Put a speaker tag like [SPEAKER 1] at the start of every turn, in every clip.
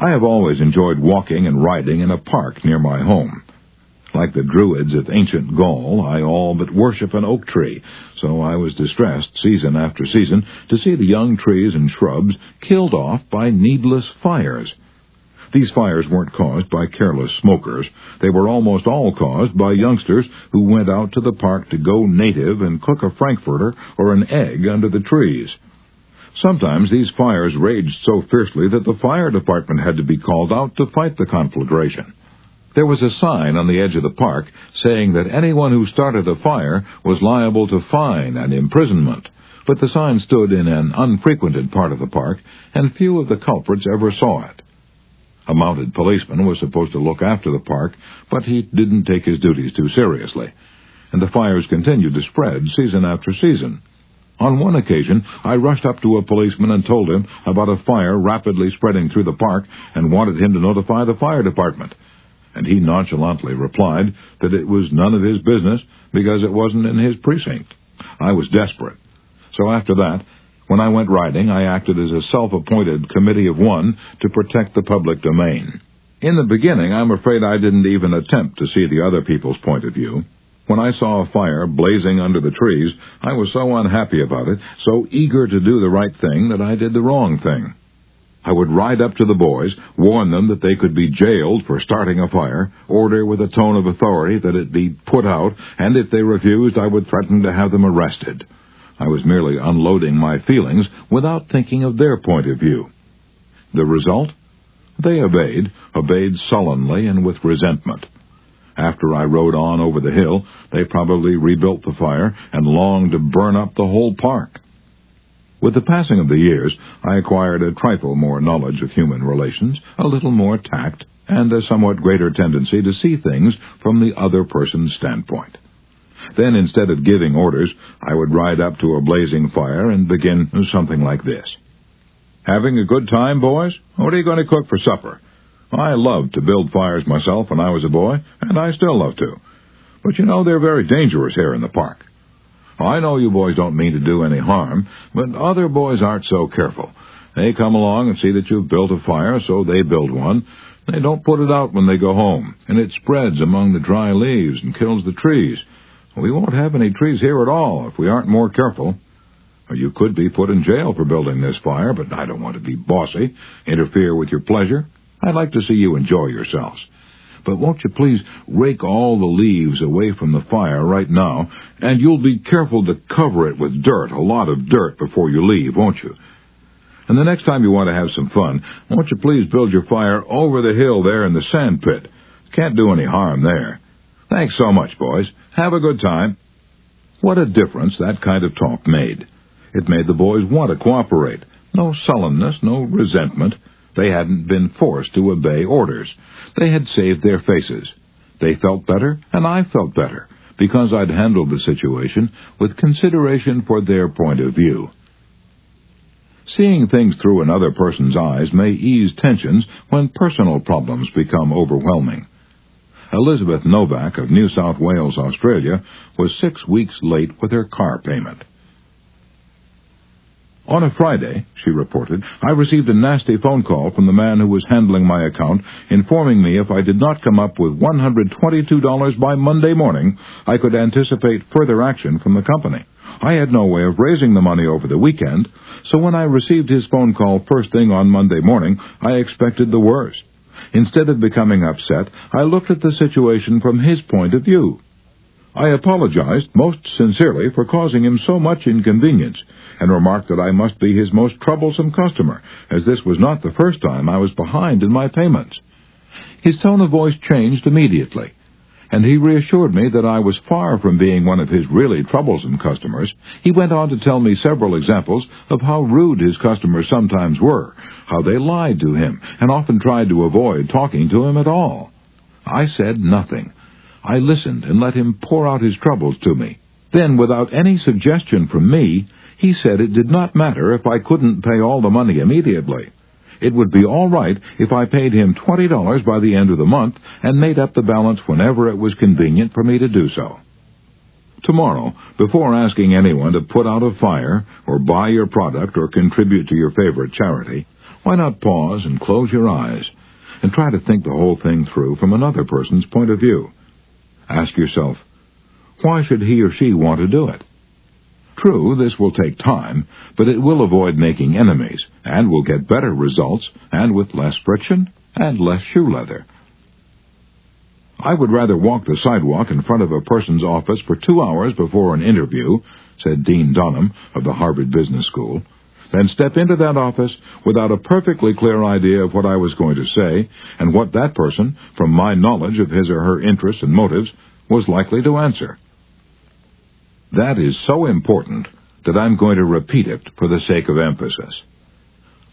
[SPEAKER 1] I have always enjoyed walking and riding in a park near my home. Like the Druids of ancient Gaul, I all but worship an oak tree, so I was distressed season after season to see the young trees and shrubs killed off by needless fires. These fires weren't caused by careless smokers. They were almost all caused by youngsters who went out to the park to go native and cook a frankfurter or an egg under the trees. Sometimes these fires raged so fiercely that the fire department had to be called out to fight the conflagration. There was a sign on the edge of the park saying that anyone who started a fire was liable to fine and imprisonment, but the sign stood in an unfrequented part of the park, and few of the culprits ever saw it. A mounted policeman was supposed to look after the park, but he didn't take his duties too seriously, and the fires continued to spread season after season. On one occasion, I rushed up to a policeman and told him about a fire rapidly spreading through the park and wanted him to notify the fire department. And he nonchalantly replied that it was none of his business because it wasn't in his precinct. I was desperate. So after that, when I went riding, I acted as a self-appointed committee of one to protect the public domain. In the beginning, I'm afraid I didn't even attempt to see the other people's point of view. When I saw a fire blazing under the trees, I was so unhappy about it, so eager to do the right thing, that I did the wrong thing. I would ride up to the boys, warn them that they could be jailed for starting a fire, order with a tone of authority that it be put out, and if they refused, I would threaten to have them arrested. I was merely unloading my feelings without thinking of their point of view. The result? They obeyed sullenly and with resentment. After I rode on over the hill, they probably rebuilt the fire and longed to burn up the whole park. With the passing of the years, I acquired a trifle more knowledge of human relations, a little more tact, and a somewhat greater tendency to see things from the other person's standpoint. Then, instead of giving orders, I would ride up to a blazing fire and begin something like this. "Having a good time, boys? What are you going to cook for supper? I loved to build fires myself when I was a boy, and I still love to. But you know, they're very dangerous here in the park. I know you boys don't mean to do any harm, but other boys aren't so careful. They come along and see that you've built a fire, so they build one. They don't put it out when they go home, and it spreads among the dry leaves and kills the trees. We won't have any trees here at all if we aren't more careful. You could be put in jail for building this fire, but I don't want to be bossy, interfere with your pleasure. I'd like to see you enjoy yourselves. But won't you please rake all the leaves away from the fire right now, and you'll be careful to cover it with dirt, a lot of dirt, before you leave, won't you? And the next time you want to have some fun, won't you please build your fire over the hill there in the sand pit? Can't do any harm there. Thanks so much, boys. Have a good time." What a difference that kind of talk made. It made the boys want to cooperate. No sullenness, no resentment. They hadn't been forced to obey orders. They had saved their faces. They felt better, and I felt better, because I'd handled the situation with consideration for their point of view. Seeing things through another person's eyes may ease tensions when personal problems become overwhelming. Elizabeth Novak of New South Wales, Australia, was 6 weeks late with her car payment. "On a Friday," she reported, "I received a nasty phone call from the man who was handling my account, informing me if I did not come up with $122 by Monday morning, I could anticipate further action from the company. I had no way of raising the money over the weekend, so when I received his phone call first thing on Monday morning, I expected the worst. Instead of becoming upset, I looked at the situation from his point of view. I apologized most sincerely for causing him so much inconvenience, and remarked that I must be his most troublesome customer, as this was not the first time I was behind in my payments. His tone of voice changed immediately, and he reassured me that I was far from being one of his really troublesome customers. He went on to tell me several examples of how rude his customers sometimes were, how they lied to him, and often tried to avoid talking to him at all. I said nothing. I listened and let him pour out his troubles to me. Then, without any suggestion from me, he said it did not matter if I couldn't pay all the money immediately. It would be all right if I paid him $20 by the end of the month and made up the balance whenever it was convenient for me to do so. Tomorrow, before asking anyone to put out a fire or buy your product or contribute to your favorite charity, Why not pause and close your eyes and try to think the whole thing through from another person's point of view? Ask yourself, why should he or she want to do it? True, this will take time, but it will avoid making enemies, and will get better results, and with less friction and less shoe leather. I would rather walk the sidewalk in front of a person's office for 2 hours before an interview, said Dean Dunham of the Harvard Business School, than step into that office without a perfectly clear idea of what I was going to say and what that person, from my knowledge of his or her interests and motives, was likely to answer. That is so important that I'm going to repeat it for the sake of emphasis.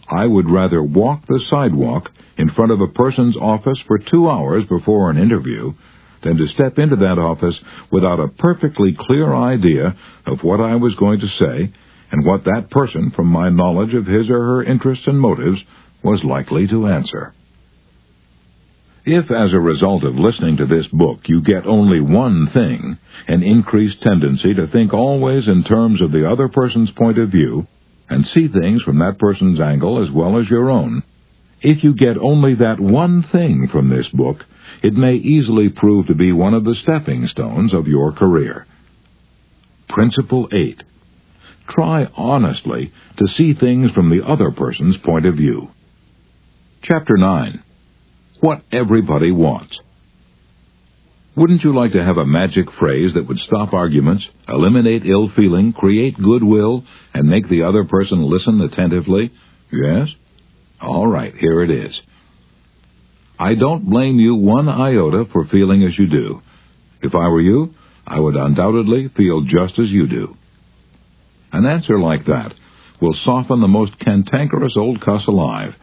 [SPEAKER 1] I would rather walk the sidewalk in front of a person's office for 2 hours before an interview than to step into that office without a perfectly clear idea of what I was going to say and what that person, from my knowledge of his or her interests and motives, was likely to answer. If, as a result of listening to this book, you get only one thing, an increased tendency to think always in terms of the other person's point of view, and see things from that person's angle as well as your own, if you get only that one thing from this book, it may easily prove to be one of the stepping stones of your career. Principle 8. Try honestly to see things from the other person's point of view. Chapter 9. What everybody wants. Wouldn't you like to have a magic phrase that would stop arguments, eliminate ill feeling, create goodwill, and make the other person listen attentively? Yes? All right, here it is. I don't blame you one iota for feeling as you do. If I were you, I would undoubtedly feel just as you do. An answer like that will soften the most cantankerous old cuss alive.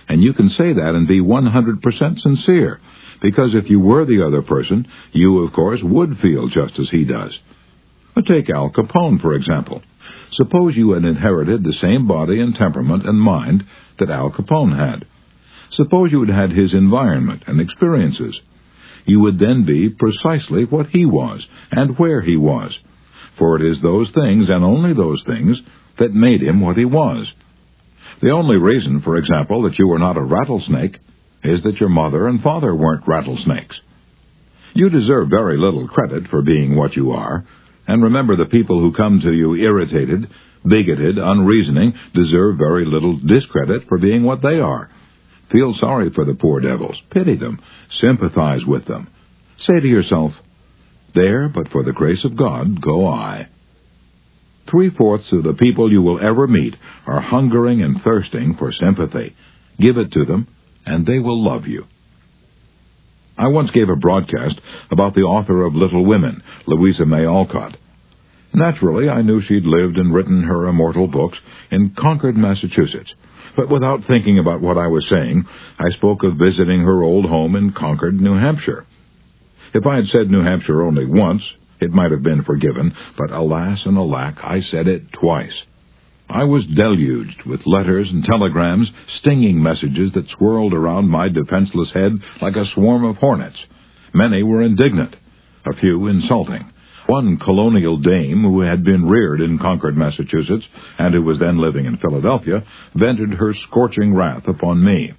[SPEAKER 1] And you can say that and be 100% sincere, because if you were the other person, you, of course, would feel just as he does. But take Al Capone, for example. Suppose you had inherited the same body and temperament and mind that Al Capone had. Suppose you had had his environment and experiences. You would then be precisely what he was and where he was, for it is those things and only those things that made him what he was. The only reason, for example, that you were not a rattlesnake is that your mother and father weren't rattlesnakes. You deserve very little credit for being what you are, and remember the people who come to you irritated, bigoted, unreasoning, deserve very little discredit for being what they are. Feel sorry for the poor devils, pity them, sympathize with them. Say to yourself, there, but for the grace of God, go I. 3/4 of the people you will ever meet are hungering and thirsting for sympathy. Give it to them, and they will love you. I once gave a broadcast about the author of Little Women, Louisa May Alcott. Naturally, I knew she'd lived and written her immortal books in Concord, Massachusetts, but without thinking about what I was saying, I spoke of visiting her old home in Concord, New Hampshire. If I had said New Hampshire only once, it might have been forgiven, but alas and alack, I said it twice. I was deluged with letters and telegrams, stinging messages that swirled around my defenseless head like a swarm of hornets. Many were indignant, a few insulting. One colonial dame who had been reared in Concord, Massachusetts, and who was then living in Philadelphia, vented her scorching wrath upon me.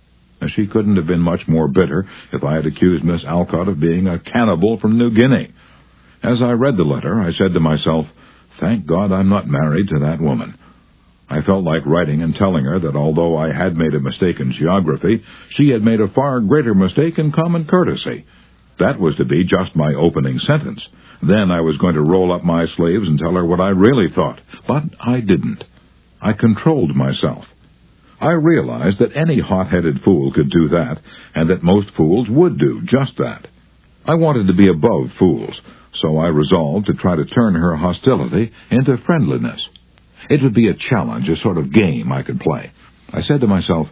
[SPEAKER 1] She couldn't have been much more bitter if I had accused Miss Alcott of being a cannibal from New Guinea. As I read the letter, I said to myself, thank God I'm not married to that woman. I felt like writing and telling her that although I had made a mistake in geography, she had made a far greater mistake in common courtesy. That was to be just my opening sentence. Then I was going to roll up my sleeves and tell her what I really thought. But I didn't. I controlled myself. I realized that any hot-headed fool could do that, and that most fools would do just that. I wanted to be above fools, so I resolved to try to turn her hostility into friendliness. It would be a challenge, a sort of game I could play. I said to myself,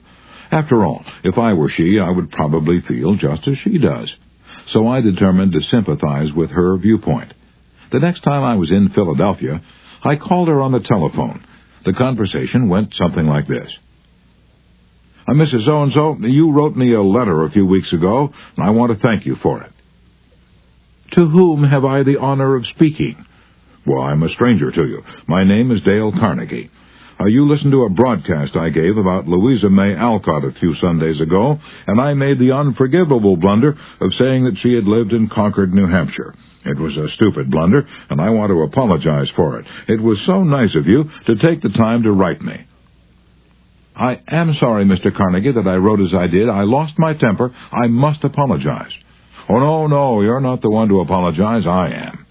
[SPEAKER 1] after all, if I were she, I would probably feel just as she does. So I determined to sympathize with her viewpoint. The next time I was in Philadelphia, I called her on the telephone. The conversation went something like this. Mrs. So-and-so, you wrote me a letter a few weeks ago, and I want to thank you for it. To whom have I the honor of speaking? Well, I'm a stranger to you. My name is Dale Carnegie. You listened to a broadcast I gave about Louisa May Alcott a few Sundays ago, and I made the unforgivable blunder of saying that she had lived in Concord, New Hampshire. It was a stupid blunder, and I want to apologize for it. It was so nice of you to take the time to write me. I am sorry, Mr. Carnegie, that I wrote as I did. I lost my temper. I must apologize. Oh, no, you're not the one to apologize. I am.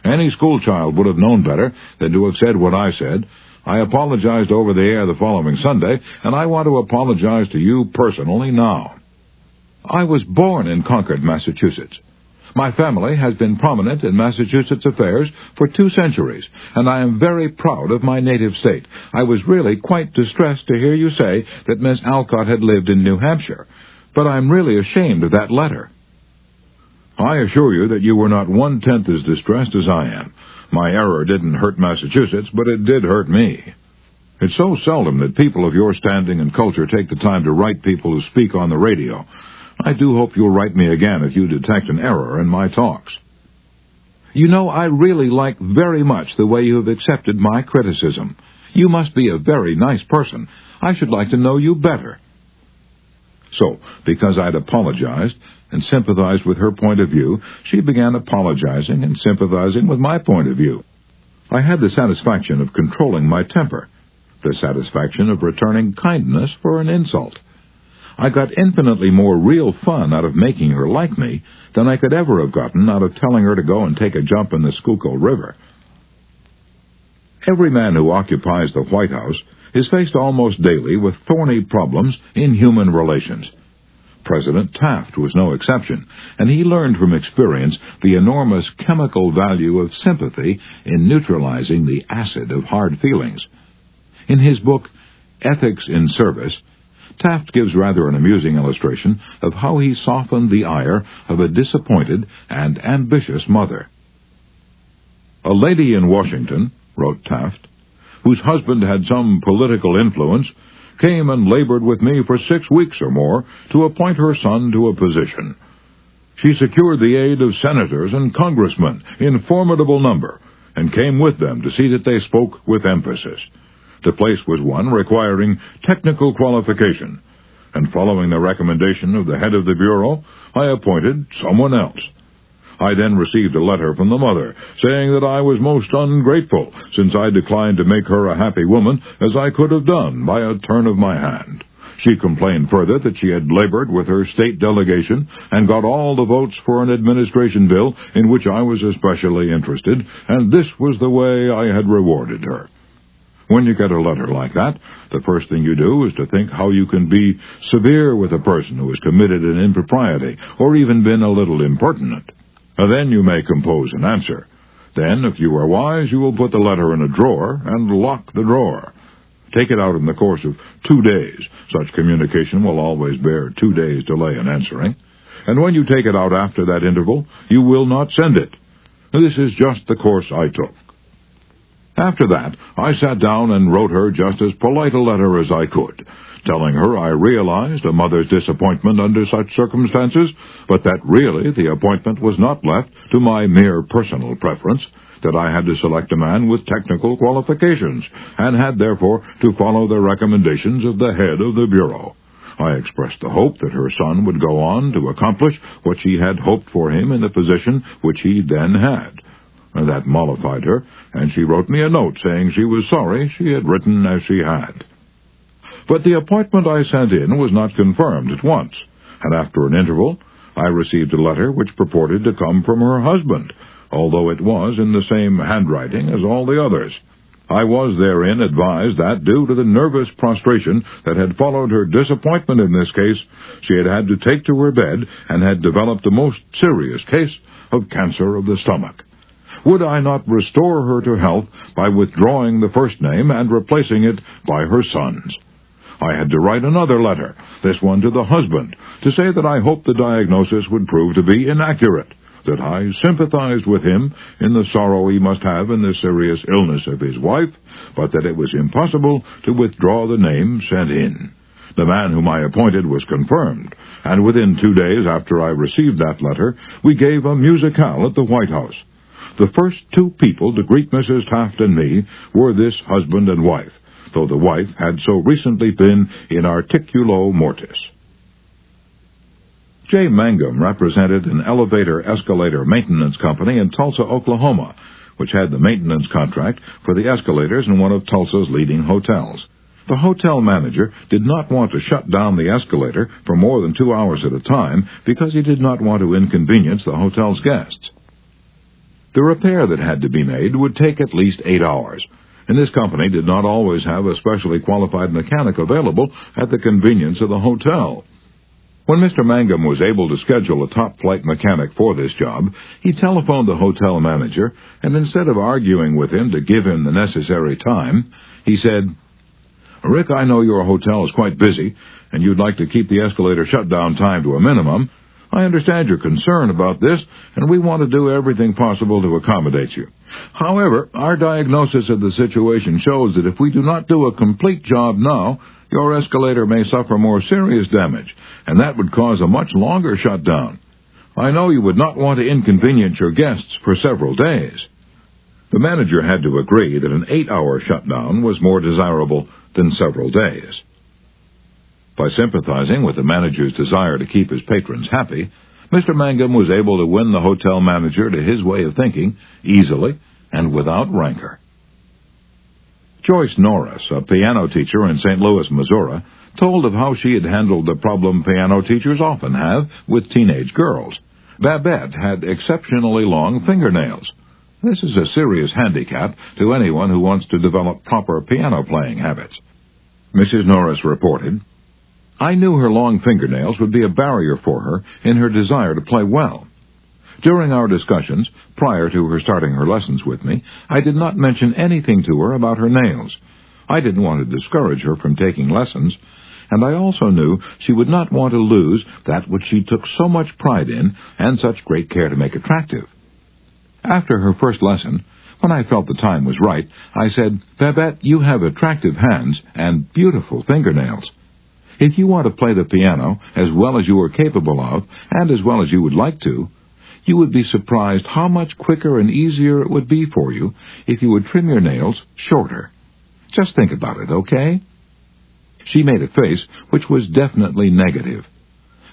[SPEAKER 1] Any schoolchild would have known better than to have said what I said. I apologized over the air the following Sunday, and I want to apologize to you personally now. I was born in Concord, Massachusetts. My family has been prominent in Massachusetts affairs for 2 centuries, and I am very proud of my native state. I was really quite distressed to hear you say that Miss Alcott had lived in New Hampshire, but I'm really ashamed of that letter. I assure you that you were not 1/10 as distressed as I am. My error didn't hurt Massachusetts, but it did hurt me. It's so seldom that people of your standing and culture take the time to write people who speak on the radio. I do hope you'll write me again if you detect an error in my talks. You know, I really like very much the way you have accepted my criticism. You must be a very nice person. I should like to know you better. So, because I'd apologized and sympathized with her point of view, she began apologizing and sympathizing with my point of view. I had the satisfaction of controlling my temper, the satisfaction of returning kindness for an insult. I got infinitely more real fun out of making her like me than I could ever have gotten out of telling her to go and take a jump in the Schuylkill River. Every man who occupies the White House is faced almost daily with thorny problems in human relations. President Taft was no exception, and he learned from experience the enormous chemical value of sympathy in neutralizing the acid of hard feelings. In his book, Ethics in Service, Taft gives rather an amusing illustration of how he softened the ire of a disappointed and ambitious mother. "A lady in Washington," wrote Taft, "whose husband had some political influence, came and labored with me for 6 weeks or more to appoint her son to a position. She secured the aid of senators and congressmen in formidable number, and came with them to see that they spoke with emphasis. The place was one requiring technical qualification, and following the recommendation of the head of the Bureau, I appointed someone else. I then received a letter from the mother, saying that I was most ungrateful, since I declined to make her a happy woman, as I could have done by a turn of my hand. She complained further that she had labored with her state delegation and got all the votes for an administration bill in which I was especially interested, and this was the way I had rewarded her." When you get a letter like that, the first thing you do is to think how you can be severe with a person who has committed an impropriety or even been a little impertinent. Then you may compose an answer. Then, if you are wise, you will put the letter in a drawer and lock the drawer. Take it out in the course of 2 days. Such communication will always bear 2 days' delay in answering. And when you take it out after that interval, you will not send it. This is just the course I took. After that, I sat down and wrote her just as polite a letter as I could, telling her I realized a mother's disappointment under such circumstances, but that really the appointment was not left to my mere personal preference, that I had to select a man with technical qualifications, and had therefore to follow the recommendations of the head of the Bureau. I expressed the hope that her son would go on to accomplish what she had hoped for him in the position which he then had. That mollified her, and she wrote me a note saying she was sorry she had written as she had. But the appointment I sent in was not confirmed at once, and after an interval I received a letter which purported to come from her husband, although it was in the same handwriting as all the others. I was therein advised that, due to the nervous prostration that had followed her disappointment in this case, she had had to take to her bed and had developed a most serious case of cancer of the stomach. Would I not restore her to health by withdrawing the first name and replacing it by her son's? I had to write another letter, this one to the husband, to say that I hoped the diagnosis would prove to be inaccurate, that I sympathized with him in the sorrow he must have in the serious illness of his wife, but that it was impossible to withdraw the name sent in. The man whom I appointed was confirmed, and within 2 days after I received that letter, we gave a musicale at the White House. The first 2 people to greet Mrs. Taft and me were this husband and wife, though the wife had so recently been in articulo mortis. J. Mangum represented an elevator-escalator maintenance company in Tulsa, Oklahoma, which had the maintenance contract for the escalators in one of Tulsa's leading hotels. The hotel manager did not want to shut down the escalator for more than 2 hours at a time because he did not want to inconvenience the hotel's guests. The repair that had to be made would take at least 8 hours, and this company did not always have a specially qualified mechanic available at the convenience of the hotel. When Mr. Mangum was able to schedule a top-flight mechanic for this job, he telephoned the hotel manager, and instead of arguing with him to give him the necessary time, he said, "Rick, I know your hotel is quite busy, and you'd like to keep the escalator shutdown time to a minimum. I understand your concern about this, and we want to do everything possible to accommodate you. However, our diagnosis of the situation shows that if we do not do a complete job now, your escalator may suffer more serious damage, and that would cause a much longer shutdown. I know you would not want to inconvenience your guests for several days." The manager had to agree that an 8-hour shutdown was more desirable than several days. By sympathizing with the manager's desire to keep his patrons happy, Mr. Mangum was able to win the hotel manager to his way of thinking easily and without rancor. Joyce Norris, a piano teacher in St. Louis, Missouri, told of how she had handled the problem piano teachers often have with teenage girls. Babette had exceptionally long fingernails. This is a serious handicap to anyone who wants to develop proper piano playing habits. Mrs. Norris reported, "I knew her long fingernails would be a barrier for her in her desire to play well. During our discussions, prior to her starting her lessons with me, I did not mention anything to her about her nails. I didn't want to discourage her from taking lessons, and I also knew she would not want to lose that which she took so much pride in and such great care to make attractive. After her first lesson, when I felt the time was right, I said, 'Babette, you have attractive hands and beautiful fingernails. If you want to play the piano as well as you are capable of, and as well as you would like to, you would be surprised how much quicker and easier it would be for you if you would trim your nails shorter. Just think about it, okay?' She made a face which was definitely negative.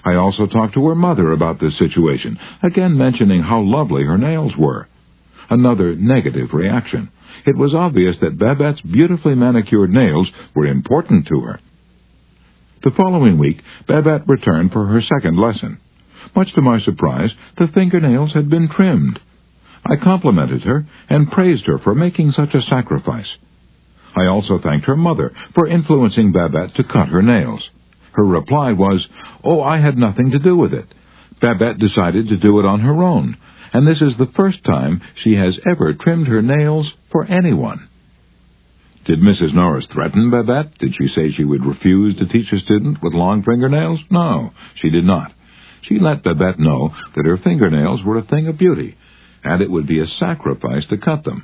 [SPEAKER 1] I also talked to her mother about this situation, again mentioning how lovely her nails were. Another negative reaction. It was obvious that Babette's beautifully manicured nails were important to her. The following week, Babette returned for her second lesson. Much to my surprise, the fingernails had been trimmed. I complimented her and praised her for making such a sacrifice. I also thanked her mother for influencing Babette to cut her nails. Her reply was, "Oh, I had nothing to do with it. Babette decided to do it on her own, and this is the first time she has ever trimmed her nails for anyone." Did Mrs. Norris threaten Babette? Did she say she would refuse to teach a student with long fingernails? No, she did not. She let Babette know that her fingernails were a thing of beauty, and it would be a sacrifice to cut them.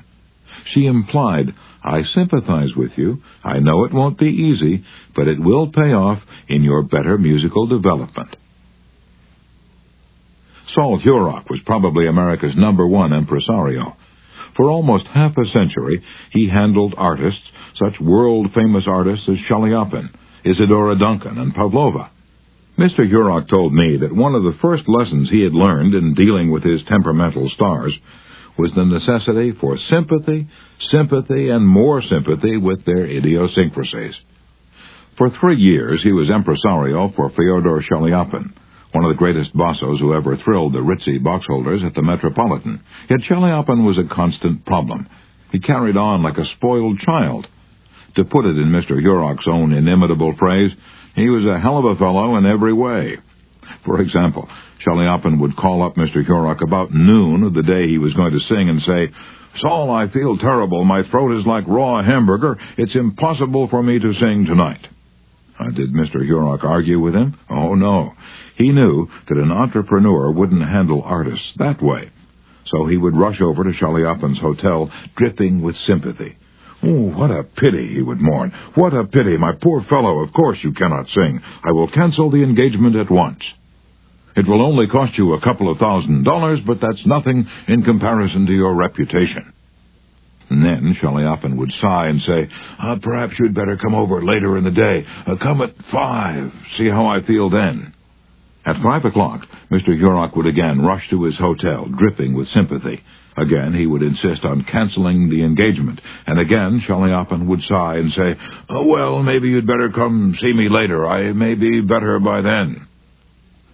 [SPEAKER 1] She implied, "I sympathize with you. I know it won't be easy, but it will pay off in your better musical development." Saul Hurok was probably America's #1 impresario. For almost half a century, he handled artists, such world-famous artists as Chaliapin, Isadora Duncan, and Pavlova. Mr. Hurok told me that one of the first lessons he had learned in dealing with his temperamental stars was the necessity for sympathy, and more sympathy with their idiosyncrasies. For 3 years, he was impresario for Fyodor Chaliapin, one of the greatest bassos who ever thrilled the ritzy boxholders at the Metropolitan. Yet Chaliapin was a constant problem. He carried on like a spoiled child. To put it in Mr. Hurok's own inimitable phrase, he was a hell of a fellow in every way. For example, Chaliapin would call up Mr. Hurok about noon of the day he was going to sing and say, "Saul, I feel terrible. My throat is like raw hamburger. It's impossible for me to sing tonight." Did Mr. Hurok argue with him? Oh, no. He knew that an entrepreneur wouldn't handle artists that way. So he would rush over to Chaliapin's hotel, dripping with sympathy. "Oh, what a pity," he would mourn. "What a pity, my poor fellow. Of course you cannot sing. I will cancel the engagement at once. It will only cost you a couple of $1,000, but that's nothing in comparison to your reputation." And then Shelley-Upham would sigh and say, "Perhaps you'd better come over later in the day. Come at 5. See how I feel then." At 5 o'clock, Mr. Yurok would again rush to his hotel, dripping with sympathy. Again, he would insist on canceling the engagement, and again Shelley-Upham would sigh and say, "Well, maybe you'd better come see me later. I may be better by then."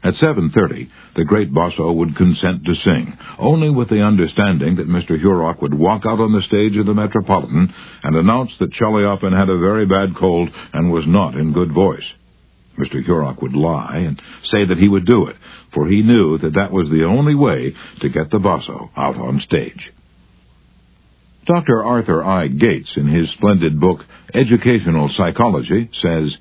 [SPEAKER 1] At 7:30, the great bosso would consent to sing, only with the understanding that Mr. Yurok would walk out on the stage of the Metropolitan and announce that Shelley-Upham had a very bad cold and was not in good voice. Mr. Yurok would lie and say that he would do it, for he knew that that was the only way to get the bosso out on stage. Dr. Arthur I. Gates, in his splendid book, Educational Psychology, says,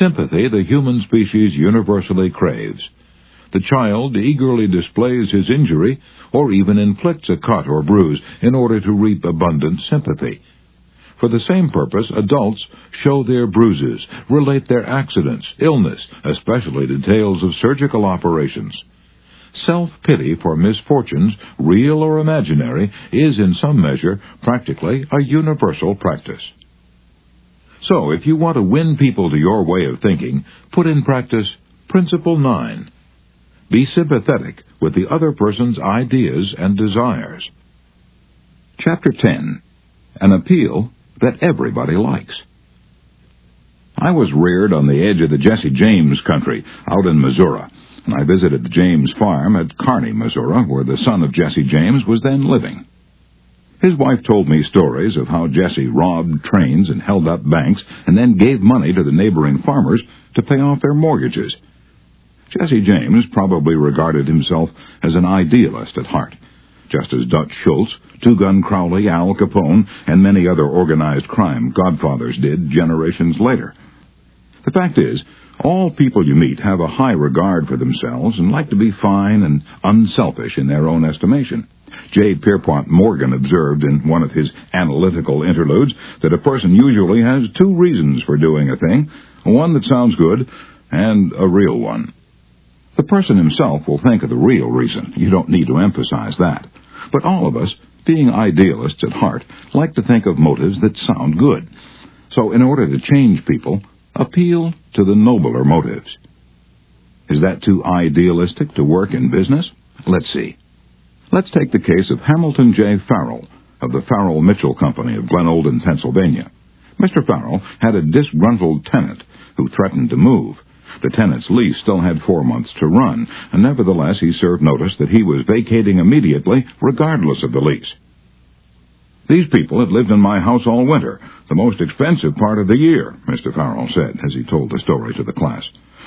[SPEAKER 1] "Sympathy the human species universally craves. The child eagerly displays his injury or even inflicts a cut or bruise in order to reap abundant sympathy. For the same purpose, adults show their bruises, relate their accidents, illness, especially details of surgical operations. Self-pity for misfortunes, real or imaginary, is in some measure practically a universal practice." So, if you want to win people to your way of thinking, put in practice Principle 9. Be sympathetic with the other person's ideas and desires. Chapter 10. An appeal that everybody likes. I was reared on the edge of the Jesse James country, out in Missouri, and I visited the James farm at Kearney, Missouri, where the son of Jesse James was then living. His wife told me stories of how Jesse robbed trains and held up banks and then gave money to the neighboring farmers to pay off their mortgages. Jesse James probably regarded himself as an idealist at heart, just as Dutch Schultz, Two-Gun Crowley, Al Capone, and many other organized crime godfathers did generations later. The fact is, all people you meet have a high regard for themselves and like to be fine and unselfish in their own estimation. J. Pierpont Morgan observed in one of his analytical interludes that a person usually has 2 reasons for doing a thing, one that sounds good and a real one. The person himself will think of the real reason. You don't need to emphasize that. But all of us, being idealists at heart, like to think of motives that sound good. So in order to change people, appeal to the nobler motives. Is that too idealistic to work in business? Let's see. Let's take the case of Hamilton J. Farrell of the Farrell-Mitchell Company of Glenolden, Pennsylvania. Mr. Farrell had a disgruntled tenant who threatened to move. The tenant's lease still had 4 months to run, and nevertheless he served notice that he was vacating immediately, regardless of the lease. "These people had lived in my house all winter, the most expensive part of the year," Mr. Farrell said as he told the story to the class.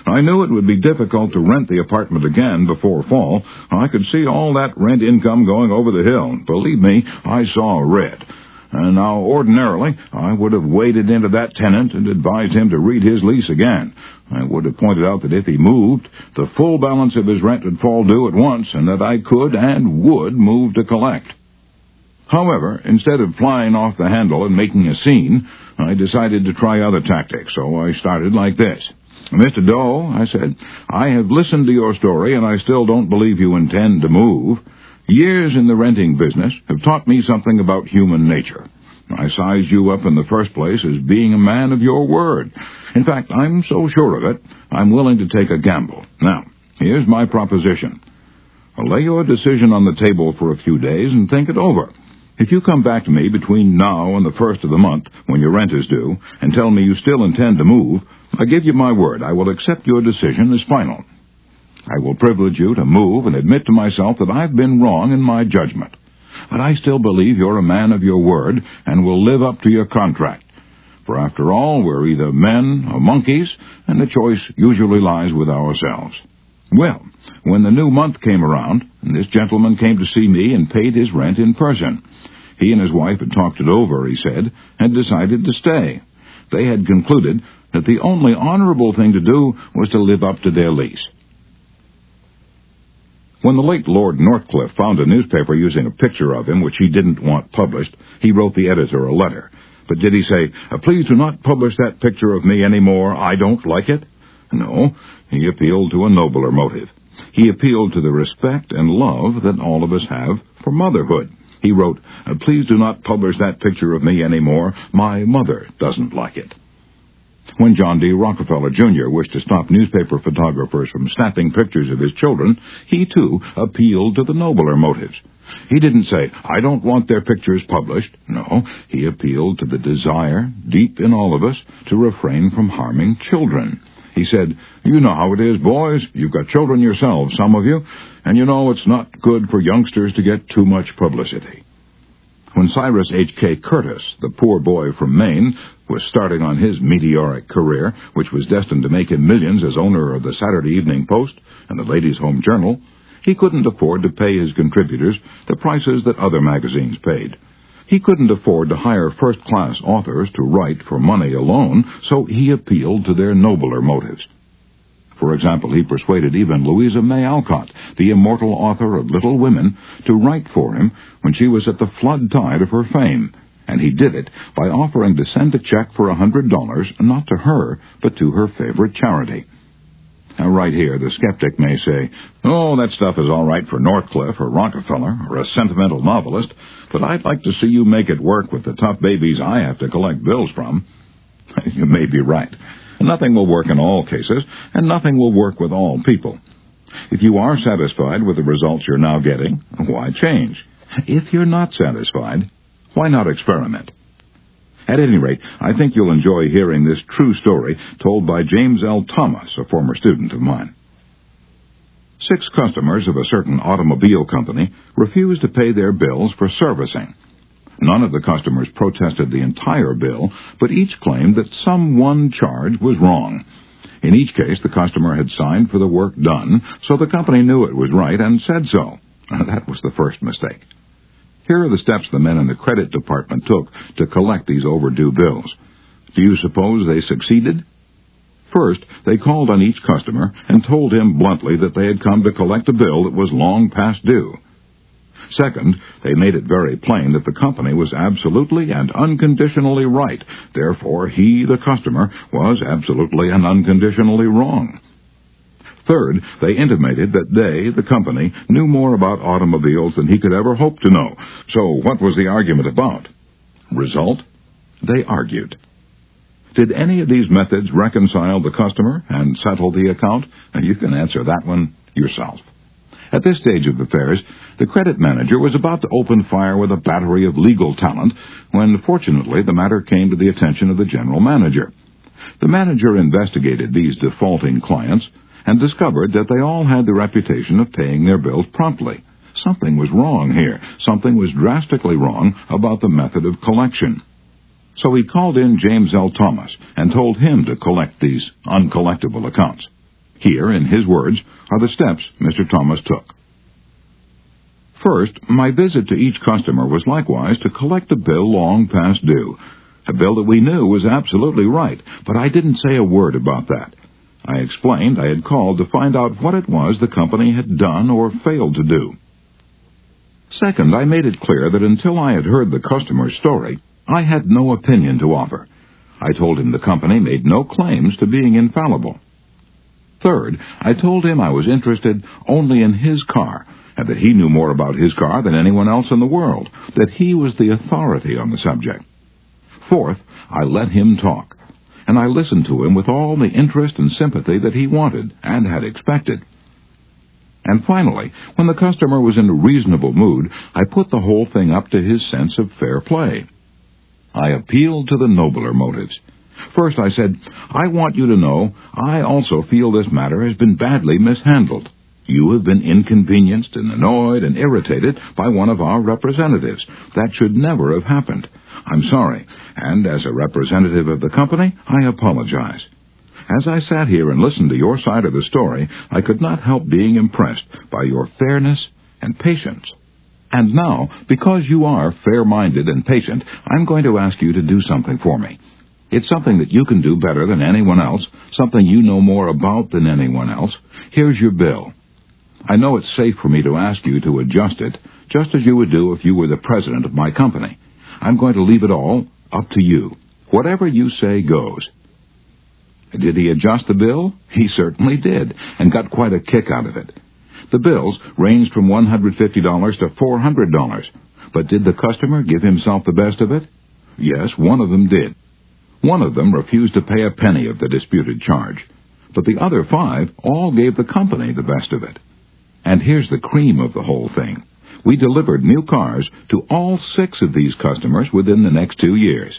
[SPEAKER 1] "I knew it would be difficult to rent the apartment again before fall. I could see all that rent income going over the hill. Believe me, I saw red. And now, ordinarily, I would have waded into that tenant and advised him to read his lease again. I would have pointed out that if he moved, the full balance of his rent would fall due at once, and that I could and would move to collect. However, instead of flying off the handle and making a scene, I decided to try other tactics, so I started like this. 'Mr. Doe,' I said, 'I have listened to your story, and I still don't believe you intend to move. Years in the renting business have taught me something about human nature. I sized you up in the first place as being a man of your word. In fact, I'm so sure of it, I'm willing to take a gamble. Now, here's my proposition. I'll lay your decision on the table for a few days and think it over. If you come back to me between now and the 1st of the month, when your rent is due, and tell me you still intend to move, I give you my word I will accept your decision as final. I will privilege you to move and admit to myself that I've been wrong in my judgment. But I still believe you're a man of your word and will live up to your contract. For after all, we're either men or monkeys, and the choice usually lies with ourselves.' Well, when the new month came around, this gentleman came to see me and paid his rent in person. He and his wife had talked it over, he said, and decided to stay. They had concluded that the only honorable thing to do was to live up to their lease. When the late Lord Northcliffe found a newspaper using a picture of him which he didn't want published, he wrote the editor a letter. But did he say, 'Please do not publish that picture of me anymore, I don't like it'? No, he appealed to a nobler motive. He appealed to the respect and love that all of us have for motherhood. He wrote, "Please do not publish that picture of me anymore. My mother doesn't like it." When John D. Rockefeller, Jr. wished to stop newspaper photographers from snapping pictures of his children, he, too, appealed to the nobler motives. He didn't say, "I don't want their pictures published." No, he appealed to the desire, deep in all of us, to refrain from harming children. He said, "You know how it is, boys. You've got children yourselves, some of you, and you know it's not good for youngsters to get too much publicity." When Cyrus H.K. Curtis, the poor boy from Maine, was starting on his meteoric career, which was destined to make him millions as owner of the Saturday Evening Post and the Ladies' Home Journal, he couldn't afford to pay his contributors the prices that other magazines paid. He couldn't afford to hire first-class authors to write for money alone, so he appealed to their nobler motives. For example, he persuaded even Louisa May Alcott, the immortal author of Little Women, to write for him when she was at the flood tide of her fame, and he did it by offering to send a check for $100, not to her, but to her favorite charity. Now, right here, the skeptic may say, "Oh, that stuff is all right for Northcliffe or Rockefeller or a sentimental novelist, but I'd like to see you make it work with the tough babies I have to collect bills from." You may be right. Nothing will work in all cases, and nothing will work with all people. If you are satisfied with the results you're now getting, why change? If you're not satisfied, why not experiment? At any rate, I think you'll enjoy hearing this true story told by James L. Thomas, a former student of mine. 6 customers of a certain automobile company refused to pay their bills for servicing. None of the customers protested the entire bill, but each claimed that some one charge was wrong. In each case, the customer had signed for the work done, so the company knew it was right and said so. That was the first mistake. Here are the steps the men in the credit department took to collect these overdue bills. Do you suppose they succeeded? First, they called on each customer and told him bluntly that they had come to collect a bill that was long past due. Second, they made it very plain that the company was absolutely and unconditionally right. Therefore, he, the customer, was absolutely and unconditionally wrong. Third, they intimated that they, the company, knew more about automobiles than he could ever hope to know. So what was the argument about? Result? They argued. Did any of these methods reconcile the customer and settle the account? And you can answer that one yourself. At this stage of affairs, the credit manager was about to open fire with a battery of legal talent when, fortunately, the matter came to the attention of the general manager. The manager investigated these defaulting clients and discovered that they all had the reputation of paying their bills promptly. Something was wrong here. Something was drastically wrong about the method of collection. So he called in James L. Thomas and told him to collect these uncollectible accounts. Here, in his words, are the steps Mr. Thomas took. First, my visit to each customer was likewise to collect a bill long past due, a bill that we knew was absolutely right, but I didn't say a word about that. I explained I had called to find out what it was the company had done or failed to do. Second, I made it clear that until I had heard the customer's story, I had no opinion to offer. I told him the company made no claims to being infallible. Third, I told him I was interested only in his car, and that he knew more about his car than anyone else in the world, that he was the authority on the subject. Fourth, I let him talk, and I listened to him with all the interest and sympathy that he wanted and had expected. And finally, when the customer was in a reasonable mood, I put the whole thing up to his sense of fair play. I appealed to the nobler motives. First, I said, I want you to know I also feel this matter has been badly mishandled. You have been inconvenienced and annoyed and irritated by one of our representatives. That should never have happened. I'm sorry, and as a representative of the company, I apologize. As I sat here and listened to your side of the story, I could not help being impressed by your fairness and patience. And now, because you are fair-minded and patient, I'm going to ask you to do something for me. It's something that you can do better than anyone else, something you know more about than anyone else. Here's your bill. I know it's safe for me to ask you to adjust it, just as you would do if you were the president of my company. I'm going to leave it all up to you. Whatever you say goes. Did he adjust the bill? He certainly did, and got quite a kick out of it. The bills ranged from $150 to $400. But did the customer give himself the best of it? Yes, one of them did. One of them refused to pay a penny of the disputed charge, but the other 5 all gave the company the best of it. And here's the cream of the whole thing. We delivered new cars to all 6 of these customers within the next 2 years.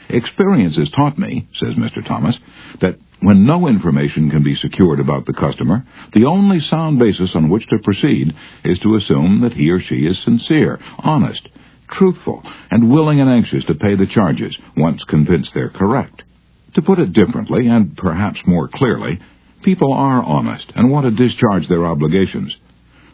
[SPEAKER 1] Experience has taught me, says Mr. Thomas, that when no information can be secured about the customer, the only sound basis on which to proceed is to assume that he or she is sincere, honest, truthful, and willing and anxious to pay the charges once convinced they're correct. To put it differently, and perhaps more clearly, people are honest and want to discharge their obligations.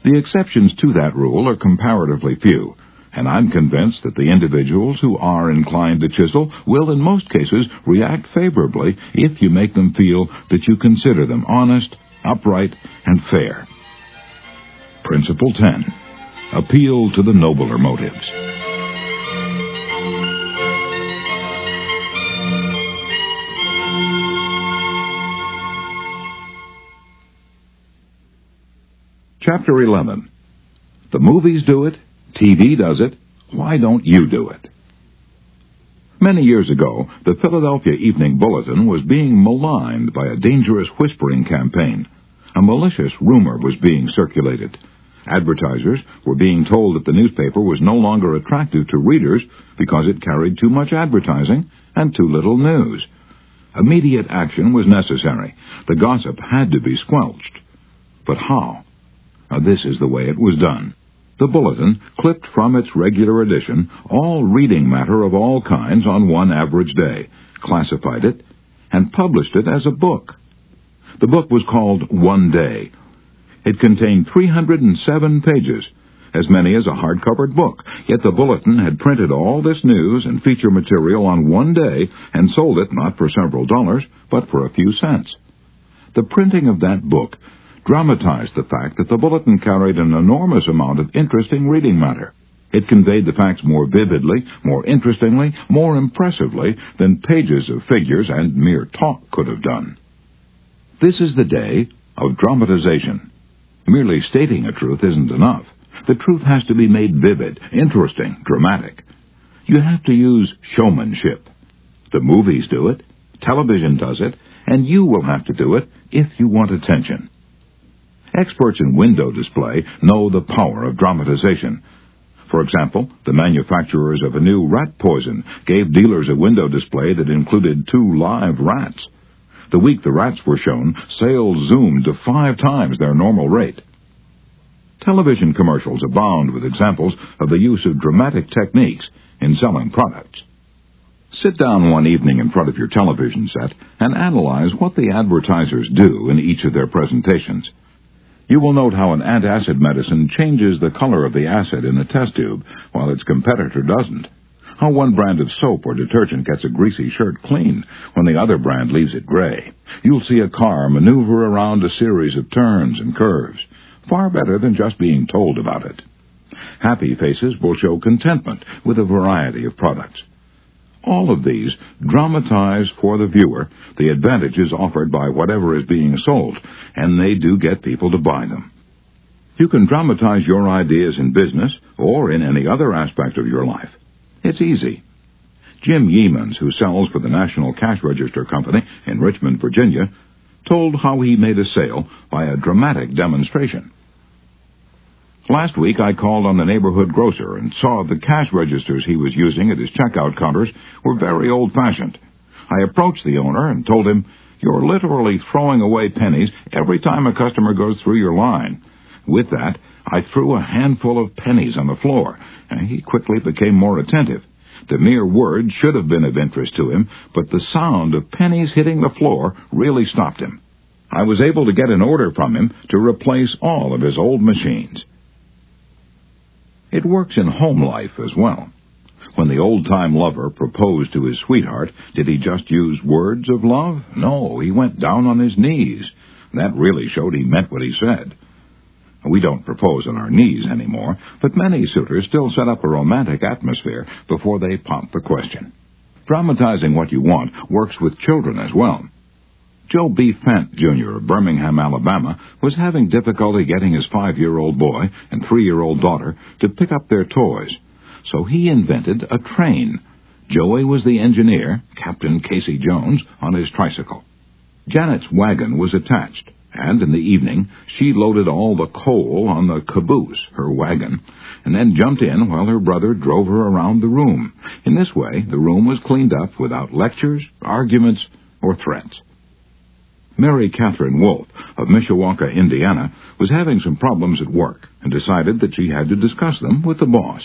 [SPEAKER 1] The exceptions to that rule are comparatively few, and I'm convinced that the individuals who are inclined to chisel will in most cases react favorably if you make them feel that you consider them honest, upright, and fair. Principle 10. Appeal to the nobler motives. Chapter 11. The movies do it, TV does it, why don't you do it? Many years ago, the Philadelphia Evening Bulletin was being maligned by a dangerous whispering campaign. A malicious rumor was being circulated. Advertisers were being told that the newspaper was no longer attractive to readers because it carried too much advertising and too little news. Immediate action was necessary. The gossip had to be squelched. But how? This is the way it was done. The Bulletin clipped from its regular edition all reading matter of all kinds on one average day, classified it, and published it as a book. The book was called One Day. It contained 307 pages, as many as a hardcover book, yet the Bulletin had printed all this news and feature material on one day and sold it not for several dollars, but for a few cents. The printing of that book dramatized the fact that the Bulletin carried an enormous amount of interesting reading matter. It conveyed the facts more vividly, more interestingly, more impressively than pages of figures and mere talk could have done. This is the day of dramatization. Merely stating a truth isn't enough. The truth has to be made vivid, interesting, dramatic. You have to use showmanship. The movies do it, television does it, and you will have to do it if you want attention. Experts in window display know the power of dramatization. For example, the manufacturers of a new rat poison gave dealers a window display that included 2 live rats. The week the rats were shown, sales zoomed to 5 times their normal rate. Television commercials abound with examples of the use of dramatic techniques in selling products. Sit down one evening in front of your television set and analyze what the advertisers do in each of their presentations. You will note how an antacid medicine changes the color of the acid in the test tube, while its competitor doesn't. How one brand of soap or detergent gets a greasy shirt clean when the other brand leaves it gray. You'll see a car maneuver around a series of turns and curves, far better than just being told about it. Happy faces will show contentment with a variety of products. All of these dramatize for the viewer the advantages offered by whatever is being sold, and they do get people to buy them. You can dramatize your ideas in business or in any other aspect of your life. It's easy. Jim Yeamans, who sells for the National Cash Register Company in Richmond, Virginia, told how he made a sale by a dramatic demonstration. Last week I called on the neighborhood grocer and saw the cash registers he was using at his checkout counters were very old-fashioned. I approached the owner and told him, "You're literally throwing away pennies every time a customer goes through your line." With that, I threw a handful of pennies on the floor, and he quickly became more attentive. The mere word should have been of interest to him, but the sound of pennies hitting the floor really stopped him. I was able to get an order from him to replace all of his old machines. It works in home life as well. When the old-time lover proposed to his sweetheart, did he just use words of love? No, he went down on his knees. That really showed he meant what he said. We don't propose on our knees anymore, but many suitors still set up a romantic atmosphere before they pop the question. Dramatizing what you want works with children as well. Joe B. Fent, Jr. of Birmingham, Alabama, was having difficulty getting his 5-year-old boy and 3-year-old daughter to pick up their toys, so he invented a train. Joey was the engineer, Captain Casey Jones, on his tricycle. Janet's wagon was attached, and in the evening she loaded all the coal on the caboose, her wagon, and then jumped in while her brother drove her around the room. In this way, the room was cleaned up without lectures, arguments, or threats. Mary Catherine Wolfe of Mishawaka, Indiana, was having some problems at work and decided that she had to discuss them with the boss.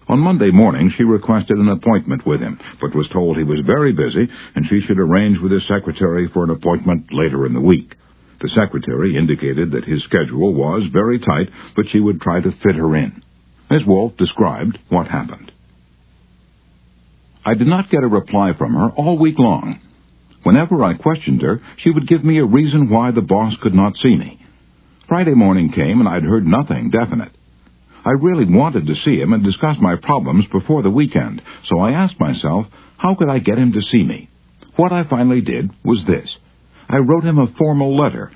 [SPEAKER 1] On Monday morning, she requested an appointment with him, but was told he was very busy and she should arrange with his secretary for an appointment later in the week. The secretary indicated that his schedule was very tight, but she would try to fit her in. Ms. Wolfe described what happened. I did not get a reply from her all week long. Whenever I questioned her, she would give me a reason why the boss could not see me. Friday morning came and I'd heard nothing definite. I really wanted to see him and discuss my problems before the weekend, so I asked myself, how could I get him to see me? What I finally did was this. I wrote him a formal letter.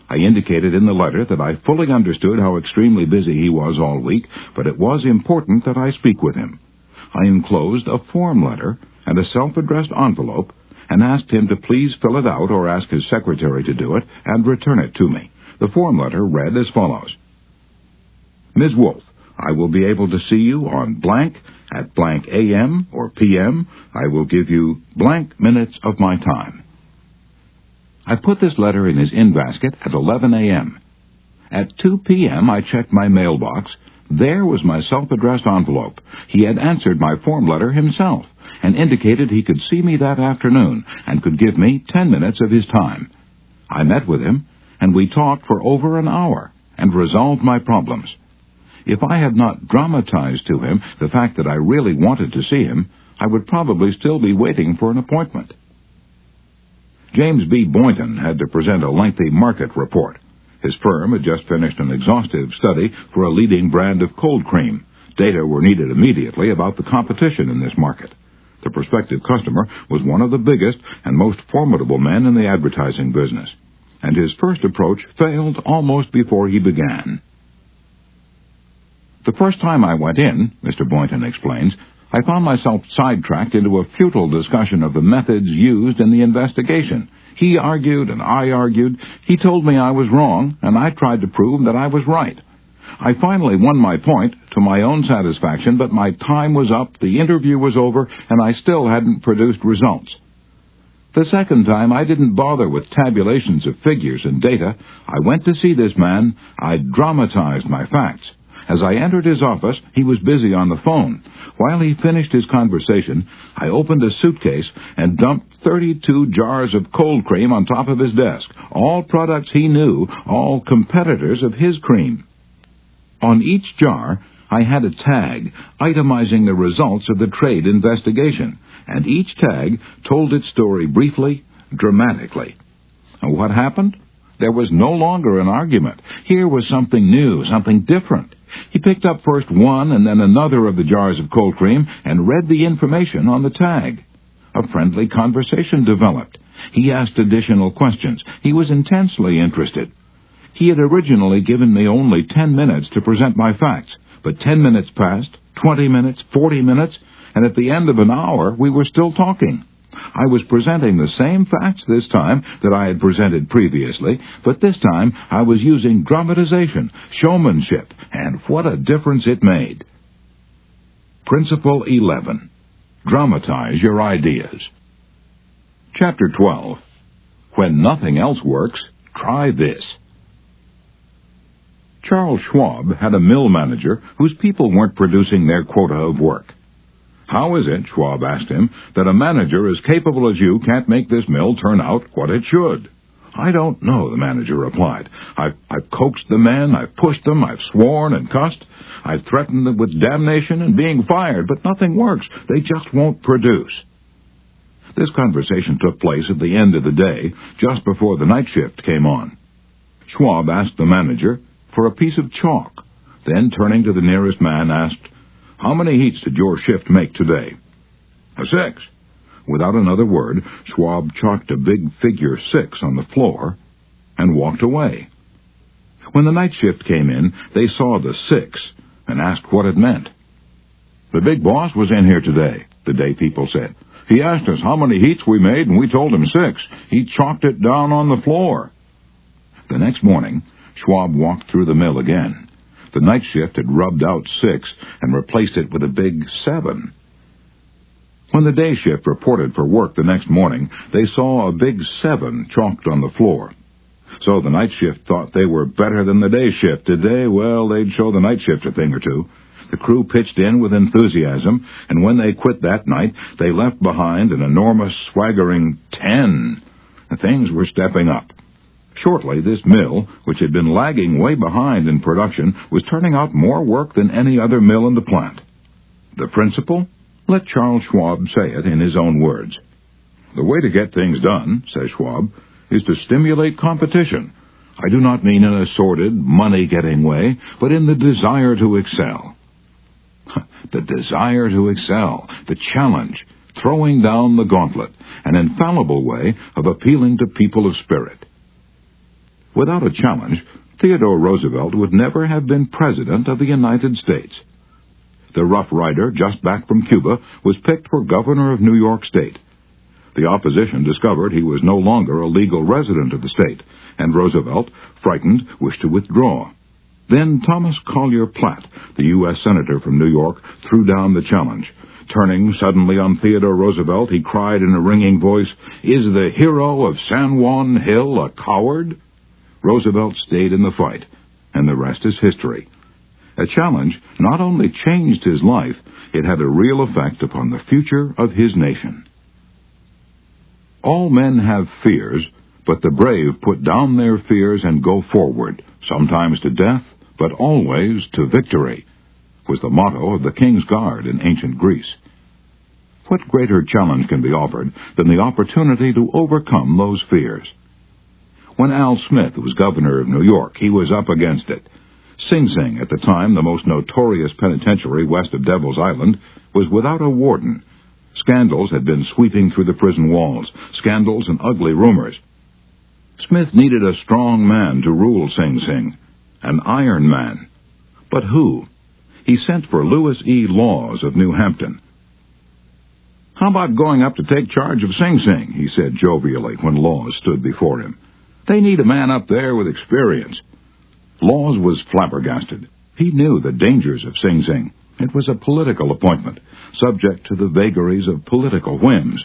[SPEAKER 1] I indicated in the letter that I fully understood how extremely busy he was all week, but it was important that I speak with him. I enclosed a form letter and a self-addressed envelope and asked him to please fill it out or ask his secretary to do it and return it to me. The form letter read as follows. Ms. Wolfe, I will be able to see you on blank at blank a.m. or p.m. I will give you blank minutes of my time. I put this letter in his in-basket at 11 a.m. At 2 p.m. I checked my mailbox. There was my self-addressed envelope. He had answered my form letter himself and indicated he could see me that afternoon and could give me 10 minutes of his time. I met with him, and we talked for over an hour and resolved my problems. If I had not dramatized to him the fact that I really wanted to see him, I would probably still be waiting for an appointment. James B. Boynton had to present a lengthy market report. His firm had just finished an exhaustive study for a leading brand of cold cream. Data were needed immediately about the competition in this market. The prospective customer was one of the biggest and most formidable men in the advertising business, and his first approach failed almost before he began. The first time I went in, Mr. Boynton explains, I found myself sidetracked into a futile discussion of the methods used in the investigation. He argued and I argued. He told me I was wrong, and I tried to prove that I was right. I finally won my point, to my own satisfaction, but my time was up, the interview was over, and I still hadn't produced results. The second time, I didn't bother with tabulations of figures and data. I went to see this man. I dramatized my facts. As I entered his office, he was busy on the phone. While he finished his conversation, I opened a suitcase and dumped 32 jars of cold cream on top of his desk, all products he knew, all competitors of his cream. On each jar, I had a tag itemizing the results of the trade investigation, and each tag told its story briefly, dramatically. And what happened? There was no longer an argument. Here was something new, something different. He picked up first one and then another of the jars of cold cream and read the information on the tag. A friendly conversation developed. He asked additional questions. He was intensely interested. He had originally given me only 10 minutes to present my facts, but 10 minutes passed, 20 minutes, 40 minutes, and at the end of an hour we were still talking. I was presenting the same facts this time that I had presented previously, but this time I was using dramatization, showmanship, and what a difference it made. Principle 11. Dramatize your ideas. Chapter 12. When nothing else works, try this. Charles Schwab had a mill manager whose people weren't producing their quota of work. How is it, Schwab asked him, that a manager as capable as you can't make this mill turn out what it should? I don't know, the manager replied. I've coaxed the men, I've pushed them, I've sworn and cussed, I've threatened them with damnation and being fired, but nothing works. They just won't produce. This conversation took place at the end of the day, just before the night shift came on. Schwab asked the manager for a piece of chalk, then turning to the nearest man asked, "How many heats did your shift make today?" "6. Without another word, Schwab chalked a big figure 6 on the floor and walked away. When the night shift came in, they saw the 6 and asked what it meant. "The big boss was in here today," the day people said. "He asked us how many heats we made, and we told him 6. He chalked it down on the floor." The next morning, Schwab walked through the mill again. The night shift had rubbed out 6 and replaced it with a big 7. When the day shift reported for work the next morning, they saw a big 7 chalked on the floor. So the night shift thought they were better than the day shift. Today, well, they'd show the night shift a thing or two. The crew pitched in with enthusiasm, and when they quit that night, they left behind an enormous, swaggering 10. Things were stepping up. Shortly, this mill, which had been lagging way behind in production, was turning out more work than any other mill in the plant. The principle? Let Charles Schwab say it in his own words. "The way to get things done," says Schwab, "is to stimulate competition. I do not mean in a sordid, money-getting way, but in the desire to excel." The desire to excel, the challenge, throwing down the gauntlet, an infallible way of appealing to people of spirit. Without a challenge, Theodore Roosevelt would never have been President of the United States. The Rough Rider, just back from Cuba, was picked for governor of New York State. The opposition discovered he was no longer a legal resident of the state, and Roosevelt, frightened, wished to withdraw. Then Thomas Collier Platt, the U.S. Senator from New York, threw down the challenge. Turning suddenly on Theodore Roosevelt, he cried in a ringing voice, "Is the hero of San Juan Hill a coward?" Roosevelt stayed in the fight, and the rest is history. A challenge not only changed his life, it had a real effect upon the future of his nation. All men have fears, but the brave put down their fears and go forward, sometimes to death, but always to victory, was the motto of the King's Guard in ancient Greece. What greater challenge can be offered than the opportunity to overcome those fears? When Al Smith was governor of New York, he was up against it. Sing Sing, at the time the most notorious penitentiary west of Devil's Island, was without a warden. Scandals had been sweeping through the prison walls, scandals and ugly rumors. Smith needed a strong man to rule Sing Sing, an iron man. But who? He sent for Louis E. Laws of New Hampton. "How about going up to take charge of Sing Sing?" he said jovially when Laws stood before him. "They need a man up there with experience." Laws was flabbergasted. He knew the dangers of Sing Sing. It was a political appointment, subject to the vagaries of political whims.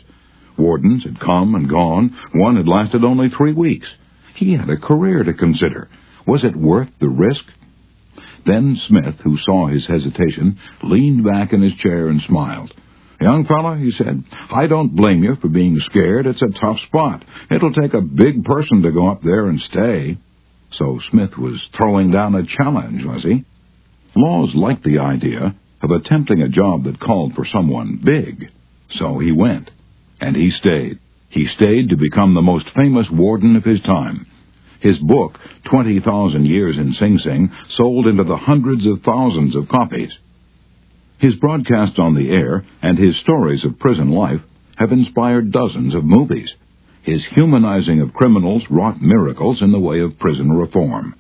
[SPEAKER 1] Wardens had come and gone. One had lasted only 3 weeks. He had a career to consider. Was it worth the risk? Then Smith, who saw his hesitation, leaned back in his chair and smiled. "Young fella," he said, "I don't blame you for being scared. It's a tough spot. It'll take a big person to go up there and stay." So Smith was throwing down a challenge, was he? Laws liked the idea of attempting a job that called for someone big. So he went, and he stayed. He stayed to become the most famous warden of his time. His book, 20,000 Years in Sing Sing, sold into the hundreds of thousands of copies. His broadcasts on the air and his stories of prison life have inspired dozens of movies. His humanizing of criminals wrought miracles in the way of prison reform.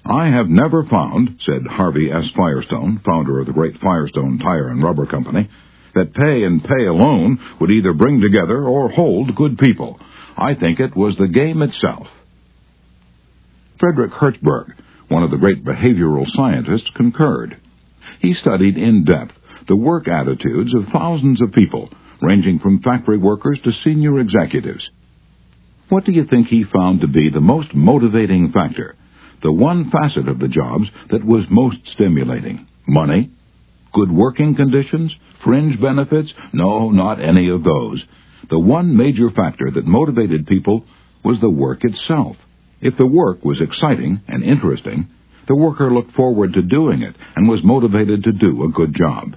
[SPEAKER 1] "I have never found," said Harvey S. Firestone, founder of the great Firestone Tire and Rubber Company, "that pay and pay alone would either bring together or hold good people. I think it was the game itself." Frederick Hertzberg, one of the great behavioral scientists, concurred. He studied in depth the work attitudes of thousands of people, ranging from factory workers to senior executives. What do you think he found to be the most motivating factor? The one facet of the jobs that was most stimulating? Money? Good working conditions? Fringe benefits? No, not any of those. The one major factor that motivated people was the work itself. If the work was exciting and interesting, the worker looked forward to doing it and was motivated to do a good job.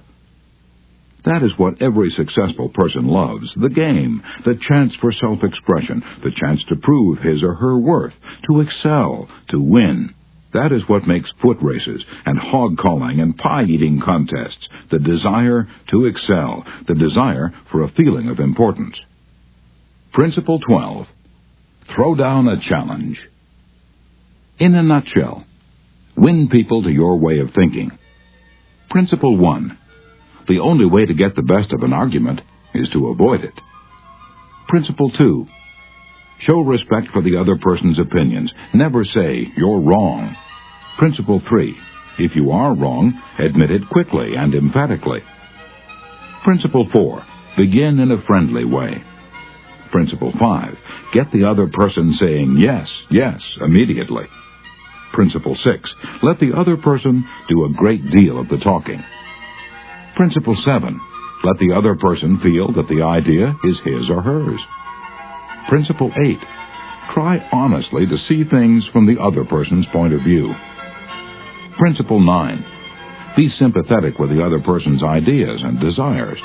[SPEAKER 1] That is what every successful person loves, the game, the chance for self-expression, the chance to prove his or her worth, to excel, to win. That is what makes foot races and hog-calling and pie-eating contests, the desire to excel, the desire for a feeling of importance. Principle 12. Throw down a challenge. In a nutshell, win people to your way of thinking. Principle 1. The only way to get the best of an argument is to avoid it. Principle 2. Show respect for the other person's opinions. Never say, "You're wrong." Principle 3. If you are wrong, admit it quickly and emphatically. Principle 4. Begin in a friendly way. Principle 5. Get the other person saying yes, yes, immediately. Principle 6. Let the other person do a great deal of the talking. Principle 7. Let the other person feel that the idea is his or hers. Principle 8. Try honestly to see things from the other person's point of view. Principle 9. Be sympathetic with the other person's ideas and desires.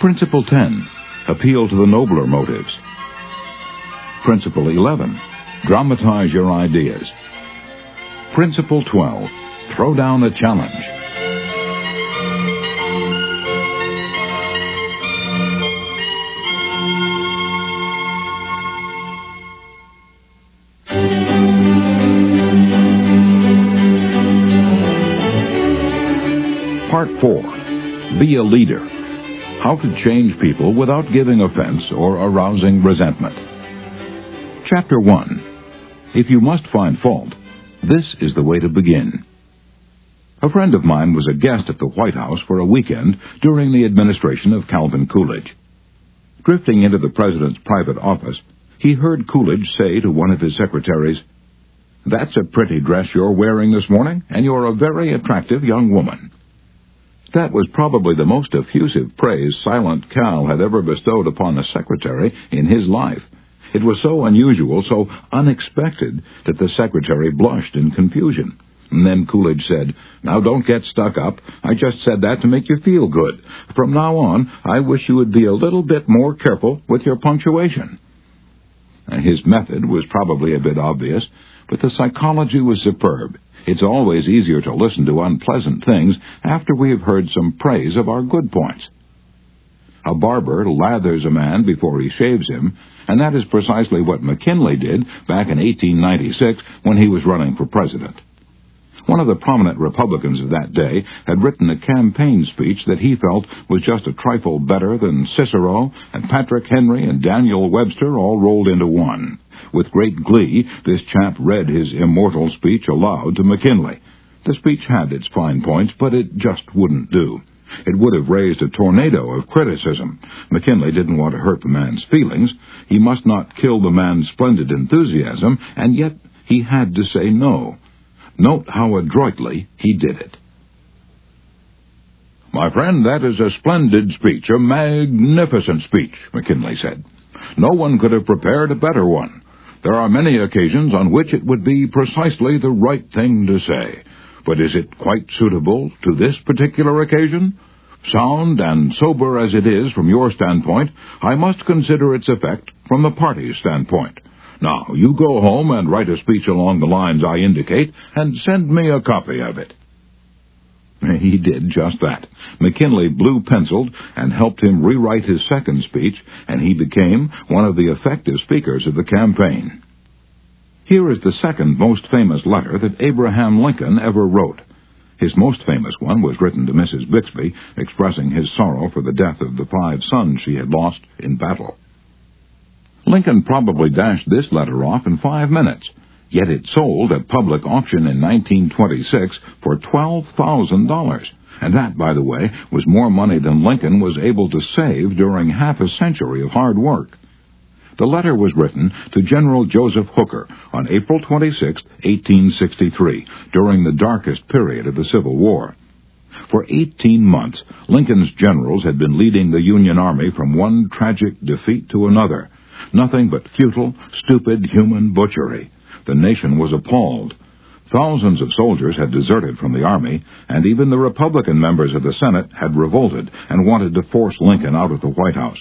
[SPEAKER 1] Principle 10. Appeal to the nobler motives. Principle 11. Dramatize your ideas. Principle 12. Throw down a challenge. Part 4. Be a leader. How to change people without giving offense or arousing resentment. Chapter 1. If you must find fault, this is the way to begin. A friend of mine was a guest at the White House for a weekend during the administration of Calvin Coolidge. Drifting into the president's private office, he heard Coolidge say to one of his secretaries, "That's a pretty dress you're wearing this morning, and you're a very attractive young woman." That was probably the most effusive praise Silent Cal had ever bestowed upon a secretary in his life. It was so unusual, so unexpected, that the secretary blushed in confusion. And then Coolidge said, "Now don't get stuck up. I just said that to make you feel good. From now on, I wish you would be a little bit more careful with your punctuation." His method was probably a bit obvious, but the psychology was superb. It's always easier to listen to unpleasant things after we have heard some praise of our good points. A barber lathers a man before he shaves him, and that is precisely what McKinley did back in 1896 when he was running for president. One of the prominent Republicans of that day had written a campaign speech that he felt was just a trifle better than Cicero and Patrick Henry and Daniel Webster all rolled into one. With great glee, this chap read his immortal speech aloud to McKinley. The speech had its fine points, but it just wouldn't do. It would have raised a tornado of criticism. McKinley didn't want to hurt the man's feelings. He must not kill the man's splendid enthusiasm, and yet he had to say no. Note how adroitly he did it. "My friend, that is a splendid speech, a magnificent speech," McKinley said. "No one could have prepared a better one. There are many occasions on which it would be precisely the right thing to say. But is it quite suitable to this particular occasion? Sound and sober as it is from your standpoint, I must consider its effect from the party's standpoint. Now, you go home and write a speech along the lines I indicate, and send me a copy of it." He did just that. McKinley blue-penciled and helped him rewrite his second speech, and he became one of the effective speakers of the campaign. Here is the second most famous letter that Abraham Lincoln ever wrote. His most famous one was written to Mrs. Bixby, expressing his sorrow for the death of the 5 sons she had lost in battle. Lincoln probably dashed this letter off in 5 minutes. Yet it sold at public auction in 1926 for $12,000. And that, by the way, was more money than Lincoln was able to save during half a century of hard work. The letter was written to General Joseph Hooker on April 26, 1863, during the darkest period of the Civil War. For 18 months, Lincoln's generals had been leading the Union Army from one tragic defeat to another. Nothing but futile, stupid human butchery. The nation was appalled. Thousands of soldiers had deserted from the army, and even the Republican members of the Senate had revolted and wanted to force Lincoln out of the White House.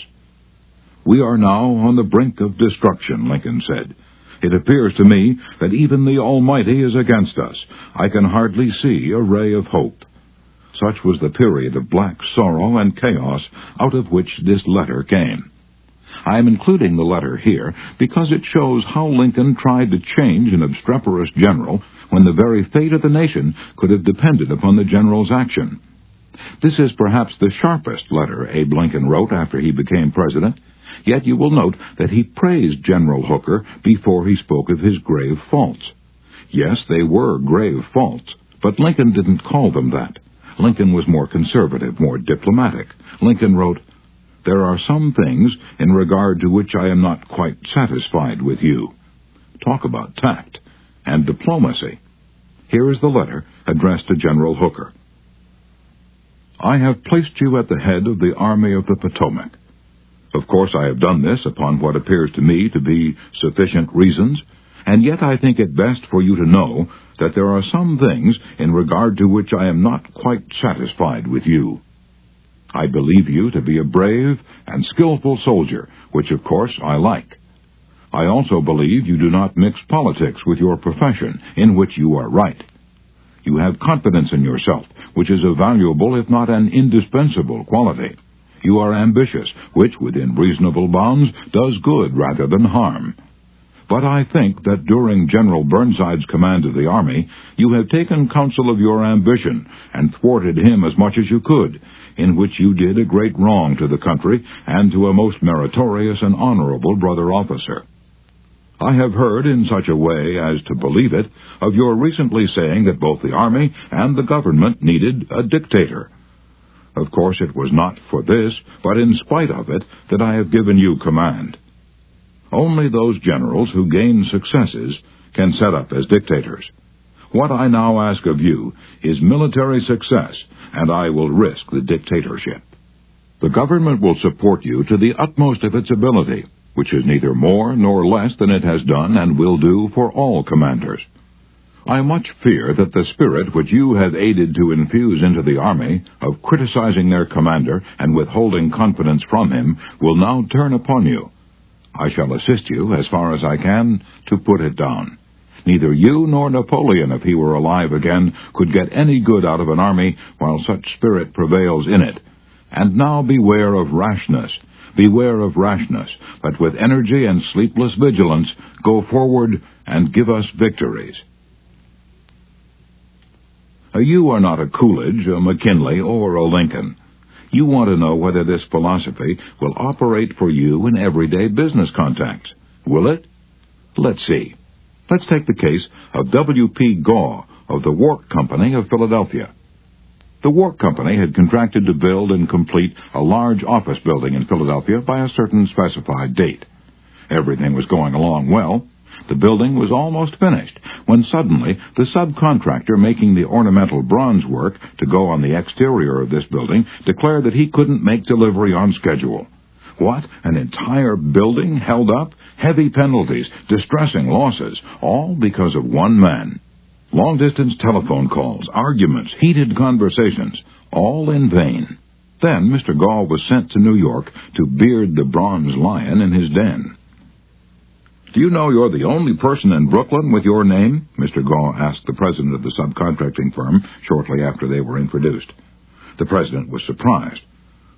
[SPEAKER 1] "We are now on the brink of destruction," Lincoln said. "It appears to me that even the Almighty is against us. I can hardly see a ray of hope." Such was the period of black sorrow and chaos out of which this letter came. I am including the letter here because it shows how Lincoln tried to change an obstreperous general when the very fate of the nation could have depended upon the general's action. This is perhaps the sharpest letter Abe Lincoln wrote after he became president, yet you will note that he praised General Hooker before he spoke of his grave faults. Yes, they were grave faults, but Lincoln didn't call them that. Lincoln was more conservative, more diplomatic. Lincoln wrote, "There are some things in regard to which I am not quite satisfied with you." Talk about tact and diplomacy. Here is the letter addressed to General Hooker. "I have placed you at the head of the Army of the Potomac. Of course, I have done this upon what appears to me to be sufficient reasons, and yet I think it best for you to know that there are some things in regard to which I am not quite satisfied with you. I believe you to be a brave and skillful soldier, which of course I like. I also believe you do not mix politics with your profession, in which you are right. You have confidence in yourself, which is a valuable, if not an indispensable, quality. You are ambitious, which, within reasonable bounds, does good rather than harm. But I think that during General Burnside's command of the Army, you have taken counsel of your ambition and thwarted him as much as you could, in which you did a great wrong to the country and to a most meritorious and honorable brother officer. I have heard in such a way as to believe it of your recently saying that both the Army and the government needed a dictator. Of course, it was not for this, but in spite of it, that I have given you command. Only those generals who gain successes can set up as dictators. What I now ask of you is military success, and I will risk the dictatorship. The government will support you to the utmost of its ability, which is neither more nor less than it has done and will do for all commanders. I much fear that the spirit which you have aided to infuse into the Army, of criticizing their commander and withholding confidence from him, will now turn upon you. I shall assist you, as far as I can, to put it down. Neither you nor Napoleon, if he were alive again, could get any good out of an army while such spirit prevails in it. And now beware of rashness. Beware of rashness, but with energy and sleepless vigilance, go forward and give us victories." You are not a Coolidge, a McKinley, or a Lincoln. You want to know whether this philosophy will operate for you in everyday business contacts. Will it? Let's see. Let's take the case of W.P. Gaw of the Wark Company of Philadelphia. The Wark Company had contracted to build and complete a large office building in Philadelphia by a certain specified date. Everything was going along well. The building was almost finished, when suddenly the subcontractor making the ornamental bronze work to go on the exterior of this building declared that he couldn't make delivery on schedule. What? An entire building held up? Heavy penalties, distressing losses, all because of one man. Long-distance telephone calls, arguments, heated conversations, all in vain. Then Mr. Gaw was sent to New York to beard the bronze lion in his den. "Do you know you're the only person in Brooklyn with your name?" Mr. Gaw asked the president of the subcontracting firm shortly after they were introduced. The president was surprised.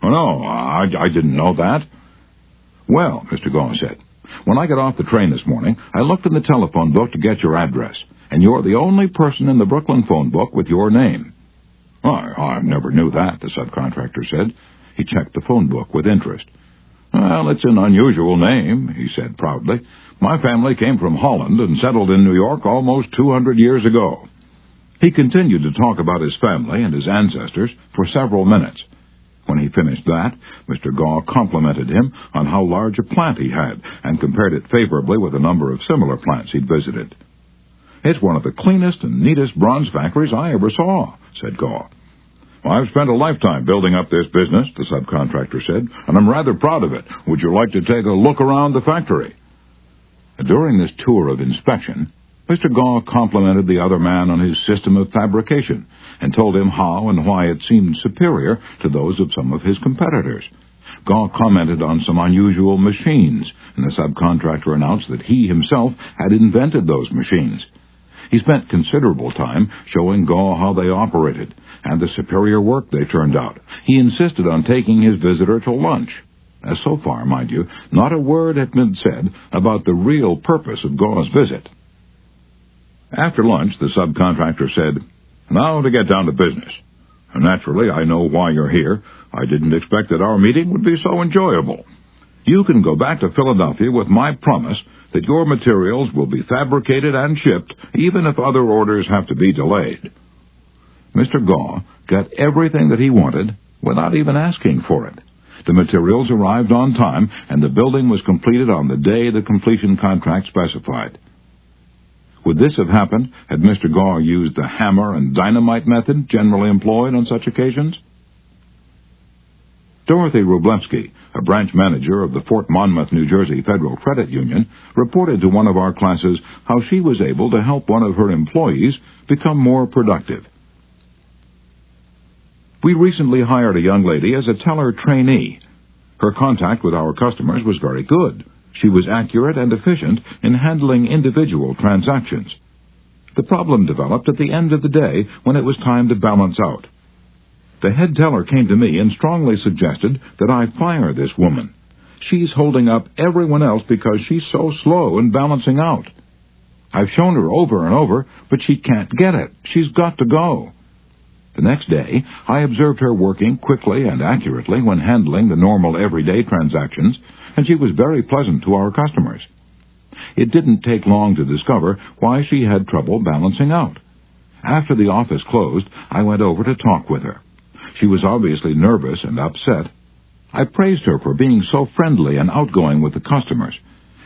[SPEAKER 1] "Oh, no, I didn't know that." "Well," Mr. Gaw said, "when I got off the train this morning, I looked in the telephone book to get your address, and you're the only person in the Brooklyn phone book with your name." "I never knew that," the subcontractor said. He checked the phone book with interest. "Well, it's an unusual name," he said proudly. "My family came from Holland and settled in New York almost 200 years ago." He continued to talk about his family and his ancestors for several minutes. When he finished that, Mr. Gaw complimented him on how large a plant he had and compared it favorably with a number of similar plants he'd visited. "It's one of the cleanest and neatest bronze factories I ever saw," said Gaw. "I've spent a lifetime building up this business," the subcontractor said, "and I'm rather proud of it. Would you like to take a look around the factory?" During this tour of inspection, Mr. Gaw complimented the other man on his system of fabrication and told him how and why it seemed superior to those of some of his competitors. Gaw commented on some unusual machines, and the subcontractor announced that he himself had invented those machines. He spent considerable time showing Gaw how they operated and the superior work they turned out. He insisted on taking his visitor to lunch. As so far, mind you, not a word had been said about the real purpose of Gaw's visit. After lunch, the subcontractor said, "Now to get down to business. Naturally, I know why you're here. I didn't expect that our meeting would be so enjoyable. You can go back to Philadelphia with my promise that your materials will be fabricated and shipped, even if other orders have to be delayed." Mr. Gaw got everything that he wanted without even asking for it. The materials arrived on time, and the building was completed on the day the completion contract specified. Would this have happened had Mr. Gaw used the hammer and dynamite method generally employed on such occasions? Dorothy Wroblewski, a branch manager of the Fort Monmouth, New Jersey Federal Credit Union, reported to one of our classes how she was able to help one of her employees become more productive. We recently hired a young lady as a teller trainee. Her contact with our customers was very good. She was accurate and efficient in handling individual transactions. The problem developed at the end of the day when it was time to balance out. The head teller came to me and strongly suggested that I fire this woman. She's holding up everyone else because she's so slow in balancing out. I've shown her over and over, but she can't get it. She's got to go. The next day, I observed her working quickly and accurately when handling the normal everyday transactions, and she was very pleasant to our customers. It didn't take long to discover why she had trouble balancing out. After the office closed, I went over to talk with her. She was obviously nervous and upset. I praised her for being so friendly and outgoing with the customers,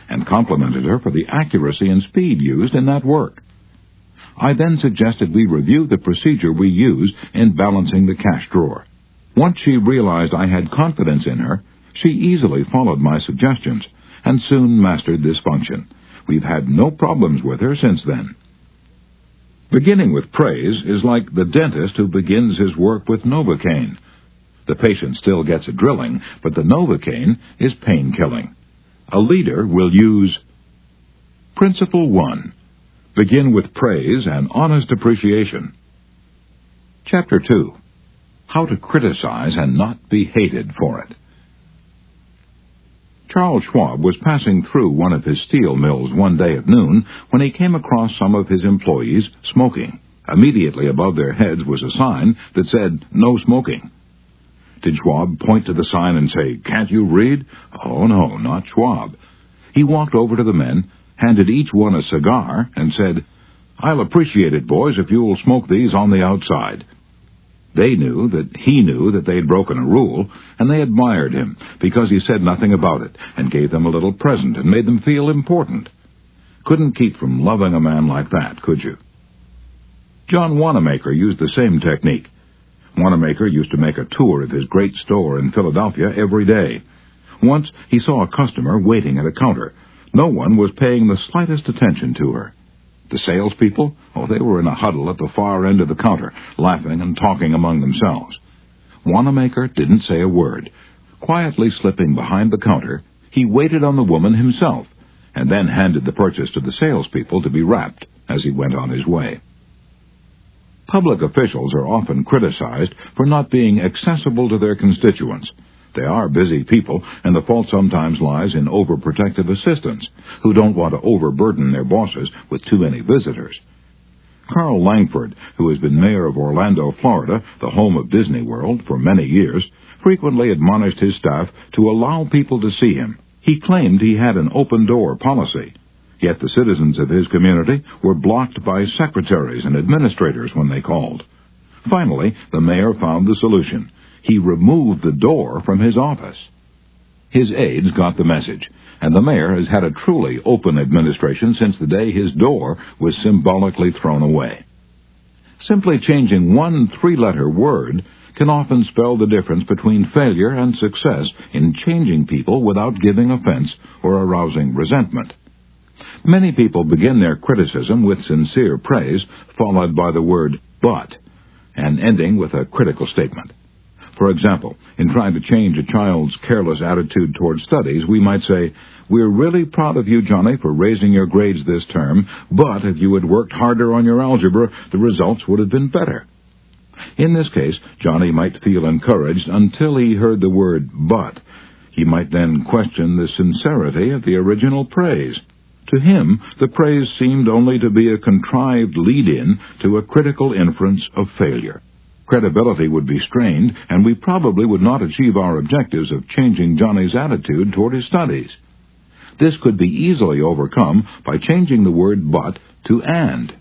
[SPEAKER 1] and complimented her for the accuracy and speed used in that work. I then suggested we review the procedure we use in balancing the cash drawer. Once she realized I had confidence in her, she easily followed my suggestions and soon mastered this function. We've had no problems with her since then. Beginning with praise is like the dentist who begins his work with Novocaine. The patient still gets a drilling, but the Novocaine is pain-killing. A leader will use Principle 1. Begin with praise and honest appreciation. Chapter 2. How to criticize and not be hated for it. Charles Schwab was passing through one of his steel mills one day at noon when he came across some of his employees smoking. Immediately above their heads was a sign that said, "No smoking." Did Schwab point to the sign and say, "Can't you read?" Oh, no, not Schwab. He walked over to the men, handed each one a cigar, and said, "I'll appreciate it, boys, if you'll smoke these on the outside." They knew that he knew that they'd broken a rule, and they admired him because he said nothing about it and gave them a little present and made them feel important. Couldn't keep from loving a man like that, could you? John Wanamaker used the same technique. Wanamaker used to make a tour of his great store in Philadelphia every day. Once he saw a customer waiting at a counter. No one was paying the slightest attention to her. The salespeople, they were in a huddle at the far end of the counter, laughing and talking among themselves. Wanamaker didn't say a word. Quietly slipping behind the counter, he waited on the woman himself, and then handed the purchase to the salespeople to be wrapped as he went on his way. Public officials are often criticized for not being accessible to their constituents. They are busy people, and the fault sometimes lies in overprotective assistants who don't want to overburden their bosses with too many visitors. Carl Langford, who has been mayor of Orlando, Florida, the home of Disney World, for many years, frequently admonished his staff to allow people to see him. He claimed he had an open-door policy, yet the citizens of his community were blocked by secretaries and administrators when they called. Finally, the mayor found the solution. He removed the door from his office. His aides got the message, and the mayor has had a truly open administration since the day his door was symbolically thrown away. Simply changing one three-letter word can often spell the difference between failure and success in changing people without giving offense or arousing resentment. Many people begin their criticism with sincere praise, followed by the word "but," and ending with a critical statement. For example, in trying to change a child's careless attitude toward studies, we might say, "We're really proud of you, Johnny, for raising your grades this term, but if you had worked harder on your algebra, the results would have been better." In this case, Johnny might feel encouraged until he heard the word "but." He might then question the sincerity of the original praise. To him, the praise seemed only to be a contrived lead-in to a critical inference of failure. Credibility would be strained, and we probably would not achieve our objectives of changing Johnny's attitude toward his studies. This could be easily overcome by changing the word "but" to "and."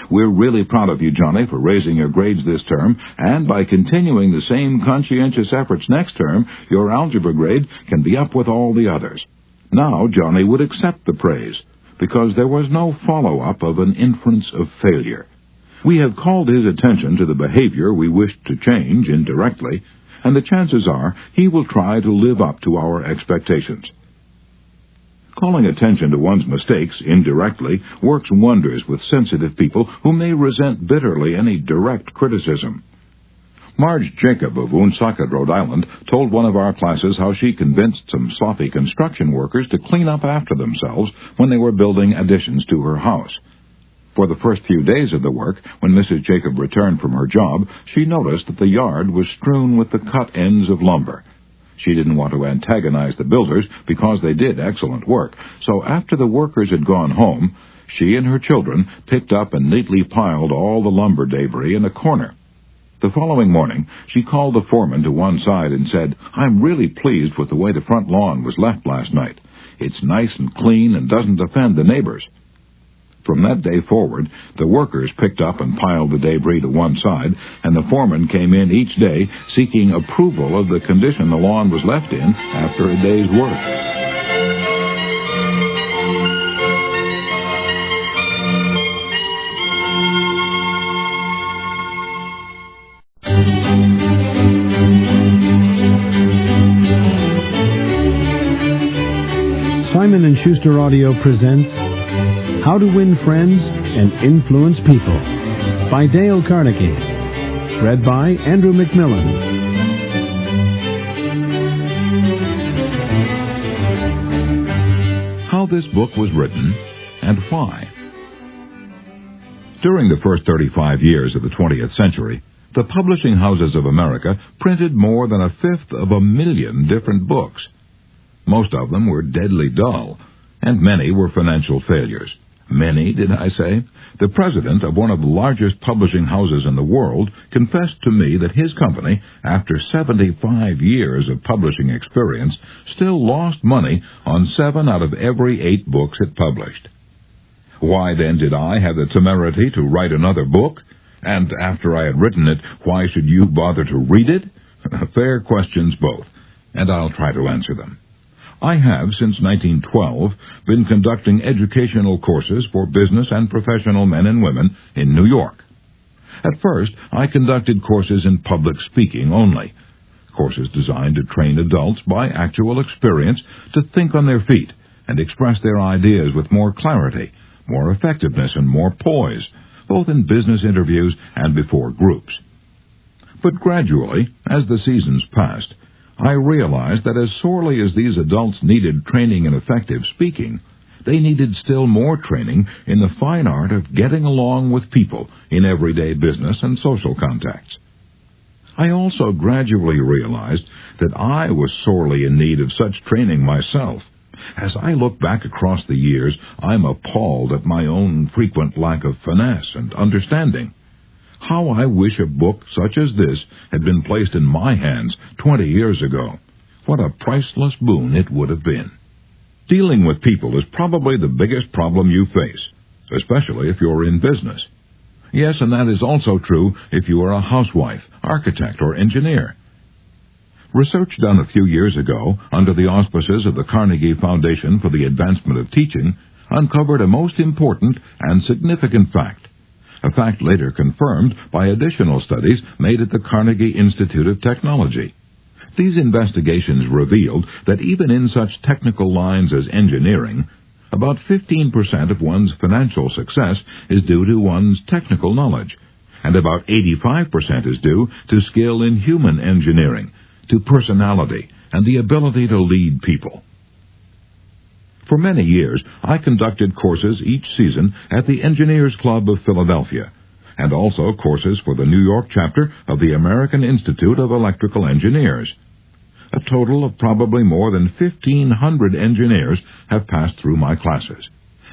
[SPEAKER 1] "We're really proud of you, Johnny, for raising your grades this term, and by continuing the same conscientious efforts next term, your algebra grade can be up with all the others." Now Johnny would accept the praise, because there was no follow-up of an inference of failure. We have called his attention to the behavior we wished to change indirectly, and the chances are he will try to live up to our expectations. Calling attention to one's mistakes indirectly works wonders with sensitive people who may resent bitterly any direct criticism. Marge Jacob of Woonsocket, Rhode Island, told one of our classes how she convinced some sloppy construction workers to clean up after themselves when they were building additions to her house. For the first few days of the work, when Mrs. Jacob returned from her job, she noticed that the yard was strewn with the cut ends of lumber. She didn't want to antagonize the builders because they did excellent work, so after the workers had gone home, she and her children picked up and neatly piled all the lumber debris in a corner. The following morning, she called the foreman to one side and said, "I'm really pleased with the way the front lawn was left last night. It's nice and clean and doesn't offend the neighbors." From that day forward, the workers picked up and piled the debris to one side, and the foreman came in each day seeking approval of the condition the lawn was left in after a day's work.
[SPEAKER 2] Simon & Schuster Audio presents How to Win Friends and Influence People by Dale Carnegie. Read by Andrew McMillan.
[SPEAKER 1] How this book was written and why. During the first 35 years of the 20th century, the publishing houses of America printed more than 1/5 different books. Most of them were deadly dull, and many were financial failures. Many, did I say? The president of one of the largest publishing houses in the world confessed to me that his company, after 75 years of publishing experience, still lost money on 7 out of every 8 books it published. Why then did I have the temerity to write another book? And after I had written it, why should you bother to read it? Fair questions both, and I'll try to answer them. I have, since 1912, been conducting educational courses for business and professional men and women in New York. At first, I conducted courses in public speaking only, courses designed to train adults by actual experience to think on their feet and express their ideas with more clarity, more effectiveness, and more poise, both in business interviews and before groups. But gradually, as the seasons passed, I realized that as sorely as these adults needed training in effective speaking, they needed still more training in the fine art of getting along with people in everyday business and social contacts. I also gradually realized that I was sorely in need of such training myself. As I look back across the years, I'm appalled at my own frequent lack of finesse and understanding. How I wish a book such as this had been placed in my hands 20 years ago. What a priceless boon it would have been. Dealing with people is probably the biggest problem you face, especially if you're in business. Yes, and that is also true if you are a housewife, architect, or engineer. Research done a few years ago under the auspices of the Carnegie Foundation for the Advancement of Teaching uncovered a most important and significant fact. A fact later confirmed by additional studies made at the Carnegie Institute of Technology. These investigations revealed that even in such technical lines as engineering, about 15% of one's financial success is due to one's technical knowledge, and about 85% is due to skill in human engineering, to personality, and the ability to lead people. For many years, I conducted courses each season at the Engineers Club of Philadelphia, and also courses for the New York chapter of the American Institute of Electrical Engineers. A total of probably more than 1,500 engineers have passed through my classes.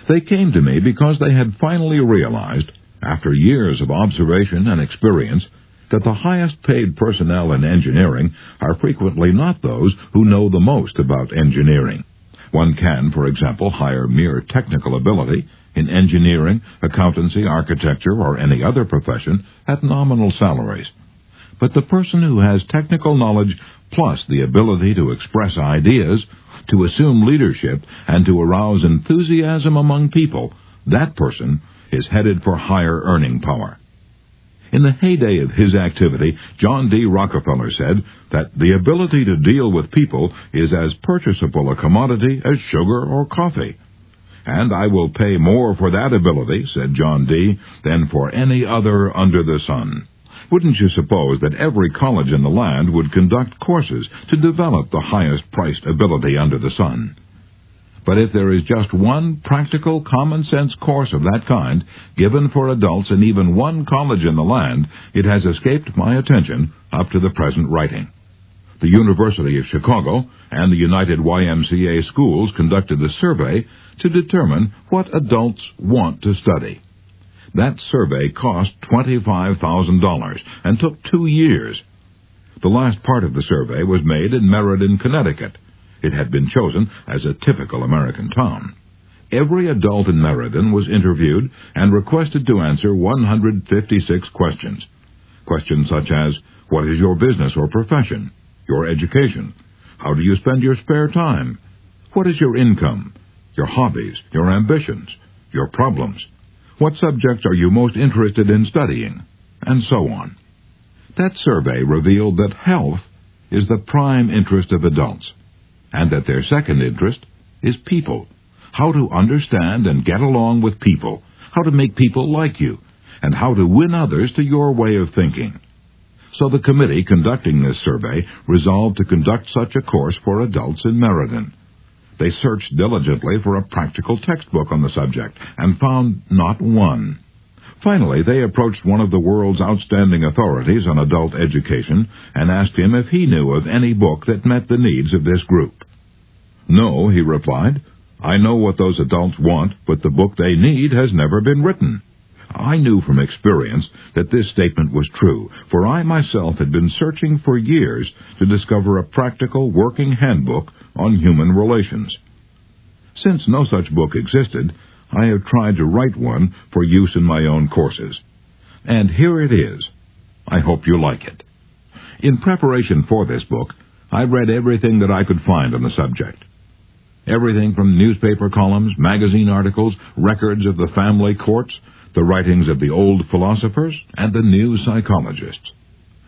[SPEAKER 1] They came to me because they had finally realized, after years of observation and experience, that the highest-paid personnel in engineering are frequently not those who know the most about engineering. One can, for example, hire mere technical ability in engineering, accountancy, architecture, or any other profession at nominal salaries. But the person who has technical knowledge plus the ability to express ideas, to assume leadership, and to arouse enthusiasm among people, that person is headed for higher earning power. In the heyday of his activity, John D. Rockefeller said that the ability to deal with people is as purchasable a commodity as sugar or coffee. And I will pay more for that ability, said John D., than for any other under the sun. Wouldn't you suppose that every college in the land would conduct courses to develop the highest-priced ability under the sun? But if there is just one practical, common-sense course of that kind given for adults in even one college in the land, it has escaped my attention up to the present writing. The University of Chicago and the United YMCA schools conducted a survey to determine what adults want to study. That survey cost $25,000 and took 2 years. The last part of the survey was made in Meriden, Connecticut. It had been chosen as a typical American town. Every adult in Meriden was interviewed and requested to answer 156 questions. Questions such as, what is your business or profession? Your education? How do you spend your spare time? What is your income? Your hobbies? Your ambitions? Your problems? What subjects are you most interested in studying? And so on. That survey revealed that health is the prime interest of adults, and that their second interest is people. How to understand and get along with people, how to make people like you, and how to win others to your way of thinking. So the committee conducting this survey resolved to conduct such a course for adults in Meriden. They searched diligently for a practical textbook on the subject and found not one. Finally, they approached one of the world's outstanding authorities on adult education and asked him if he knew of any book that met the needs of this group. No, he replied. I know what those adults want, but the book they need has never been written. I knew from experience that this statement was true, for I myself had been searching for years to discover a practical working handbook on human relations. Since no such book existed, I have tried to write one for use in my own courses. And here it is. I hope you like it. In preparation for this book, I read everything that I could find on the subject. Everything from newspaper columns, magazine articles, records of the family courts, the writings of the old philosophers, and the new psychologists.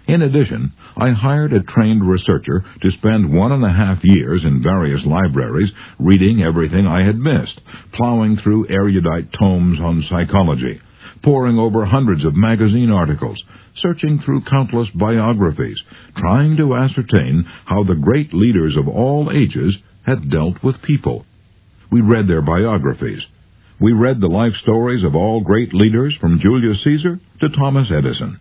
[SPEAKER 1] In addition, I hired a trained researcher to spend 1.5 years in various libraries reading everything I had missed, plowing through erudite tomes on psychology, poring over hundreds of magazine articles, searching through countless biographies, trying to ascertain how the great leaders of all ages had dealt with people. We read their biographies. We read the life stories of all great leaders from Julius Caesar to Thomas Edison.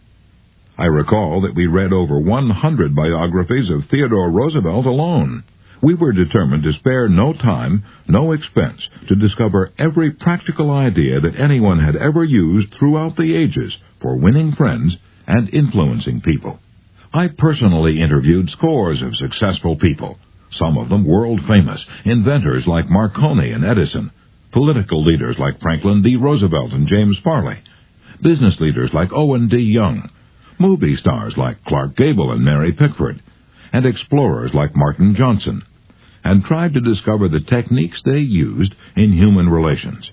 [SPEAKER 1] I recall that we read over 100 biographies of Theodore Roosevelt alone. We were determined to spare no time, no expense, to discover every practical idea that anyone had ever used throughout the ages for winning friends and influencing people. I personally interviewed scores of successful people, some of them world-famous, inventors like Marconi and Edison, political leaders like Franklin D. Roosevelt and James Farley, business leaders like Owen D. Young, movie stars like Clark Gable and Mary Pickford, and explorers like Martin Johnson, and tried to discover the techniques they used in human relations.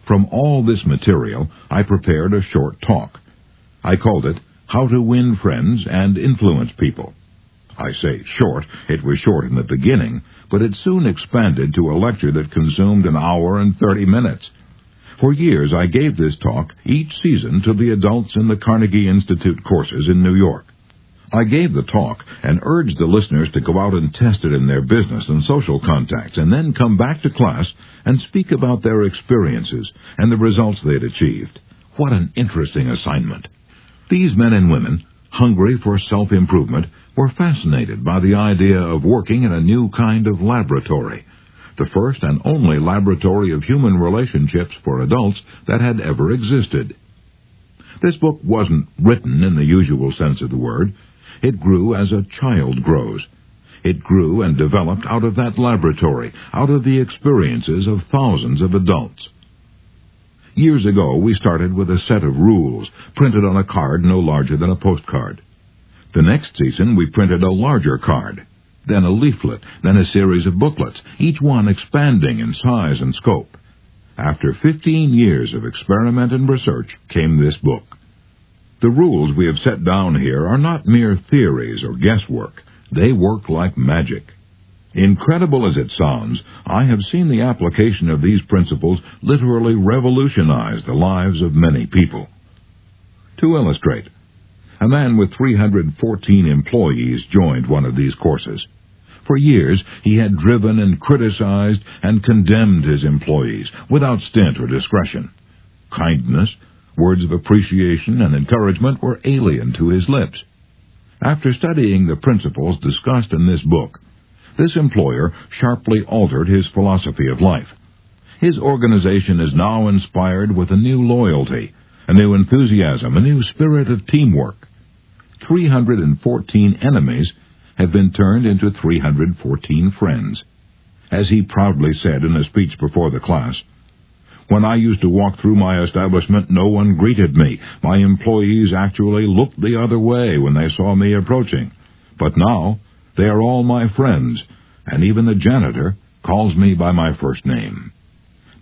[SPEAKER 1] From all this material, I prepared a short talk. I called it, How to Win Friends and Influence People. I say short, it was short in the beginning, but it soon expanded to a lecture that consumed 1 hour and 30 minutes. For years, I gave this talk each season to the adults in the Carnegie Institute courses in New York. I gave the talk and urged the listeners to go out and test it in their business and social contacts, and then come back to class and speak about their experiences and the results they had achieved. What an interesting assignment. These men and women, hungry for self-improvement, were fascinated by the idea of working in a new kind of laboratory, the first and only laboratory of human relationships for adults that had ever existed. This book wasn't written in the usual sense of the word. It grew as a child grows. It grew and developed out of that laboratory, out of the experiences of thousands of adults. Years ago, we started with a set of rules, printed on a card no larger than a postcard. The next season, we printed a larger card, then a leaflet, then a series of booklets, each one expanding in size and scope. After 15 years of experiment and research came this book. The rules we have set down here are not mere theories or guesswork. They work like magic. Incredible as it sounds, I have seen the application of these principles literally revolutionize the lives of many people. To illustrate, a man with 314 employees joined one of these courses. For years, he had driven and criticized and condemned his employees without stint or discretion. Kindness, words of appreciation and encouragement were alien to his lips. After studying the principles discussed in this book, this employer sharply altered his philosophy of life. His organization is now inspired with a new loyalty, a new enthusiasm, a new spirit of teamwork. 314 enemies have been turned into 314 friends. As he proudly said in a speech before the class, "When I used to walk through my establishment, no one greeted me. My employees actually looked the other way when they saw me approaching. But now, they are all my friends, and even the janitor calls me by my first name."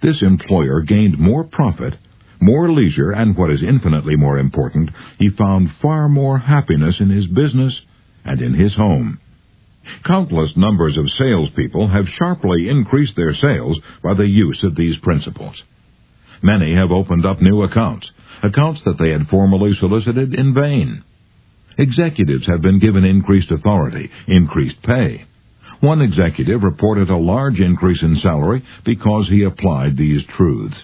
[SPEAKER 1] This employer gained more profit, more leisure, and what is infinitely more important, he found far more happiness in his business and in his home. Countless numbers of salespeople have sharply increased their sales by the use of these principles. Many have opened up new accounts that they had formerly solicited in vain. Executives have been given increased authority, increased pay. One executive reported a large increase in salary because he applied these truths.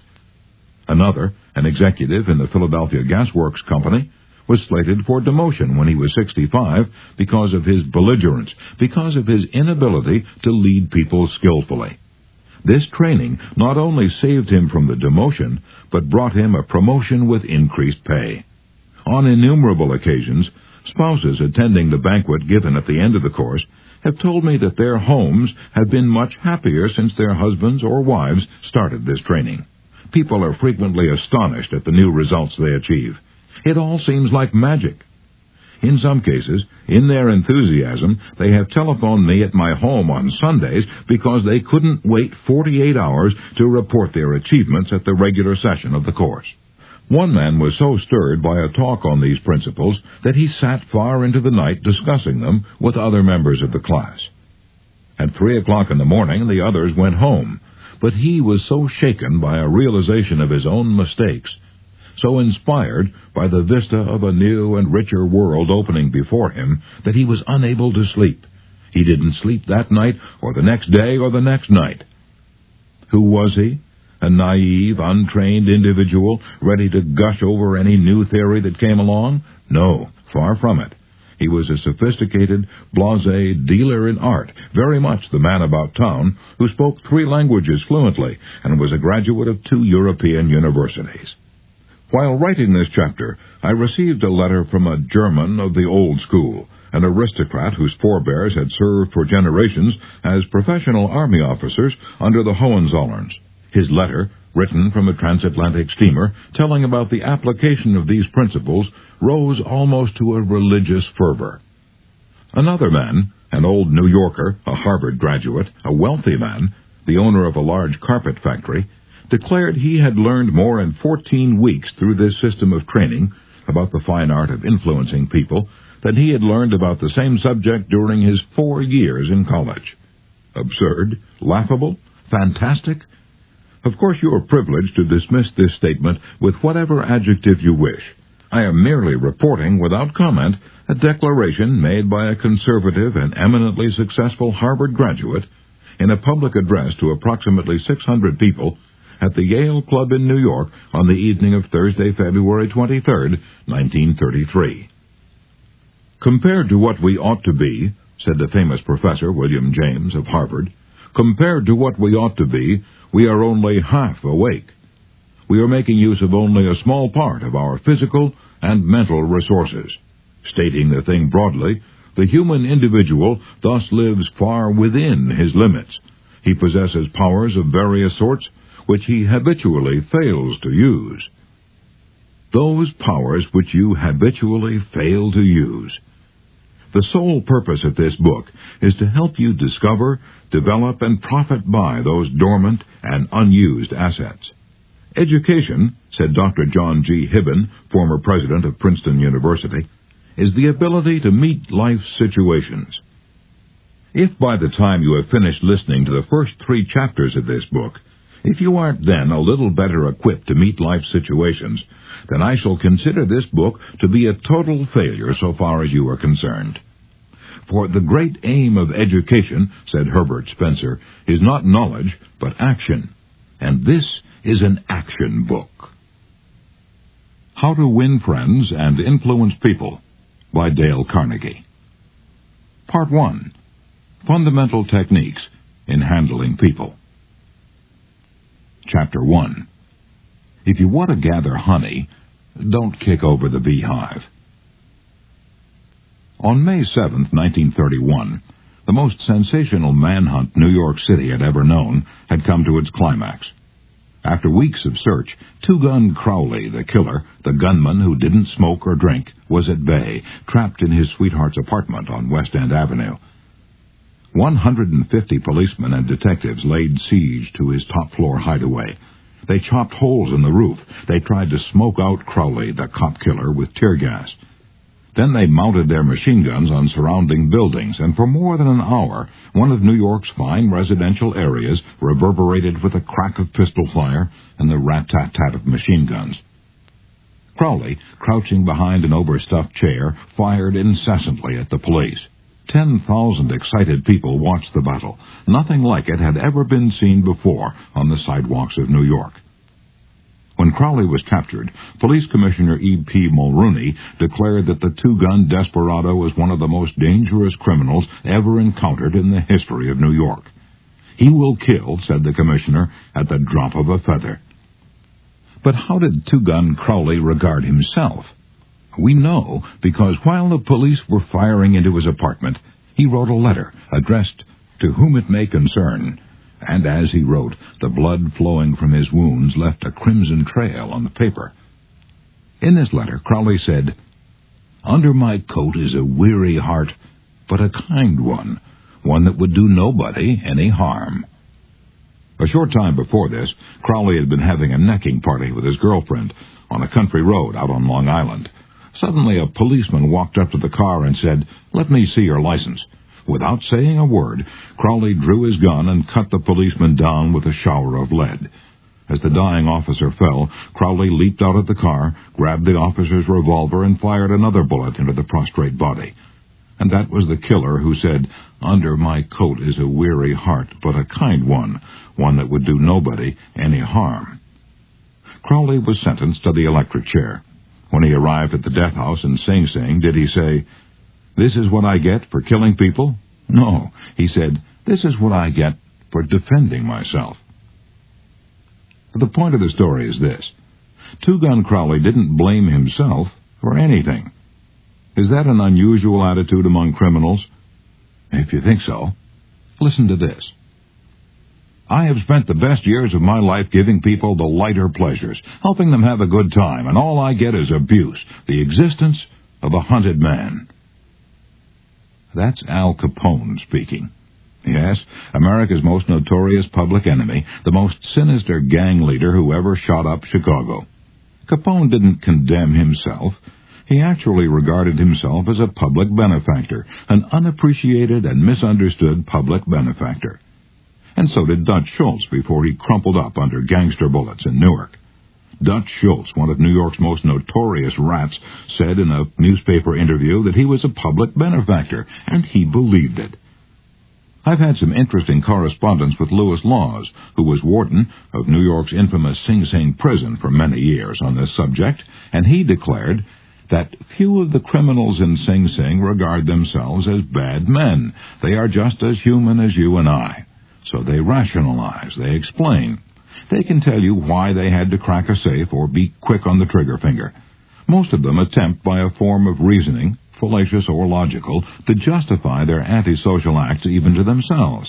[SPEAKER 1] Another, an executive in the Philadelphia Gas Works Company, was slated for demotion when he was 65 because of his belligerence, because of his inability to lead people skillfully. This training not only saved him from the demotion, but brought him a promotion with increased pay. On innumerable occasions, spouses attending the banquet given at the end of the course have told me that their homes have been much happier since their husbands or wives started this training. People are frequently astonished at the new results they achieve. It all seems like magic. In some cases, in their enthusiasm, they have telephoned me at my home on Sundays because they couldn't wait 48 hours to report their achievements at the regular session of the course. One man was so stirred by a talk on these principles that he sat far into the night discussing them with other members of the class. At 3 o'clock in the morning, the others went home, but he was so shaken by a realization of his own mistakes, so inspired by the vista of a new and richer world opening before him, that he was unable to sleep. He didn't sleep that night, or the next day, or the next night. Who was he? A naive, untrained individual, ready to gush over any new theory that came along? No, far from it. He was a sophisticated, blasé dealer in art, very much the man about town, who spoke 3 languages fluently and was a graduate of 2 European universities. While writing this chapter, I received a letter from a German of the old school, an aristocrat whose forebears had served for generations as professional army officers under the Hohenzollerns. His letter, written from a transatlantic steamer, telling about the application of these principles, rose almost to a religious fervor. Another man, an old New Yorker, a Harvard graduate, a wealthy man, the owner of a large carpet factory, declared he had learned more in 14 weeks through this system of training about the fine art of influencing people than he had learned about the same subject during his 4 years in college. Absurd? Laughable? Fantastic? Of course, you are privileged to dismiss this statement with whatever adjective you wish. I am merely reporting, without comment, a declaration made by a conservative and eminently successful Harvard graduate in a public address to approximately 600 people at the Yale Club in New York on the evening of Thursday, February 23, 1933. "Compared to what we ought to be," said the famous Professor William James of Harvard, "compared to what we ought to be, we are only half awake. We are making use of only a small part of our physical and mental resources. Stating the thing broadly, the human individual thus lives far within his limits. He possesses powers of various sorts which he habitually fails to use. Those powers which you habitually fail to use. The sole purpose of this book is to help you discover, develop, and profit by those dormant and unused assets. Education," said Dr. John G. Hibben, former president of Princeton University, "is the ability to meet life's situations. If by the time you have finished listening to the first 3 chapters of this book, if you aren't then a little better equipped to meet life's situations, then I shall consider this book to be a total failure so far as you are concerned. For the great aim of education," said Herbert Spencer, "is not knowledge, but action. And this is an action book." How to Win Friends and Influence People by Dale Carnegie. Part 1. Fundamental Techniques in Handling People. Chapter 1. If you want to gather honey, don't kick over the beehive. On May 7, 1931, the most sensational manhunt New York City had ever known had come to its climax. After weeks of search, Two-Gun Crowley, the killer, the gunman who didn't smoke or drink, was at bay, trapped in his sweetheart's apartment on West End Avenue. 150 policemen and detectives laid siege to his top-floor hideaway. They chopped holes in the roof. They tried to smoke out Crowley, the cop killer, with tear gas. Then they mounted their machine guns on surrounding buildings, and for more than an hour, one of New York's fine residential areas reverberated with the crack of pistol fire and the rat-tat-tat of machine guns. Crowley, crouching behind an overstuffed chair, fired incessantly at the police. 10,000 excited people watched the battle. Nothing like it had ever been seen before on the sidewalks of New York. When Crowley was captured, Police Commissioner E.P. Mulrooney declared that the two-gun desperado was one of the most dangerous criminals ever encountered in the history of New York. "He will kill," said the commissioner, "at the drop of a feather." But how did Two-Gun Crowley regard himself? We know because while the police were firing into his apartment, he wrote a letter addressed "To whom it may concern," and as he wrote, the blood flowing from his wounds left a crimson trail on the paper. In this letter, Crowley said, "Under my coat is a weary heart, but a kind one that would do nobody any harm." A short time before this, Crowley had been having a necking party with his girlfriend on a country road out on Long Island. Suddenly, a policeman walked up to the car and said, "Let me see your license." Without saying a word, Crowley drew his gun and cut the policeman down with a shower of lead. As the dying officer fell, Crowley leaped out of the car, grabbed the officer's revolver, and fired another bullet into the prostrate body. And that was the killer who said, "Under my coat is a weary heart, but a kind one that would do nobody any harm." Crowley was sentenced to the electric chair. When he arrived at the death house in Sing Sing, did he say, "This is what I get for killing people"? No, he said, "This is what I get for defending myself." The point of the story is this. Two-Gun Crowley didn't blame himself for anything. Is that an unusual attitude among criminals? If you think so, listen to this. "I have spent the best years of my life giving people the lighter pleasures, helping them have a good time, and all I get is abuse, the existence of a hunted man." That's Al Capone speaking. Yes, America's most notorious public enemy, the most sinister gang leader who ever shot up Chicago. Capone didn't condemn himself. He actually regarded himself as a public benefactor, an unappreciated and misunderstood public benefactor. And so did Dutch Schultz before he crumpled up under gangster bullets in Newark. Dutch Schultz, one of New York's most notorious rats, said in a newspaper interview that he was a public benefactor, and he believed it. I've had some interesting correspondence with Lewis Laws, who was warden of New York's infamous Sing Sing prison for many years on this subject, and he declared that few of the criminals in Sing Sing regard themselves as bad men. They are just as human as you and I. So they rationalize, they explain. They can tell you why they had to crack a safe or be quick on the trigger finger. Most of them attempt by a form of reasoning, fallacious or logical, to justify their antisocial acts even to themselves,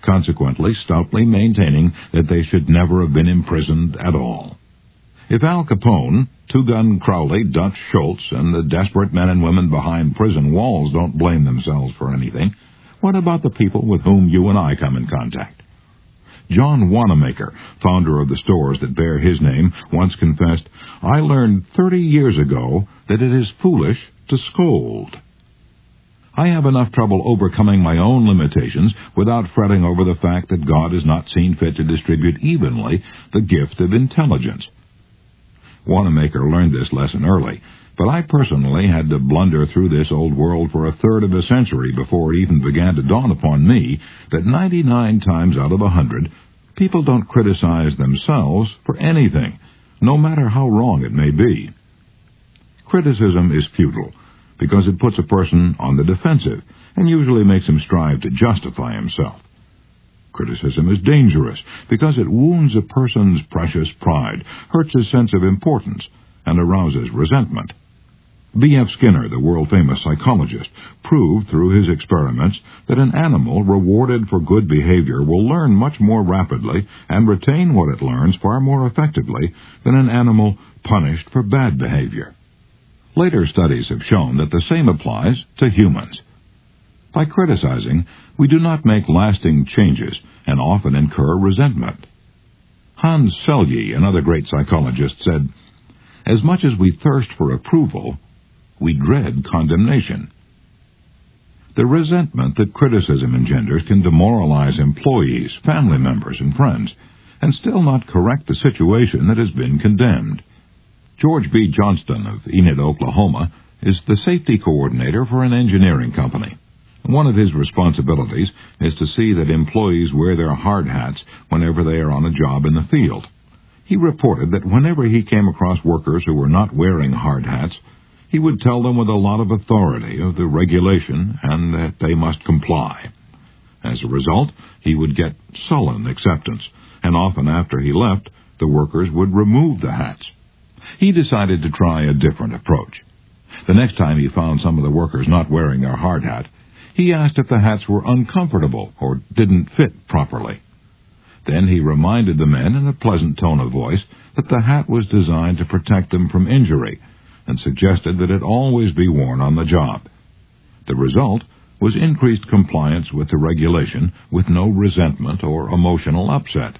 [SPEAKER 1] consequently stoutly maintaining that they should never have been imprisoned at all. If Al Capone, Two-Gun Crowley, Dutch Schultz, and the desperate men and women behind prison walls don't blame themselves for anything, what about the people with whom you and I come in contact? John Wanamaker, founder of the stores that bear his name, once confessed, "I learned 30 years ago that it is foolish to scold." I have enough trouble overcoming my own limitations without fretting over the fact that God has not seen fit to distribute evenly the gift of intelligence. Wanamaker learned this lesson early, but I personally had to blunder through this old world for a third of a century before it even began to dawn upon me that 99 times out of 100, people don't criticize themselves for anything, no matter how wrong it may be. Criticism is futile, because it puts a person on the defensive and usually makes him strive to justify himself. Criticism is dangerous because it wounds a person's precious pride, hurts his sense of importance, and arouses resentment. B.F. Skinner, the world-famous psychologist, proved through his experiments that an animal rewarded for good behavior will learn much more rapidly and retain what it learns far more effectively than an animal punished for bad behavior. Later studies have shown that the same applies to humans. By criticizing, we do not make lasting changes and often incur resentment. Hans Selye, another great psychologist, said, "As much as we thirst for approval, we dread condemnation." The resentment that criticism engenders can demoralize employees, family members, and friends, and still not correct the situation that has been condemned. George B. Johnston of Enid, Oklahoma, is the safety coordinator for an engineering company. One of his responsibilities is to see that employees wear their hard hats whenever they are on a job in the field. He reported that whenever he came across workers who were not wearing hard hats, he would tell them with a lot of authority of the regulation and that they must comply. As a result, he would get sullen acceptance, and often after he left, the workers would remove the hats. He decided to try a different approach. The next time he found some of the workers not wearing their hard hat, he asked if the hats were uncomfortable or didn't fit properly. Then he reminded the men in a pleasant tone of voice that the hat was designed to protect them from injury, and suggested that it always be worn on the job. The result was increased compliance with the regulation with no resentment or emotional upset.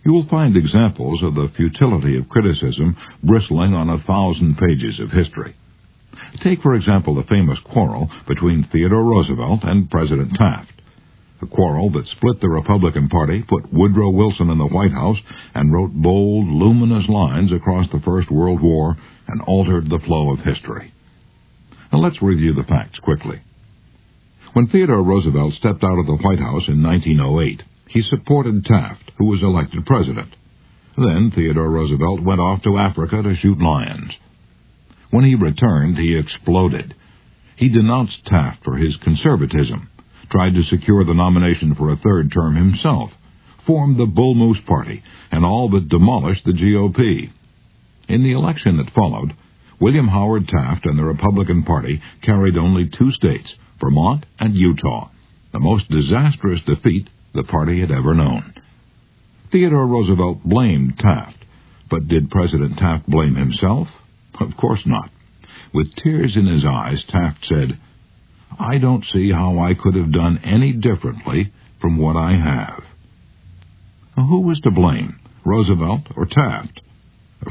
[SPEAKER 1] You will find examples of the futility of criticism bristling on 1,000 pages of history. Take, for example, the famous quarrel between Theodore Roosevelt and President Taft. A quarrel that split the Republican Party, put Woodrow Wilson in the White House, and wrote bold, luminous lines across the First World War and altered the flow of history. Now let's review the facts quickly. When Theodore Roosevelt stepped out of the White House in 1908, he supported Taft, who was elected president. Then Theodore Roosevelt went off to Africa to shoot lions. When he returned, he exploded. He denounced Taft for his conservatism, tried to secure the nomination for a third term himself, formed the Bull Moose Party, and all but demolished the GOP. In the election that followed, William Howard Taft and the Republican Party carried only 2 states, Vermont and Utah, the most disastrous defeat the party had ever known. Theodore Roosevelt blamed Taft, but did President Taft blame himself? Of course not. With tears in his eyes, Taft said, "I don't see how I could have done any differently from what I have." Now, who was to blame, Roosevelt or Taft?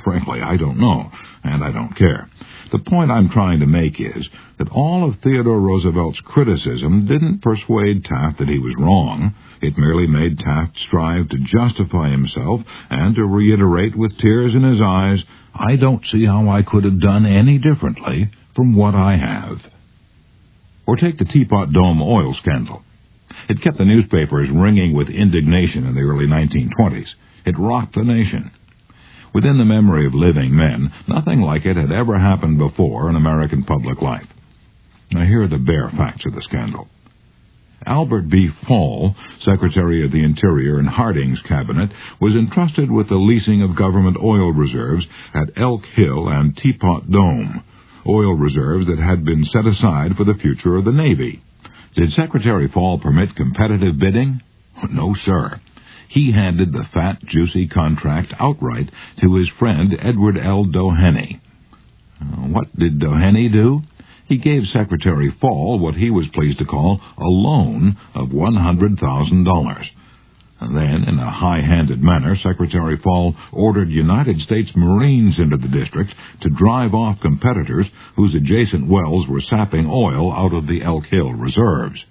[SPEAKER 1] Frankly, I don't know, and I don't care. The point I'm trying to make is that all of Theodore Roosevelt's criticism didn't persuade Taft that he was wrong. It merely made Taft strive to justify himself and to reiterate with tears in his eyes, "I don't see how I could have done any differently from what I have." Or take the Teapot Dome oil scandal. It kept the newspapers ringing with indignation in the early 1920s. It rocked the nation. Within the memory of living men, nothing like it had ever happened before in American public life. Now here are the bare facts of the scandal. Albert B. Fall, Secretary of the Interior in Harding's cabinet, was entrusted with the leasing of government oil reserves at Elk Hill and Teapot Dome, oil reserves that had been set aside for the future of the Navy. Did Secretary Fall permit competitive bidding? No, sir. He handed the fat, juicy contract outright to his friend Edward L. Doheny. What did Doheny do? He gave Secretary Fall what he was pleased to call a loan of $100,000. Then, in a high-handed manner, Secretary Fall ordered United States Marines into the district to drive off competitors whose adjacent wells were sapping oil out of the Elk Hill reserves.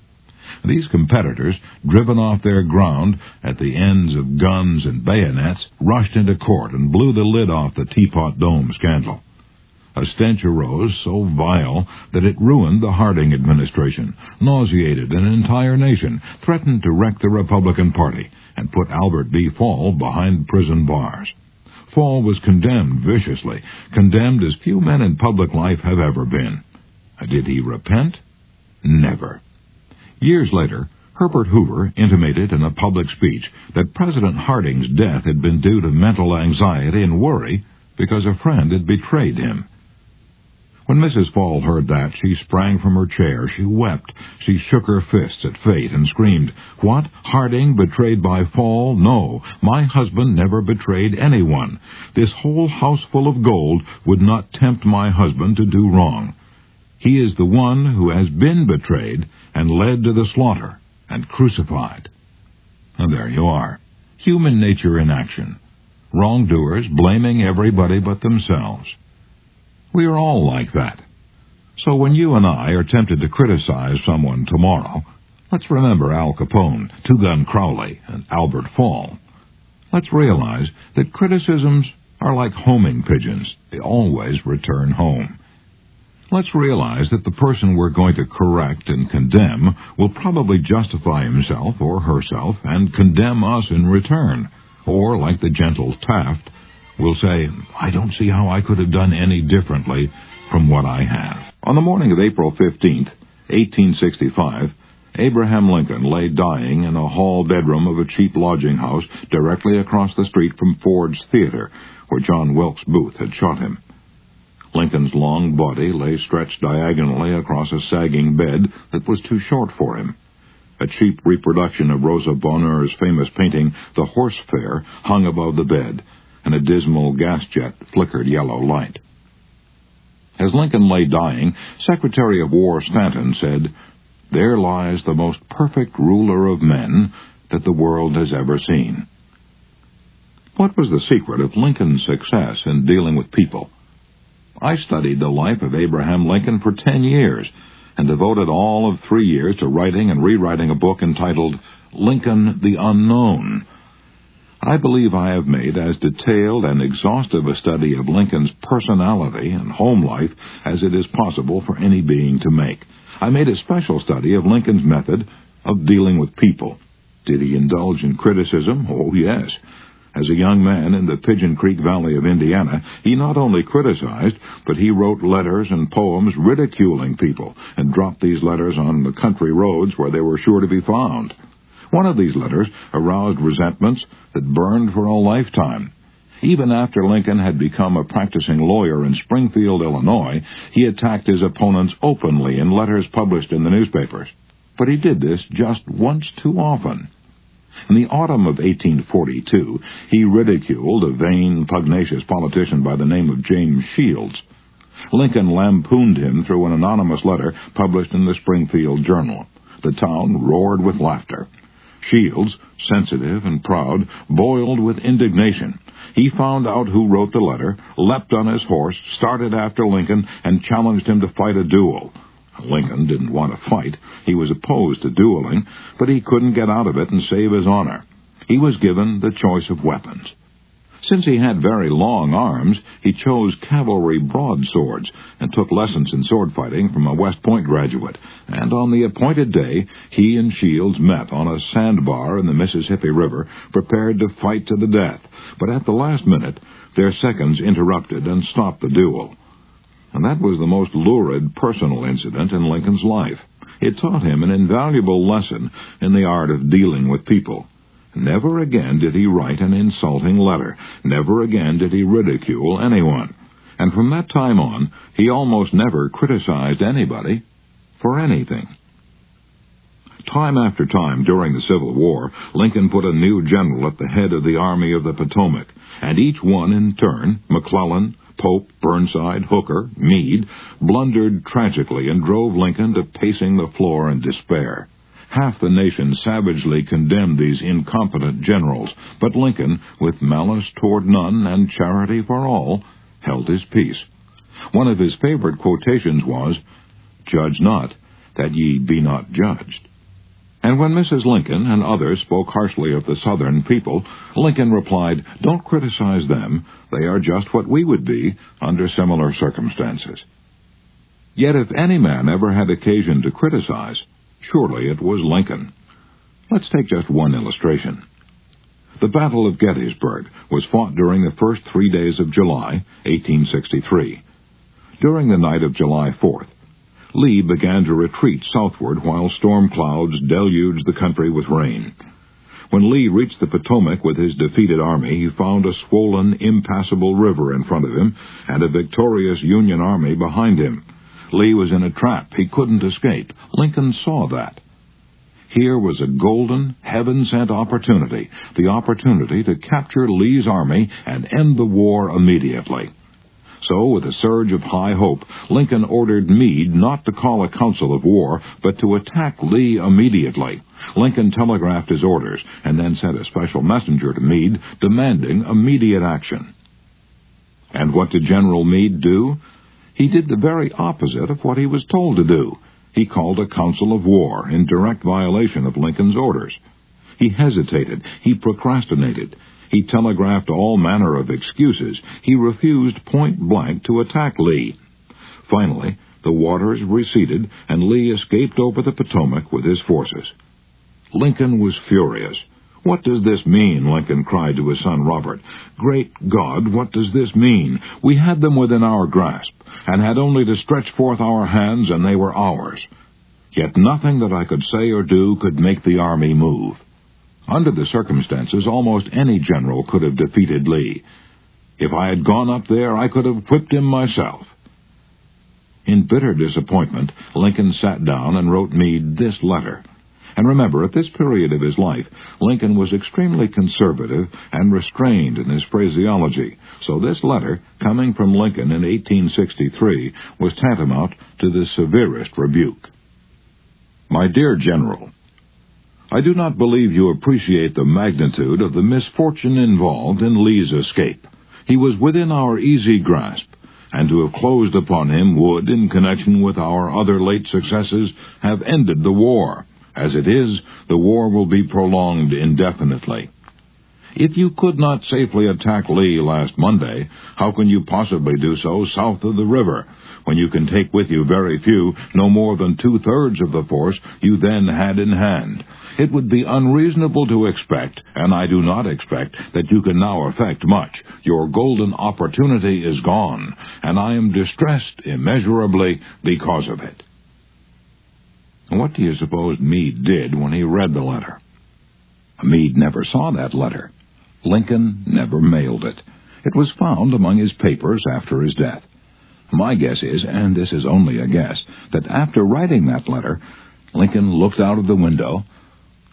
[SPEAKER 1] These competitors, driven off their ground at the ends of guns and bayonets, rushed into court and blew the lid off the Teapot Dome scandal. A stench arose so vile that it ruined the Harding administration, nauseated an entire nation, threatened to wreck the Republican Party, and put Albert B. Fall behind prison bars. Fall was condemned viciously, condemned as few men in public life have ever been. Did he repent? Never. Years later, Herbert Hoover intimated in a public speech that President Harding's death had been due to mental anxiety and worry because a friend had betrayed him. When Mrs. Fall heard that, she sprang from her chair. She wept. She shook her fists at fate and screamed, "What? Harding betrayed by Fall? No, my husband never betrayed anyone. This whole house full of gold would not tempt my husband to do wrong. He is the one who has been betrayed and led to the slaughter and crucified." And there you are. Human nature in action. Wrongdoers blaming everybody but themselves. We are all like that. So when you and I are tempted to criticize someone tomorrow, let's remember Al Capone, Two Gun Crowley, and Albert Fall. Let's realize that criticisms are like homing pigeons. They always return home. Let's realize that the person we're going to correct and condemn will probably justify himself or herself and condemn us in return. Or, like the gentle Taft, will say, "I don't see how I could have done any differently from what I have." On the morning of April 15th, 1865, Abraham Lincoln lay dying in a hall bedroom of a cheap lodging house directly across the street from Ford's Theater, where John Wilkes Booth had shot him. Lincoln's long body lay stretched diagonally across a sagging bed that was too short for him. A cheap reproduction of Rosa Bonheur's famous painting, The Horse Fair, hung above the bed, and a dismal gas jet flickered yellow light. As Lincoln lay dying, Secretary of War Stanton said, "There lies the most perfect ruler of men that the world has ever seen." What was the secret of Lincoln's success in dealing with people? I studied the life of Abraham Lincoln for 10 years and devoted all of 3 years to writing and rewriting a book entitled Lincoln the Unknown. I believe I have made as detailed and exhaustive a study of Lincoln's personality and home life as it is possible for any being to make. I made a special study of Lincoln's method of dealing with people. Did he indulge in criticism? Oh, yes. As a young man in the Pigeon Creek Valley of Indiana, he not only criticized, but he wrote letters and poems ridiculing people and dropped these letters on the country roads where they were sure to be found. One of these letters aroused resentments that burned for a lifetime. Even after Lincoln had become a practicing lawyer in Springfield, Illinois, he attacked his opponents openly in letters published in the newspapers. But he did this just once too often. In the autumn of 1842, he ridiculed a vain, pugnacious politician by the name of James Shields. Lincoln lampooned him through an anonymous letter published in the Springfield Journal. The town roared with laughter. Shields, sensitive and proud, boiled with indignation. He found out who wrote the letter, leapt on his horse, started after Lincoln, and challenged him to fight a duel. Lincoln didn't want to fight. He was opposed to dueling, but he couldn't get out of it and save his honor. He was given the choice of weapons. Since he had very long arms, he chose cavalry broadswords and took lessons in sword fighting from a West Point graduate, and on the appointed day, he and Shields met on a sandbar in the Mississippi River, prepared to fight to the death. But at the last minute, their seconds interrupted and stopped the duel. And that was the most lurid personal incident in Lincoln's life. It taught him an invaluable lesson in the art of dealing with people. Never again did he write an insulting letter. Never again did he ridicule anyone. And from that time on, he almost never criticized anybody for anything. Time after time during the Civil War, Lincoln put a new general at the head of the Army of the Potomac, and each one in turn, McClellan, Pope, Burnside, Hooker, Meade, blundered tragically and drove Lincoln to pacing the floor in despair. Half the nation savagely condemned these incompetent generals, but Lincoln, with malice toward none and charity for all, held his peace. One of his favorite quotations was, "Judge not, that ye be not judged." And when Mrs. Lincoln and others spoke harshly of the Southern people, Lincoln replied, "Don't criticize them. They are just what we would be under similar circumstances." Yet if any man ever had occasion to criticize, surely it was Lincoln. Let's take just one illustration. The Battle of Gettysburg was fought during the first 3 days of July, 1863. During the night of July 4th, Lee began to retreat southward while storm clouds deluged the country with rain. When Lee reached the Potomac with his defeated army, he found a swollen, impassable river in front of him and a victorious Union army behind him. Lee was in a trap. He couldn't escape. Lincoln saw that. Here was a golden, heaven-sent opportunity, the opportunity to capture Lee's army and end the war immediately. So, with a surge of high hope, Lincoln ordered Meade not to call a council of war, but to attack Lee immediately. Lincoln telegraphed his orders and then sent a special messenger to Meade demanding immediate action. And what did General Meade do? He did the very opposite of what he was told to do. He called a council of war in direct violation of Lincoln's orders. He hesitated. He procrastinated. He telegraphed all manner of excuses. He refused point blank to attack Lee. Finally, the waters receded, and Lee escaped over the Potomac with his forces. Lincoln was furious. "What does this mean?" Lincoln cried to his son Robert. "Great God, what does this mean? We had them within our grasp, and had only to stretch forth our hands, and they were ours. Yet nothing that I could say or do could make the army move. Under the circumstances, almost any general could have defeated Lee. If I had gone up there, I could have whipped him myself." In bitter disappointment, Lincoln sat down and wrote Meade this letter. And remember, at this period of his life, Lincoln was extremely conservative and restrained in his phraseology, so this letter, coming from Lincoln in 1863, was tantamount to the severest rebuke. "My dear General, I do not believe you appreciate the magnitude of the misfortune involved in Lee's escape. He was within our easy grasp, and to have closed upon him would, in connection with our other late successes, have ended the war. As it is, the war will be prolonged indefinitely. If you could not safely attack Lee last Monday, how can you possibly do so south of the river, when you can take with you very few, no more than 2/3 of the force you then had in hand? It would be unreasonable to expect, and I do not expect, that you can now effect much. Your golden opportunity is gone, and I am distressed immeasurably because of it." What do you suppose Meade did when he read the letter? Meade never saw that letter. Lincoln never mailed it. It was found among his papers after his death. My guess is, and this is only a guess, that after writing that letter, Lincoln looked out of the window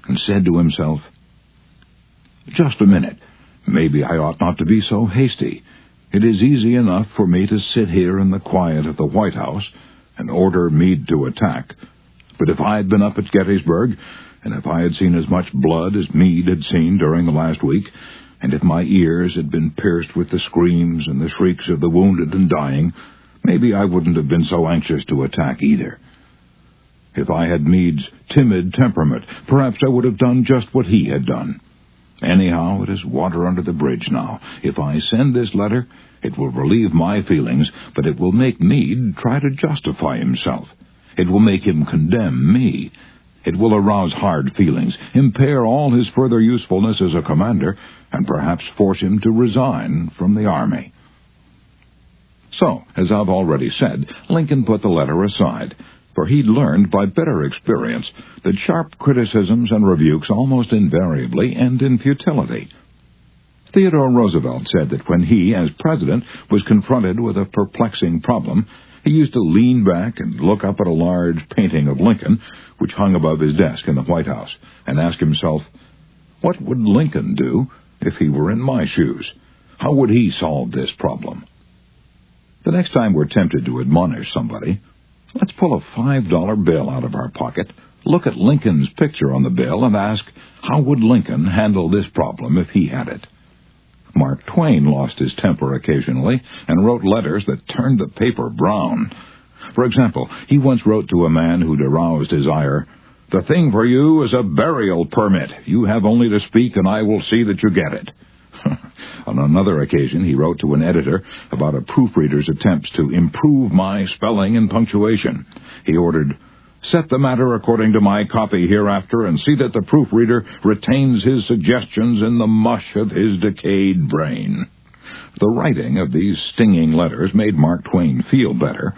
[SPEAKER 1] and said to himself, "Just a minute. Maybe I ought not to be so hasty. It is easy enough for me to sit here in the quiet of the White House and order Meade to attack. But if I had been up at Gettysburg, and if I had seen as much blood as Meade had seen during the last week, and if my ears had been pierced with the screams and the shrieks of the wounded and dying, maybe I wouldn't have been so anxious to attack either. If I had Meade's timid temperament, perhaps I would have done just what he had done. Anyhow, it is water under the bridge now. If I send this letter, it will relieve my feelings, but it will make Meade try to justify himself. It will make him condemn me. It will arouse hard feelings, impair all his further usefulness as a commander, and perhaps force him to resign from the army. So, as I've already said, Lincoln put the letter aside, for he'd learned by bitter experience that sharp criticisms and rebukes almost invariably end in futility. Theodore Roosevelt said that when he, as president, was confronted with a perplexing problem, he used to lean back and look up at a large painting of Lincoln, which hung above his desk in the White House, and ask himself, what would Lincoln do if he were in my shoes? How would he solve this problem? The next time we're tempted to admonish somebody, let's pull a $5 bill out of our pocket, look at Lincoln's picture on the bill, and ask, how would Lincoln handle this problem if he had it? Mark Twain lost his temper occasionally and wrote letters that turned the paper brown. For example, he once wrote to a man who'd aroused his ire, "The thing for you is a burial permit. You have only to speak and I will see that you get it." On another occasion, he wrote to an editor about a proofreader's attempts to improve my spelling and punctuation. He ordered, "Set the matter according to my copy hereafter and see that the proofreader retains his suggestions in the mush of his decayed brain." The writing of these stinging letters made Mark Twain feel better.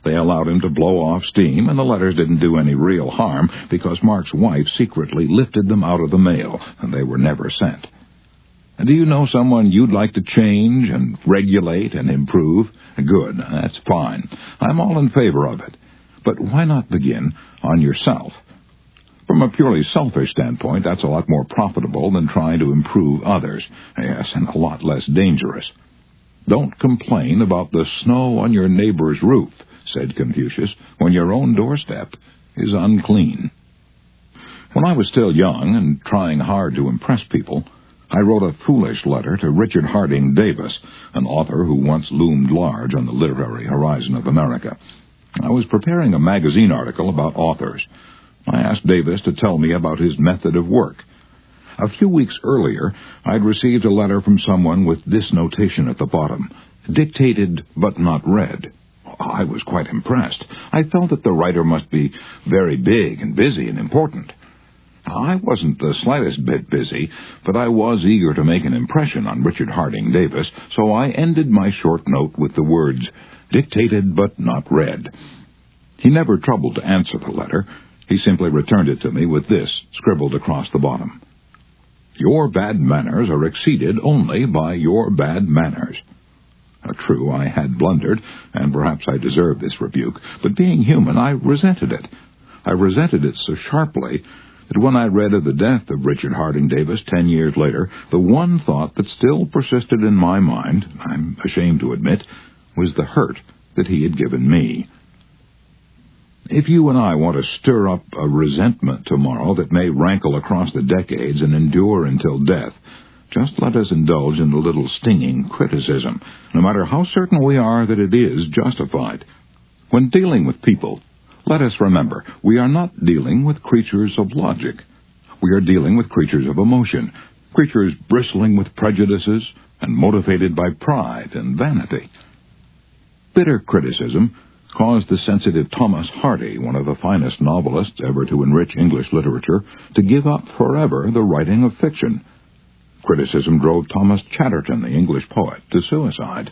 [SPEAKER 1] They allowed him to blow off steam, and the letters didn't do any real harm because Mark's wife secretly lifted them out of the mail, and they were never sent. Do you know someone you'd like to change and regulate and improve? Good, that's fine. I'm all in favor of it. But why not begin on yourself? From a purely selfish standpoint, that's a lot more profitable than trying to improve others. Yes, and a lot less dangerous. Don't complain about the snow on your neighbor's roof, said Confucius, when your own doorstep is unclean. When I was still young and trying hard to impress people, I wrote a foolish letter to Richard Harding Davis, an author who once loomed large on the literary horizon of America. I was preparing a magazine article about authors. I asked Davis to tell me about his method of work. A few weeks earlier, I'd received a letter from someone with this notation at the bottom, "Dictated but not read." I was quite impressed. I felt that the writer must be very big and busy and important. I wasn't the slightest bit busy, but I was eager to make an impression on Richard Harding Davis, so I ended my short note with the words, "Dictated but not read." He never troubled to answer the letter. He simply returned it to me with this, scribbled across the bottom: "Your bad manners are exceeded only by your bad manners." True, I had blundered, and perhaps I deserved this rebuke, but being human, I resented it. I resented it so sharply that when I read of the death of Richard Harding Davis 10 years later, the one thought that still persisted in my mind, I'm ashamed to admit, was the hurt that he had given me. If you and I want to stir up a resentment tomorrow that may rankle across the decades and endure until death, just let us indulge in a little stinging criticism, no matter how certain we are that it is justified. When dealing with people, let us remember, we are not dealing with creatures of logic. We are dealing with creatures of emotion, creatures bristling with prejudices and motivated by pride and vanity. Bitter criticism caused the sensitive Thomas Hardy, one of the finest novelists ever to enrich English literature, to give up forever the writing of fiction. Criticism drove Thomas Chatterton, the English poet, to suicide.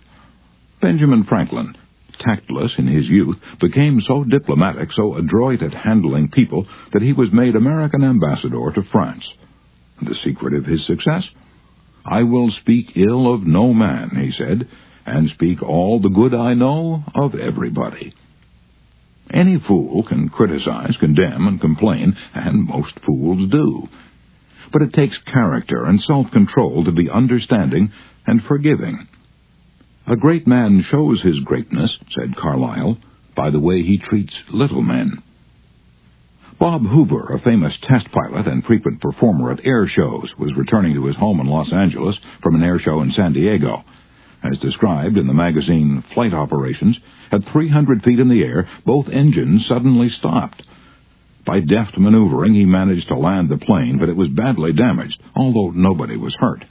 [SPEAKER 1] Benjamin Franklin, tactless in his youth, became so diplomatic, so adroit at handling people, that he was made American ambassador to France. The secret of his success? "I will speak ill of no man," he said, "and speak all the good I know of everybody." Any fool can criticize, condemn, and complain, and most fools do. But it takes character and self-control to be understanding and forgiving. "A great man shows his greatness," said Carlyle, "by the way he treats little men." Bob Hoover, a famous test pilot and frequent performer at air shows, was returning to his home in Los Angeles from an air show in San Diego. As described in the magazine Flight Operations, at 300 feet in the air, both engines suddenly stopped. By deft maneuvering, he managed to land the plane, but it was badly damaged, although nobody was hurt.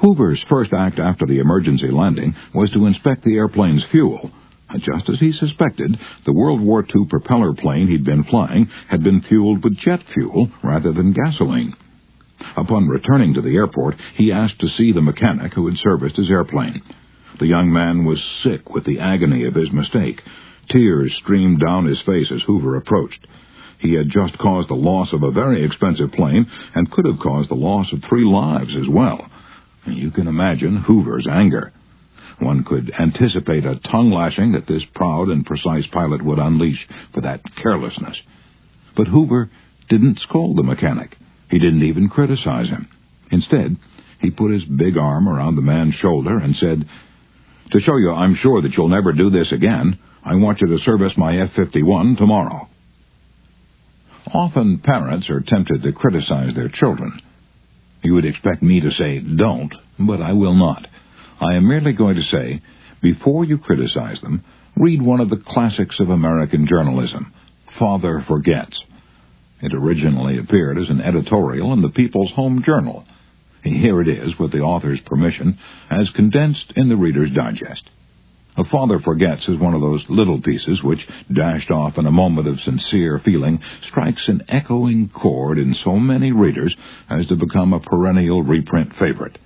[SPEAKER 1] Hoover's first act after the emergency landing was to inspect the airplane's fuel. Just as he suspected, the World War II propeller plane he'd been flying had been fueled with jet fuel rather than gasoline. Upon returning to the airport, he asked to see the mechanic who had serviced his airplane. The young man was sick with the agony of his mistake. Tears streamed down his face as Hoover approached. He had just caused the loss of a very expensive plane and could have caused the loss of 3 lives as well. You can imagine Hoover's anger. One could anticipate a tongue-lashing that this proud and precise pilot would unleash for that carelessness. But Hoover didn't scold the mechanic. He didn't even criticize him. Instead, he put his big arm around the man's shoulder and said, "To show you I'm sure that you'll never do this again, I want you to service my F-51 tomorrow." Often parents are tempted to criticize their children. You would expect me to say, "Don't," but I will not. I am merely going to say, before you criticize them, read one of the classics of American journalism, Father Forgets. It originally appeared as an editorial in the People's Home Journal. Here it is, with the author's permission, as condensed in the Reader's Digest. A Father Forgets is one of those little pieces which, dashed off in a moment of sincere feeling, strikes an echoing chord in so many readers as to become a perennial reprint favorite.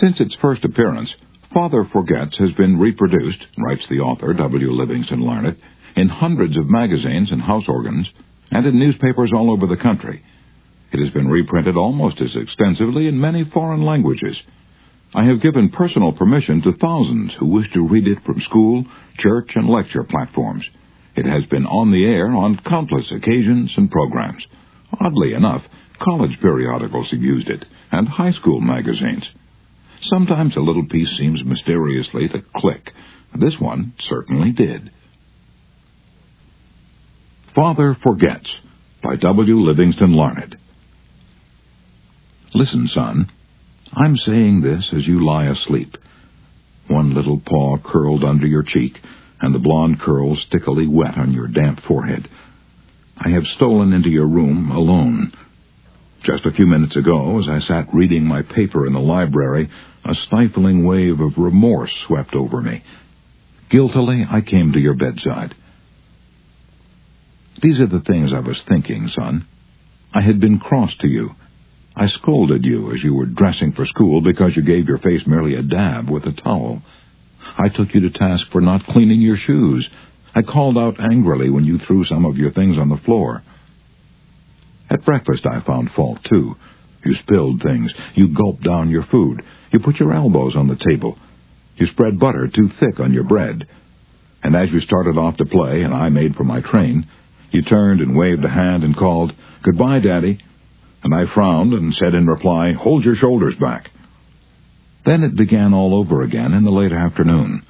[SPEAKER 1] Since its first appearance, Father Forgets has been reproduced, writes the author, W. Livingston Larned, in hundreds of magazines and house organs, and in newspapers all over the country. It has been reprinted almost as extensively in many foreign languages. I have given personal permission to thousands who wish to read it from school, church, and lecture platforms. It has been on the air on countless occasions and programs. Oddly enough, college periodicals have used it, and high school magazines. Sometimes a little piece seems mysteriously to click. This one certainly did. Father Forgets by W. Livingston Larned. Listen, son. I'm saying this as you lie asleep. One little paw curled under your cheek, and the blonde curls stickily wet on your damp forehead. I have stolen into your room alone. Just a few minutes ago, as I sat reading my paper in the library, a stifling wave of remorse swept over me. Guiltily, I came to your bedside. These are the things I was thinking, son. I had been cross to you. I scolded you as you were dressing for school because you gave your face merely a dab with a towel. I took you to task for not cleaning your shoes. I called out angrily when you threw some of your things on the floor. At breakfast I found fault, too. You spilled things. You gulped down your food. You put your elbows on the table. You spread butter too thick on your bread. And as you started off to play and I made for my train, you turned and waved a hand and called, "Goodbye, Daddy." And I frowned and said in reply, "Hold your shoulders back." Then it began all over again in the late afternoon.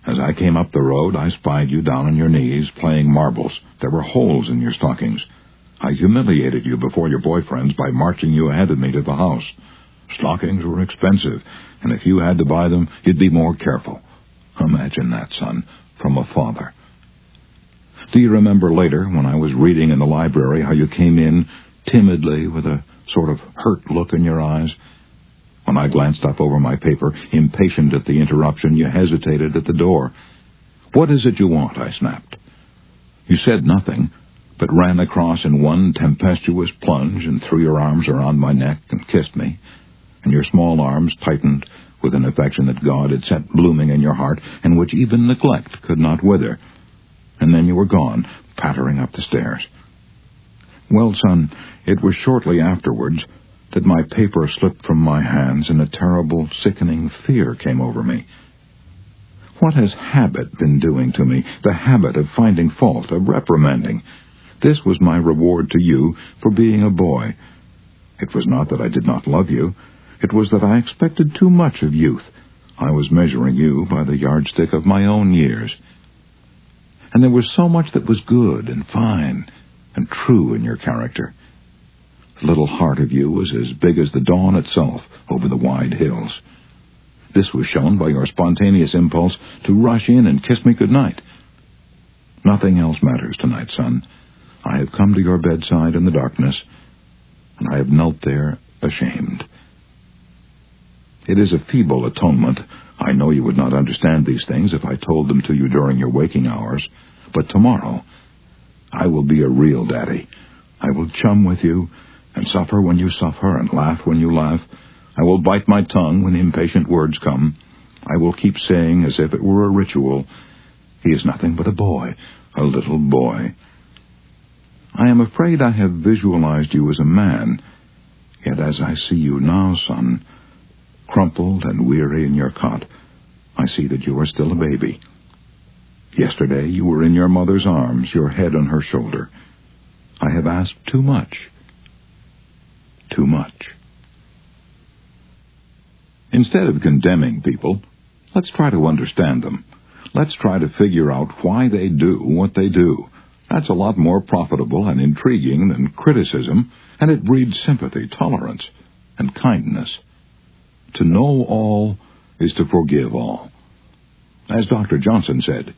[SPEAKER 1] As I came up the road, I spied you down on your knees playing marbles. There were holes in your stockings. I humiliated you before your boyfriends by marching you ahead of me to the house. Stockings were expensive, and if you had to buy them, you'd be more careful. Imagine that, son, from a father. Do you remember later, when I was reading in the library, how you came in timidly with a sort of hurt look in your eyes? When I glanced up over my paper, impatient at the interruption, you hesitated at the door. "What is it you want?" I snapped. You said nothing, but ran across in one tempestuous plunge and threw your arms around my neck and kissed me, and your small arms tightened with an affection that God had set blooming in your heart and which even neglect could not wither. And then you were gone, pattering up the stairs. Well, son, it was shortly afterwards that my paper slipped from my hands and a terrible, sickening fear came over me. What has habit been doing to me? The habit of finding fault, of reprimanding. This was my reward to you for being a boy. It was not that I did not love you. It was that I expected too much of youth. I was measuring you by the yardstick of my own years. And there was so much that was good and fine. and true in your character. The little heart of you was as big as the dawn itself over the wide hills. This was shown by your spontaneous impulse to rush in and kiss me goodnight. Nothing else matters tonight, son. I have come to your bedside in the darkness, and I have knelt there ashamed. It is a feeble atonement. I know you would not understand these things if I told them to you during your waking hours, but tomorrow I will be a real daddy. I will chum with you, and suffer when you suffer, and laugh when you laugh. I will bite my tongue when impatient words come. I will keep saying, as if it were a ritual, he is nothing but a boy, a little boy. I am afraid I have visualized you as a man, yet as I see you now, son, crumpled and weary in your cot, I see that you are still a baby. Yesterday you were in your mother's arms, your head on her shoulder. I have asked too much. Too much. Instead of condemning people, let's try to understand them. Let's try to figure out why they do what they do. That's a lot more profitable and intriguing than criticism, and it breeds sympathy, tolerance, and kindness. To know all is to forgive all. As Dr. Johnson said,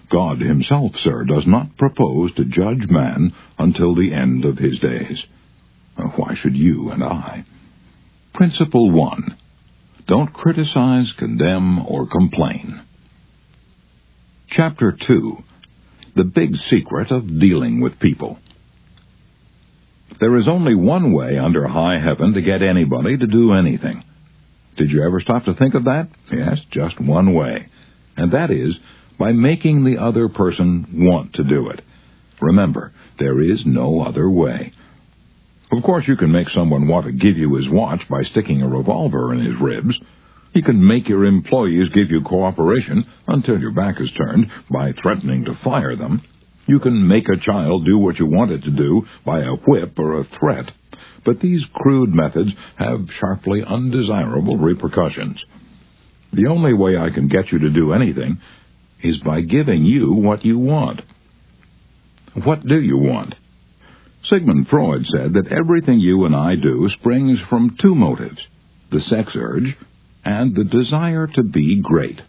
[SPEAKER 1] God himself, sir, does not propose to judge man until the end of his days. Why should you and I? Principle 1. Don't criticize, condemn, or complain. Chapter 2. The Big Secret of Dealing with People. There is only one way under high heaven to get anybody to do anything. Did you ever stop to think of that? Yes, just one way. And that is by making the other person want to do it. Remember, there is no other way. Of course, you can make someone want to give you his watch by sticking a revolver in his ribs. You can make your employees give you cooperation until your back is turned by threatening to fire them. You can make a child do what you want it to do by a whip or a threat. But these crude methods have sharply undesirable repercussions. The only way I can get you to do anything is by giving you what you want. What do you want? Sigmund Freud said that everything you and I do springs from two motives, the sex urge and the desire to be great.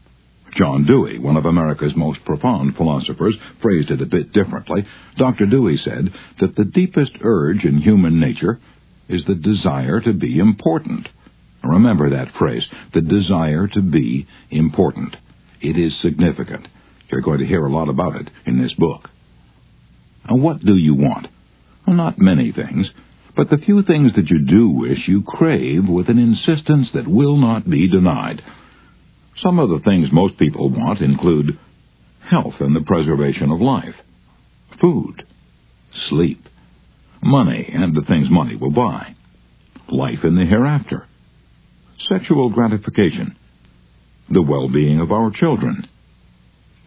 [SPEAKER 1] John Dewey, one of America's most profound philosophers, phrased it a bit differently. Dr. Dewey said that the deepest urge in human nature is the desire to be important. Remember that phrase, the desire to be important. It is significant. You're going to hear a lot about it in this book. And what do you want? Well, not many things, but the few things that you do wish you crave with an insistence that will not be denied. Some of the things most people want include health and the preservation of life, food, sleep, money and the things money will buy, life in the hereafter, sexual gratification, the well-being of our children,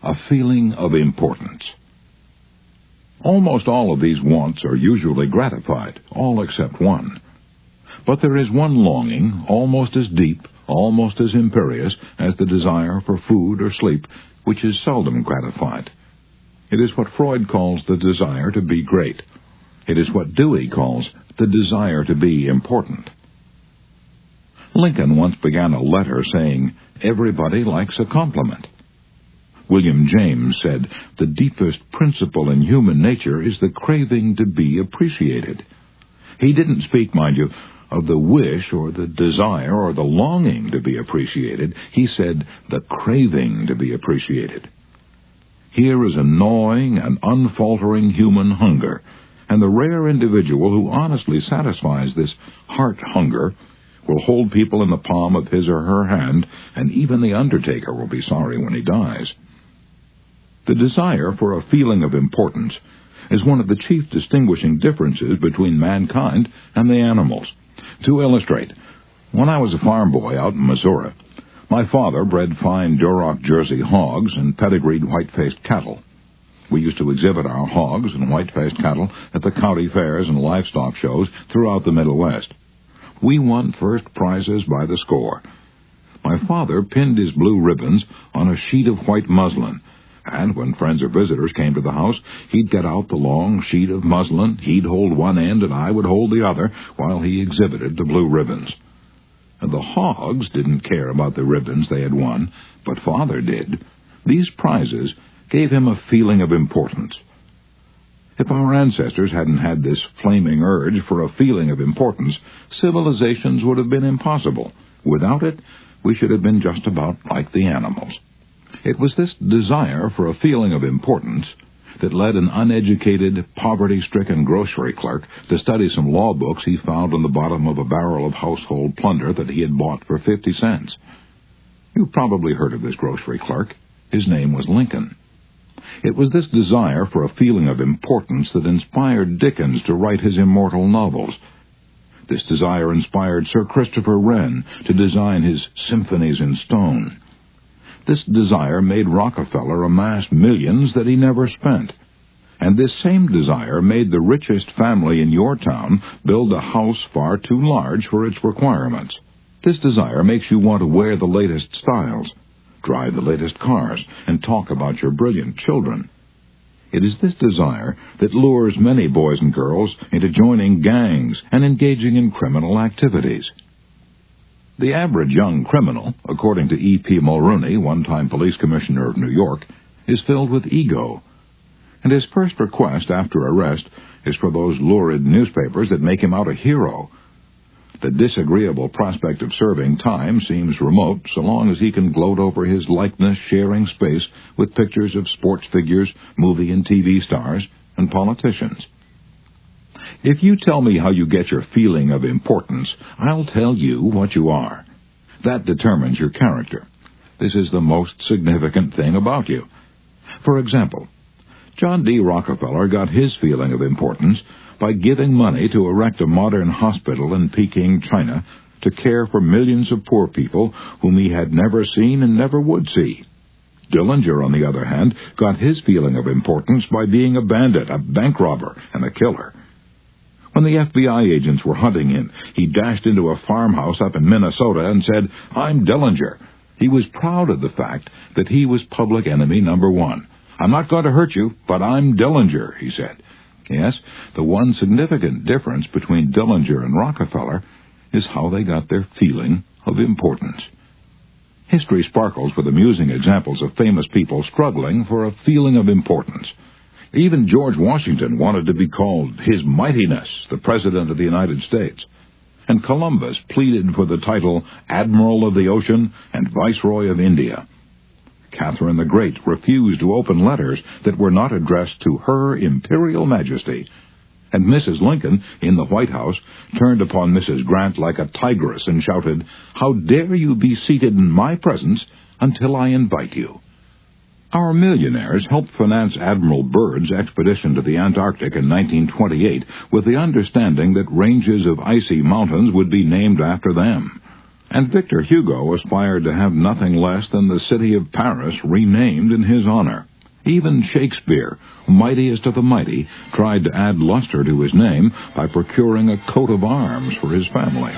[SPEAKER 1] a feeling of importance. Almost all of these wants are usually gratified, all except one. But there is one longing, almost as deep, almost as imperious as the desire for food or sleep, which is seldom gratified. It is what Freud calls the desire to be great. It is what Dewey calls the desire to be important. Lincoln once began a letter saying, "Everybody likes a compliment." William James said, "The deepest principle in human nature is the craving to be appreciated." He didn't speak, mind you, of the wish or the desire or the longing to be appreciated. He said the craving to be appreciated. Here is a gnawing and unfaltering human hunger, and the rare individual who honestly satisfies this heart hunger will hold people in the palm of his or her hand, and even the undertaker will be sorry when he dies. The desire for a feeling of importance is one of the chief distinguishing differences between mankind and the animals. To illustrate, when I was a farm boy out in Missouri, my father bred fine Duroc Jersey hogs and pedigreed white-faced cattle. We used to exhibit our hogs and white-faced cattle at the county fairs and livestock shows throughout the Middle West. We won first prizes by the score. My father pinned his blue ribbons on a sheet of white muslin, And when friends or visitors came to the house, he'd get out the long sheet of muslin, he'd hold one end and I would hold the other while he exhibited the blue ribbons. And the hogs didn't care about the ribbons they had won, but Father did. These prizes gave him a feeling of importance. If our ancestors hadn't had this flaming urge for a feeling of importance, civilizations would have been impossible. Without it, we should have been just about like the animals. It was this desire for a feeling of importance that led an uneducated, poverty-stricken grocery clerk to study some law books he found on the bottom of a barrel of household plunder that he had bought for 50 cents. You've probably heard of this grocery clerk. His name was Lincoln. It was this desire for a feeling of importance that inspired Dickens to write his immortal novels. This desire inspired Sir Christopher Wren to design his symphonies in stone. This desire made Rockefeller amass millions that he never spent. And this same desire made the richest family in your town build a house far too large for its requirements. This desire makes you want to wear the latest styles, drive the latest cars, and talk about your brilliant children. It is this desire that lures many boys and girls into joining gangs and engaging in criminal activities. The average young criminal, according to E.P. Mulrooney, one-time police commissioner of New York, is filled with ego. And his first request after arrest is for those lurid newspapers that make him out a hero. The disagreeable prospect of serving time seems remote so long as he can gloat over his likeness sharing space with pictures of sports figures, movie and TV stars, and politicians. If you tell me how you get your feeling of importance, I'll tell you what you are. That determines your character. This is the most significant thing about you. For example, John D. Rockefeller got his feeling of importance by giving money to erect a modern hospital in Peking, China, to care for millions of poor people whom he had never seen and never would see. Dillinger, on the other hand, got his feeling of importance by being a bandit, a bank robber, and a killer. When the FBI agents were hunting him, he dashed into a farmhouse up in Minnesota and said, "I'm Dillinger." He was proud of the fact that he was public enemy number one. "I'm not going to hurt you, but I'm Dillinger," he said. Yes, the one significant difference between Dillinger and Rockefeller is how they got their feeling of importance. History sparkles with amusing examples of famous people struggling for a feeling of importance. Even George Washington wanted to be called His Mightiness, the President of the United States. And Columbus pleaded for the title Admiral of the Ocean and Viceroy of India. Catherine the Great refused to open letters that were not addressed to Her Imperial Majesty. And Mrs. Lincoln, in the White House, turned upon Mrs. Grant like a tigress and shouted, "How dare you be seated in my presence until I invite you?" Our millionaires helped finance Admiral Byrd's expedition to the Antarctic in 1928 with the understanding that ranges of icy mountains would be named after them. And Victor Hugo aspired to have nothing less than the city of Paris renamed in his honor. Even Shakespeare, mightiest of the mighty, tried to add luster to his name by procuring a coat of arms for his family.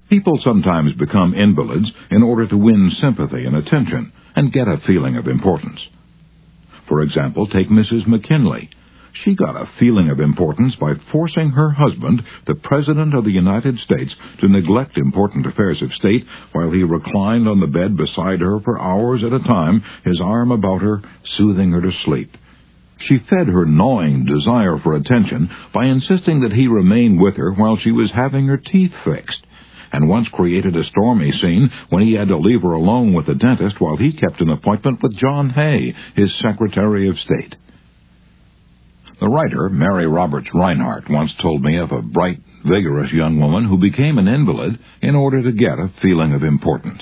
[SPEAKER 1] People sometimes become invalids in order to win sympathy and attention and get a feeling of importance. For example, take Mrs. McKinley. She got a feeling of importance by forcing her husband, the President of the United States, to neglect important affairs of state while he reclined on the bed beside her for hours at a time, his arm about her, soothing her to sleep. She fed her gnawing desire for attention by insisting that he remain with her while she was having her teeth fixed, and once created a stormy scene when he had to leave her alone with the dentist while he kept an appointment with John Hay, his Secretary of State. The writer, Mary Roberts Reinhardt, once told me of a bright, vigorous young woman who became an invalid in order to get a feeling of importance.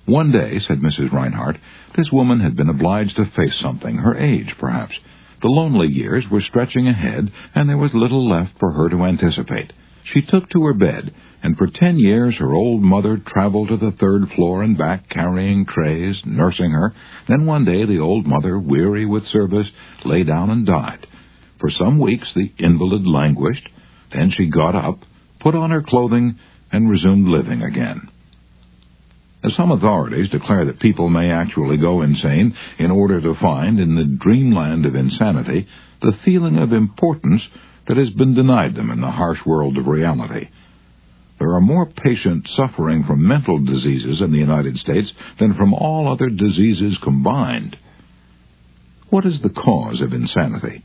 [SPEAKER 1] One day, said Mrs. Reinhardt, this woman had been obliged to face something, her age perhaps. The lonely years were stretching ahead, and there was little left for her to anticipate. She took to her bed, and for 10 years her old mother traveled to the 3rd floor and back carrying trays, nursing her. Then one day the old mother, weary with service, lay down and died. For some weeks the invalid languished, then she got up, put on her clothing, and resumed living again. Some authorities declare that people may actually go insane in order to find, in the dreamland of insanity, the feeling of importance that has been denied them in the harsh world of reality. There are more patients suffering from mental diseases in the United States than from all other diseases combined. What is the cause of insanity?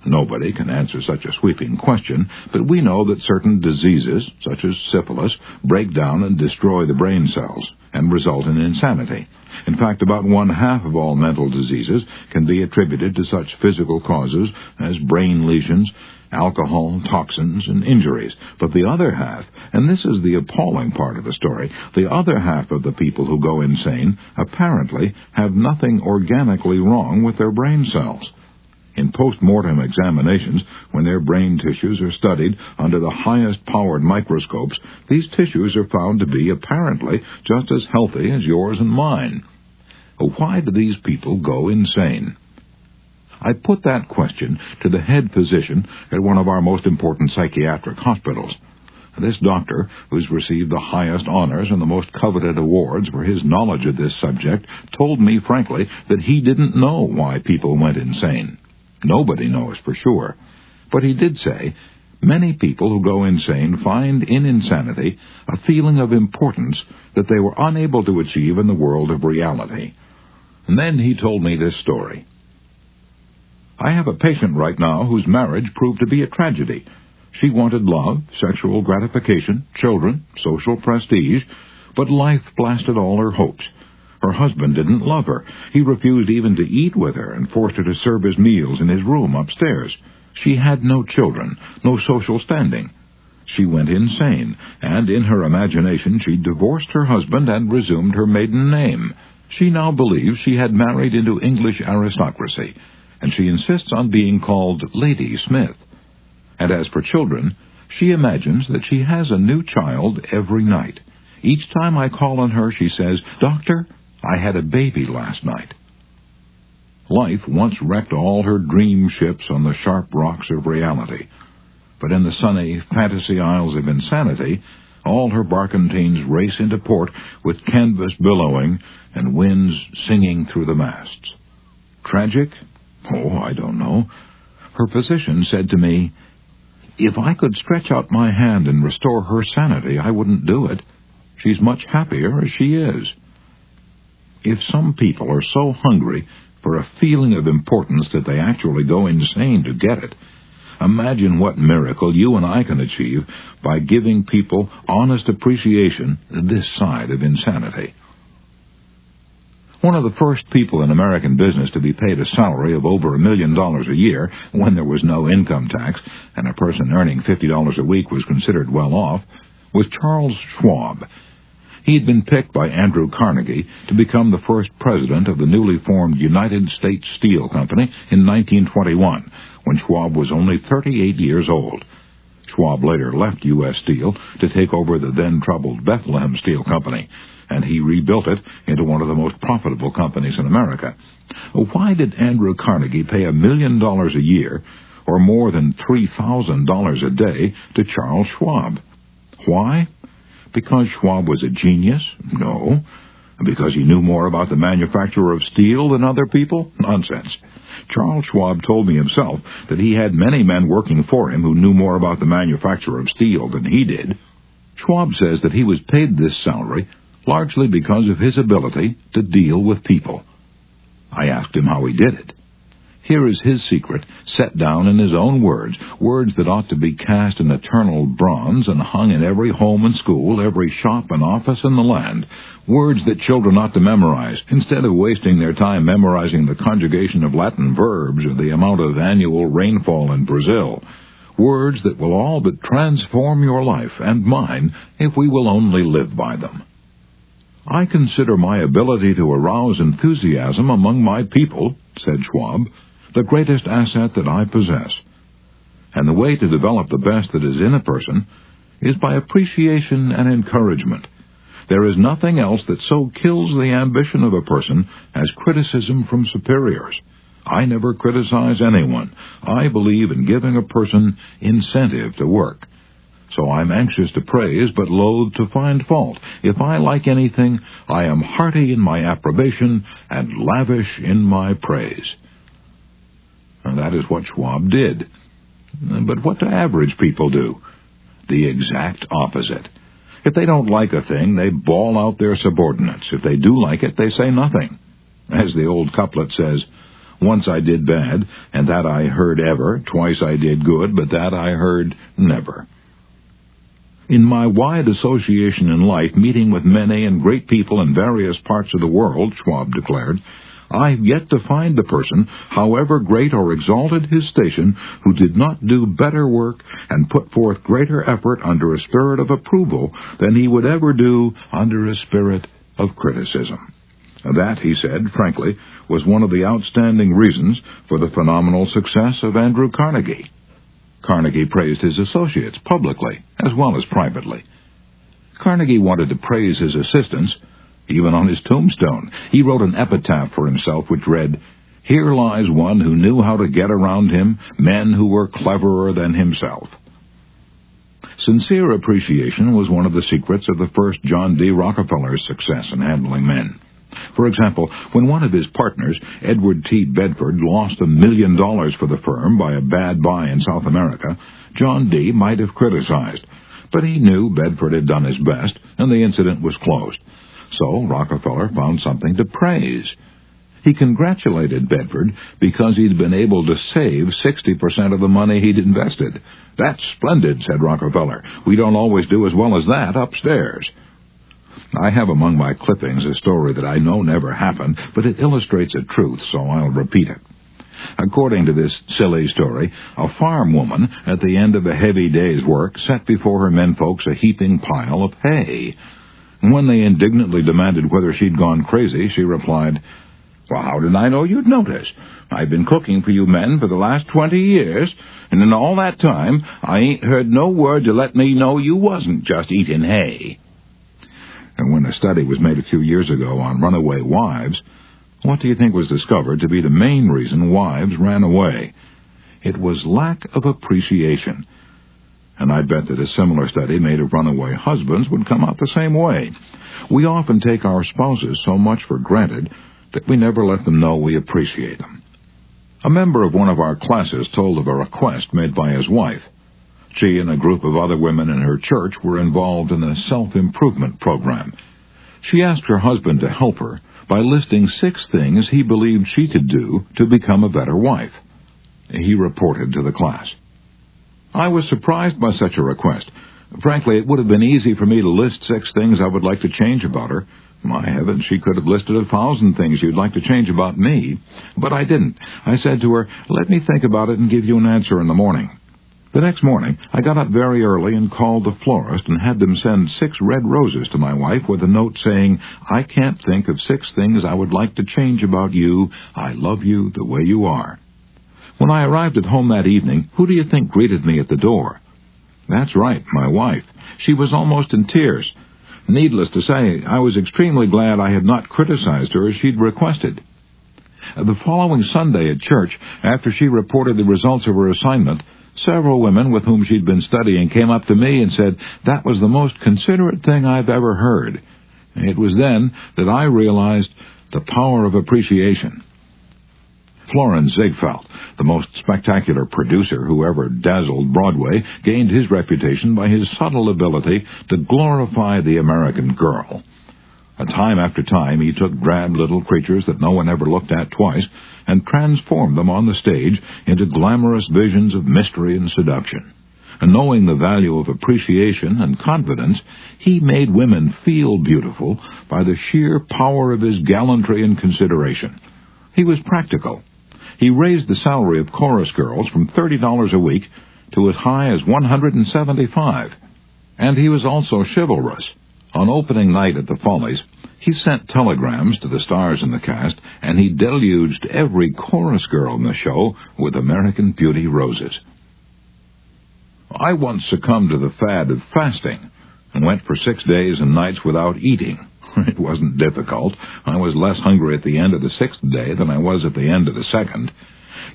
[SPEAKER 1] Nobody can answer such a sweeping question, but we know that certain diseases, such as syphilis, break down and destroy the brain cells and result in insanity. In fact, about 1/2 of all mental diseases can be attributed to such physical causes as brain lesions, alcohol, toxins, and injuries. But the other half, and this is the appalling part of the story, the other half of the people who go insane apparently have nothing organically wrong with their brain cells. In post-mortem examinations, when their brain tissues are studied under the highest-powered microscopes, these tissues are found to be apparently just as healthy as yours and mine. Why do these people go insane? I put that question to the head physician at one of our most important psychiatric hospitals. This doctor, who's received the highest honors and the most coveted awards for his knowledge of this subject, told me frankly that he didn't know why people went insane. Nobody knows for sure. But he did say, many people who go insane find in insanity a feeling of importance that they were unable to achieve in the world of reality. And then he told me this story. I have a patient right now whose marriage proved to be a tragedy. She wanted love, sexual gratification, children, social prestige, but life blasted all her hopes. Her husband didn't love her. He refused even to eat with her and forced her to serve his meals in his room upstairs. She had no children, no social standing. She went insane, and in her imagination she divorced her husband and resumed her maiden name. She now believes she had married into English aristocracy, and she insists on being called Lady Smith. And as for children, she imagines that she has a new child every night. Each time I call on her, she says, "Doctor, I had a baby last night." Life once wrecked all her dream ships on the sharp rocks of reality. But in the sunny fantasy isles of insanity, all her barkentines race into port with canvas billowing and winds singing through the masts. Tragic? Oh, I don't know. Her physician said to me, "If I could stretch out my hand and restore her sanity, I wouldn't do it. She's much happier as she is." If some people are so hungry for a feeling of importance that they actually go insane to get it, imagine what miracle you and I can achieve by giving people honest appreciation this side of insanity. One of the first people in American business to be paid a salary of over $1 million a year when there was no income tax and a person earning $50 a week was considered well off was Charles Schwab. He had been picked by Dale Carnegie to become the first president of the newly formed United States Steel Company in 1921, when Schwab was only 38 years old. Schwab later left U.S. Steel to take over the then-troubled Bethlehem Steel Company, and he rebuilt it into one of the most profitable companies in America. Why did Dale Carnegie pay $1 million a year, or more than $3,000 a day, to Charles Schwab? Why? Because Schwab was a genius? No. Because he knew more about the manufacture of steel than other people? Nonsense. Charles Schwab told me himself that he had many men working for him who knew more about the manufacture of steel than he did. Schwab says that he was paid this salary largely because of his ability to deal with people. I asked him how he did it. Here is his secret, set down in his own words, words that ought to be cast in eternal bronze and hung in every home and school, every shop and office in the land, words that children ought to memorize, instead of wasting their time memorizing the conjugation of Latin verbs or the amount of annual rainfall in Brazil, words that will all but transform your life and mine if we will only live by them. I consider my ability to arouse enthusiasm among my people, said Schwab, the greatest asset that I possess. And the way to develop the best that is in a person is by appreciation and encouragement. There is nothing else that so kills the ambition of a person as criticism from superiors. I never criticize anyone. I believe in giving a person incentive to work. So I'm anxious to praise, but loath to find fault. If I like anything, I am hearty in my approbation and lavish in my praise. And that is what Schwab did. But what do average people do? The exact opposite. If they don't like a thing, they bawl out their subordinates. If they do like it, they say nothing. As the old couplet says, once I did bad, and that I heard ever. Twice I did good, but that I heard never. In my wide association in life, meeting with many and great people in various parts of the world, Schwab declared, I've yet to find the person, however great or exalted his station, who did not do better work and put forth greater effort under a spirit of approval than he would ever do under a spirit of criticism. That, he said, frankly, was one of the outstanding reasons for the phenomenal success of Andrew Carnegie. Carnegie praised his associates publicly as well as privately. Carnegie wanted to praise his assistants, even on his tombstone. He wrote an epitaph for himself which read, Here lies one who knew how to get around him, men who were cleverer than himself. Sincere appreciation was one of the secrets of the first John D. Rockefeller's success in handling men. For example, when one of his partners, Edward T. Bedford, lost $1 million for the firm by a bad buy in South America, John D. might have criticized, but he knew Bedford had done his best, and the incident was closed. So Rockefeller found something to praise. He congratulated Bedford because he'd been able to save 60% of the money he'd invested. That's splendid, said Rockefeller. We don't always do as well as that upstairs. I have among my clippings a story that I know never happened, but it illustrates a truth, so I'll repeat it. According to this silly story, a farm woman, at the end of a heavy day's work, set before her menfolks a heaping pile of hay. When they indignantly demanded whether she'd gone crazy, she replied, Well, how did I know you'd notice? I've been cooking for you men for the last 20 years, and in all that time, I ain't heard no word to let me know you wasn't just eating hay. And when a study was made a few years ago on runaway wives, what do you think was discovered to be the main reason wives ran away? It was lack of appreciation. And I bet that a similar study made of runaway husbands would come out the same way. We often take our spouses so much for granted that we never let them know we appreciate them. A member of one of our classes told of a request made by his wife. She and a group of other women in her church were involved in a self-improvement program. She asked her husband to help her by listing 6 things he believed she could do to become a better wife. He reported to the class. I was surprised by such a request. Frankly, it would have been easy for me to list 6 things I would like to change about her. My heavens, she could have listed 1,000 things you'd like to change about me. But I didn't. I said to her, Let me think about it and give you an answer in the morning. The next morning, I got up very early and called the florist and had them send 6 red roses to my wife with a note saying, I can't think of 6 things I would like to change about you. I love you the way you are. When I arrived at home that evening, who do you think greeted me at the door? That's right, my wife. She was almost in tears. Needless to say, I was extremely glad I had not criticized her as she'd requested. The following Sunday at church, after she reported the results of her assignment, several women with whom she'd been studying came up to me and said, That was the most considerate thing I've ever heard. It was then that I realized the power of appreciation. Florence Ziegfeld, the most spectacular producer who ever dazzled Broadway, gained his reputation by his subtle ability to glorify the American girl. Time after time, he took drab little creatures that no one ever looked at twice and transformed them on the stage into glamorous visions of mystery and seduction. And knowing the value of appreciation and confidence, he made women feel beautiful by the sheer power of his gallantry and consideration. He was practical. He raised the salary of chorus girls from $30 a week to as high as $175. And he was also chivalrous. On opening night at the Follies, he sent telegrams to the stars in the cast, and he deluged every chorus girl in the show with American Beauty roses. I once succumbed to the fad of fasting and went for 6 days and nights without eating. It wasn't difficult. I was less hungry at the end of the 6th day than I was at the end of the 2nd.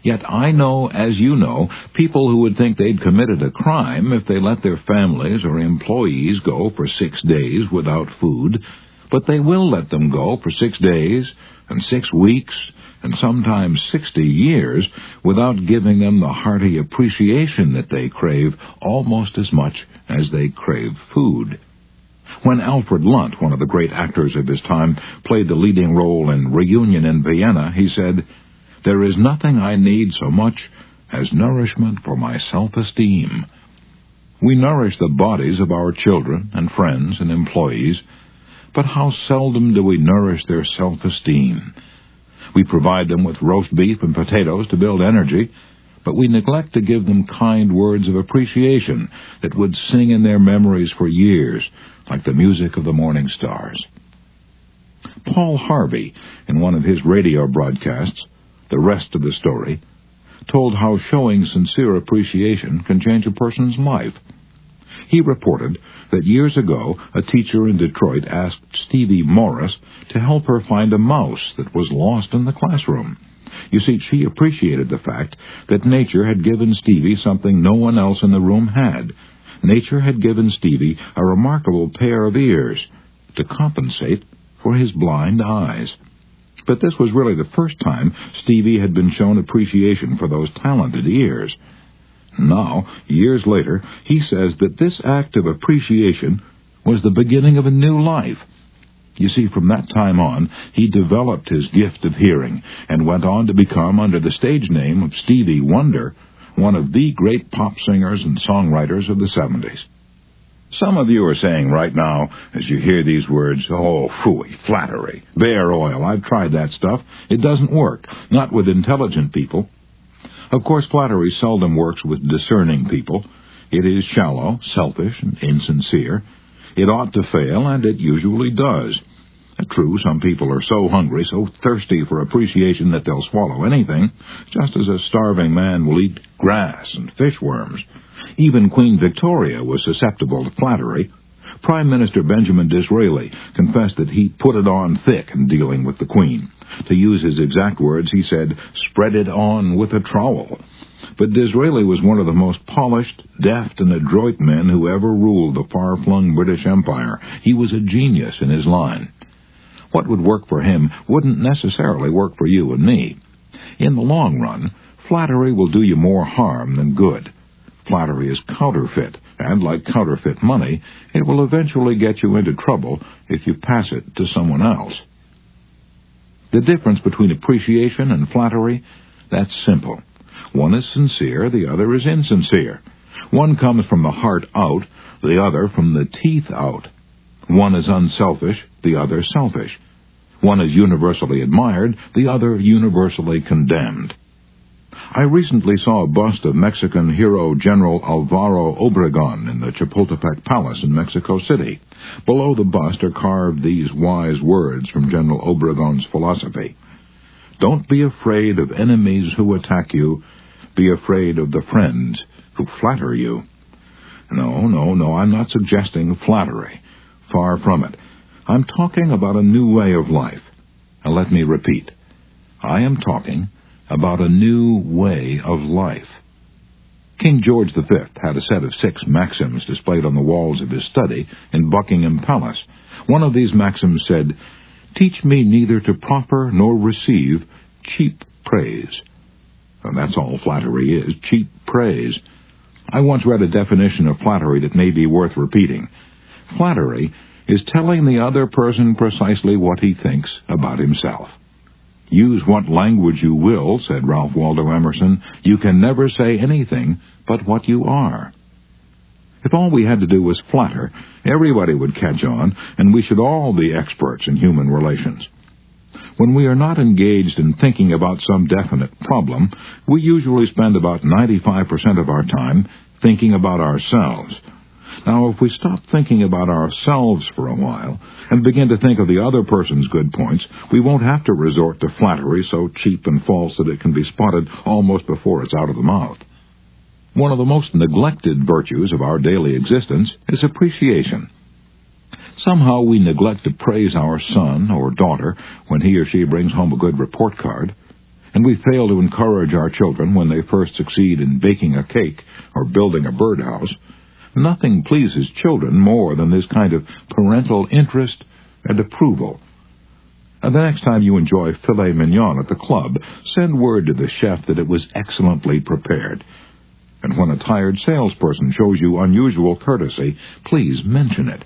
[SPEAKER 1] Yet I know, as you know, people who would think they'd committed a crime if they let their families or employees go for 6 days without food, but they will let them go for 6 days and 6 weeks and sometimes 60 years without giving them the hearty appreciation that they crave almost as much as they crave food. When Alfred Lunt, one of the great actors of his time, played the leading role in Reunion in Vienna, he said, "There is nothing I need so much as nourishment for my self-esteem." We nourish the bodies of our children and friends and employees, but how seldom do we nourish their self-esteem? We provide them with roast beef and potatoes to build energy, but we neglect to give them kind words of appreciation that would sing in their memories for years, like the music of the morning stars. Paul Harvey, in one of his radio broadcasts, The Rest of the Story, told how showing sincere appreciation can change a person's life. He reported that years ago a teacher in Detroit asked Stevie Morris to help her find a mouse that was lost in the classroom. You see, she appreciated the fact that nature had given Stevie something no one else in the room had. Nature had given Stevie a remarkable pair of ears to compensate for his blind eyes. But this was really the first time Stevie had been shown appreciation for those talented ears. Now, years later, he says that this act of appreciation was the beginning of a new life. You see, from that time on, he developed his gift of hearing and went on to become, under the stage name of Stevie Wonder, one of the great pop singers and songwriters of the 70s. Some of you are saying right now, as you hear these words, "Oh, phooey, flattery, bear oil, I've tried that stuff. It doesn't work, not with intelligent people." Of course, flattery seldom works with discerning people. It is shallow, selfish, and insincere. It ought to fail, and it usually does. True, some people are so hungry, so thirsty for appreciation that they'll swallow anything, just as a starving man will eat grass and fishworms. Even Queen Victoria was susceptible to flattery. Prime Minister Benjamin Disraeli confessed that he put it on thick in dealing with the Queen. To use his exact words, he said, "Spread it on with a trowel." But Disraeli was one of the most polished, deft, and adroit men who ever ruled the far-flung British Empire. He was a genius in his line. What would work for him wouldn't necessarily work for you and me. In the long run, flattery will do you more harm than good. Flattery is counterfeit, and like counterfeit money, it will eventually get you into trouble if you pass it to someone else. The difference between appreciation and flattery, that's simple. One is sincere, the other is insincere. One comes from the heart out, the other from the teeth out. One is unselfish, the other selfish. One is universally admired, the other universally condemned. I recently saw a bust of Mexican hero General Alvaro Obregón in the Chapultepec Palace in Mexico City. Below the bust are carved these wise words from General Obregón's philosophy. "Don't be afraid of enemies who attack you. Be afraid of the friends who flatter you." No, I'm not suggesting flattery. Far from it. I'm talking about a new way of life. Now let me repeat. I am talking about a new way of life. King George V had a set of 6 maxims displayed on the walls of his study in Buckingham Palace. One of these maxims said, "Teach me neither to proffer nor receive cheap praise." And that's all flattery is, cheap praise. I once read a definition of flattery that may be worth repeating. Flattery is telling the other person precisely what he thinks about himself. "Use what language you will," said Ralph Waldo Emerson, "you can never say anything but what you are." If all we had to do was flatter, everybody would catch on, and we should all be experts in human relations. When we are not engaged in thinking about some definite problem, we usually spend about 95% of our time thinking about ourselves. Now, if we stop thinking about ourselves for a while and begin to think of the other person's good points, we won't have to resort to flattery so cheap and false that it can be spotted almost before it's out of the mouth. One of the most neglected virtues of our daily existence is appreciation. Somehow we neglect to praise our son or daughter when he or she brings home a good report card, and we fail to encourage our children when they first succeed in baking a cake or building a birdhouse. Nothing pleases children more than this kind of parental interest and approval. And the next time you enjoy filet mignon at the club, send word to the chef that it was excellently prepared. And when a tired salesperson shows you unusual courtesy, please mention it.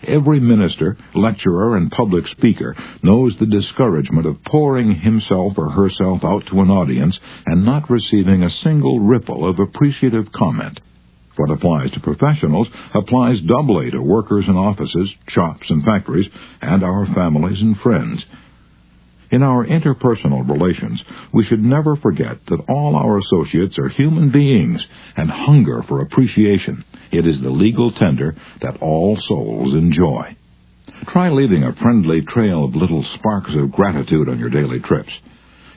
[SPEAKER 1] Every minister, lecturer, and public speaker knows the discouragement of pouring himself or herself out to an audience and not receiving a single ripple of appreciative comment. What applies to professionals applies doubly to workers in offices, shops, and factories, and our families and friends. In our interpersonal relations, we should never forget that all our associates are human beings and hunger for appreciation. It is the legal tender that all souls enjoy. Try leaving a friendly trail of little sparks of gratitude on your daily trips.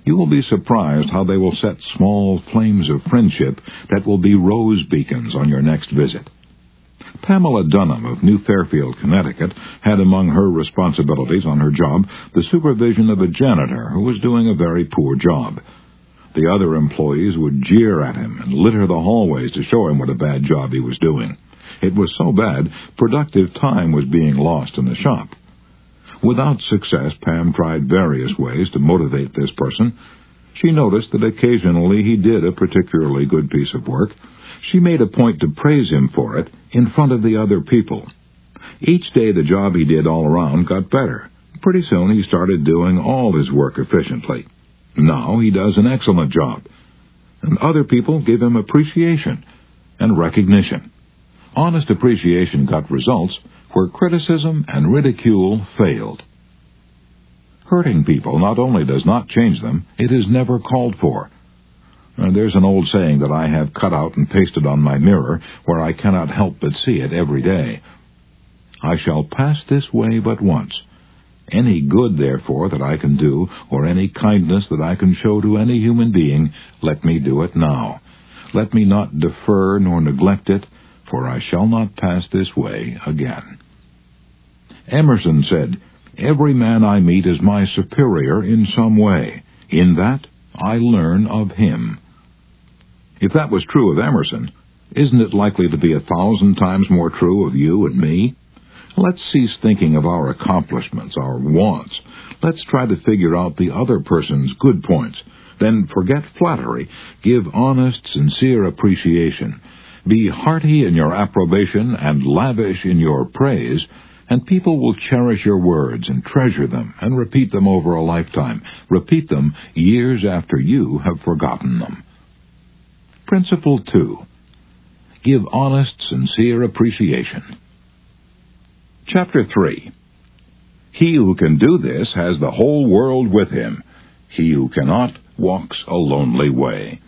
[SPEAKER 1] You will be surprised how they will set small flames of friendship that will be rose beacons on your next visit. Pamela Dunham of New Fairfield, Connecticut, had among her responsibilities on her job the supervision of a janitor who was doing a very poor job. The other employees would jeer at him and litter the hallways to show him what a bad job he was doing. It was so bad, productive time was being lost in the shop. Without success, Pam tried various ways to motivate this person. She noticed that occasionally he did a particularly good piece of work. She made a point to praise him for it in front of the other people. Each day the job he did all around got better. Pretty soon he started doing all his work efficiently. Now he does an excellent job. And other people give him appreciation and recognition. Honest appreciation got results where criticism and ridicule failed. Hurting people not only does not change them, it is never called for. There's an old saying that I have cut out and pasted on my mirror where I cannot help but see it every day. I shall pass this way but once. Any good, therefore, that I can do, or any kindness that I can show to any human being, let me do it now. Let me not defer nor neglect it, for I shall not pass this way again. Emerson said, "Every man I meet is my superior in some way. In that I learn of him." If that was true of Emerson, isn't it likely to be 1,000 times more true of you and me? Let's cease thinking of our accomplishments, our wants. Let's try to figure out the other person's good points. Then forget flattery. Give honest, sincere appreciation. Be hearty in your approbation and lavish in your praise, and people will cherish your words and treasure them and repeat them over a lifetime. Repeat them years after you have forgotten them. Principle 2. Give honest, sincere appreciation. Chapter 3. He who can do this has the whole world with him. He who cannot walks a lonely way.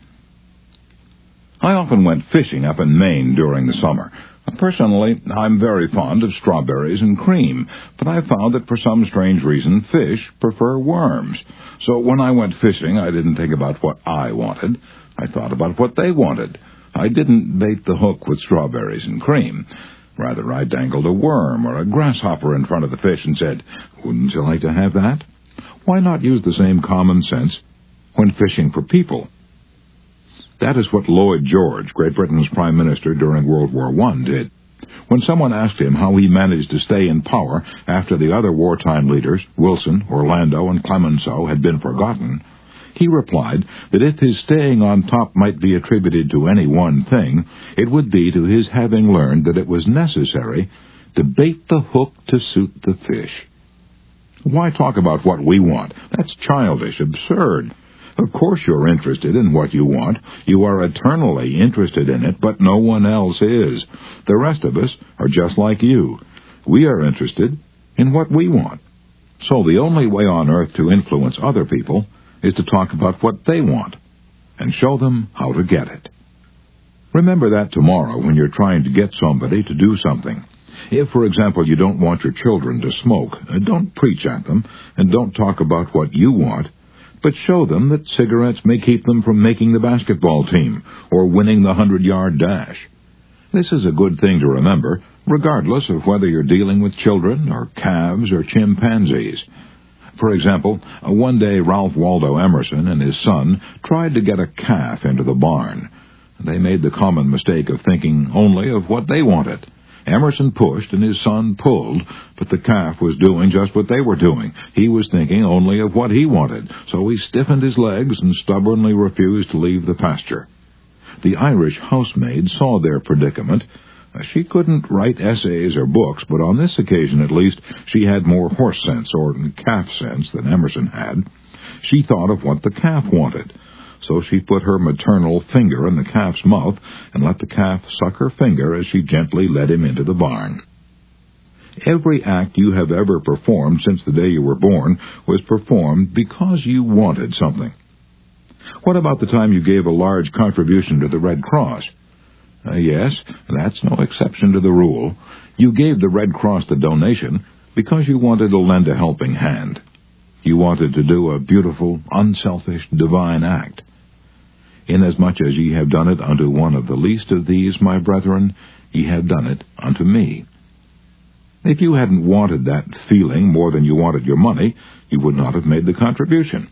[SPEAKER 1] I often went fishing up in Maine during the summer. Personally, I'm very fond of strawberries and cream, but I found that for some strange reason fish prefer worms. So when I went fishing, I didn't think about what I wanted. I thought about what they wanted. I didn't bait the hook with strawberries and cream. Rather, I dangled a worm or a grasshopper in front of the fish and said, "Wouldn't you like to have that?" Why not use the same common sense when fishing for people? That is what Lloyd George, Great Britain's Prime Minister during World War I, did. When someone asked him how he managed to stay in power after the other wartime leaders, Wilson, Orlando, and Clemenceau, had been forgotten, he replied that if his staying on top might be attributed to any one thing, it would be to his having learned that it was necessary to bait the hook to suit the fish. Why talk about what we want? That's childish, absurd. Of course you're interested in what you want. You are eternally interested in it, but no one else is. The rest of us are just like you. We are interested in what we want. So the only way on earth to influence other people is to talk about what they want and show them how to get it. Remember that tomorrow when you're trying to get somebody to do something. If, for example, you don't want your children to smoke, don't preach at them and don't talk about what you want, but show them that cigarettes may keep them from making the basketball team or winning the 100-yard dash. This is a good thing to remember, regardless of whether you're dealing with children or calves or chimpanzees. For example, one day Ralph Waldo Emerson and his son tried to get a calf into the barn. They made the common mistake of thinking only of what they wanted. Emerson pushed and his son pulled, but the calf was doing just what they were doing. He was thinking only of what he wanted, so he stiffened his legs and stubbornly refused to leave the pasture. The Irish housemaid saw their predicament. She couldn't write essays or books, but on this occasion at least she had more horse sense or calf sense than Emerson had. She thought of what the calf wanted. So she put her maternal finger in the calf's mouth and let the calf suck her finger as she gently led him into the barn. Every act you have ever performed since the day you were born was performed because you wanted something. What about the time you gave a large contribution to the Red Cross? Yes, that's no exception to the rule. You gave the Red Cross the donation because you wanted to lend a helping hand. You wanted to do a beautiful, unselfish, divine act. Inasmuch as ye have done it unto one of the least of these, my brethren, ye have done it unto me. If you hadn't wanted that feeling more than you wanted your money, you would not have made the contribution.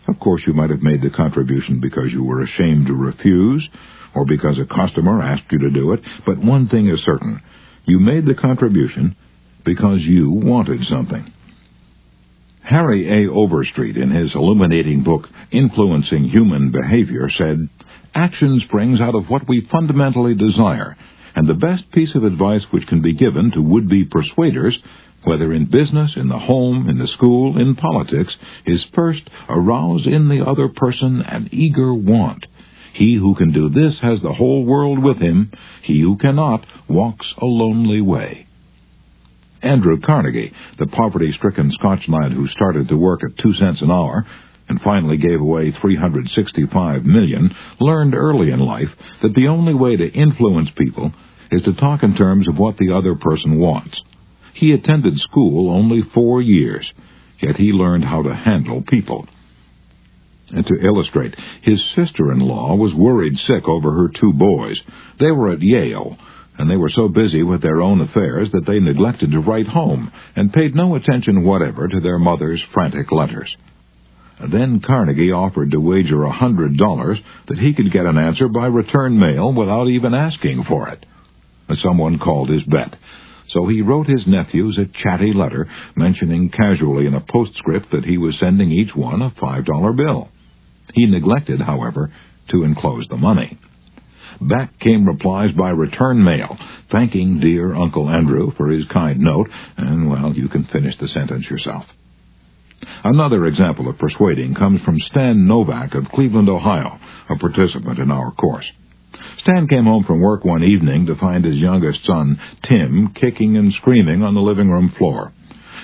[SPEAKER 1] Of course, you might have made the contribution because you were ashamed to refuse, or because a customer asked you to do it, but one thing is certain. You made the contribution because you wanted something. Harry A. Overstreet, in his illuminating book, Influencing Human Behavior, said, "Action springs out of what we fundamentally desire, and the best piece of advice which can be given to would-be persuaders, whether in business, in the home, in the school, in politics, is first arouse in the other person an eager want. He who can do this has the whole world with him. He who cannot walks a lonely way." Andrew Carnegie, the poverty-stricken Scotch lad who started to work at 2 cents an hour and finally gave away $365 million, learned early in life that the only way to influence people is to talk in terms of what the other person wants. He attended school only 4 years, yet he learned how to handle people. And to illustrate, his sister-in-law was worried sick over her 2 boys. They were at Yale, and they were so busy with their own affairs that they neglected to write home and paid no attention whatever to their mother's frantic letters. Then Carnegie offered to wager $100 that he could get an answer by return mail without even asking for it. Someone called his bet, so he wrote his nephews a chatty letter mentioning casually in a postscript that he was sending each one a $5 bill. He neglected, however, to enclose the money. Back came replies by return mail, thanking dear Uncle Andrew for his kind note, and, well, you can finish the sentence yourself. Another example of persuading comes from Stan Novak of Cleveland, Ohio, a participant in our course. Stan came home from work one evening to find his youngest son, Tim, kicking and screaming on the living room floor.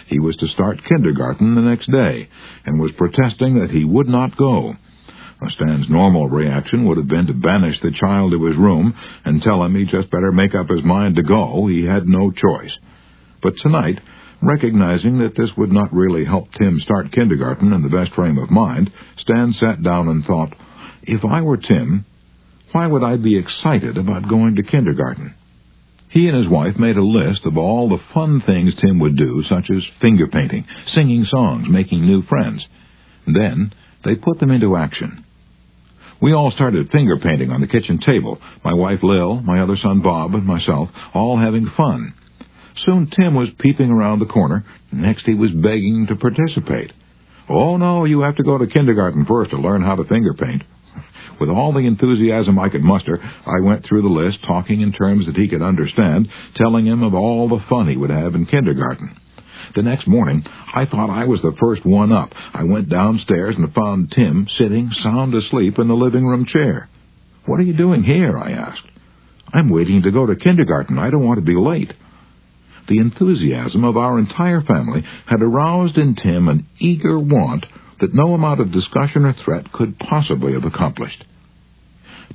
[SPEAKER 1] He was to start kindergarten the next day, and was protesting that he would not go. Stan's normal reaction would have been to banish the child to his room and tell him he just better make up his mind to go. He had no choice. But tonight, recognizing that this would not really help Tim start kindergarten in the best frame of mind, Stan sat down and thought, if I were Tim, why would I be excited about going to kindergarten? He and his wife made a list of all the fun things Tim would do, such as finger painting, singing songs, making new friends. Then they put them into action. We all started finger painting on the kitchen table, my wife Lil, my other son Bob, and myself, all having fun. Soon Tim was peeping around the corner. Next he was begging to participate. "Oh, no, you have to go to kindergarten first to learn how to finger paint." With all the enthusiasm I could muster, I went through the list, talking in terms that he could understand, telling him of all the fun he would have in kindergarten. The next morning, I thought I was the first one up. I went downstairs and found Tim sitting sound asleep in the living room chair. "What are you doing here?" I asked. "I'm waiting to go to kindergarten. I don't want to be late." The enthusiasm of our entire family had aroused in Tim an eager want that no amount of discussion or threat could possibly have accomplished.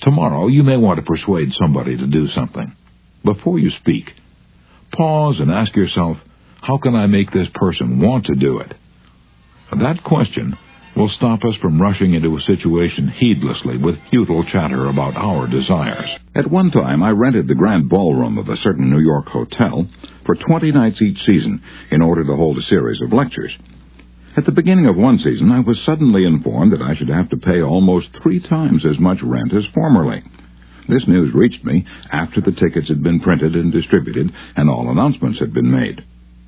[SPEAKER 1] Tomorrow you may want to persuade somebody to do something. Before you speak, pause and ask yourself, how can I make this person want to do it? That question will stop us from rushing into a situation heedlessly with futile chatter about our desires. At one time, I rented the grand ballroom of a certain New York hotel for 20 nights each season in order to hold a series of lectures. At the beginning of one season, I was suddenly informed that I should have to pay almost 3 times as much rent as formerly. This news reached me after the tickets had been printed and distributed and all announcements had been made.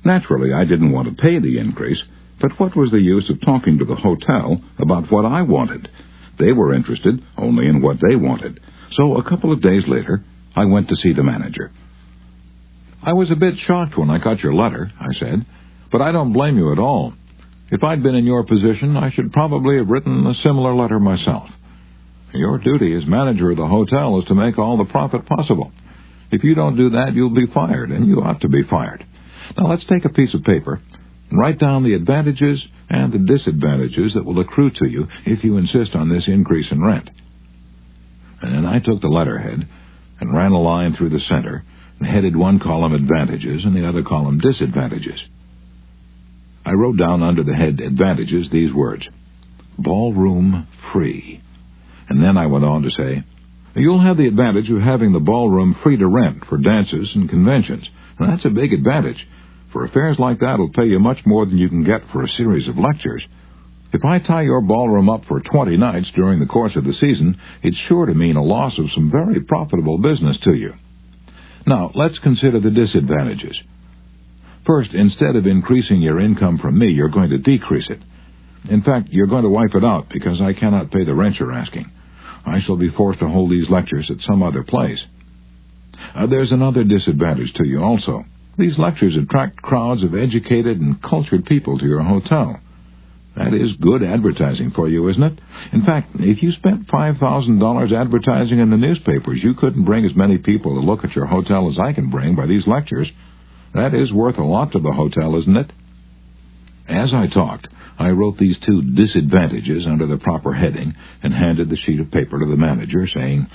[SPEAKER 1] Naturally, I didn't want to pay the increase, but what was the use of talking to the hotel about what I wanted? They were interested only in what they wanted. So a couple of days later, I went to see the manager. "I was a bit shocked when I got your letter," I said, "but I don't blame you at all. If I'd been in your position, I should probably have written a similar letter myself. Your duty as manager of the hotel is to make all the profit possible. If you don't do that, you'll be fired, and you ought to be fired. Now let's take a piece of paper and write down the advantages and the disadvantages that will accrue to you if you insist on this increase in rent." And then I took the letterhead and ran a line through the center and headed one column advantages and the other column disadvantages. I wrote down under the head advantages these words: ballroom free. And then I went on to say, "You'll have the advantage of having the ballroom free to rent for dances and conventions. And that's a big advantage. For affairs like that will pay you much more than you can get for a series of lectures. If I tie your ballroom up for 20 nights during the course of the season, it's sure to mean a loss of some very profitable business to you. Now, let's consider the disadvantages. First, instead of increasing your income from me, you're going to decrease it. In fact, you're going to wipe it out because I cannot pay the rent you're asking. I shall be forced to hold these lectures at some other place. There's another disadvantage to you also. These lectures attract crowds of educated and cultured people to your hotel. That is good advertising for you, isn't it? In fact, if you spent $5,000 advertising in the newspapers, you couldn't bring as many people to look at your hotel as I can bring by these lectures. That is worth a lot to the hotel, isn't it?" As I talked, I wrote these 2 disadvantages under the proper heading and handed the sheet of paper to the manager, saying,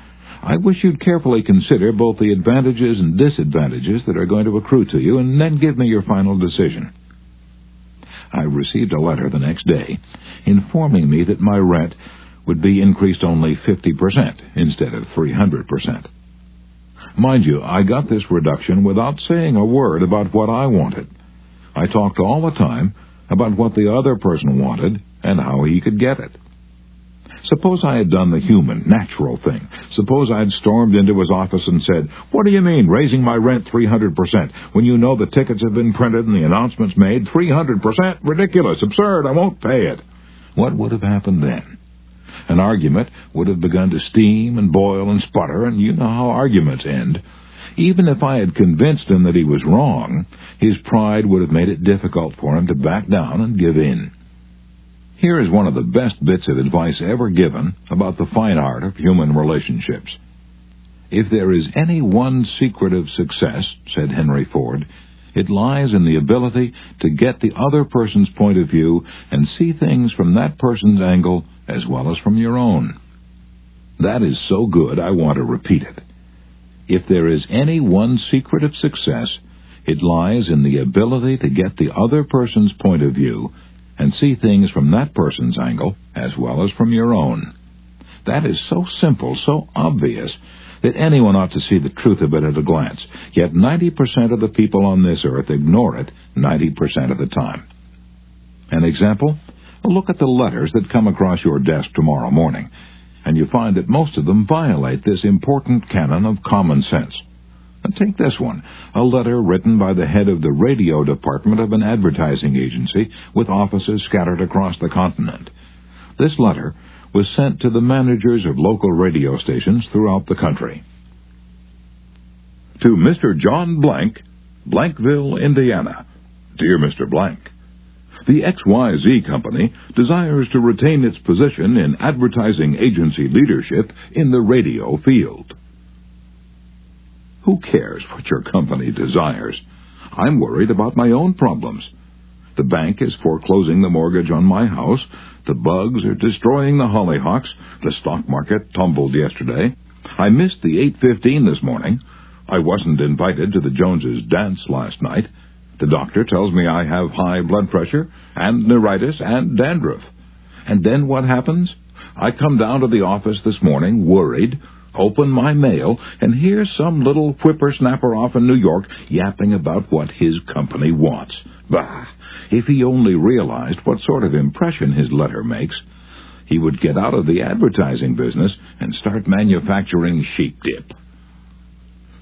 [SPEAKER 1] "I wish you'd carefully consider both the advantages and disadvantages that are going to accrue to you, and then give me your final decision." I received a letter the next day informing me that my rent would be increased only 50% instead of 300%. Mind you, I got this reduction without saying a word about what I wanted. I talked all the time about what the other person wanted and how he could get it. Suppose I had done the human, natural thing. Suppose I had stormed into his office and said, "What do you mean, raising my rent 300%, when you know the tickets have been printed and the announcements made? 300%? Ridiculous, absurd, I won't pay it." What would have happened then? An argument would have begun to steam and boil and sputter, and you know how arguments end. Even if I had convinced him that he was wrong, his pride would have made it difficult for him to back down and give in. Here is one of the best bits of advice ever given about the fine art of human relationships. "If there is any one secret of success," said Henry Ford, "it lies in the ability to get the other person's point of view and see things from that person's angle as well as from your own." That is so good, I want to repeat it. If there is any one secret of success, it lies in the ability to get the other person's point of view and see things from that person's angle as well as from your own. That is so simple, so obvious, that anyone ought to see the truth of it at a glance. Yet 90% of the people on this earth ignore it 90% of the time. An example? Look at the letters that come across your desk tomorrow morning, and you find that most of them violate this important canon of common sense. And take this one, a letter written by the head of the radio department of an advertising agency with offices scattered across the continent. This letter was sent to the managers of local radio stations throughout the country. To Mr. John Blank, Blankville, Indiana. Dear Mr. Blank, the XYZ Company desires to retain its position in advertising agency leadership in the radio field. Who cares what your company desires? I'm worried about my own problems. The bank is foreclosing the mortgage on my house. The bugs are destroying the hollyhocks. The stock market tumbled yesterday. I missed the 8:15 this morning. I wasn't invited to the Joneses' dance last night. The doctor tells me I have high blood pressure and neuritis and dandruff. And then what happens? I come down to the office this morning, worried, open my mail, and hear some little whippersnapper off in New York yapping about what his company wants. Bah! If he only realized what sort of impression his letter makes, he would get out of the advertising business and start manufacturing sheep dip.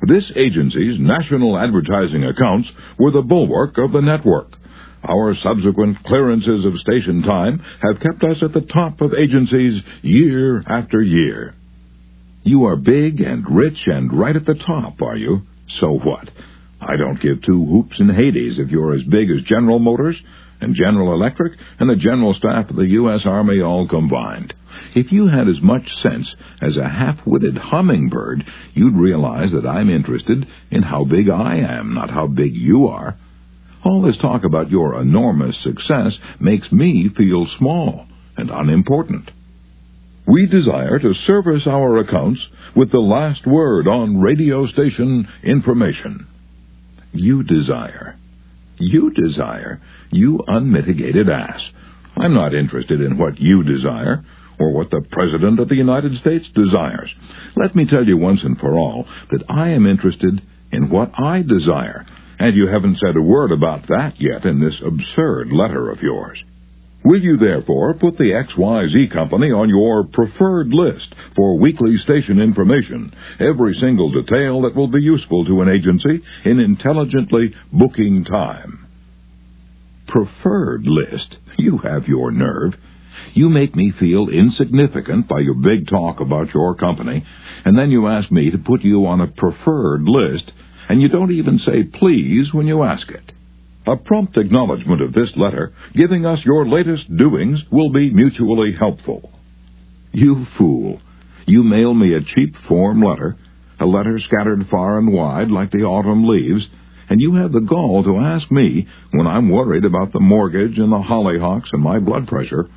[SPEAKER 1] This agency's national advertising accounts were the bulwark of the network. Our subsequent clearances of station time have kept us at the top of agencies year after year. You are big and rich and right at the top, are you? So what? I don't give two hoops in Hades if you're as big as General Motors and General Electric and the General Staff of the U.S. Army all combined. If you had as much sense as a half-witted hummingbird, you'd realize that I'm interested in how big I am, not how big you are. All this talk about your enormous success makes me feel small and unimportant. We desire to service our accounts with the last word on radio station information. You desire. You desire. You unmitigated ass. I'm not interested in what you desire or what the President of the United States desires. Let me tell you once and for all that I am interested in what I desire, and you haven't said a word about that yet in this absurd letter of yours. Will you therefore put the XYZ Company on your preferred list for weekly station information, every single detail that will be useful to an agency in intelligently booking time? Preferred list? You have your nerve. You make me feel insignificant by your big talk about your company, and then you ask me to put you on a preferred list, and you don't even say please when you ask it. A prompt acknowledgement of this letter, giving us your latest doings, will be mutually helpful. You fool. You mail me a cheap form letter, a letter scattered far and wide like the autumn leaves, and you have the gall to ask me, when I'm worried about the mortgage and the hollyhocks and my blood pressure,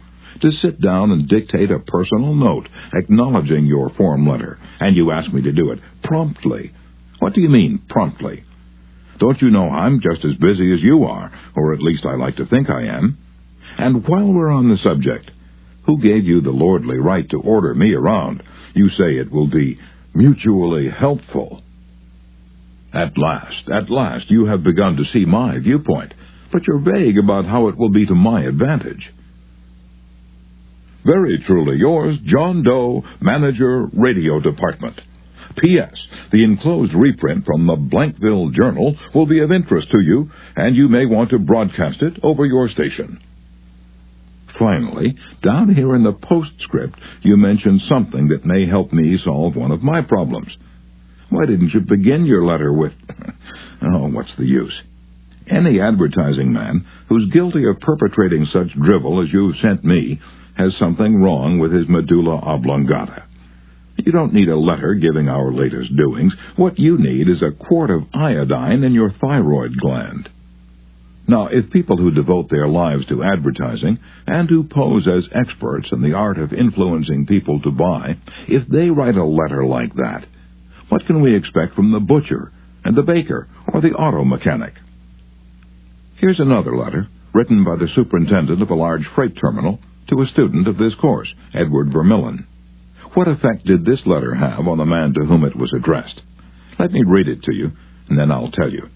[SPEAKER 1] to sit down and dictate a personal note acknowledging your form letter, and you ask me to do it promptly. What do you mean, promptly? Don't you know I'm just as busy as you are, or at least I like to think I am? And while we're on the subject, who gave you the lordly right to order me around? You say it will be mutually helpful. At last, you have begun to see my viewpoint, but you're vague about how it will be to my advantage. Very truly yours, John Doe, Manager, Radio Department. P.S. The enclosed reprint from the Blankville Journal will be of interest to you, and you may want to broadcast it over your station. Finally, down here in the postscript, you mention something that may help me solve one of my problems. Why didn't you begin your letter with, oh, what's the use? Any advertising man who's guilty of perpetrating such drivel as you've sent me has something wrong with his medulla oblongata. You don't need a letter giving our latest doings. What you need is a quart of iodine in your thyroid gland. Now, if people who devote their lives to advertising and who pose as experts in the art of influencing people to buy, if they write a letter like that, what can we expect from the butcher and the baker or the auto mechanic? Here's another letter written by the superintendent of a large freight terminal to a student of this course, Edward Vermillion. What effect did this letter have on the man to whom it was addressed? Let me read it to you, and then I'll tell you.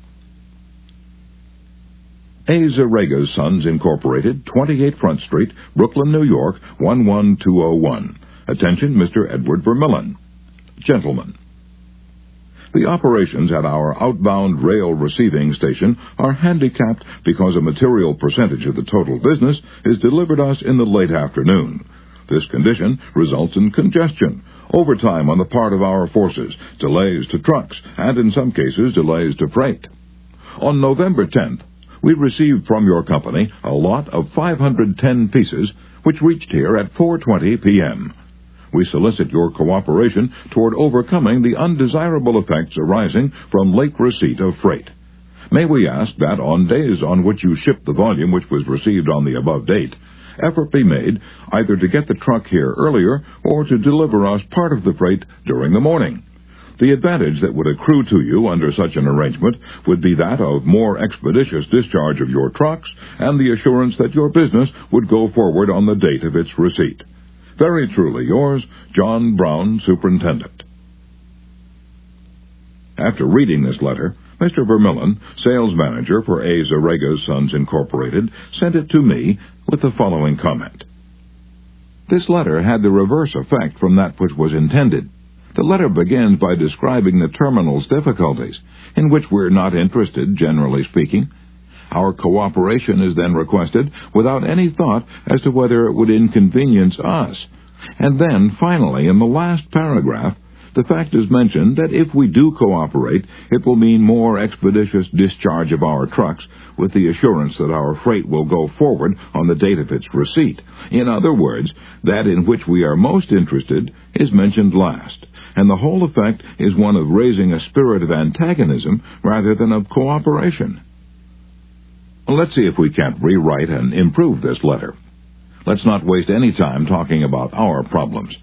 [SPEAKER 1] A. Zarega's Sons, Incorporated, 28 Front Street, Brooklyn, New York, 11201. Attention, Mr. Edward Vermillion. Gentlemen, the operations at our outbound rail receiving station are handicapped because a material percentage of the total business is delivered us in the late afternoon. This condition results in congestion, overtime on the part of our forces, delays to trucks, and in some cases delays to freight. On November 10th, we received from your company a lot of 510 pieces, which reached here at 4:20 p.m. We solicit your cooperation toward overcoming the undesirable effects arising from late receipt of freight. May we ask that on days on which you ship the volume which was received on the above date, effort be made either to get the truck here earlier or to deliver us part of the freight during the morning. The advantage that would accrue to you under such an arrangement would be that of more expeditious discharge of your trucks and the assurance that your business would go forward on the date of its receipt. Very truly yours, John Brown, Superintendent. After reading this letter, Mr. Vermillion, sales manager for A. Zarrega's Sons, Incorporated, sent it to me with the following comment. This letter had the reverse effect from that which was intended. The letter begins by describing the terminal's difficulties, in which we're not interested, generally speaking. Our cooperation is then requested without any thought as to whether it would inconvenience us. And then, finally, in the last paragraph, the fact is mentioned that if we do cooperate, it will mean more expeditious discharge of our trucks, with the assurance that our freight will go forward on the date of its receipt. In other words, that in which we are most interested is mentioned last, and the whole effect is one of raising a spirit of antagonism rather than of cooperation. Let's see if we can't rewrite and improve this letter. Let's not waste any time talking about our problems.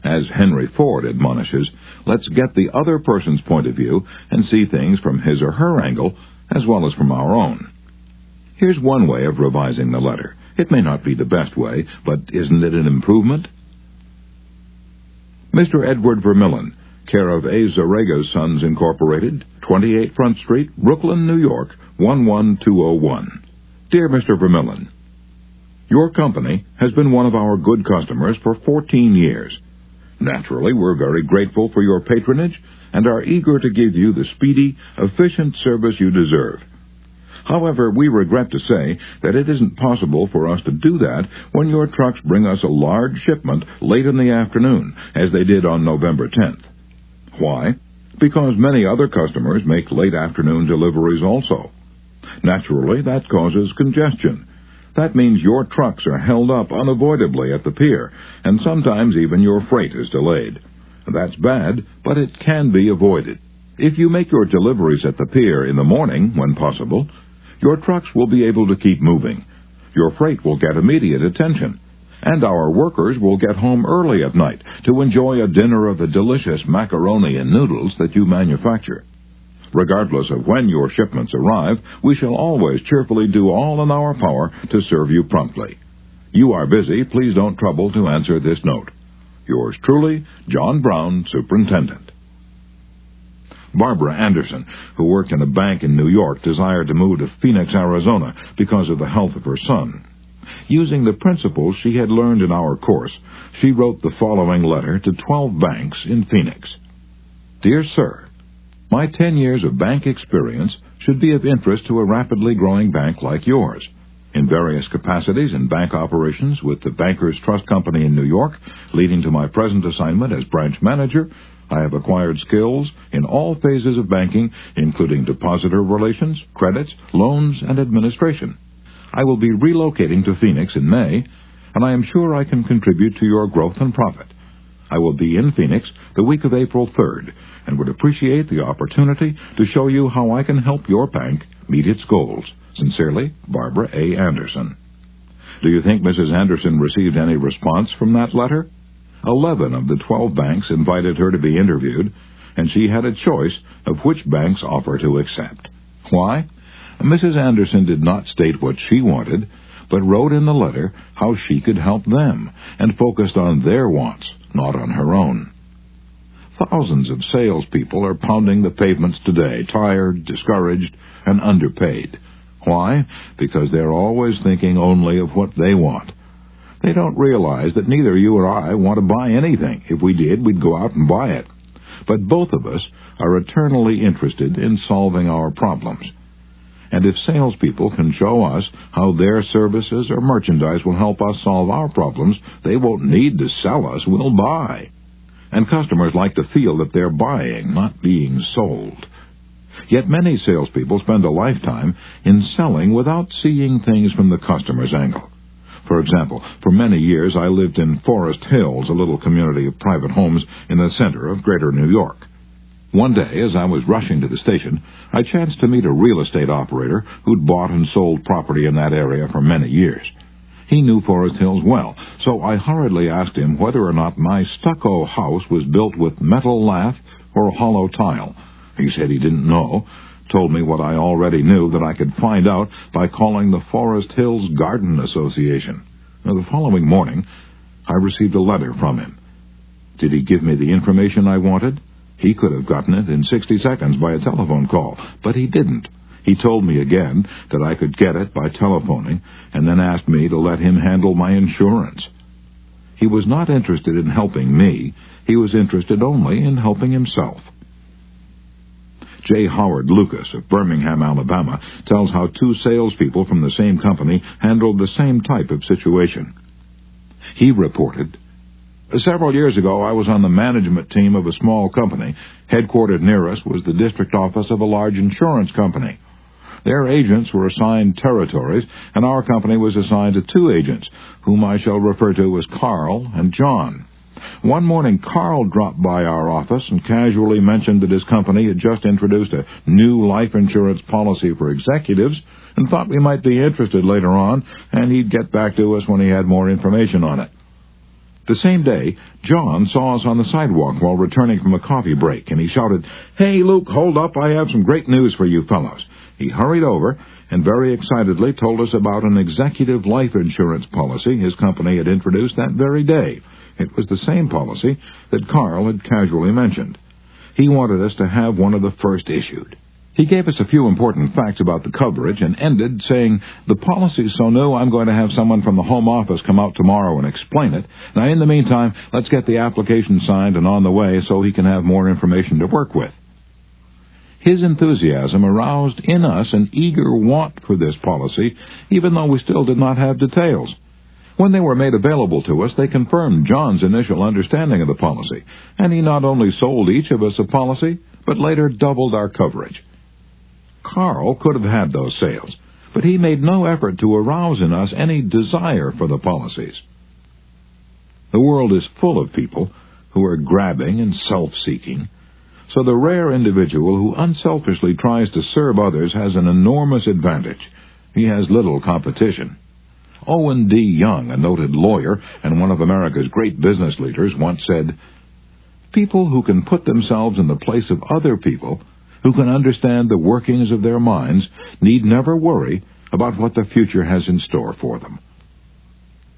[SPEAKER 1] As Henry Ford admonishes, let's get the other person's point of view and see things from his or her angle as well as from our own. Here's one way of revising the letter. It may not be the best way, but isn't it an improvement? Mr. Edward Vermillion, care of A. Zarrega's Sons, Incorporated, 28 Front Street, Brooklyn, New York, 11201. Dear Mr. Vermillion, your company has been one of our good customers for 14 years. Naturally, we're very grateful for your patronage and are eager to give you the speedy, efficient service you deserve. However, we regret to say that it isn't possible for us to do that when your trucks bring us a large shipment late in the afternoon, as they did on November 10th. Why? Because many other customers make late afternoon deliveries also. Naturally, that causes congestion. That means your trucks are held up unavoidably at the pier, and sometimes even your freight is delayed. That's bad, but it can be avoided. If you make your deliveries at the pier in the morning, when possible, your trucks will be able to keep moving. Your freight will get immediate attention, and our workers will get home early at night to enjoy a dinner of the delicious macaroni and noodles that you manufacture. Regardless of when your shipments arrive, we shall always cheerfully do all in our power to serve you promptly. You are busy. Please don't trouble to answer this note. Yours truly, John Brown, Superintendent. Barbara Anderson, who worked in a bank in New York, desired to move to Phoenix, Arizona, because of the health of her son. Using the principles she had learned in our course, she wrote the following letter to 12 banks in Phoenix. Dear Sir, my 10 years of bank experience should be of interest to a rapidly growing bank like yours. In various capacities in bank operations with the Bankers Trust Company in New York, leading to my present assignment as branch manager, I have acquired skills in all phases of banking, including depositor relations, credits, loans, and administration. I will be relocating to Phoenix in May, and I am sure I can contribute to your growth and profit. I will be in Phoenix the week of April 3rd, and would appreciate the opportunity to show you how I can help your bank meet its goals. Sincerely, Barbara A. Anderson. Do you think Mrs. Anderson received any response from that letter? 11 of the 12 banks invited her to be interviewed, and she had a choice of which bank's offer to accept. Why? Mrs. Anderson did not state what she wanted, but wrote in the letter how she could help them, and focused on their wants, not on her own. Thousands of salespeople are pounding the pavements today, tired, discouraged, and underpaid. Why? Because they're always thinking only of what they want. They don't realize that neither you or I want to buy anything. If we did, we'd go out and buy it. But both of us are eternally interested in solving our problems. And if salespeople can show us how their services or merchandise will help us solve our problems, they won't need to sell us, we'll buy. And customers like to feel that they're buying, not being sold. Yet many salespeople spend a lifetime in selling without seeing things from the customer's angle. For example, for many years I lived in Forest Hills, a little community of private homes in the center of greater New York. One day, as I was rushing to the station, I chanced to meet a real estate operator who'd bought and sold property in that area for many years. He knew Forest Hills well, so I hurriedly asked him whether or not my stucco house was built with metal lath or hollow tile. He said he didn't know, told me what I already knew, that I could find out by calling the Forest Hills Garden Association. Now, the following morning, I received a letter from him. Did he give me the information I wanted? He could have gotten it in 60 seconds by a telephone call, but he didn't. He told me again that I could get it by telephoning, and then asked me to let him handle my insurance. He was not interested in helping me. He was interested only in helping himself. J. Howard Lucas of Birmingham, Alabama, tells how two salespeople from the same company handled the same type of situation. He reported, "Several years ago, I was on the management team of a small company. Headquartered near us was the district office of a large insurance company. Their agents were assigned territories, and our company was assigned to two agents, whom I shall refer to as Carl and John. One morning, Carl dropped by our office and casually mentioned that his company had just introduced a new life insurance policy for executives and thought we might be interested later on, and he'd get back to us when he had more information on it. The same day, John saw us on the sidewalk while returning from a coffee break, and he shouted, 'Hey, Luke, hold up, I have some great news for you fellows.' He hurried over and very excitedly told us about an executive life insurance policy his company had introduced that very day. It was the same policy that Carl had casually mentioned. He wanted us to have one of the first issued. He gave us a few important facts about the coverage and ended saying, 'The policy's so new, I'm going to have someone from the home office come out tomorrow and explain it. Now, in the meantime, let's get the application signed and on the way so he can have more information to work with.' His enthusiasm aroused in us an eager want for this policy, even though we still did not have details. When they were made available to us, they confirmed John's initial understanding of the policy, and he not only sold each of us a policy, but later doubled our coverage. Carl could have had those sales, but he made no effort to arouse in us any desire for the policies. The world is full of people who are grabbing and self-seeking, so the rare individual who unselfishly tries to serve others has an enormous advantage. He has little competition. Owen D. Young, a noted lawyer and one of America's great business leaders, once said, "People who can put themselves in the place of other people, who can understand the workings of their minds, need never worry about what the future has in store for them."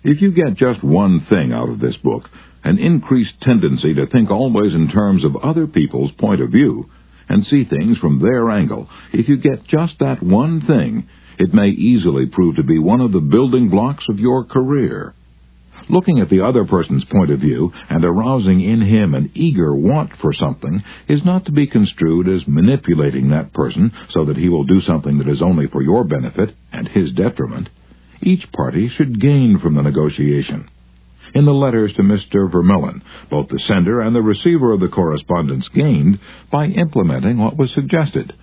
[SPEAKER 1] If you get just one thing out of this book, an increased tendency to think always in terms of other people's point of view and see things from their angle, if you get just that one thing, it may easily prove to be one of the building blocks of your career. Looking at the other person's point of view and arousing in him an eager want for something is not to be construed as manipulating that person so that he will do something that is only for your benefit and his detriment. Each party should gain from the negotiation. In the letters to Mr. Vermillion, both the sender and the receiver of the correspondence gained by implementing what was suggested.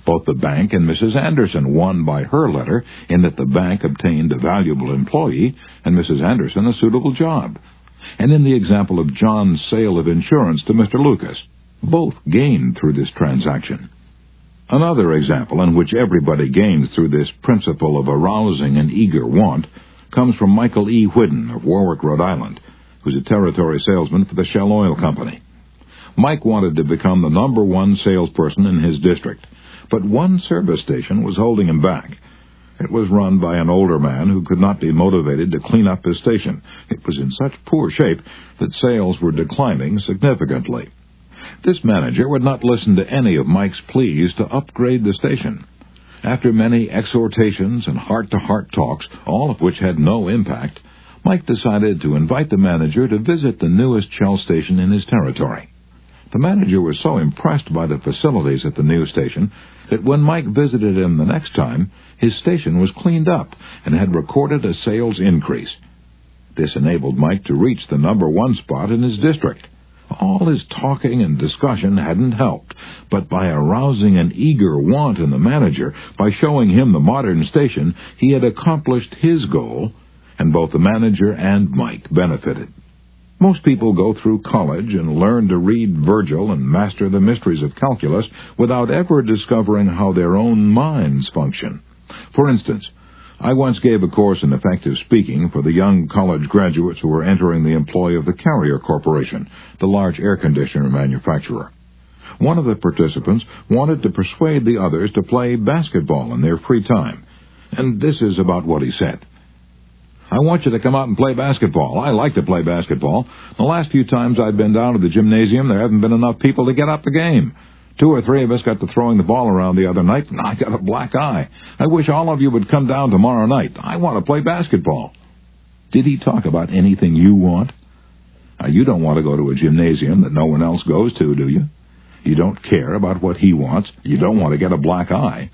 [SPEAKER 1] Both the bank and Mrs. Anderson won by her letter in that the bank obtained a valuable employee and Mrs. Anderson a suitable job. And in the example of John's sale of insurance to Mr. Lucas, both gained through this transaction. Another example in which everybody gains through this principle of arousing an eager want comes from Michael E. Whidden of Warwick, Rhode Island, who's a territory salesman for the Shell Oil Company. Mike wanted to become the #1 salesperson in his district, but one service station was holding him back. It was run by an older man who could not be motivated to clean up his station. It was in such poor shape that sales were declining significantly. This manager would not listen to any of Mike's pleas to upgrade the station. After many exhortations and heart-to-heart talks, all of which had no impact, Mike decided to invite the manager to visit the newest Shell station in his territory. The manager was so impressed by the facilities at the new station that when Mike visited him the next time, his station was cleaned up and had recorded a sales increase. This enabled Mike to reach the #1 spot in his district. All his talking and discussion hadn't helped, but by arousing an eager want in the manager, by showing him the modern station, he had accomplished his goal, and both the manager and Mike benefited. Most people go through college and learn to read Virgil and master the mysteries of calculus without ever discovering how their own minds function. For instance, I once gave a course in effective speaking for the young college graduates who were entering the employ of the Carrier Corporation, the large air conditioner manufacturer. One of the participants wanted to persuade the others to play basketball in their free time, and this is about what he said. "I want you to come out and play basketball. I like to play basketball. The last few times I've been down to the gymnasium, there haven't been enough people to get up the game. 2 or 3 of us got to throwing the ball around the other night, and I got a black eye. I wish all of you would come down tomorrow night. I want to play basketball." Did he talk about anything you want? You don't want to go to a gymnasium that no one else goes to, do you? You don't care about what he wants. You don't want to get a black eye.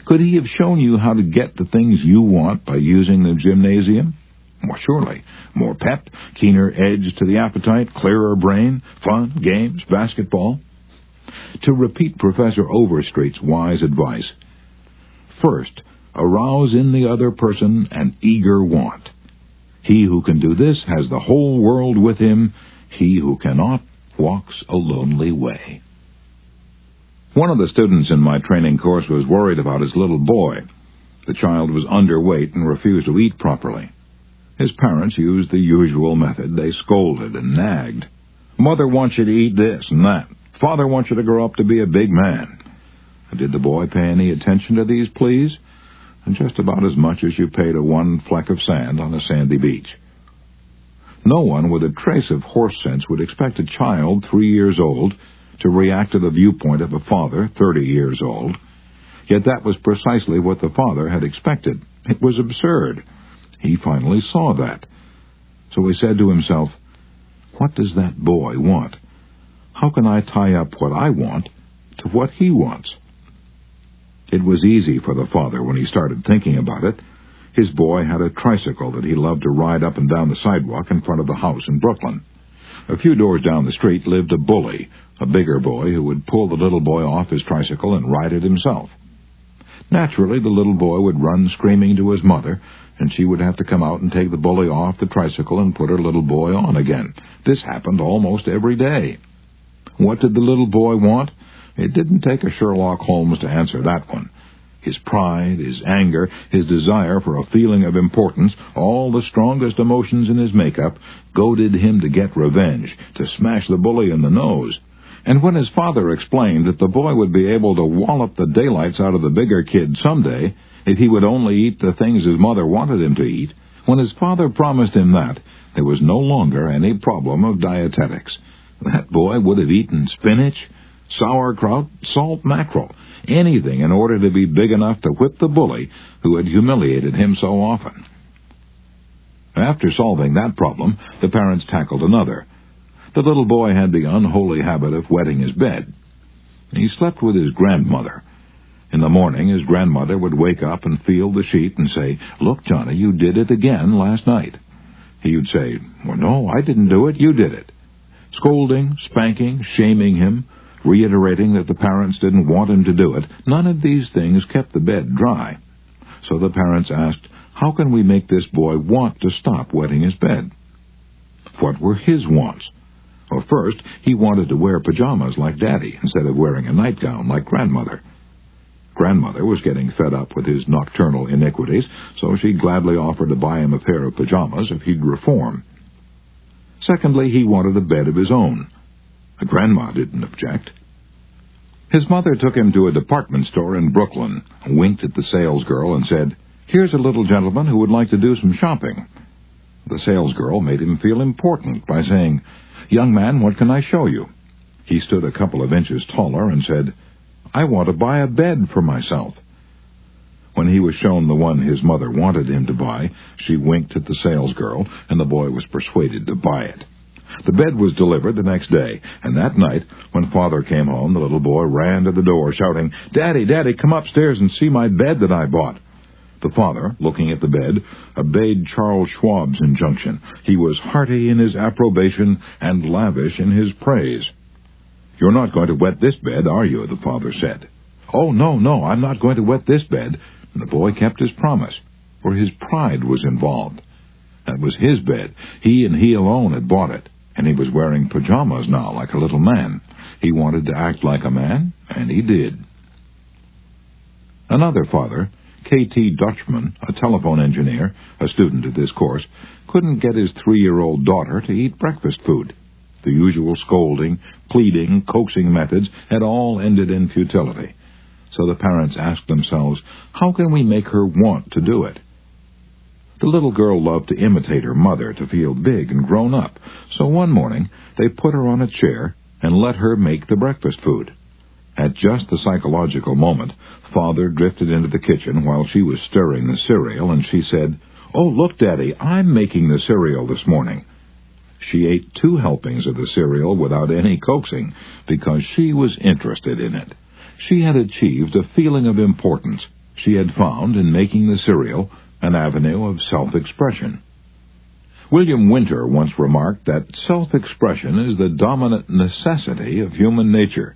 [SPEAKER 1] Could he have shown you how to get the things you want by using the gymnasium? Well, surely. More pep, keener edge to the appetite, clearer brain, fun, games, basketball. To repeat Professor Overstreet's wise advice, first, arouse in the other person an eager want. He who can do this has the whole world with him. He who cannot walks a lonely way. One of the students in my training course was worried about his little boy. The child was underweight and refused to eat properly. His parents used the usual method. They scolded and nagged. "Mother wants you to eat this and that. Father wants you to grow up to be a big man." Did the boy pay any attention to these pleas? Just about as much as you pay to one fleck of sand on a sandy beach. No one with a trace of horse sense would expect a child 3 years old to react to the viewpoint of a father 30 years old. Yet that was precisely what the father had expected. It was absurd. He finally saw that. So he said to himself, "What does that boy want? How can I tie up what I want to what he wants?" It was easy for the father when he started thinking about it. His boy had a tricycle that he loved to ride up and down the sidewalk in front of the house in Brooklyn. A few doors down the street lived a bully, a bigger boy who would pull the little boy off his tricycle and ride it himself. Naturally, the little boy would run screaming to his mother, and she would have to come out and take the bully off the tricycle and put her little boy on again. This happened almost every day. What did the little boy want? It didn't take a Sherlock Holmes to answer that one. His pride, his anger, his desire for a feeling of importance, all the strongest emotions in his makeup, goaded him to get revenge, to smash the bully in the nose. And when his father explained that the boy would be able to wallop the daylights out of the bigger kid someday if he would only eat the things his mother wanted him to eat, when his father promised him that, there was no longer any problem of dietetics. That boy would have eaten spinach, sauerkraut, salt mackerel, anything in order to be big enough to whip the bully who had humiliated him so often. After solving that problem, the parents tackled another. The little boy had the unholy habit of wetting his bed. He slept with his grandmother. In the morning, his grandmother would wake up and feel the sheet and say, "Look, Johnny, you did it again last night." He would say, "Well, no, I didn't do it, you did it." Scolding, spanking, shaming him, reiterating that the parents didn't want him to do it, none of these things kept the bed dry. So the parents asked, how can we make this boy want to stop wetting his bed? What were his wants? Well, first, he wanted to wear pajamas like Daddy instead of wearing a nightgown like Grandmother. Grandmother was getting fed up with his nocturnal iniquities, so she gladly offered to buy him a pair of pajamas if he'd reform. Secondly, he wanted a bed of his own. Grandma didn't object. His mother took him to a department store in Brooklyn, winked at the salesgirl, and said, "Here's a little gentleman who would like to do some shopping." The salesgirl made him feel important by saying, "Young man, what can I show you?" He stood a couple of inches taller and said, "I want to buy a bed for myself." When he was shown the one his mother wanted him to buy, she winked at the salesgirl, and the boy was persuaded to buy it. The bed was delivered the next day, and that night, when Father came home, the little boy ran to the door, shouting, "Daddy, Daddy, come upstairs and see my bed that I bought." The father, looking at the bed, obeyed Charles Schwab's injunction. He was hearty in his approbation and lavish in his praise. "You're not going to wet this bed, are you?" the father said. "Oh, no, I'm not going to wet this bed." And the boy kept his promise, for his pride was involved. That was his bed. He and he alone had bought it, and he was wearing pajamas now like a little man. He wanted to act like a man, and he did. Another father, K.T. Dutchman, a telephone engineer, a student of this course, couldn't get his 3-year-old daughter to eat breakfast food. The usual scolding, pleading, coaxing methods had all ended in futility. So the parents asked themselves, how can we make her want to do it? The little girl loved to imitate her mother, to feel big and grown up. So one morning, they put her on a chair and let her make the breakfast food. At just the psychological moment, Father drifted into the kitchen while she was stirring the cereal, and she said, "Oh, look, Daddy, I'm making the cereal this morning." She ate 2 helpings of the cereal without any coaxing because she was interested in it. She had achieved a feeling of importance. She had found in making the cereal an avenue of self-expression. William Winter once remarked that self-expression is the dominant necessity of human nature.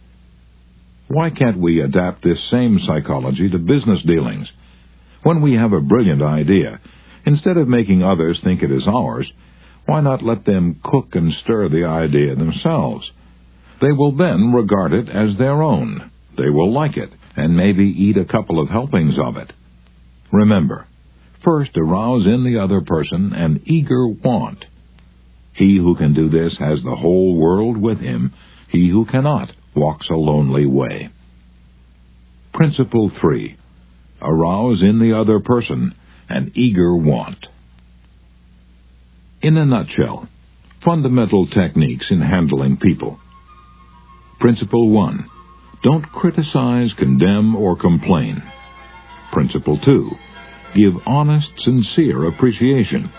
[SPEAKER 1] Why can't we adapt this same psychology to business dealings? When we have a brilliant idea, instead of making others think it is ours, why not let them cook and stir the idea themselves? They will then regard it as their own. They will like it, and maybe eat a couple of helpings of it. Remember, first arouse in the other person an eager want. He who can do this has the whole world with him. He who cannot walks a lonely way. Principle 3. Arouse in the other person an eager want. In a nutshell, fundamental techniques in handling people. Principle 1. Don't criticize, condemn, or complain. Principle 2. Give honest, sincere appreciation.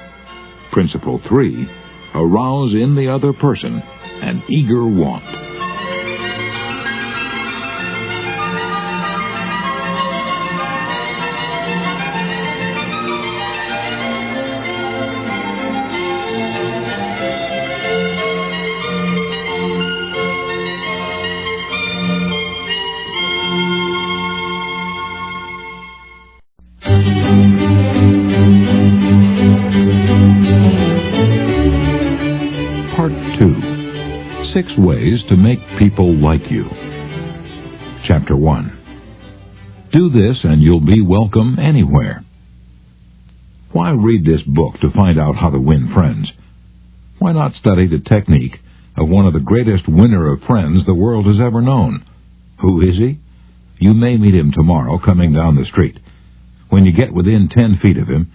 [SPEAKER 1] Principle 3. Arouse in the other person an eager want. Part 2. 6 Ways to Make People Like You. Chapter 1. Do this and you'll be welcome anywhere. Why read this book to find out how to win friends? Why not study the technique of one of the greatest winner of friends the world has ever known? Who is he? You may meet him tomorrow coming down the street. When you get within 10 feet of him,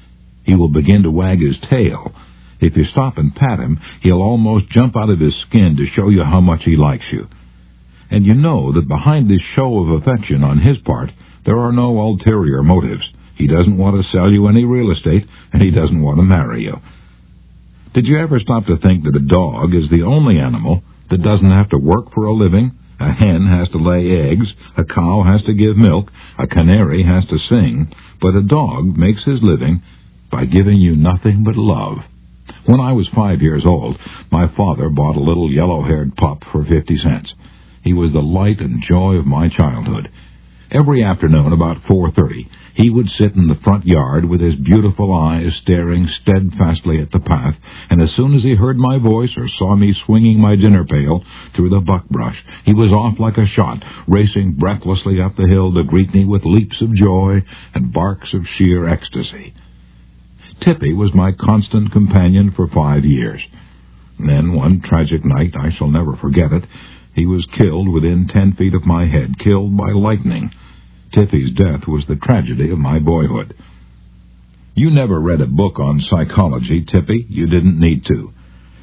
[SPEAKER 1] he will begin to wag his tail. If you stop and pat him, he'll almost jump out of his skin to show you how much he likes you. And you know that behind this show of affection on his part, there are no ulterior motives. He doesn't want to sell you any real estate, and he doesn't want to marry you. Did you ever stop to think that a dog is the only animal that doesn't have to work for a living? A hen has to lay eggs, a cow has to give milk, a canary has to sing, but a dog makes his living by giving you nothing but love. When I was 5 years old, my father bought a little yellow-haired pup for 50 cents. He was the light and joy of my childhood. Every afternoon about 4:30, he would sit in the front yard with his beautiful eyes staring steadfastly at the path, and as soon as he heard my voice or saw me swinging my dinner pail through the buckbrush, he was off like a shot, racing breathlessly up the hill to greet me with leaps of joy and barks of sheer ecstasy. Tippy was my constant companion for 5 years. Then, one tragic night, I shall never forget it, he was killed within 10 feet of my head, killed by lightning. Tippy's death was the tragedy of my boyhood. You never read a book on psychology, Tippy. You didn't need to.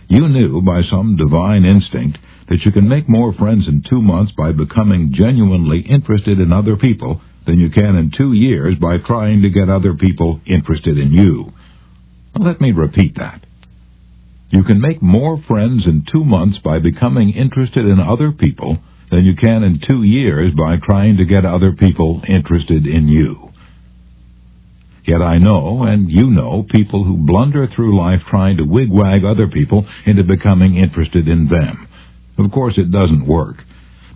[SPEAKER 1] You knew by some divine instinct that you can make more friends in 2 months by becoming genuinely interested in other people than you can in 2 years by trying to get other people interested in you. Let me repeat that. You can make more friends in 2 months by becoming interested in other people than you can in 2 years by trying to get other people interested in you. Yet I know, and you know, people who blunder through life trying to wigwag other people into becoming interested in them. Of course, it doesn't work.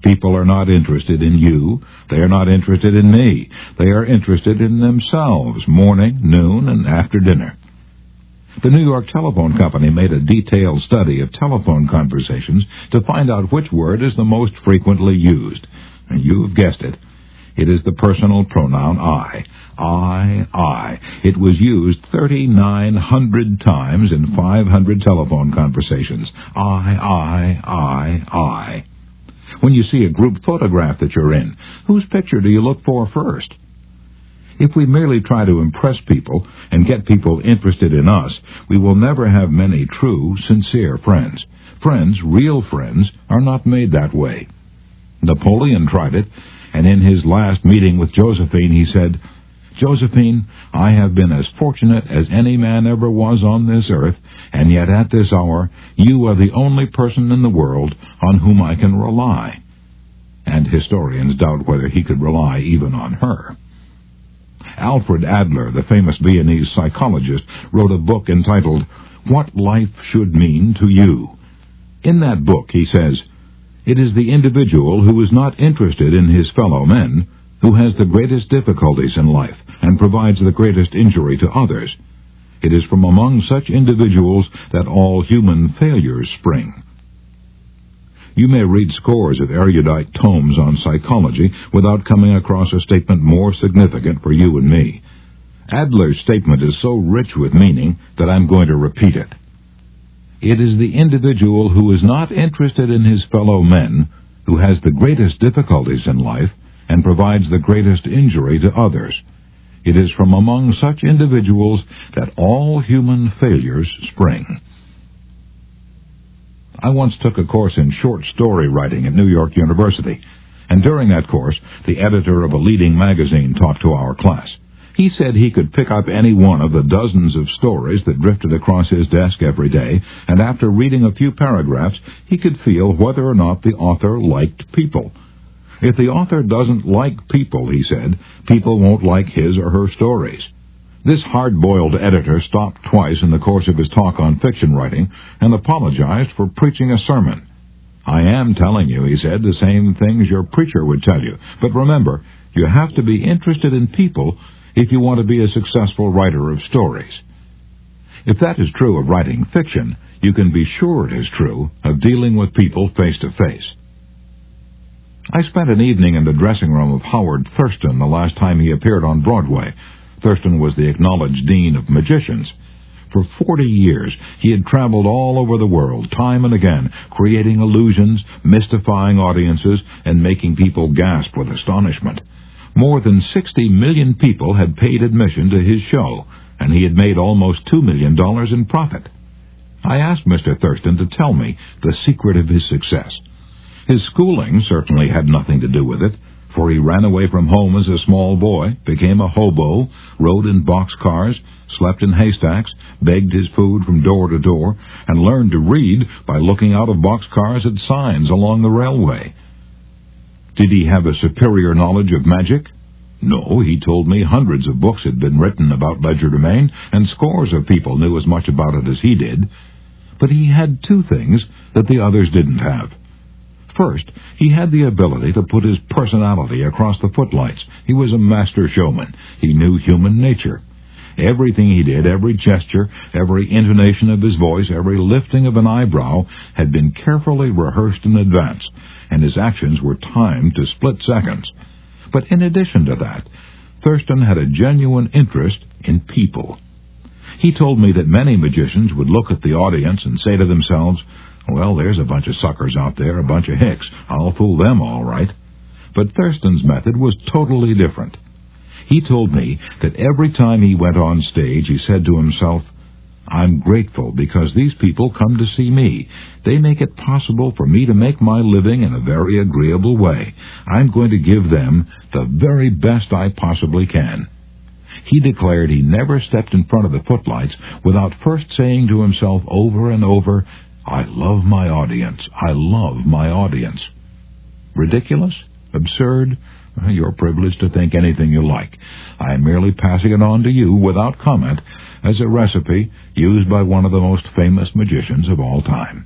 [SPEAKER 1] People are not interested in you. They are not interested in me. They are interested in themselves, morning, noon, and after dinner. The New York Telephone Company made a detailed study of telephone conversations to find out which word is the most frequently used. And you've guessed it. It is the personal pronoun I. I. It was used 3,900 times in 500 telephone conversations. I. When you see a group photograph that you're in, whose picture do you look for first? If we merely try to impress people and get people interested in us, we will never have many true, sincere friends. Friends, real friends, are not made that way. Napoleon tried it, and in his last meeting with Josephine, he said, "Josephine, I have been as fortunate as any man ever was on this earth, and yet at this hour you are the only person in the world on whom I can rely." And historians doubt whether he could rely even on her. Alfred Adler, the famous Viennese psychologist, wrote a book entitled What Life Should Mean to You. In that book, he says, "It is the individual who is not interested in his fellow men who has the greatest difficulties in life and provides the greatest injury to others. It is from among such individuals that all human failures spring." You may read scores of erudite tomes on psychology without coming across a statement more significant for you and me. Adler's statement is so rich with meaning that I'm going to repeat it. It is the individual who is not interested in his fellow men who has the greatest difficulties in life and provides the greatest injury to others. It is from among such individuals that all human failures spring. I once took a course in short story writing at New York University, and during that course, the editor of a leading magazine talked to our class. He said he could pick up any one of the dozens of stories that drifted across his desk every day, and after reading a few paragraphs, he could feel whether or not the author liked people. If the author doesn't like people, he said, people won't like his or her stories. This hard-boiled editor stopped twice in the course of his talk on fiction writing and apologized for preaching a sermon. "I am telling you," he said, "the same things your preacher would tell you. But remember, you have to be interested in people if you want to be a successful writer of stories." If that is true of writing fiction, you can be sure it is true of dealing with people face to face. I spent an evening in the dressing room of Howard Thurston the last time he appeared on Broadway. Thurston was the acknowledged dean of magicians. For 40 years, he had traveled all over the world, time and again, creating illusions, mystifying audiences, and making people gasp with astonishment. More than 60 million people had paid admission to his show, and he had made almost $2 million in profit. I asked Mr. Thurston to tell me the secret of his success. His schooling certainly had nothing to do with it, for he ran away from home as a small boy, became a hobo, rode in boxcars, slept in haystacks, begged his food from door to door, and learned to read by looking out of boxcars at signs along the railway. Did he have a superior knowledge of magic? No, he told me hundreds of books had been written about legerdemain, and scores of people knew as much about it as he did. But he had two things that the others didn't have. First, he had the ability to put his personality across the footlights. He was a master showman. He knew human nature. Everything he did, every gesture, every intonation of his voice, every lifting of an eyebrow had been carefully rehearsed in advance, and his actions were timed to split seconds. But in addition to that, Thurston had a genuine interest in people. He told me that many magicians would look at the audience and say to themselves, "Well, there's a bunch of suckers out there, a bunch of hicks. I'll fool them all right." But Thurston's method was totally different. He told me that every time he went on stage, he said to himself, "I'm grateful because these people come to see me. They make it possible for me to make my living in a very agreeable way. I'm going to give them the very best I possibly can." He declared he never stepped in front of the footlights without first saying to himself over and over, "I love my audience. I love my audience." Ridiculous? Absurd? You're privileged to think anything you like. I am merely passing it on to you without comment as a recipe used by one of the most famous magicians of all time.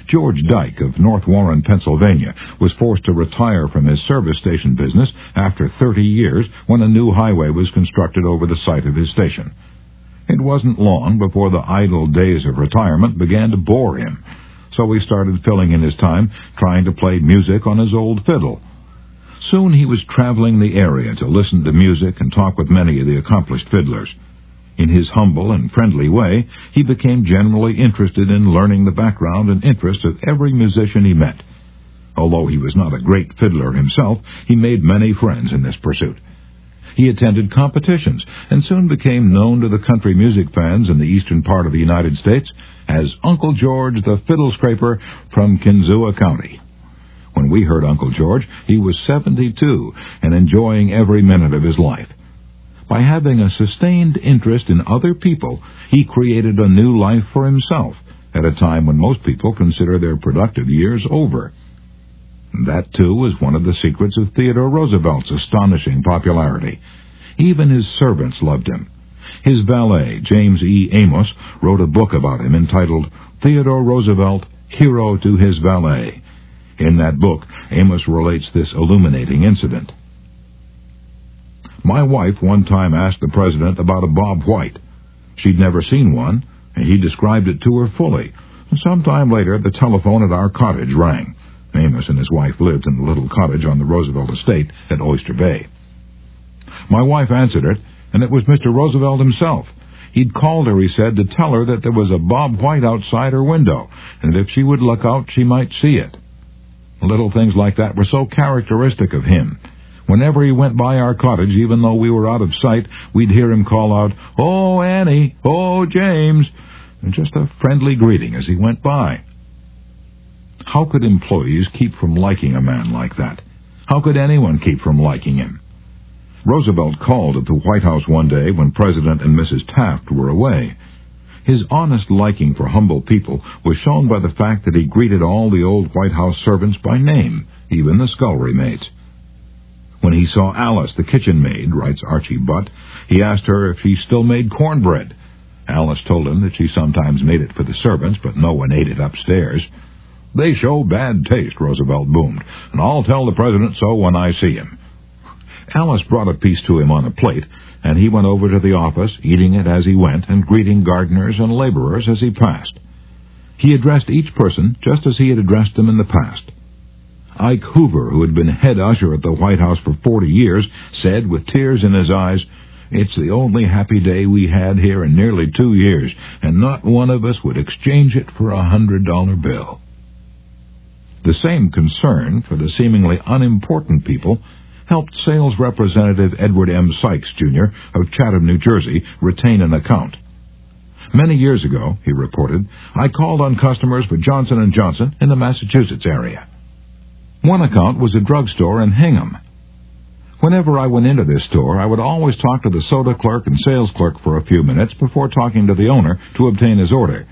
[SPEAKER 1] George Dyke of North Warren, Pennsylvania, was forced to retire from his service station business after 30 years when a new highway was constructed over the site of his station. It wasn't long before the idle days of retirement began to bore him, so he started filling in his time trying to play music on his old fiddle. Soon he was traveling the area to listen to music and talk with many of the accomplished fiddlers. In his humble and friendly way, he became generally interested in learning the background and interests of every musician he met. Although he was not a great fiddler himself, he made many friends in this pursuit. He attended competitions and soon became known to the country music fans in the eastern part of the United States as Uncle George the Fiddle Scraper from Kinzua County. When we heard Uncle George, he was 72 and enjoying every minute of his life. By having a sustained interest in other people, he created a new life for himself at a time when most people consider their productive years over. That, too, was one of the secrets of Theodore Roosevelt's astonishing popularity. Even his servants loved him. His valet, James E. Amos, wrote a book about him entitled Theodore Roosevelt, Hero to His Valet. In that book, Amos relates this illuminating incident. My wife one time asked the president about a Bob White. She'd never seen one, and he described it to her fully. Some time later, the telephone at our cottage rang. Amos and his wife lived in a little cottage on the Roosevelt estate at Oyster Bay. My wife answered it, and it was Mr. Roosevelt himself. He'd called her, he said, to tell her that there was a Bob White outside her window, and if she would look out, she might see it. Little things like that were so characteristic of him. Whenever he went by our cottage, even though we were out of sight, we'd hear him call out, "Oh, Annie! Oh, James!" and just a friendly greeting as he went by. How could employees keep from liking a man like that? How could anyone keep from liking him? Roosevelt called at the White House one day when President and Mrs. Taft were away. His honest liking for humble people was shown by the fact that he greeted all the old White House servants by name, even the scullery maids. When he saw Alice, the kitchen maid, writes Archie Butt, he asked her if she still made cornbread. Alice told him that she sometimes made it for the servants, but no one ate it upstairs. "They show bad taste," Roosevelt boomed, "and I'll tell the president so when I see him." Alice brought a piece to him on a plate, and he went over to the office, eating it as he went and greeting gardeners and laborers as he passed. He addressed each person just as he had addressed them in the past. Ike Hoover, who had been head usher at the White House for 40 years, said with tears in his eyes, "It's the only happy day we had here in nearly 2 years, and not one of us would exchange it for a $100 bill." The same concern for the seemingly unimportant people helped sales representative Edward M. Sykes, Jr. of Chatham, New Jersey, retain an account. "Many years ago," he reported, "I called on customers for Johnson & Johnson in the Massachusetts area. One account was a drugstore in Hingham. Whenever I went into this store, I would always talk to the soda clerk and sales clerk for a few minutes before talking to the owner to obtain his order.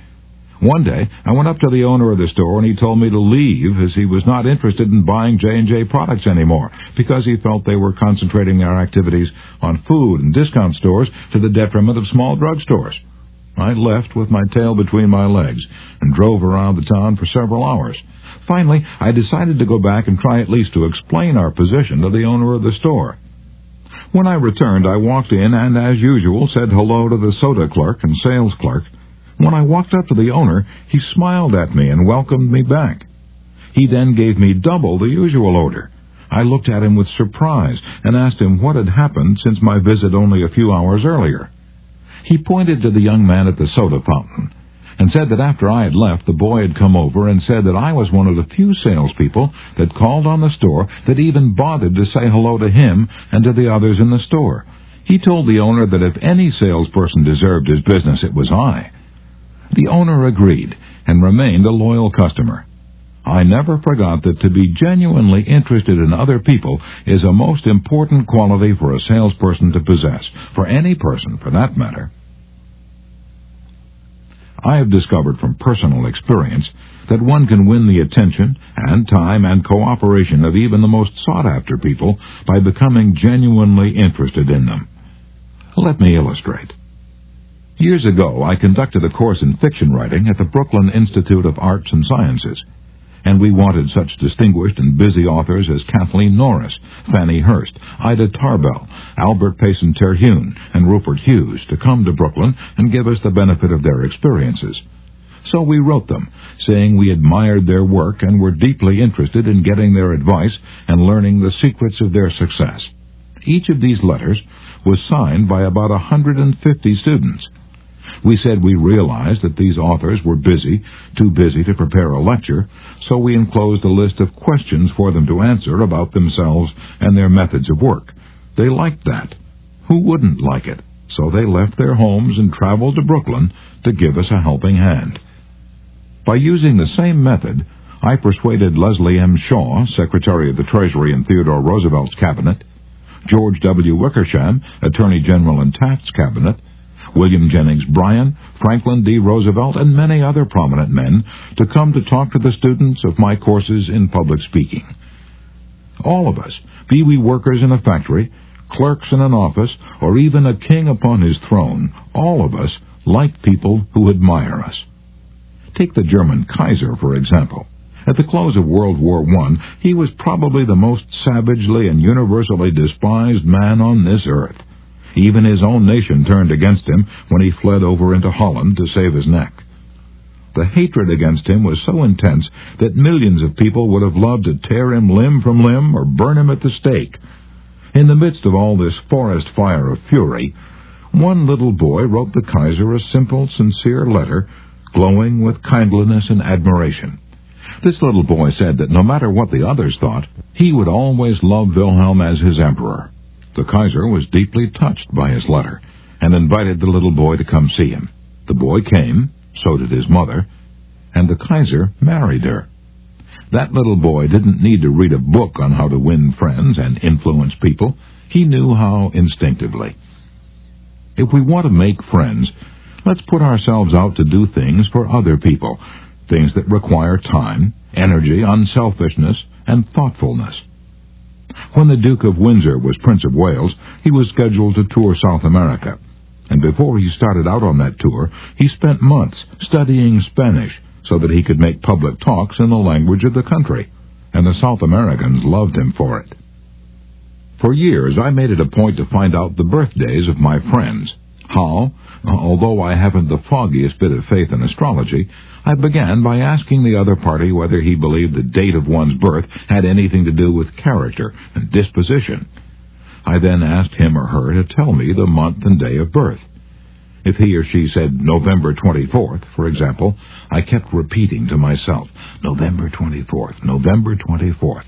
[SPEAKER 1] One day, I went up to the owner of the store and he told me to leave as he was not interested in buying J&J products anymore because he felt they were concentrating their activities on food and discount stores to the detriment of small drugstores. I left with my tail between my legs and drove around the town for several hours. Finally, I decided to go back and try at least to explain our position to the owner of the store. When I returned, I walked in and, as usual, said hello to the soda clerk and sales clerk. When I walked up to the owner, he smiled at me and welcomed me back. He then gave me double the usual order. I looked at him with surprise and asked him what had happened since my visit only a few hours earlier. He pointed to the young man at the soda fountain and said that after I had left, the boy had come over and said that I was one of the few salespeople that called on the store that even bothered to say hello to him and to the others in the store. He told the owner that if any salesperson deserved his business, it was I. The owner agreed and remained a loyal customer. I never forgot that to be genuinely interested in other people is a most important quality for a salesperson to possess, for any person, for that matter. I have discovered from personal experience that one can win the attention and time and cooperation of even the most sought-after people by becoming genuinely interested in them. Let me illustrate. Years ago, I conducted a course in fiction writing at the Brooklyn Institute of Arts and Sciences, and we wanted such distinguished and busy authors as Kathleen Norris, Fannie Hurst, Ida Tarbell, Albert Payson Terhune, and Rupert Hughes to come to Brooklyn and give us the benefit of their experiences. So we wrote them, saying we admired their work and were deeply interested in getting their advice and learning the secrets of their success. Each of these letters was signed by about 150 students. We said we realized that these authors were too busy to prepare a lecture, so we enclosed a list of questions for them to answer about themselves and their methods of work. They liked that. Who wouldn't like it? So they left their homes and traveled to Brooklyn to give us a helping hand. By using the same method, I persuaded Leslie M. Shaw, Secretary of the Treasury in Theodore Roosevelt's cabinet, George W. Wickersham, Attorney General in Taft's cabinet, William Jennings Bryan, Franklin D. Roosevelt, and many other prominent men to come to talk to the students of my courses in public speaking. All of us, be we workers in a factory, clerks in an office, or even a king upon his throne, all of us like people who admire us. Take the German Kaiser, for example. At the close of World War I, he was probably the most savagely and universally despised man on this earth. Even his own nation turned against him when he fled over into Holland to save his neck. The hatred against him was so intense that millions of people would have loved to tear him limb from limb or burn him at the stake. In the midst of all this forest fire of fury, one little boy wrote the Kaiser a simple, sincere letter, glowing with kindliness and admiration. This little boy said that no matter what the others thought, he would always love Wilhelm as his emperor. The Kaiser was deeply touched by his letter and invited the little boy to come see him. The boy came, so did his mother, and the Kaiser married her. That little boy didn't need to read a book on how to win friends and influence people. He knew how instinctively. If we want to make friends, let's put ourselves out to do things for other people, things that require time, energy, unselfishness, and thoughtfulness. When the Duke of Windsor was Prince of Wales, he was scheduled to tour South America, and before he started out on that tour, he spent months studying Spanish so that he could make public talks in the language of the country, and the South Americans loved him for it. For years, I made it a point to find out the birthdays of my friends. How? Although I haven't the foggiest bit of faith in astrology, I began by asking the other party whether he believed the date of one's birth had anything to do with character and disposition. I then asked him or her to tell me the month and day of birth. If he or she said November 24th, for example, I kept repeating to myself, November 24th, November 24th.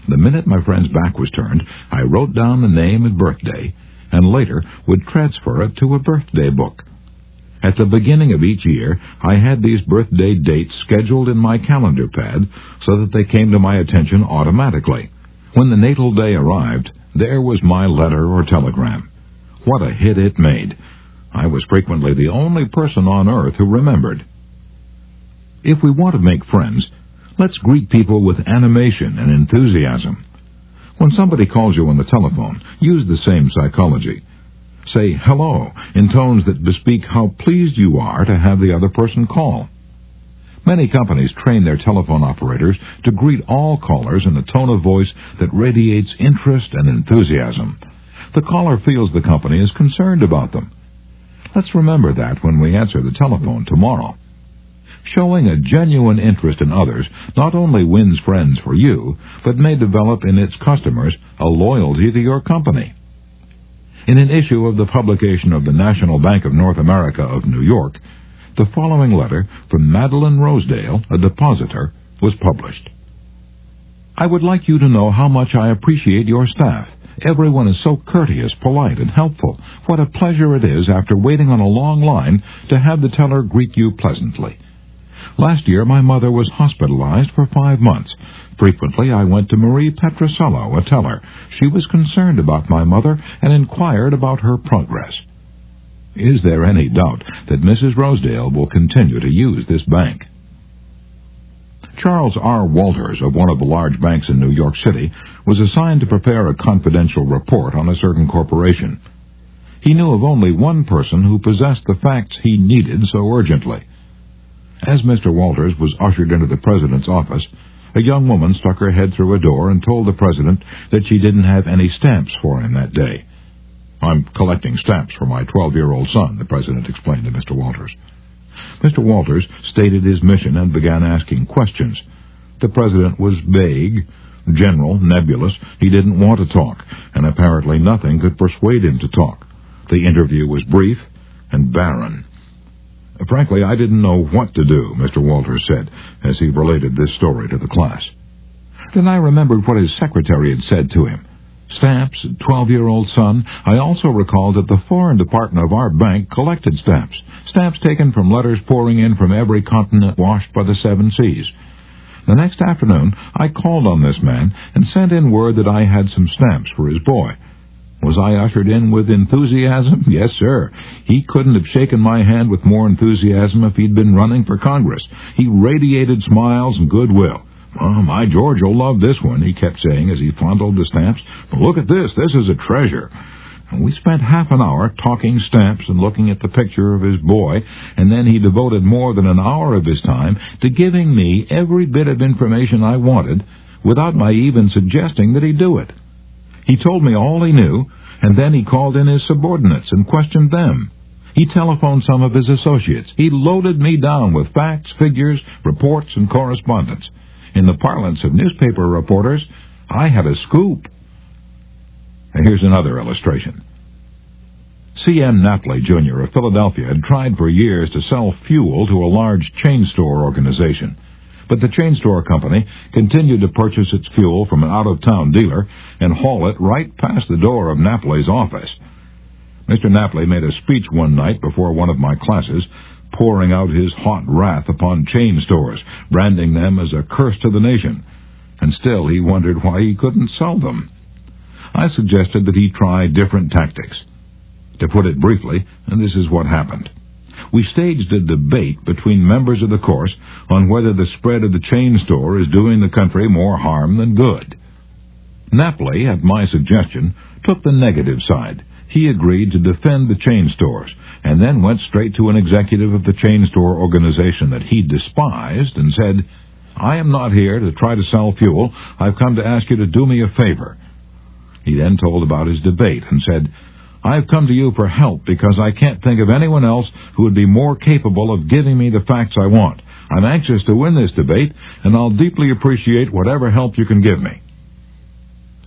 [SPEAKER 1] The minute my friend's back was turned, I wrote down the name and birthday, and later would transfer it to a birthday book. At the beginning of each year, I had these birthday dates scheduled in my calendar pad so that they came to my attention automatically. When the natal day arrived, there was my letter or telegram. What a hit it made! I was frequently the only person on earth who remembered. If we want to make friends, let's greet people with animation and enthusiasm. When somebody calls you on the telephone, use the same psychology. Say hello in tones that bespeak how pleased you are to have the other person call. Many companies train their telephone operators to greet all callers in a tone of voice that radiates interest and enthusiasm. The caller feels the company is concerned about them. Let's remember that when we answer the telephone tomorrow. Showing a genuine interest in others not only wins friends for you, but may develop in its customers a loyalty to your company. In an issue of the publication of the National Bank of North America of New York, the following letter from Madeline Rosedale, a depositor, was published. I would like you to know how much I appreciate your staff. Everyone is so courteous, polite, and helpful. What a pleasure it is, after waiting on a long line, to have the teller greet you pleasantly. Last year, my mother was hospitalized for 5 months. Frequently, I went to Marie Petrosello, a teller. She was concerned about my mother and inquired about her progress. Is there any doubt that Mrs. Rosedale will continue to use this bank? Charles R. Walters of one of the large banks in New York City was assigned to prepare a confidential report on a certain corporation. He knew of only one person who possessed the facts he needed so urgently. As Mr. Walters was ushered into the president's office, a young woman stuck her head through a door and told the president that she didn't have any stamps for him that day. I'm collecting stamps for my 12-year-old son, the president explained to Mr. Walters. Mr. Walters stated his mission and began asking questions. The president was vague, general, nebulous. He didn't want to talk, and apparently nothing could persuade him to talk. The interview was brief and barren. Frankly, I didn't know what to do, Mr. Walters said, as he related this story to the class. Then I remembered what his secretary had said to him. Stamps, 12-year-old son. I also recalled that the foreign department of our bank collected stamps. Stamps taken from letters pouring in from every continent washed by the 7 seas. The next afternoon, I called on this man and sent in word that I had some stamps for his boy. Was I ushered in with enthusiasm? Yes, sir. He couldn't have shaken my hand with more enthusiasm if he'd been running for Congress. He radiated smiles and goodwill. "Oh, my George will love this one," he kept saying as he fondled the stamps. "But look at this. This is a treasure." And we spent half an hour talking stamps and looking at the picture of his boy, and then he devoted more than an hour of his time to giving me every bit of information I wanted without my even suggesting that he do it. He told me all he knew, and then he called in his subordinates and questioned them. He telephoned some of his associates. He loaded me down with facts, figures, reports, and correspondence. In the parlance of newspaper reporters, I had a scoop. Here's another illustration. C.M. Napoli, Jr. of Philadelphia had tried for years to sell fuel to a large chain store organization, but the chain store company continued to purchase its fuel from an out-of-town dealer and haul it right past the door of Napoli's office. Mr. Napoli made a speech one night before one of my classes, pouring out his hot wrath upon chain stores, branding them as a curse to the nation, and still he wondered why he couldn't sell them. I suggested that he try different tactics. To put it briefly, this is what happened. We staged a debate between members of the course on whether the spread of the chain store is doing the country more harm than good. Napoli, at my suggestion, took the negative side. He agreed to defend the chain stores, and then went straight to an executive of the chain store organization that he despised and said, "I am not here to try to sell fuel. I've come to ask you to do me a favor." He then told about his debate and said, "I've come to you for help because I can't think of anyone else who would be more capable of giving me the facts I want. I'm anxious to win this debate, and I'll deeply appreciate whatever help you can give me."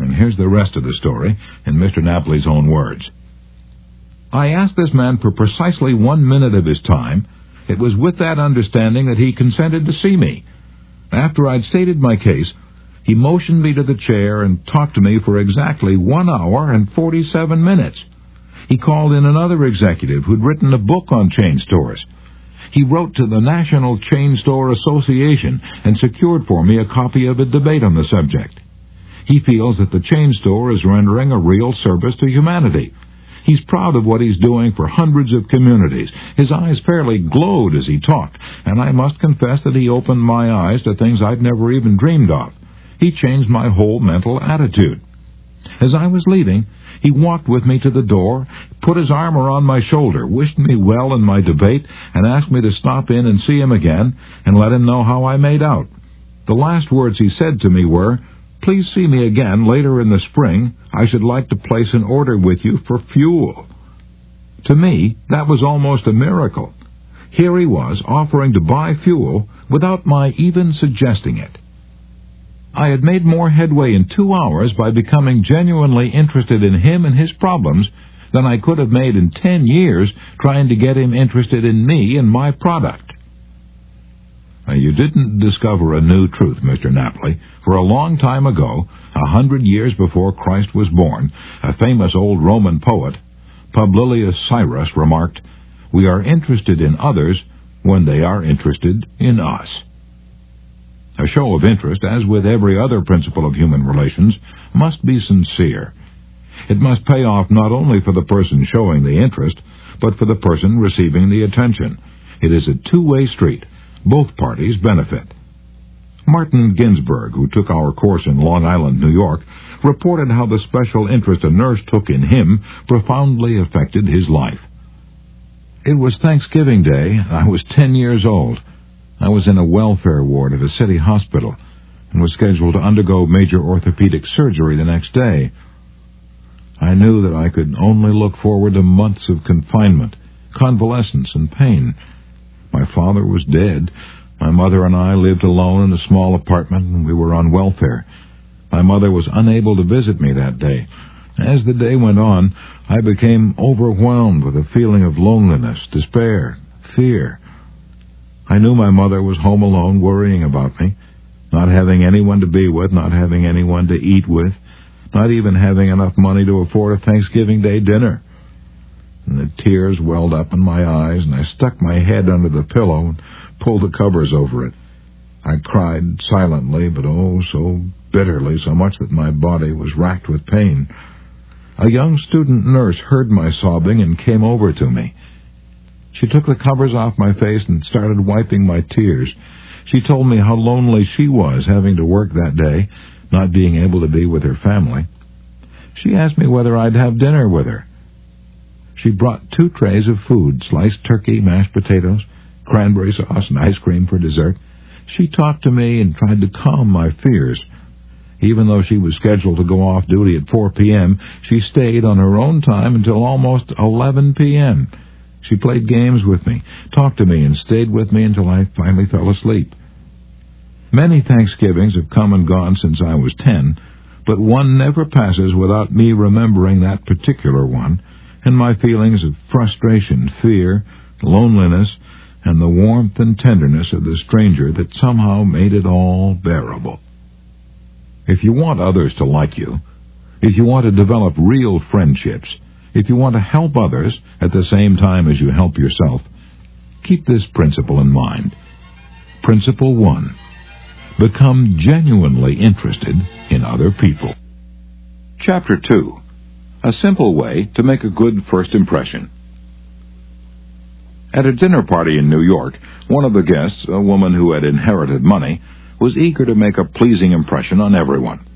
[SPEAKER 1] And here's the rest of the story in Mr. Napoli's own words. I asked this man for precisely 1 minute of his time. It was with that understanding that he consented to see me. After I'd stated my case, he motioned me to the chair and talked to me for exactly 1 hour and 47 minutes. He called in another executive who'd written a book on chain stores. He wrote to the National Chain Store Association and secured for me a copy of a debate on the subject. He feels that the chain store is rendering a real service to humanity. He's proud of what he's doing for hundreds of communities. His eyes fairly glowed as he talked, and I must confess that he opened my eyes to things I'd never even dreamed of. He changed my whole mental attitude. As I was leaving, he walked with me to the door, put his arm around my shoulder, wished me well in my debate, and asked me to stop in and see him again and let him know how I made out. The last words he said to me were, "Please see me again later in the spring. I should like to place an order with you for fuel." To me, that was almost a miracle. Here he was offering to buy fuel without my even suggesting it. I had made more headway in 2 hours by becoming genuinely interested in him and his problems than I could have made in 10 years trying to get him interested in me and my product. You didn't discover a new truth, Mr. Napoli. For a long time ago, 100 years before Christ was born, a famous old Roman poet, Publilius Cyrus, remarked, "We are interested in others when they are interested in us." A show of interest, as with every other principle of human relations, must be sincere. It must pay off not only for the person showing the interest, but for the person receiving the attention. It is a two-way street. Both parties benefit. Martin Ginsburg, who took our course in Long Island, New York, reported how the special interest a nurse took in him profoundly affected his life. It was Thanksgiving Day. I was 10 years old. I was in a welfare ward at a city hospital and was scheduled to undergo major orthopedic surgery the next day. I knew that I could only look forward to months of confinement, convalescence, and pain. My father was dead. My mother and I lived alone in a small apartment, and we were on welfare. My mother was unable to visit me that day. As the day went on, I became overwhelmed with a feeling of loneliness, despair, fear. I knew my mother was home alone, worrying about me, not having anyone to be with, not having anyone to eat with, not even having enough money to afford a Thanksgiving Day dinner. And the tears welled up in my eyes, and I stuck my head under the pillow and pulled the covers over it. I cried silently, but oh, so bitterly, so much that my body was racked with pain. A young student nurse heard my sobbing and came over to me. She took the covers off my face and started wiping my tears. She told me how lonely she was having to work that day, not being able to be with her family. She asked me whether I'd have dinner with her. She brought 2 trays of food, sliced turkey, mashed potatoes, cranberry sauce, and ice cream for dessert. She talked to me and tried to calm my fears. Even though she was scheduled to go off duty at 4 p.m., she stayed on her own time until almost 11 p.m. She played games with me, talked to me, and stayed with me until I finally fell asleep. Many Thanksgivings have come and gone since I was 10, but one never passes without me remembering that particular one, and my feelings of frustration, fear, loneliness, and the warmth and tenderness of the stranger that somehow made it all bearable. If you want others to like you, if you want to develop real friendships, if you want to help others at the same time as you help yourself, keep this principle in mind. Principle 1. Become genuinely interested in other people. Chapter 2. A simple way to make a good first impression. At a dinner party in New York, one of the guests, a woman who had inherited money, was eager to make a pleasing impression on everyone.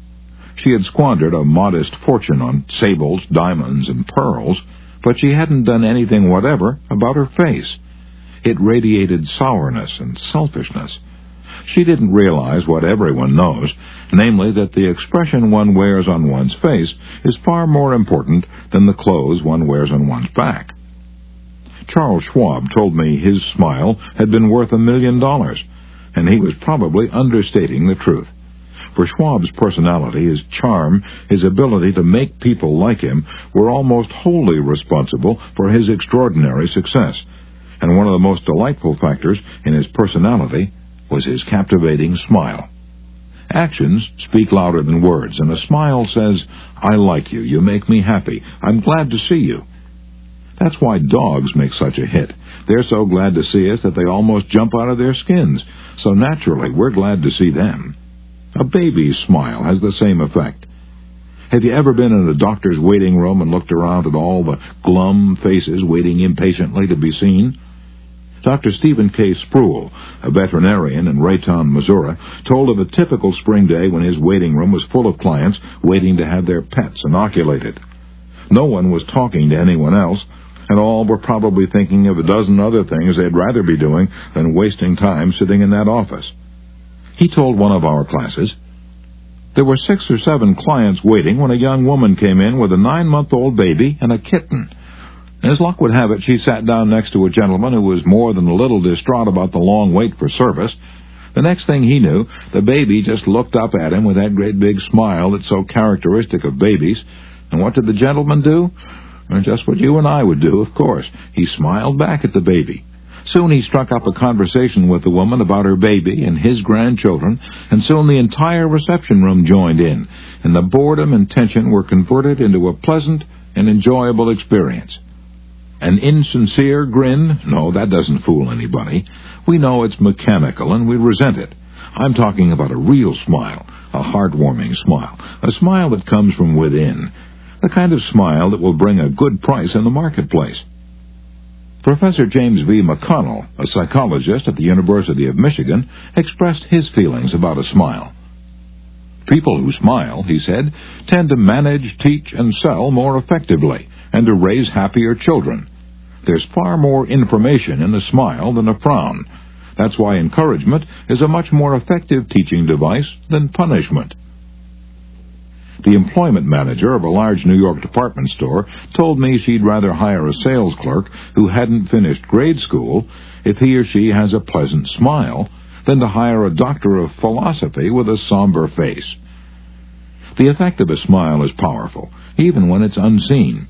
[SPEAKER 1] She had squandered a modest fortune on sables, diamonds, and pearls, but she hadn't done anything whatever about her face. It radiated sourness and selfishness. She didn't realize what everyone knows, namely that the expression one wears on one's face is far more important than the clothes one wears on one's back. Charles Schwab told me his smile had been worth $1 million, and he was probably understating the truth. For Schwab's personality, his charm, his ability to make people like him were almost wholly responsible for his extraordinary success, and one of the most delightful factors in his personality was his captivating smile. Actions speak louder than words, and a smile says, "I like you, you make me happy, I'm glad to see you." That's why dogs make such a hit. They're so glad to see us that they almost jump out of their skins, so naturally we're glad to see them. A baby's smile has the same effect. Have you ever been in a doctor's waiting room and looked around at all the glum faces waiting impatiently to be seen? Dr. Stephen K. Spruill, a veterinarian in Raytown, Missouri, told of a typical spring day when his waiting room was full of clients waiting to have their pets inoculated. No one was talking to anyone else, and all were probably thinking of a dozen other things they'd rather be doing than wasting time sitting in that office. He told one of our classes, "There were 6 or 7 clients waiting when a young woman came in with a 9-month-old baby and a kitten. As luck would have it, she sat down next to a gentleman who was more than a little distraught about the long wait for service. The next thing he knew, the baby just looked up at him with that great big smile that's so characteristic of babies. And what did the gentleman do? Just what you and I would do, of course. He smiled back at the baby. Soon he struck up a conversation with the woman about her baby and his grandchildren, and soon the entire reception room joined in, and the boredom and tension were converted into a pleasant and enjoyable experience. An insincere grin? No, that doesn't fool anybody. We know it's mechanical, and we resent it. I'm talking about a real smile, a heartwarming smile, a smile that comes from within, the kind of smile that will bring a good price in the marketplace." Professor James V. McConnell, a psychologist at the University of Michigan, expressed his feelings about a smile. "People who smile," he said, "tend to manage, teach, and sell more effectively, and to raise happier children. There's far more information in a smile than a frown. That's why encouragement is a much more effective teaching device than punishment." The employment manager of a large New York department store told me she'd rather hire a sales clerk who hadn't finished grade school if he or she has a pleasant smile than to hire a doctor of philosophy with a somber face. The effect of a smile is powerful, even when it's unseen.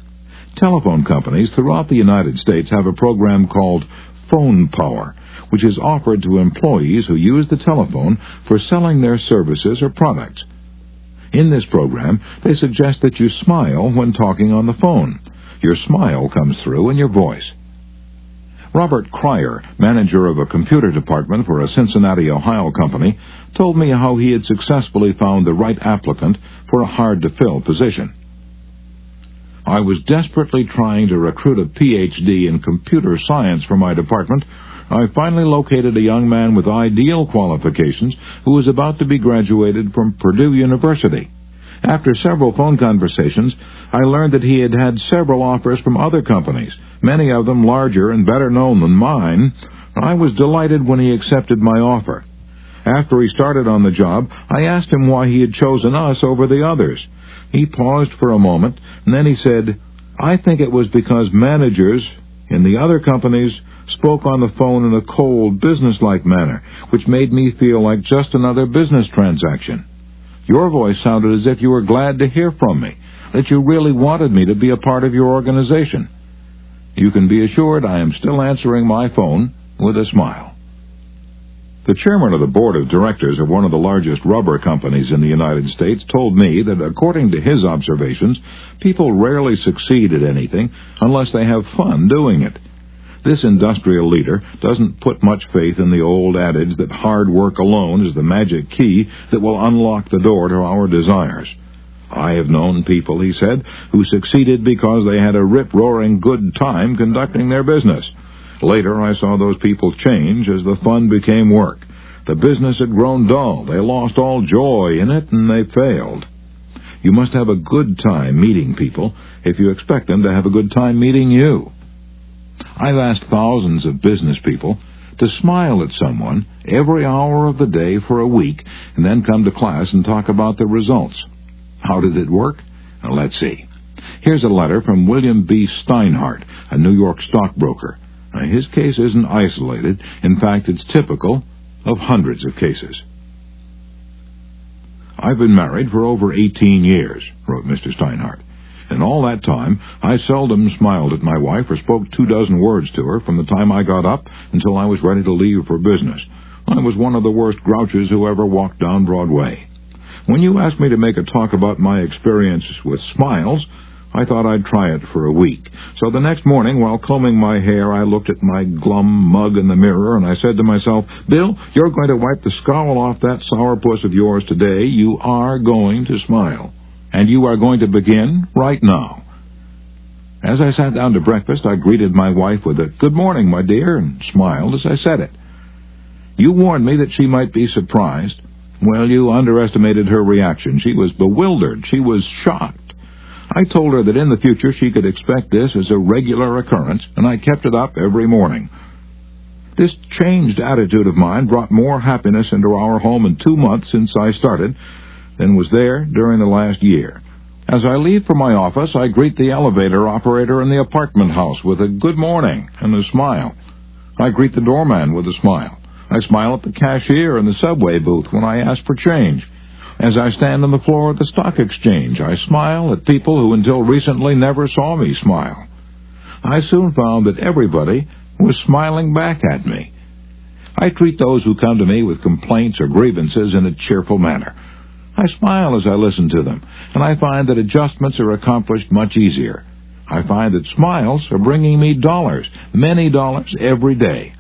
[SPEAKER 1] Telephone companies throughout the United States have a program called Phone Power, which is offered to employees who use the telephone for selling their services or products. In this program, they suggest that you smile when talking on the phone. Your smile comes through in your voice. Robert Cryer, manager of a computer department for a Cincinnati, Ohio company, told me how he had successfully found the right applicant for a hard-to-fill position. I was desperately trying to recruit a Ph.D. in computer science for my department. I finally located a young man with ideal qualifications who was about to be graduated from Purdue University. After several phone conversations, I learned that he had had several offers from other companies, many of them larger and better known than mine. I was delighted when he accepted my offer. After he started on the job, I asked him why he had chosen us over the others. He paused for a moment, and then he said, "I think it was because managers in the other companies spoke on the phone in a cold, businesslike manner, which made me feel like just another business transaction. Your voice sounded as if you were glad to hear from me, that you really wanted me to be a part of your organization. You can be assured I am still answering my phone with a smile." The chairman of the board of directors of one of the largest rubber companies in the United States told me that, according to his observations, people rarely succeed at anything unless they have fun doing it. This industrial leader doesn't put much faith in the old adage that hard work alone is the magic key that will unlock the door to our desires. "I have known people," he said, "who succeeded because they had a rip-roaring good time conducting their business. Later, I saw those people change as the fun became work. The business had grown dull, they lost all joy in it, and they failed." You must have a good time meeting people if you expect them to have a good time meeting you. I've asked thousands of business people to smile at someone every hour of the day for a week and then come to class and talk about the results. How did it work? Now, let's see. Here's a letter from William B. Steinhardt, a New York stockbroker. Now, his case isn't isolated. In fact, it's typical of hundreds of cases. "I've been married for over 18 years, wrote Mr. Steinhardt. In all that time, I seldom smiled at my wife or spoke 24 words to her from the time I got up until I was ready to leave for business. I was one of the worst grouches who ever walked down Broadway. When you asked me to make a talk about my experience with smiles, I thought I'd try it for a week. So the next morning, while combing my hair, I looked at my glum mug in the mirror, and I said to myself, 'Bill, you're going to wipe the scowl off that sourpuss of yours today. You are going to smile. And you are going to begin right now.' As I sat down to breakfast, I greeted my wife with a 'Good morning, my dear,' and smiled as I said it. You warned me that she might be surprised. Well, you underestimated her reaction. She was bewildered. She was shocked. I told her that in the future she could expect this as a regular occurrence, and I kept it up every morning. This changed attitude of mine brought more happiness into our home in 2 months since I started than was there during the last year. As I leave for my office, I greet the elevator operator in the apartment house with a 'good morning' and a smile. I greet the doorman with a smile. I smile at the cashier in the subway booth when I ask for change. As I stand on the floor at the stock exchange, I smile at people who until recently never saw me smile. I soon found that everybody was smiling back at me. I treat those who come to me with complaints or grievances in a cheerful manner. I smile as I listen to them, and I find that adjustments are accomplished much easier. I find that smiles are bringing me dollars, many dollars every day.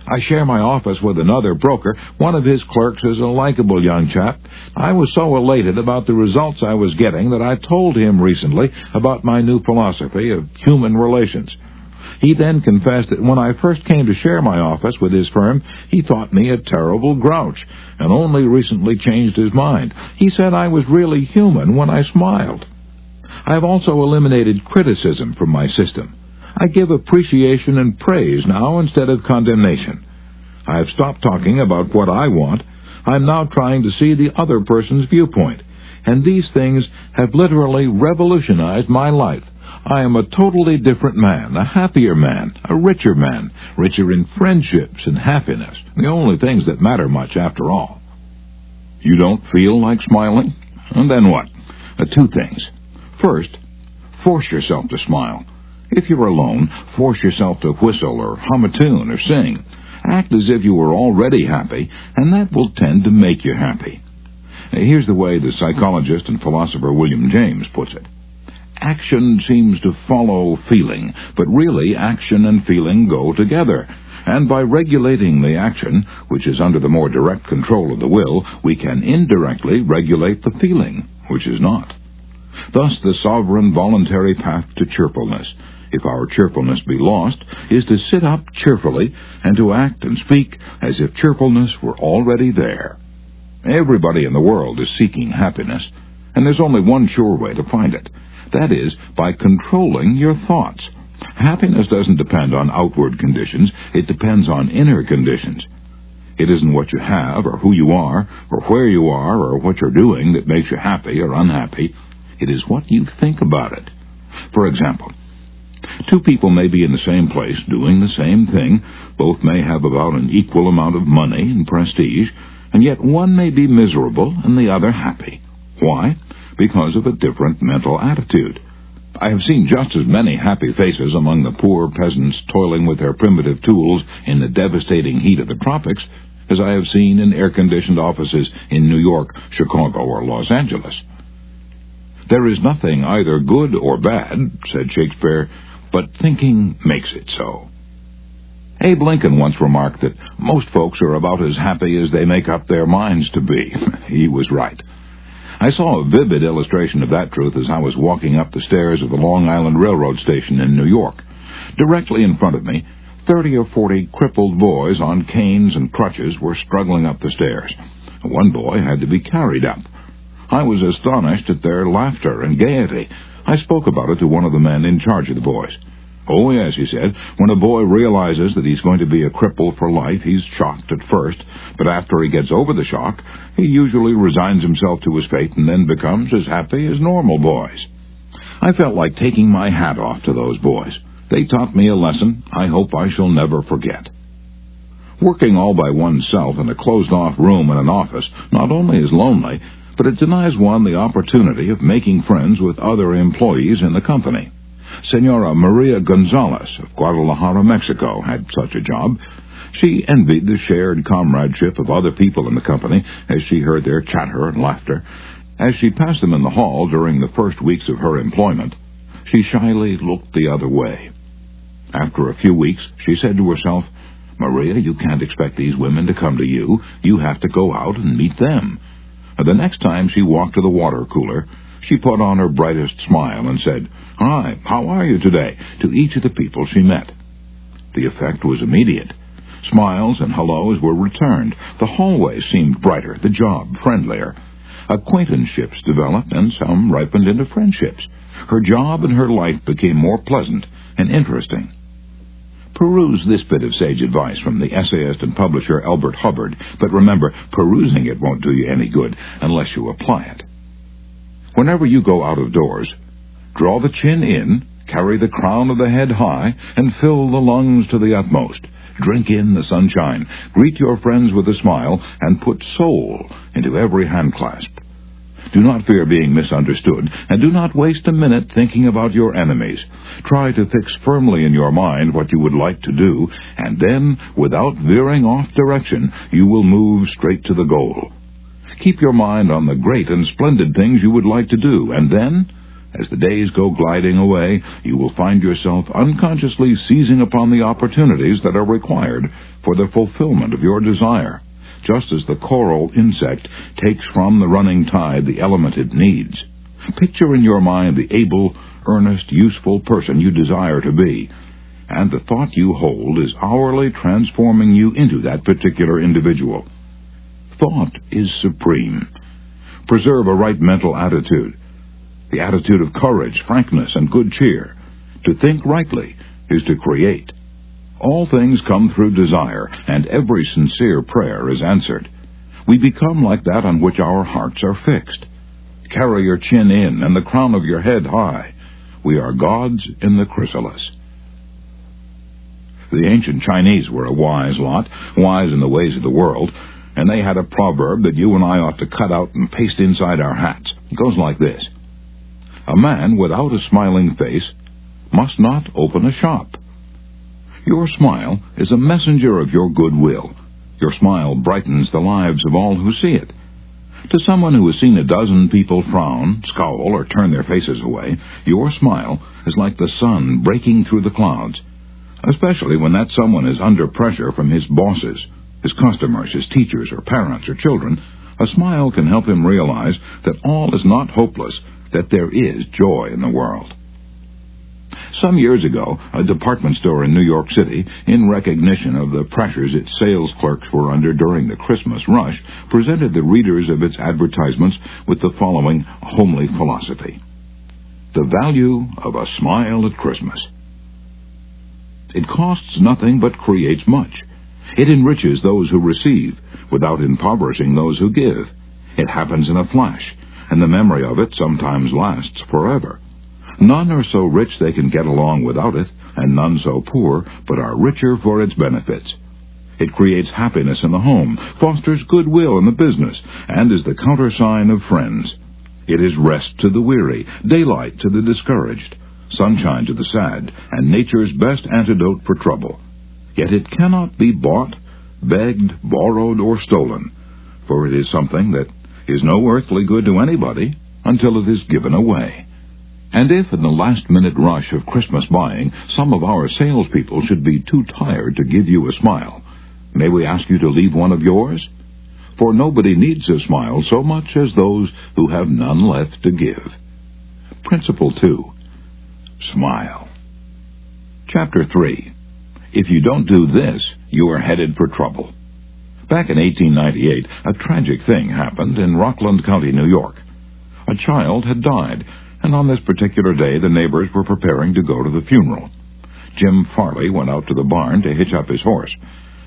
[SPEAKER 1] I share my office with another broker. One of his clerks is a likable young chap. I was so elated about the results I was getting that I told him recently about my new philosophy of human relations. He then confessed that when I first came to share my office with his firm, he thought me a terrible grouch, and only recently changed his mind. He said I was really human when I smiled. I have also eliminated criticism from my system. I give appreciation and praise now instead of condemnation. I have stopped talking about what I want. I'm now trying to see the other person's viewpoint, and these things have literally revolutionized my life. I am a totally different man, a happier man, a richer man, richer in friendships and happiness, the only things that matter much after all. You don't feel like smiling? And then what? Two things. First, force yourself to smile. If you're alone, force yourself to whistle or hum a tune or sing. Act as if you were already happy, and that will tend to make you happy. Here's the way the psychologist and philosopher William James puts it. Action seems to follow feeling, but really action and feeling go together. And by regulating the action, which is under the more direct control of the will, we can indirectly regulate the feeling, which is not. Thus, the sovereign voluntary path to cheerfulness, if our cheerfulness be lost, is to sit up cheerfully and to act and speak as if cheerfulness were already there. Everybody in the world is seeking happiness, and there's only one sure way to find it. That is, by controlling your thoughts. Happiness doesn't depend on outward conditions, it depends on inner conditions. It isn't what you have, or who you are, or where you are, or what you're doing that makes you happy or unhappy. It is what you think about it. For example, two people may be in the same place, doing the same thing. Both may have about an equal amount of money and prestige, and yet one may be miserable and the other happy. Why? Because of a different mental attitude. I have seen just as many happy faces among the poor peasants toiling with their primitive tools in the devastating heat of the tropics as I have seen in air-conditioned offices in New York, Chicago, or Los Angeles. There is nothing either good or bad, said Shakespeare, but thinking makes it so. Abe Lincoln once remarked that most folks are about as happy as they make up their minds to be. He was right. I saw a vivid illustration of that truth as I was walking up the stairs of the Long Island Railroad station in New York. Directly in front of me, 30 or 40 crippled boys on canes and crutches were struggling up the stairs. One boy had to be carried up. I was astonished at their laughter and gaiety. I spoke about it to one of the men in charge of the boys. Oh, yes, he said, when a boy realizes that he's going to be a cripple for life, he's shocked at first, but after he gets over the shock, he usually resigns himself to his fate and then becomes as happy as normal boys. I felt like taking my hat off to those boys. They taught me a lesson I hope I shall never forget. Working all by oneself in a closed-off room in an office not only is lonely, but it denies one the opportunity of making friends with other employees in the company. Senora Maria Gonzalez of Guadalajara, Mexico, had such a job. She envied the shared comradeship of other people in the company as she heard their chatter and laughter. As she passed them in the hall during the first weeks of her employment, she shyly looked the other way. After a few weeks, she said to herself, "Maria, you can't expect these women to come to you. You have to go out and meet them." The next time she walked to the water cooler, she put on her brightest smile and said, "Hi, how are you today?" to each of the people she met. The effect was immediate. Smiles and hellos were returned. The hallway seemed brighter, the job friendlier. Acquaintanceships developed, and some ripened into friendships. Her job and her life became more pleasant and interesting. Peruse this bit of sage advice from the essayist and publisher Elbert Hubbard, but remember, perusing it won't do you any good unless you apply it. Whenever you go out of doors, draw the chin in, carry the crown of the head high, and fill the lungs to the utmost. Drink in the sunshine, greet your friends with a smile, and put soul into every handclasp. Do not fear being misunderstood, and do not waste a minute thinking about your enemies. Try to fix firmly in your mind what you would like to do, and then, without veering off direction, you will move straight to the goal. Keep your mind on the great and splendid things you would like to do, and then, as the days go gliding away, you will find yourself unconsciously seizing upon the opportunities that are required for the fulfillment of your desire, just as the coral insect takes from the running tide the element it needs. Picture in your mind the able, earnest, useful person you desire to be, and the thought you hold is hourly transforming you into that particular individual. Thought is supreme. Preserve a right mental attitude, the attitude of courage, frankness, and good cheer. To think rightly is to create. All things come through desire, and every sincere prayer is answered. We become like that on which our hearts are fixed. Carry your chin in and the crown of your head high. we are gods in the chrysalis. The ancient Chinese were a wise lot, wise in the ways of the world, and they had a proverb that you and I ought to cut out and paste inside our hats. It goes like this: a man without a smiling face must not open a shop. Your smile is a messenger of your goodwill. Your smile brightens the lives of all who see it. To someone who has seen a dozen people frown, scowl, or turn their faces away, your smile is like the sun breaking through the clouds, especially when that someone is under pressure from his bosses, his customers, his teachers, or parents, or children. A smile can help him realize that all is not hopeless, that there is joy in the world. Some years ago, a department store in New York City, in recognition of the pressures its sales clerks were under during the Christmas rush, presented the readers of its advertisements with the following homely philosophy: the value of a smile at Christmas. It costs nothing but creates much. It enriches those who receive without impoverishing those who give. It happens in a flash, and the memory of it sometimes lasts forever. None are so rich they can get along without it, and none so poor but are richer for its benefits. It creates happiness in the home, fosters goodwill in the business, and is the countersign of friends. It is rest to the weary, daylight to the discouraged, sunshine to the sad, and nature's best antidote for trouble. Yet it cannot be bought, begged, borrowed, or stolen, for it is something that is no earthly good to anybody until it is given away. And if in the last-minute rush of Christmas buying, some of our salespeople should be too tired to give you a smile, may we ask you to leave one of yours? For nobody needs a smile so much as those who have none left to give. Principle 2. Smile. Chapter 3. If you don't do this, you are headed for trouble. Back in 1898, a tragic thing happened in Rockland County, New York. A child had died, and on this particular day the neighbors were preparing to go to the funeral. Jim Farley went out to the barn to hitch up his horse.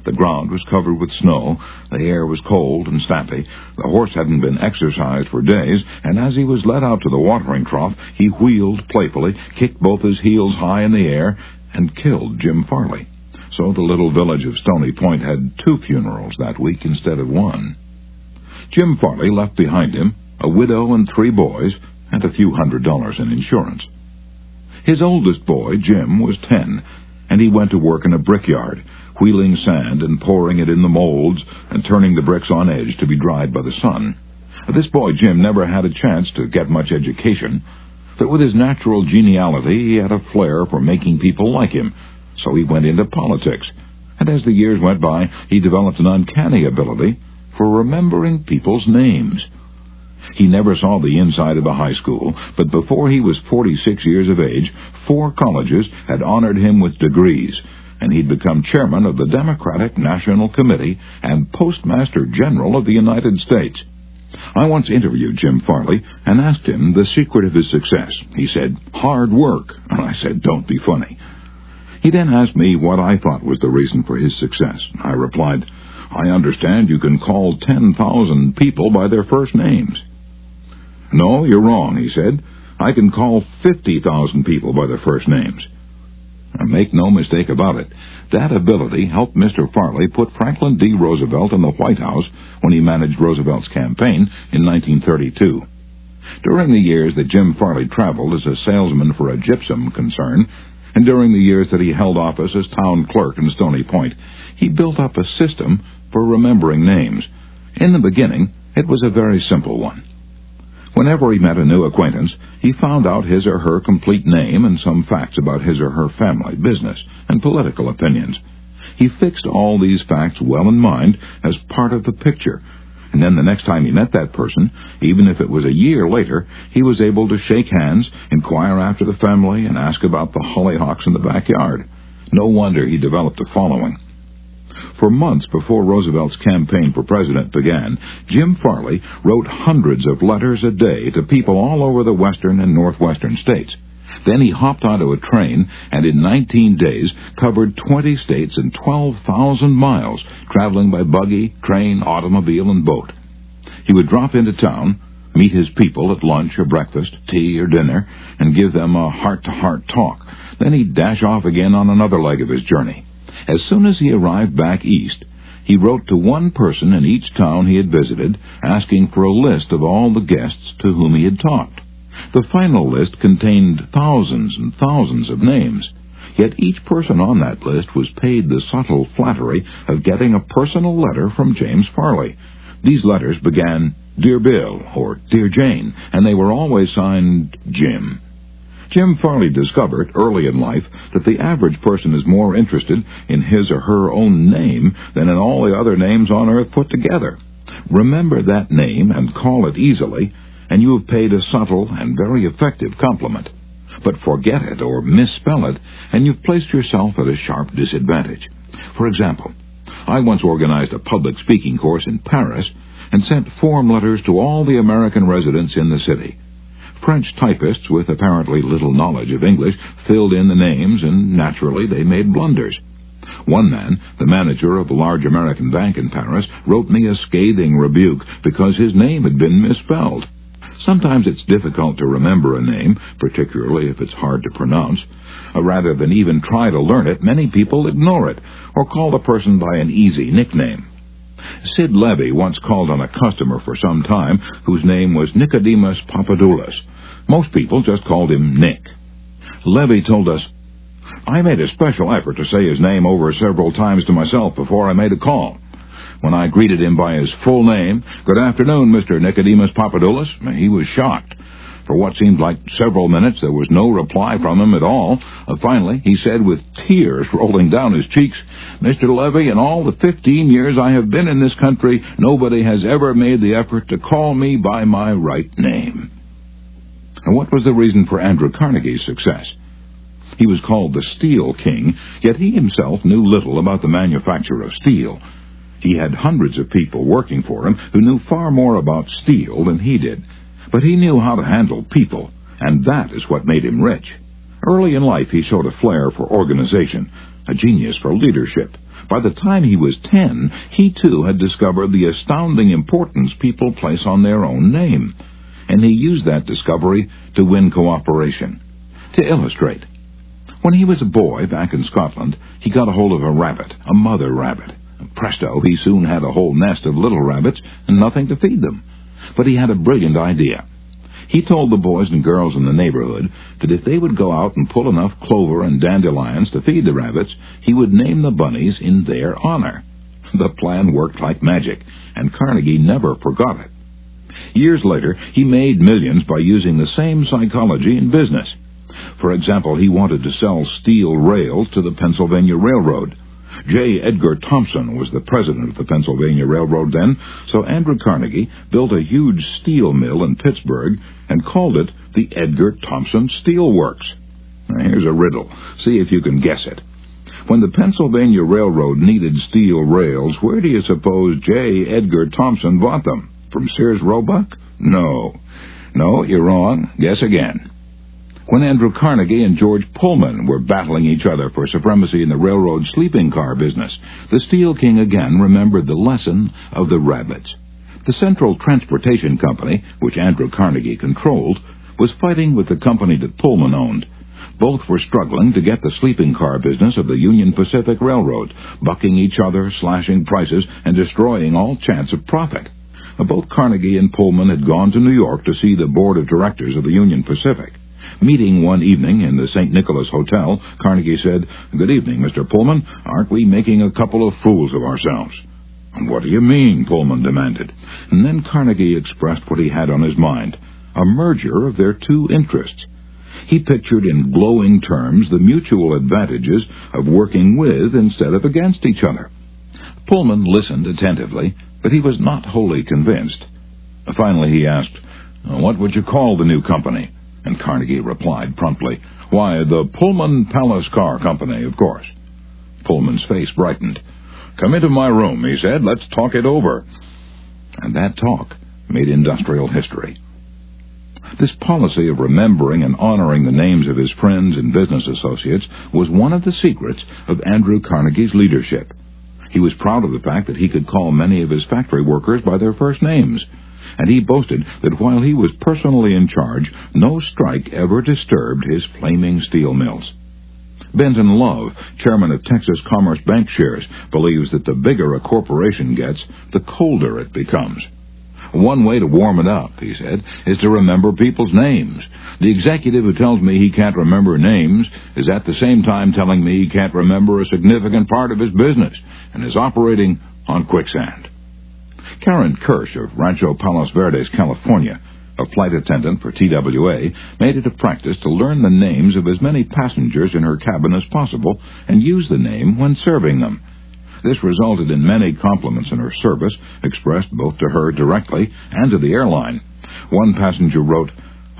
[SPEAKER 1] The ground was covered with snow, the air was cold and stampy, the horse hadn't been exercised for days, and as he was led out to the watering trough, he wheeled playfully, kicked both his heels high in the air, and killed Jim Farley. So the little village of Stony Point had 2 funerals that week instead of 1. Jim Farley left behind him a widow and 3 boys, and a few $100s in insurance. His oldest boy, Jim, was 10, and he went to work in a brickyard, wheeling sand and pouring it in the molds and turning the bricks on edge to be dried by the sun. This boy, Jim, never had a chance to get much education, but with his natural geniality, he had a flair for making people like him, so he went into politics, and as the years went by, he developed an uncanny ability for remembering people's names. He never saw the inside of a high school, but before he was 46 years of age, 4 colleges had honored him with degrees, and he'd become chairman of the Democratic National Committee and Postmaster General of the United States. I once interviewed Jim Farley and asked him the secret of his success. He said, "Hard work," and I said, "Don't be funny." He then asked me what I thought was the reason for his success. I replied, "I understand you can call 10,000 people by their first names." "No, you're wrong," he said. "I can call 50,000 people by their first names." And make no mistake about it, that ability helped Mr. Farley put Franklin D. Roosevelt in the White House when he managed Roosevelt's campaign in 1932. During the years that Jim Farley traveled as a salesman for a gypsum concern, and during the years that he held office as town clerk in Stony Point, he built up a system for remembering names. In the beginning, it was a very simple one. Whenever he met a new acquaintance, he found out his or her complete name and some facts about his or her family, business, and political opinions. He fixed all these facts well in mind as part of the picture, and then the next time he met that person, even if it was a year later, he was able to shake hands, inquire after the family, and ask about the hollyhocks in the backyard. No wonder he developed a following. For months before Roosevelt's campaign for president began, Jim Farley wrote hundreds of letters a day to people all over the western and northwestern states. Then he hopped onto a train and in 19 days covered 20 states and 12,000 miles, traveling by buggy, train, automobile, and boat. He would drop into town, meet his people at lunch or breakfast, tea or dinner, and give them a heart-to-heart talk. Then he'd dash off again on another leg of his journey. As soon as he arrived back east, he wrote to one person in each town he had visited, asking for a list of all the guests to whom he had talked. The final list contained thousands and thousands of names, yet each person on that list was paid the subtle flattery of getting a personal letter from James Farley. These letters began, "Dear Bill," or "Dear Jane," and they were always signed Jim. Jim Farley discovered early in life that the average person is more interested in his or her own name than in all the other names on earth put together. Remember that name and call it easily, and you have paid a subtle and very effective compliment. But forget it or misspell it, and you've placed yourself at a sharp disadvantage. For example, I once organized a public speaking course in Paris and sent form letters to all the American residents in the city. French typists with apparently little knowledge of English filled in the names, and naturally they made blunders. One man, the manager of a large American bank in Paris, wrote me a scathing rebuke because his name had been misspelled. Sometimes it's difficult to remember a name, particularly if it's hard to pronounce. Rather than even try to learn it, many people ignore it or call the person by an easy nickname. Sid Levy once called on a customer for some time whose name was Nicodemus Papadoulis. Most people just called him Nick. Levy told us, "I made a special effort to say his name over several times to myself before I made a call. When I greeted him by his full name, 'Good afternoon, Mr. Nicodemus Papadoulis,' he was shocked. For what seemed like several minutes, there was no reply from him at all. Finally, he said with tears rolling down his cheeks, 'Mr. Levy, in all the 15 years I have been in this country, nobody has ever made the effort to call me by my right name.'" And what was the reason for Andrew Carnegie's success? He was called the Steel King, yet he himself knew little about the manufacture of steel. He had hundreds of people working for him who knew far more about steel than he did. But he knew how to handle people, and that is what made him rich. Early in life, he showed a flair for organization, a genius for leadership. By the time he was 10, he too had discovered the astounding importance people place on their own name, and he used that discovery to win cooperation. To illustrate, when he was a boy back in Scotland, he got a hold of a rabbit, a mother rabbit. Presto, he soon had a whole nest of little rabbits and nothing to feed them. But he had a brilliant idea. He told the boys and girls in the neighborhood that if they would go out and pull enough clover and dandelions to feed the rabbits, he would name the bunnies in their honor. The plan worked like magic, and Carnegie never forgot it. Years later, he made millions by using the same psychology in business. For example, he wanted to sell steel rails to the Pennsylvania Railroad. J. Edgar Thompson was the president of the Pennsylvania Railroad then, so Andrew Carnegie built a huge steel mill in Pittsburgh and called it the Edgar Thompson Steel Works. Now, here's a riddle. See if you can guess it. When the Pennsylvania Railroad needed steel rails, where do you suppose J. Edgar Thompson bought them? From Sears Roebuck? No, you're wrong. Guess again. When Andrew Carnegie and George Pullman were battling each other for supremacy in the railroad sleeping car business, the Steel King again remembered the lesson of the rabbits. The Central Transportation Company, which Andrew Carnegie controlled, was fighting with the company that Pullman owned. Both were struggling to get the sleeping car business of the Union Pacific Railroad, bucking each other, slashing prices, and destroying all chance of profit. Both Carnegie and Pullman had gone to New York to see the board of directors of the Union Pacific. Meeting one evening in the St. Nicholas Hotel, Carnegie said, "Good evening, Mr. Pullman. Aren't we making a couple of fools of ourselves?" "What do you mean?" Pullman demanded. And then Carnegie expressed what he had on his mind, a merger of their two interests. He pictured in glowing terms the mutual advantages of working with instead of against each other. Pullman listened attentively, but he was not wholly convinced. Finally he asked, "What would you call the new company?" And Carnegie replied promptly, "Why, the Pullman Palace Car Company, of course." Pullman's face brightened. "Come into my room," he said. "Let's talk it over." And that talk made industrial history. This policy of remembering and honoring the names of his friends and business associates was one of the secrets of Andrew Carnegie's leadership. He was proud of the fact that he could call many of his factory workers by their first names. and he boasted that while he was personally in charge, no strike ever disturbed his flaming steel mills. Benton Love, chairman of Texas Commerce Bank Shares, believes that the bigger a corporation gets, the colder it becomes. One way to warm it up, he said, is to remember people's names. The executive who tells me he can't remember names is at the same time telling me he can't remember a significant part of his business and is operating on quicksand. Karen Kirsch of Rancho Palos Verdes, California, a flight attendant for TWA, made it a practice to learn the names of as many passengers in her cabin as possible and use the name when serving them. This resulted in many compliments in her service, expressed both to her directly and to the airline. One passenger wrote,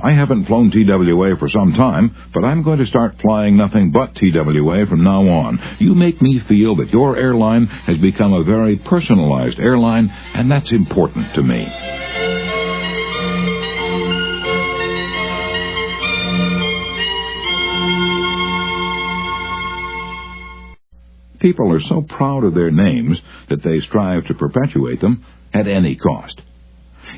[SPEAKER 1] "I haven't flown TWA for some time, but I'm going to start flying nothing but TWA from now on. You make me feel that your airline has become a very personalized airline, and that's important to me." People are so proud of their names that they strive to perpetuate them at any cost.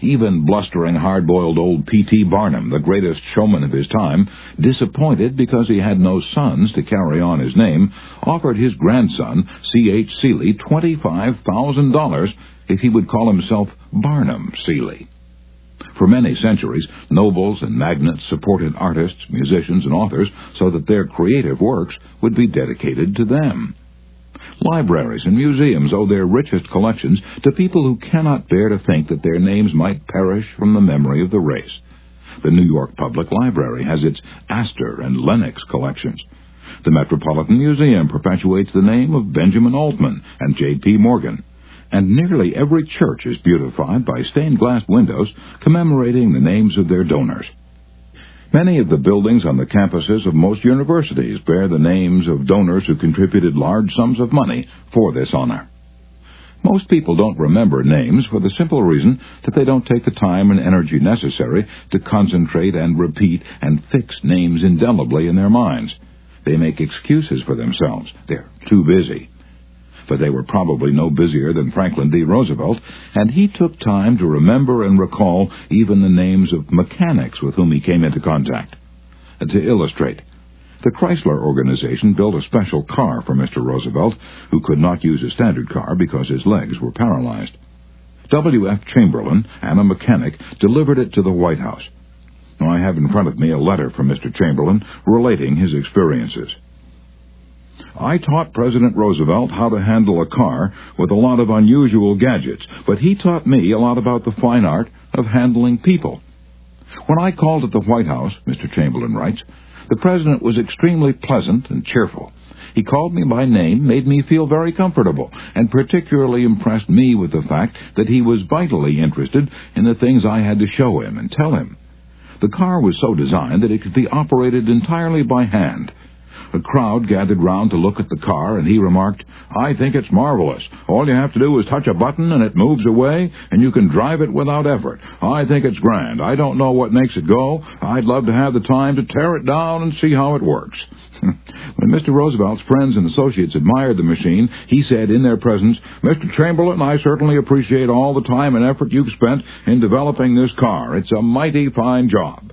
[SPEAKER 1] Even blustering, hard-boiled old P.T. Barnum, the greatest showman of his time, disappointed because he had no sons to carry on his name, offered his grandson, C.H. Seeley, $25,000 if he would call himself Barnum Seeley. For many centuries, nobles and magnates supported artists, musicians, and authors so that their creative works would be dedicated to them. Libraries and museums owe their richest collections to people who cannot bear to think that their names might perish from the memory of the race. The New York Public Library has its Astor and Lenox collections. The Metropolitan Museum perpetuates the name of Benjamin Altman and J.P. Morgan. And nearly every church is beautified by stained glass windows commemorating the names of their donors. Many of the buildings on the campuses of most universities bear the names of donors who contributed large sums of money for this honor. Most people don't remember names for the simple reason that they don't take the time and energy necessary to concentrate and repeat and fix names indelibly in their minds. They make excuses for themselves. They're too busy. But they were probably no busier than Franklin D. Roosevelt, and he took time to remember and recall even the names of mechanics with whom he came into contact. To illustrate, the Chrysler organization built a special car for Mr. Roosevelt, who could not use a standard car because his legs were paralyzed. W.F. Chamberlain and a mechanic delivered it to the White House. Now, I have in front of me a letter from Mr. Chamberlain relating his experiences. "I taught President Roosevelt how to handle a car with a lot of unusual gadgets, but he taught me a lot about the fine art of handling people. When I called at the White House," Mr. Chamberlain writes, "the President was extremely pleasant and cheerful. He called me by name, made me feel very comfortable, and particularly impressed me with the fact that he was vitally interested in the things I had to show him and tell him. The car was so designed that it could be operated entirely by hand. A crowd gathered round to look at the car, and he remarked, 'I think it's marvelous. All you have to do is touch a button, and it moves away, and you can drive it without effort. I think it's grand. I don't know what makes it go. I'd love to have the time to tear it down and see how it works.'" When Mr. Roosevelt's friends and associates admired the machine, he said in their presence, "Mr. Chamberlain, I certainly appreciate all the time and effort you've spent in developing this car. It's a mighty fine job."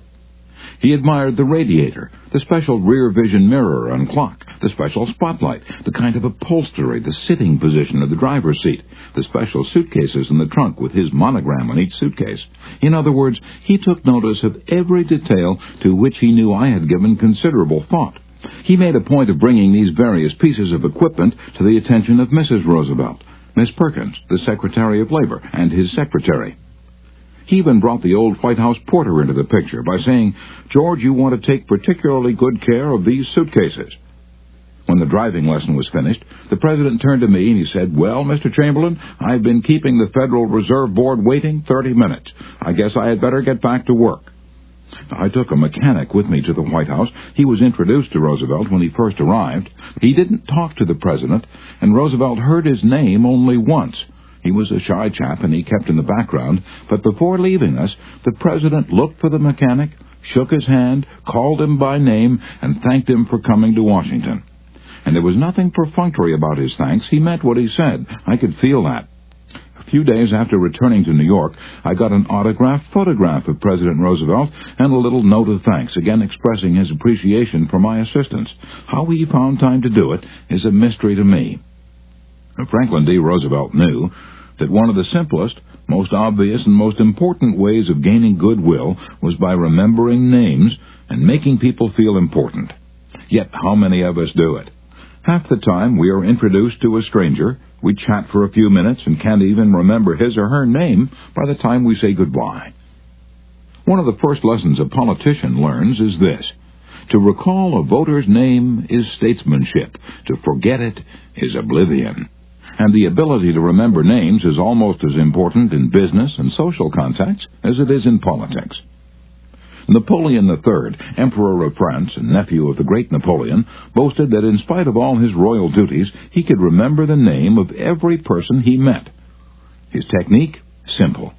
[SPEAKER 1] He admired the radiator, the special rear vision mirror and clock, the special spotlight, the kind of upholstery, the sitting position of the driver's seat, the special suitcases in the trunk with his monogram on each suitcase. In other words, he took notice of every detail to which he knew I had given considerable thought. He made a point of bringing these various pieces of equipment to the attention of Mrs. Roosevelt, Miss Perkins, the Secretary of Labor, and his secretary. He even brought the old White House porter into the picture by saying, "George, you want to take particularly good care of these suitcases." When the driving lesson was finished, the President turned to me and he said, "Well, Mr. Chamberlain, I've been keeping the Federal Reserve Board waiting 30 minutes. I guess I had better get back to work." I took a mechanic with me to the White House. He was introduced to Roosevelt when he first arrived. He didn't talk to the President, and Roosevelt heard his name only once. He was a shy chap, and he kept in the background, but before leaving us, the President looked for the mechanic, shook his hand, called him by name, and thanked him for coming to Washington. And there was nothing perfunctory about his thanks. He meant what he said. I could feel that. A few days after returning to New York, I got an autographed photograph of President Roosevelt and a little note of thanks, again expressing his appreciation for my assistance. How he found time to do it is a mystery to me. Franklin D. Roosevelt knew that one of the simplest, most obvious, and most important ways of gaining goodwill was by remembering names and making people feel important. Yet how many of us do it? Half the time we are introduced to a stranger, we chat for a few minutes and can't even remember his or her name by the time we say goodbye. One of the first lessons a politician learns is this: to recall a voter's name is statesmanship, to forget it is oblivion. And the ability to remember names is almost as important in business and social contexts as it is in politics. Napoleon III, Emperor of France and nephew of the great Napoleon, boasted that in spite of all his royal duties, he could remember the name of every person he met. His technique? Simple.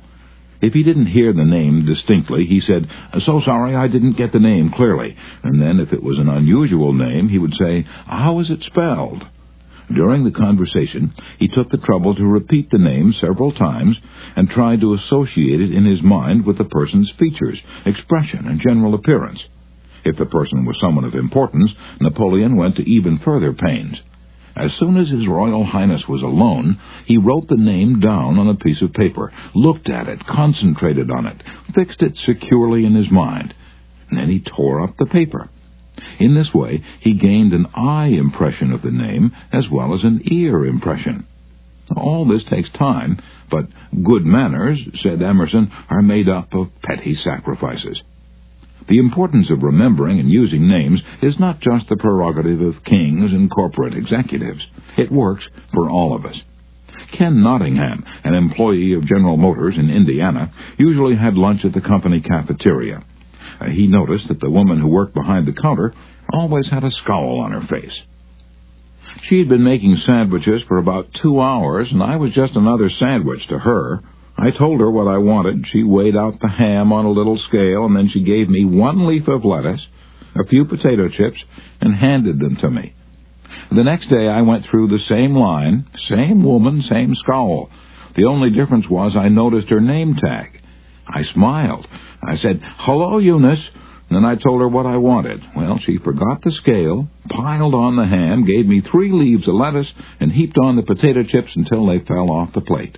[SPEAKER 1] If he didn't hear the name distinctly, he said, "So sorry, I didn't get the name clearly." And then, if it was an unusual name, he would say, "How is it spelled?" During the conversation, he took the trouble to repeat the name several times and tried to associate it in his mind with the person's features, expression, and general appearance. If the person was someone of importance, Napoleon went to even further pains. As soon as His Royal Highness was alone, he wrote the name down on a piece of paper, looked at it, concentrated on it, fixed it securely in his mind, and then he tore up the paper. In this way, he gained an eye impression of the name as well as an ear impression. All this takes time, but good manners, said Emerson, are made up of petty sacrifices. The importance of remembering and using names is not just the prerogative of kings and corporate executives. It works for all of us. Ken Nottingham, an employee of General Motors in Indiana, usually had lunch at the company cafeteria. He noticed that the woman who worked behind the counter always had a scowl on her face. She had been making sandwiches for about 2 hours, and I was just another sandwich to her. I told her what I wanted. She weighed out the ham on a little scale, and then she gave me 1 leaf of lettuce, a few potato chips, and handed them to me. The next day I went through the same line, same woman, same scowl. The only difference was I noticed her name tag. I smiled. I said, "Hello, Eunice," and then I told her what I wanted. Well, she forgot the scale, piled on the ham, gave me 3 leaves of lettuce, and heaped on the potato chips until they fell off the plate.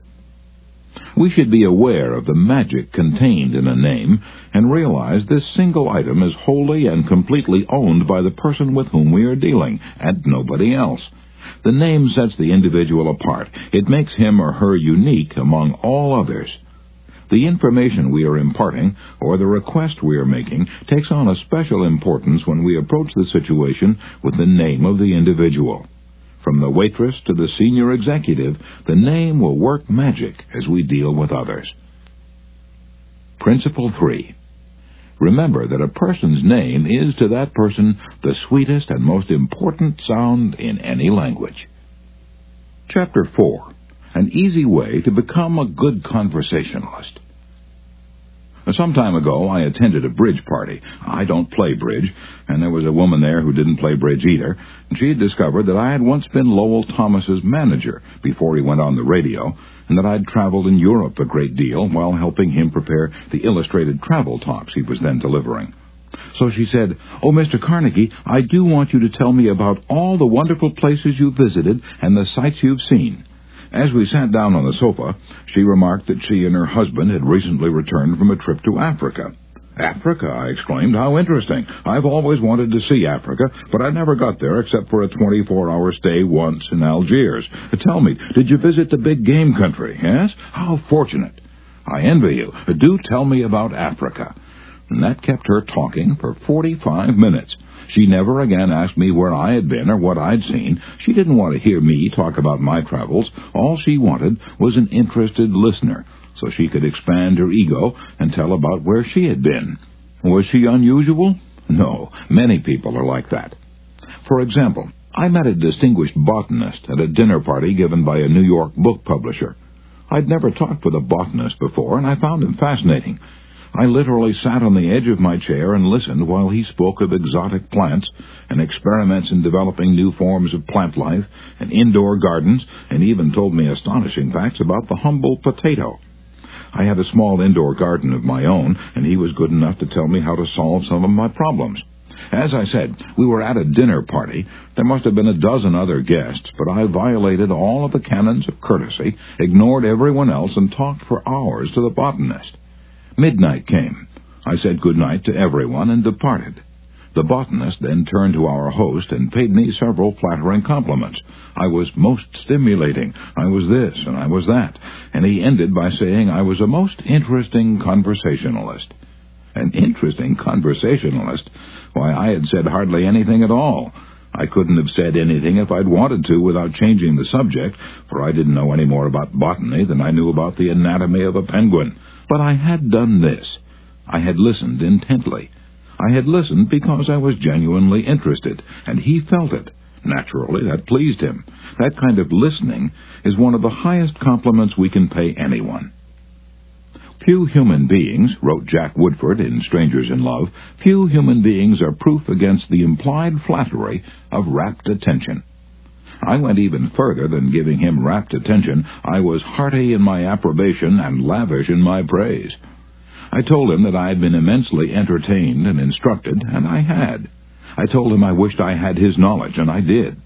[SPEAKER 1] We should be aware of the magic contained in a name and realize this single item is wholly and completely owned by the person with whom we are dealing, and nobody else. The name sets the individual apart. It makes him or her unique among all others. The information we are imparting, or the request we are making, takes on a special importance when we approach the situation with the name of the individual. From the waitress to the senior executive, the name will work magic as we deal with others. Principle 3. Remember that a person's name is to that person the sweetest and most important sound in any language. Chapter 4. An easy way to become a good conversationalist. Some time ago, I attended a bridge party. I don't play bridge, and there was a woman there who didn't play bridge either. She had discovered that I had once been Lowell Thomas's manager before he went on the radio, and that I'd traveled in Europe a great deal while helping him prepare the illustrated travel talks he was then delivering. So she said, "Oh, Mr. Carnegie, I do want you to tell me about all the wonderful places you visited and the sights you've seen." As we sat down on the sofa, she remarked that she and her husband had recently returned from a trip to Africa. "Africa?" I exclaimed. "How interesting. I've always wanted to see Africa, but I never got there except for a 24-hour stay once in Algiers. Tell me, did you visit the big game country? Yes? How fortunate. I envy you. Do tell me about Africa." And that kept her talking for 45 minutes. She never again asked me where I had been or what I'd seen. She didn't want to hear me talk about my travels. All she wanted was an interested listener, so she could expand her ego and tell about where she had been. Was she unusual? No, many people are like that. For example, I met a distinguished botanist at a dinner party given by a New York book publisher. I'd never talked with a botanist before, and I found him fascinating. I literally sat on the edge of my chair and listened while he spoke of exotic plants and experiments in developing new forms of plant life and indoor gardens, and even told me astonishing facts about the humble potato. I had a small indoor garden of my own, and he was good enough to tell me how to solve some of my problems. As I said, we were at a dinner party. There must have been a dozen other guests, but I violated all of the canons of courtesy, ignored everyone else, and talked for hours to the botanist. Midnight came. I said good night to everyone and departed. The botanist then turned to our host and paid me several flattering compliments. I was most stimulating. I was this and I was that. And he ended by saying I was a most interesting conversationalist. An interesting conversationalist? Why, I had said hardly anything at all. I couldn't have said anything if I'd wanted to without changing the subject, for I didn't know any more about botany than I knew about the anatomy of a penguin. But I had done this. I had listened intently. I had listened because I was genuinely interested, and he felt it. Naturally, that pleased him. That kind of listening is one of the highest compliments we can pay anyone. Few human beings, wrote Jack Woodford in Strangers in Love, few human beings are proof against the implied flattery of rapt attention. I went even further than giving him rapt attention. I was hearty in my approbation and lavish in my praise. I told him that I had been immensely entertained and instructed, and I had. I told him I wished I had his knowledge, and I did.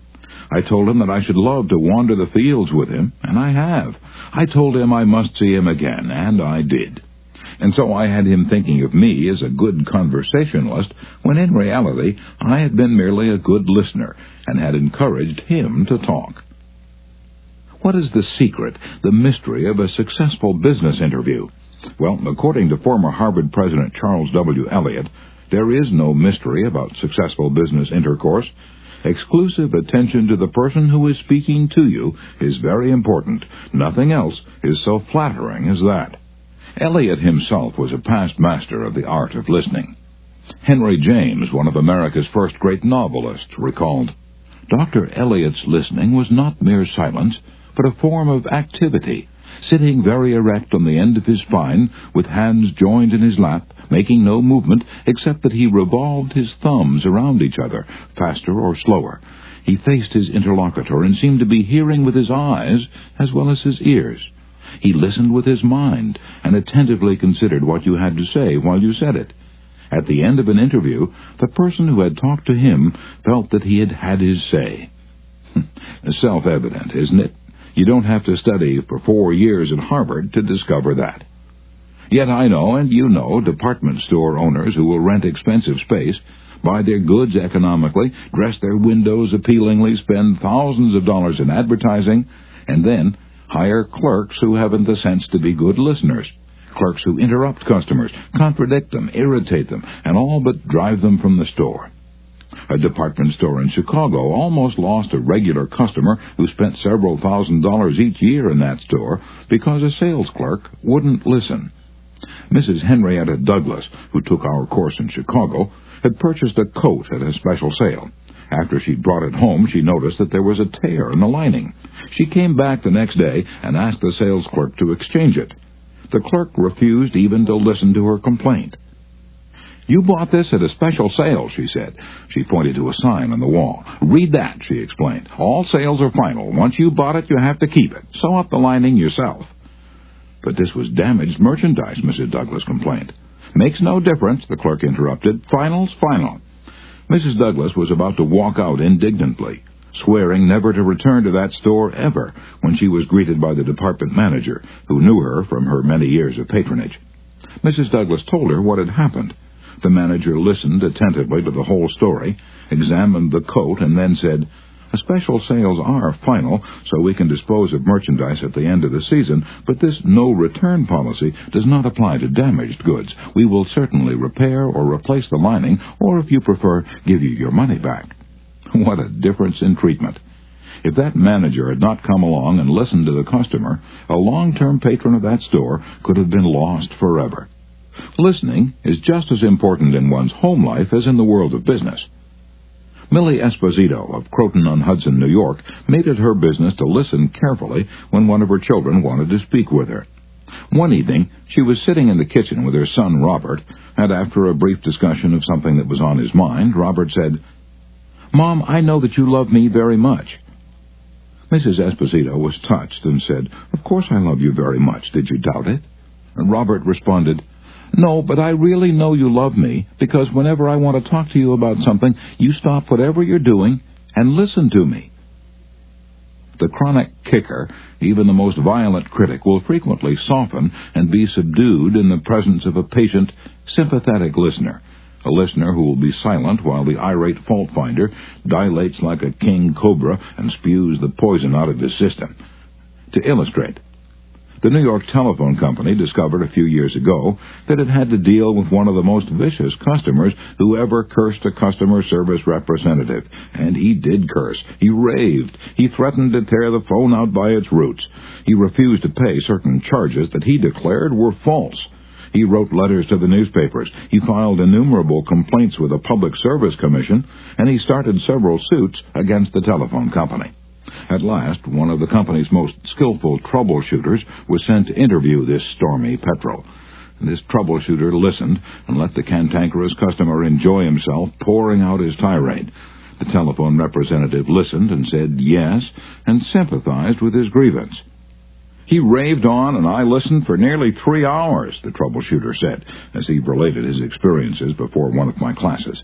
[SPEAKER 1] I told him that I should love to wander the fields with him, and I have. I told him I must see him again, and I did. And so I had him thinking of me as a good conversationalist, when in reality I had been merely a good listener, and had encouraged him to talk. What is the secret, the mystery of a successful business interview? Well, according to former Harvard President Charles W. Eliot, there is no mystery about successful business intercourse. Exclusive attention to the person who is speaking to you is very important. Nothing else is so flattering as that. Eliot himself was a past master of the art of listening. Henry James, one of America's first great novelists, recalled, Dr. Eliot's listening was not mere silence, but a form of activity, sitting very erect on the end of his spine, with hands joined in his lap, making no movement except that he revolved his thumbs around each other, faster or slower. He faced his interlocutor and seemed to be hearing with his eyes as well as his ears. He listened with his mind and attentively considered what you had to say while you said it. At the end of an interview, the person who had talked to him felt that he had had his say. Self-evident, isn't it? You don't have to study for 4 years at Harvard to discover that. Yet I know, and you know, department store owners who will rent expensive space, buy their goods economically, dress their windows appealingly, spend thousands of dollars in advertising, and then hire clerks who haven't the sense to be good listeners. Clerks who interrupt customers, contradict them, irritate them, and all but drive them from the store. A department store in Chicago almost lost a regular customer who spent several $1,000s each year in that store because a sales clerk wouldn't listen. Mrs. Henrietta Douglas, who took our course in Chicago, had purchased a coat at a special sale. After she'd brought it home, she noticed that there was a tear in the lining. She came back the next day and asked the sales clerk to exchange it. The clerk refused even to listen to her complaint. "You bought this at a special sale," she said. She pointed to a sign on the wall. "Read that," she explained. "All sales are final. Once you bought it, you have to keep it. Sew up the lining yourself." "But this was damaged merchandise," Mrs. Douglas complained. "Makes no difference," the clerk interrupted. "Final's final." Mrs. Douglas was about to walk out indignantly, swearing never to return to that store ever, when she was greeted by the department manager, who knew her from her many years of patronage. Mrs. Douglas told her what had happened. The manager listened attentively to the whole story, examined the coat, and then said, "Special sales are final, so we can dispose of merchandise at the end of the season, but this no-return policy does not apply to damaged goods. We will certainly repair or replace the lining, or if you prefer, give you your money back." What a difference in treatment. If that manager had not come along and listened to the customer, a long-term patron of that store could have been lost forever. Listening is just as important in one's home life as in the world of business. Millie Esposito of Croton-on-Hudson, New York, made it her business to listen carefully when one of her children wanted to speak with her. One evening, she was sitting in the kitchen with her son, Robert, and after a brief discussion of something that was on his mind, Robert said, "Mom, I know that you love me very much." Mrs. Esposito was touched and said, "Of course I love you very much. Did you doubt it?" And Robert responded, "No, but I really know you love me, because whenever I want to talk to you about something, you stop whatever you're doing and listen to me." The chronic kicker, even the most violent critic, will frequently soften and be subdued in the presence of a patient, sympathetic listener, a listener who will be silent while the irate fault-finder dilates like a king cobra and spews the poison out of his system. To illustrate, the New York Telephone Company discovered a few years ago that it had to deal with one of the most vicious customers who ever cursed a customer service representative. And he did curse. He raved. He threatened to tear the phone out by its roots. He refused to pay certain charges that he declared were false. He wrote letters to the newspapers. He filed innumerable complaints with the Public Service Commission, and he started several suits against the telephone company. At last, one of the company's most skillful troubleshooters was sent to interview this stormy petrel. This troubleshooter listened and let the cantankerous customer enjoy himself, pouring out his tirade. The telephone representative listened and said yes, and sympathized with his grievance. "He raved on, and I listened for nearly 3 hours," the troubleshooter said, as he related his experiences before one of my classes.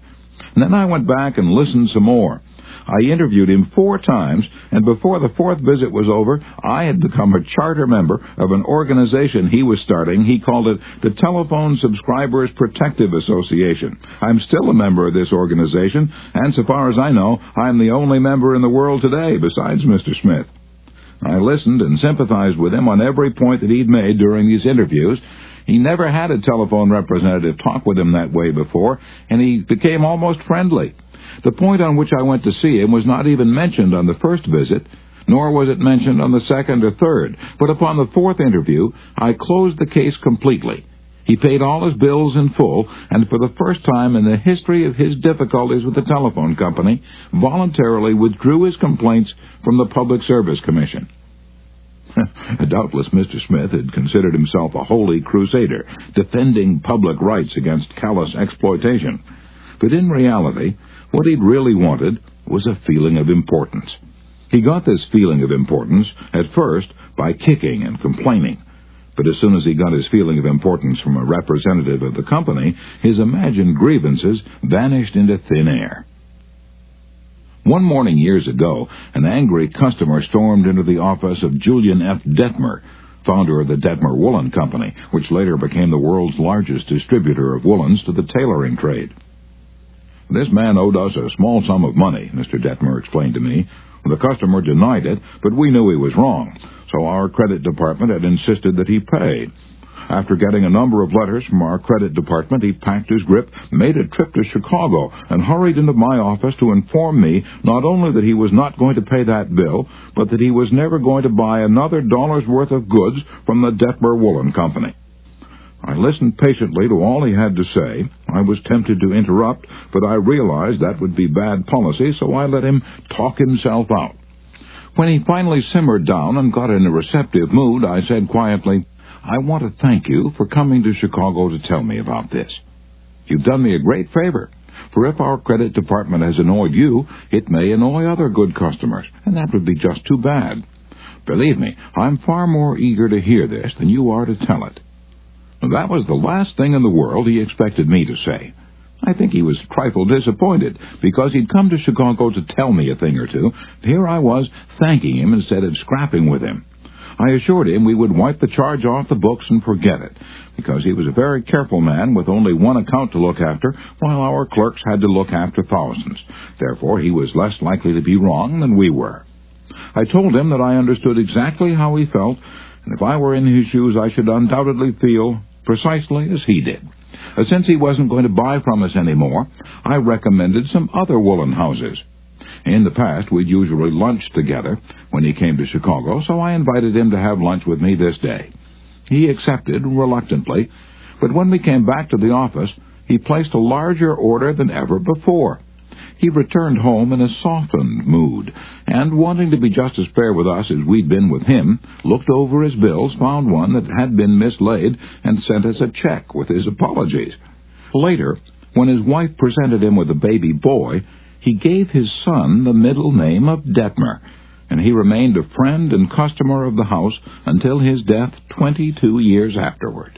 [SPEAKER 1] "And then I went back and listened some more. I interviewed him 4 times, and before the 4th visit was over, I had become a charter member of an organization he was starting. He called it the Telephone Subscribers Protective Association. I'm still a member of this organization, and so far as I know, I'm the only member in the world today besides Mr. Smith." I listened and sympathized with him on every point that he'd made during these interviews. He never had a telephone representative talk with him that way before, and he became almost friendly. The point on which I went to see him was not even mentioned on the first visit, nor was it mentioned on the second or third, but upon the 4th interview, I closed the case completely. He paid all his bills in full, and for the first time in the history of his difficulties with the telephone company, voluntarily withdrew his complaints from the Public Service Commission. Doubtless Mr. Smith had considered himself a holy crusader, defending public rights against callous exploitation. But in reality, what he'd really wanted was a feeling of importance. He got this feeling of importance, at first, by kicking and complaining. But as soon as he got his feeling of importance from a representative of the company, his imagined grievances vanished into thin air. One morning years ago, an angry customer stormed into the office of Julian F. Detmer, founder of the Detmer Woolen Company, which later became the world's largest distributor of woolens to the tailoring trade. "This man owed us a small sum of money," Mr. Detmer explained to me. "The customer denied it, but we knew he was wrong, so our credit department had insisted that he pay. After getting a number of letters from our credit department, he packed his grip, made a trip to Chicago, and hurried into my office to inform me not only that he was not going to pay that bill, but that he was never going to buy another dollar's worth of goods from the Detmer Woolen Company." I listened patiently to all he had to say. I was tempted to interrupt, but I realized that would be bad policy, so I let him talk himself out. When he finally simmered down and got in a receptive mood, I said quietly, "I want to thank you for coming to Chicago to tell me about this. You've done me a great favor, for if our credit department has annoyed you, it may annoy other good customers, and that would be just too bad. Believe me, I'm far more eager to hear this than you are to tell it." That was the last thing in the world he expected me to say. I think he was a trifle disappointed, because he'd come to Chicago to tell me a thing or two. Here I was, thanking him instead of scrapping with him. I assured him we would wipe the charge off the books and forget it, because he was a very careful man with only one account to look after, while our clerks had to look after thousands. Therefore, he was less likely to be wrong than we were. I told him that I understood exactly how he felt, and if I were in his shoes, I should undoubtedly feel precisely as he did. Since he wasn't going to buy from us anymore, I recommended some other woolen houses. In the past, we'd usually lunch together when he came to Chicago, so I invited him to have lunch with me this day. He accepted reluctantly, but when we came back to the office, he placed a larger order than ever before. He returned home in a softened mood, and, wanting to be just as fair with us as we'd been with him, looked over his bills, found one that had been mislaid, and sent us a check with his apologies. Later, when his wife presented him with a baby boy, he gave his son the middle name of Detmer, and he remained a friend and customer of the house until his death 22 years afterward.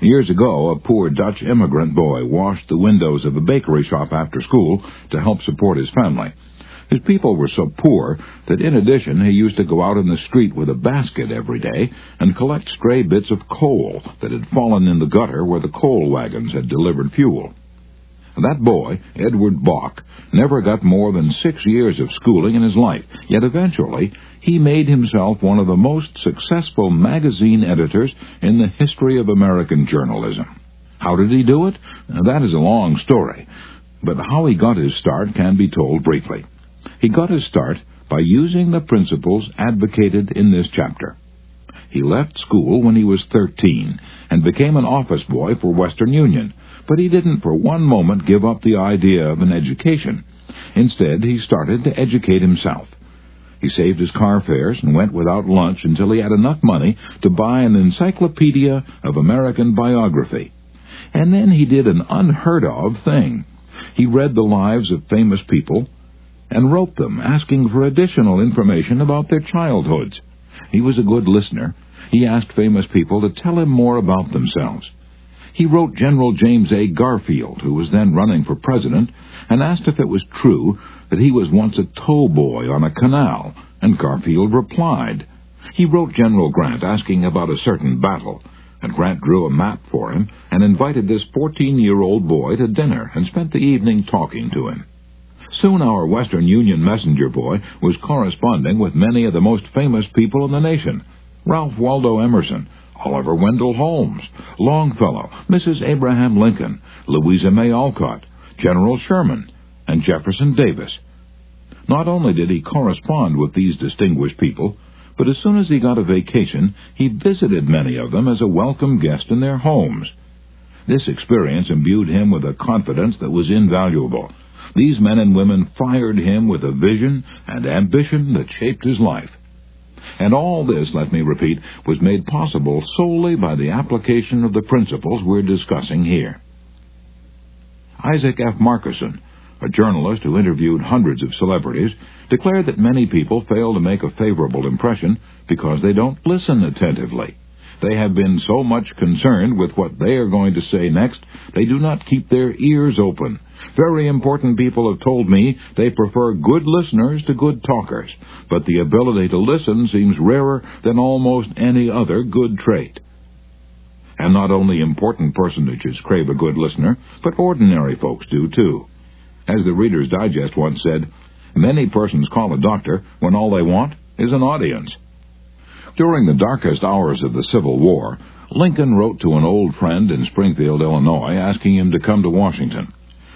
[SPEAKER 1] Years ago, a poor Dutch immigrant boy washed the windows of a bakery shop after school to help support his family. His people were so poor that in addition he used to go out in the street with a basket every day and collect stray bits of coal that had fallen in the gutter where the coal wagons had delivered fuel. That boy, Edward Bach, never got more than 6 years of schooling in his life, yet eventually he made himself one of the most successful magazine editors in the history of American journalism. How did he do it? That is a long story, but how he got his start can be told briefly. He got his start by using the principles advocated in this chapter. He left school when he was 13 and became an office boy for Western Union, but he didn't for one moment give up the idea of an education. Instead, he started to educate himself. He saved his car fares and went without lunch until he had enough money to buy an encyclopedia of American biography. And then he did an unheard-of thing. He read the lives of famous people and wrote them, asking for additional information about their childhoods. He was a good listener. He asked famous people to tell him more about themselves. He wrote General James A. Garfield, who was then running for president, and asked if it was true that he was once a tow boy on a canal, and Garfield replied. He wrote General Grant asking about a certain battle, and Grant drew a map for him and invited this 14-year-old boy to dinner and spent the evening talking to him. Soon our Western Union messenger boy was corresponding with many of the most famous people in the nation: Ralph Waldo Emerson, Oliver Wendell Holmes, Longfellow, Mrs. Abraham Lincoln, Louisa May Alcott, General Sherman, and Jefferson Davis. Not only did he correspond with these distinguished people, but as soon as he got a vacation, he visited many of them as a welcome guest in their homes. This experience imbued him with a confidence that was invaluable. These men and women fired him with a vision and ambition that shaped his life. And all this, let me repeat, was made possible solely by the application of the principles we're discussing here. Isaac F. Marcusson, a journalist who interviewed hundreds of celebrities, declared that many people fail to make a favorable impression because they don't listen attentively. They have been so much concerned with what they are going to say next, they do not keep their ears open. Very important people have told me they prefer good listeners to good talkers, but the ability to listen seems rarer than almost any other good trait. And not only important personages crave a good listener, but ordinary folks do too. As the Reader's Digest once said, many persons call a doctor when all they want is an audience. During the darkest hours of the Civil War, Lincoln wrote to an old friend in Springfield, Illinois, asking him to come to Washington.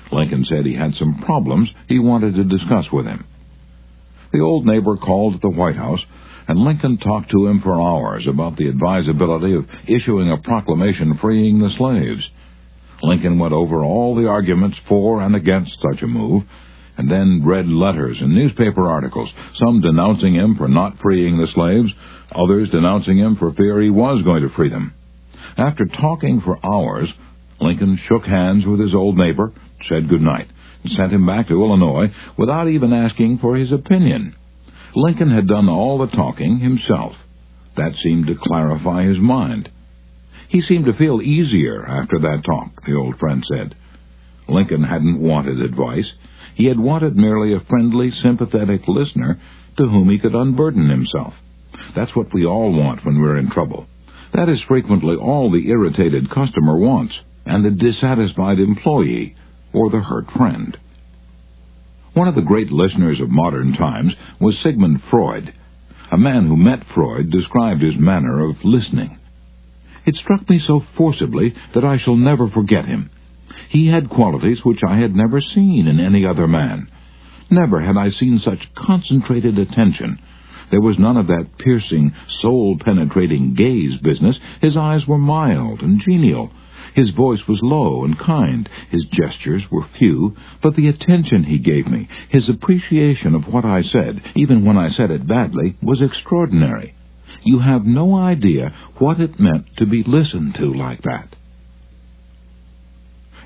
[SPEAKER 1] Lincoln said he had some problems he wanted to discuss with him. The old neighbor called at the White House, and Lincoln talked to him for hours about the advisability of issuing a proclamation freeing the slaves. Lincoln went over all the arguments for and against such a move, and then read letters and newspaper articles, some denouncing him for not freeing the slaves, others denouncing him for fear he was going to free them. After talking for hours, Lincoln shook hands with his old neighbor, said good night, and sent him back to Illinois without even asking for his opinion. Lincoln had done all the talking himself. That seemed to clarify his mind. He seemed to feel easier after that talk, the old friend said. Lincoln hadn't wanted advice. He had wanted merely a friendly, sympathetic listener to whom he could unburden himself. That's what we all want when we're in trouble. That is frequently all the irritated customer wants, and the dissatisfied employee, or the hurt friend. One of the great listeners of modern times was Sigmund Freud. A man who met Freud described his manner of listening. It struck me so forcibly that I shall never forget him. He had qualities which I had never seen in any other man. Never had I seen such concentrated attention. There was none of that piercing, soul-penetrating gaze business. His eyes were mild and genial. His voice was low and kind. His gestures were few, but the attention he gave me, his appreciation of what I said, even when I said it badly, was extraordinary. You have no idea what it meant to be listened to like that.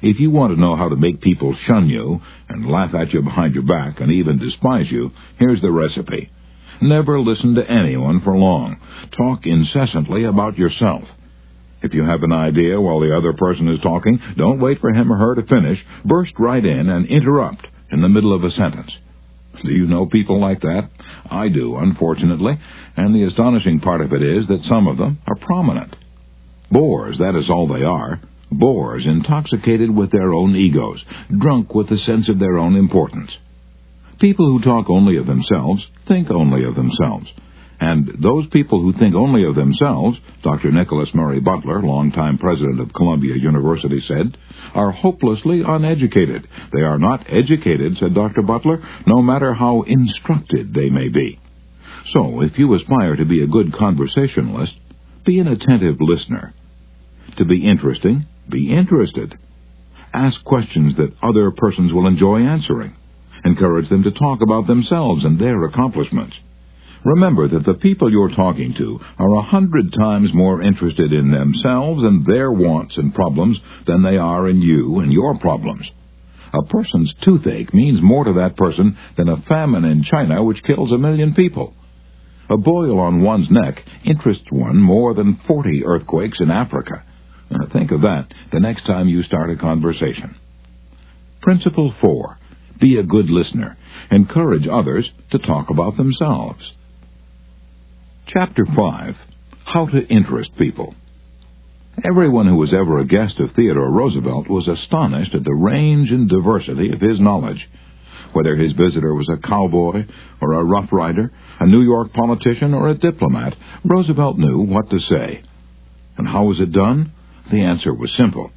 [SPEAKER 1] If you want to know how to make people shun you and laugh at you behind your back and even despise you, here's the recipe. Never listen to anyone for long. Talk incessantly about yourself. If you have an idea while the other person is talking, don't wait for him or her to finish. Burst right in and interrupt in the middle of a sentence. Do you know people like that? I do, unfortunately, and the astonishing part of it is that some of them are prominent. Bores, that is all they are. Bores, intoxicated with their own egos, drunk with the sense of their own importance. People who talk only of themselves think only of themselves. And those people who think only of themselves, Dr. Nicholas Murray Butler, longtime president of Columbia University, said, are hopelessly uneducated. They are not educated, said Dr. Butler, no matter how instructed they may be. So, if you aspire to be a good conversationalist, be an attentive listener. To be interesting, be interested. Ask questions that other persons will enjoy answering. Encourage them to talk about themselves and their accomplishments. Remember that the people you're talking to are 100 times more interested in themselves and their wants and problems than they are in you and your problems. A person's toothache means more to that person than a famine in China which kills 1 million people. A boil on one's neck interests one more than 40 earthquakes in Africa. Think of that the next time you start a conversation. Principle 4. Be a good listener. Encourage others to talk about themselves. Chapter 5. How to interest people. Everyone who was ever a guest of Theodore Roosevelt was astonished at the range and diversity of his knowledge. Whether his visitor was a cowboy or a rough rider, a New York politician or a diplomat, Roosevelt knew what to say. And how was it done? The answer was simple.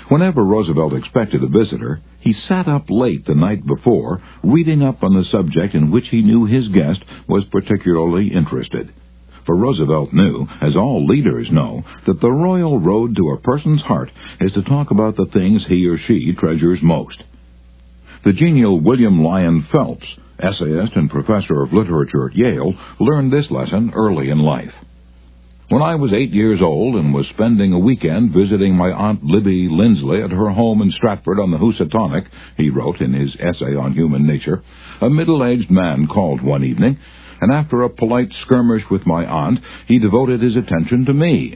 [SPEAKER 1] Whenever Roosevelt expected a visitor, he sat up late the night before, reading up on the subject in which he knew his guest was particularly interested. For Roosevelt knew, as all leaders know, that the royal road to a person's heart is to talk about the things he or she treasures most. The genial William Lyon Phelps, essayist and professor of literature at Yale, learned this lesson early in life. When I was 8 years old and was spending a weekend visiting my Aunt Libby Lindsley at her home in Stratford on the Housatonic, he wrote in his essay on human nature, a middle-aged man called one evening, and after a polite skirmish with my aunt, he devoted his attention to me.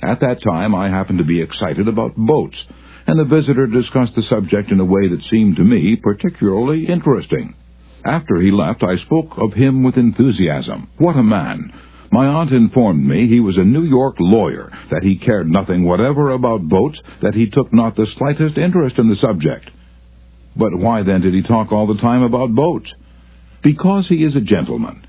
[SPEAKER 1] At that time, I happened to be excited about boats, and the visitor discussed the subject in a way that seemed to me particularly interesting. After he left, I spoke of him with enthusiasm. What a man! My aunt informed me he was a New York lawyer, that he cared nothing whatever about boats, that he took not the slightest interest in the subject. But why then did he talk all the time about boats? Because he is a gentleman.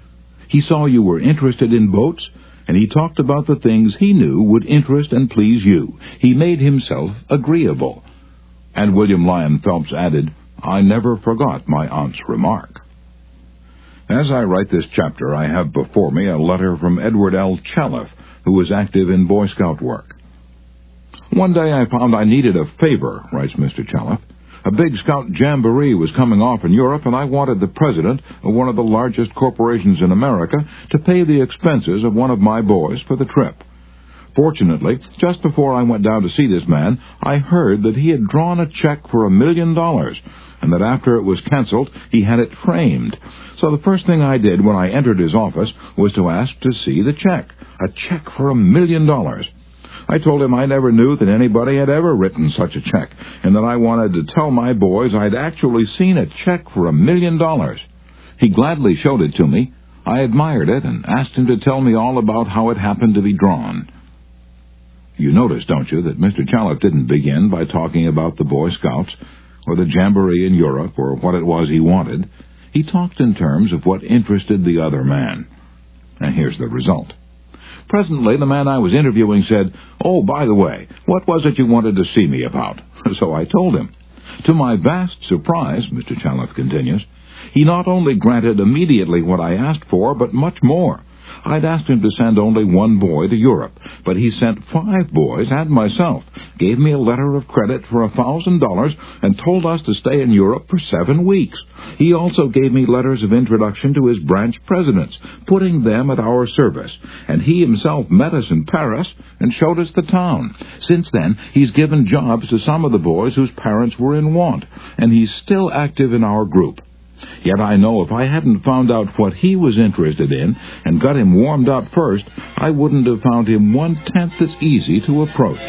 [SPEAKER 1] He saw you were interested in boats, and he talked about the things he knew would interest and please you. He made himself agreeable. And William Lyon Phelps added, I never forgot my aunt's remark. As I write this chapter, I have before me a letter from Edward L. Challiff, who was active in Boy Scout work. One day I found I needed a favor, writes Mr. Challiff. A big Scout jamboree was coming off in Europe, and I wanted the president of one of the largest corporations in America to pay the expenses of one of my boys for the trip. Fortunately, just before I went down to see this man, I heard that he had drawn a check for $1 million, and that after it was canceled, he had it framed. So the first thing I did when I entered his office was to ask to see the check, a check for $1 million. I told him I never knew that anybody had ever written such a check, and that I wanted to tell my boys I'd actually seen a check for $1 million. He gladly showed it to me. I admired it and asked him to tell me all about how it happened to be drawn. You notice, don't you, that Mr. Challiff didn't begin by talking about the Boy Scouts, or the jamboree in Europe, or what it was he wanted. He talked in terms of what interested the other man. And here's the result. Presently, the man I was interviewing said, Oh, by the way, what was it you wanted to see me about? So I told him. To my vast surprise, Mr. Challiff continues, he not only granted immediately what I asked for, but much more. I'd asked him to send only one boy to Europe, but he sent 5 boys and myself, gave me a letter of credit for $1,000, and told us to stay in Europe for 7 weeks. He also gave me letters of introduction to his branch presidents, putting them at our service, and he himself met us in Paris and showed us the town. Since then, he's given jobs to some of the boys whose parents were in want, and he's still active in our group. Yet I know if I hadn't found out what he was interested in and got him warmed up first, I wouldn't have found him 1/10 as easy to approach.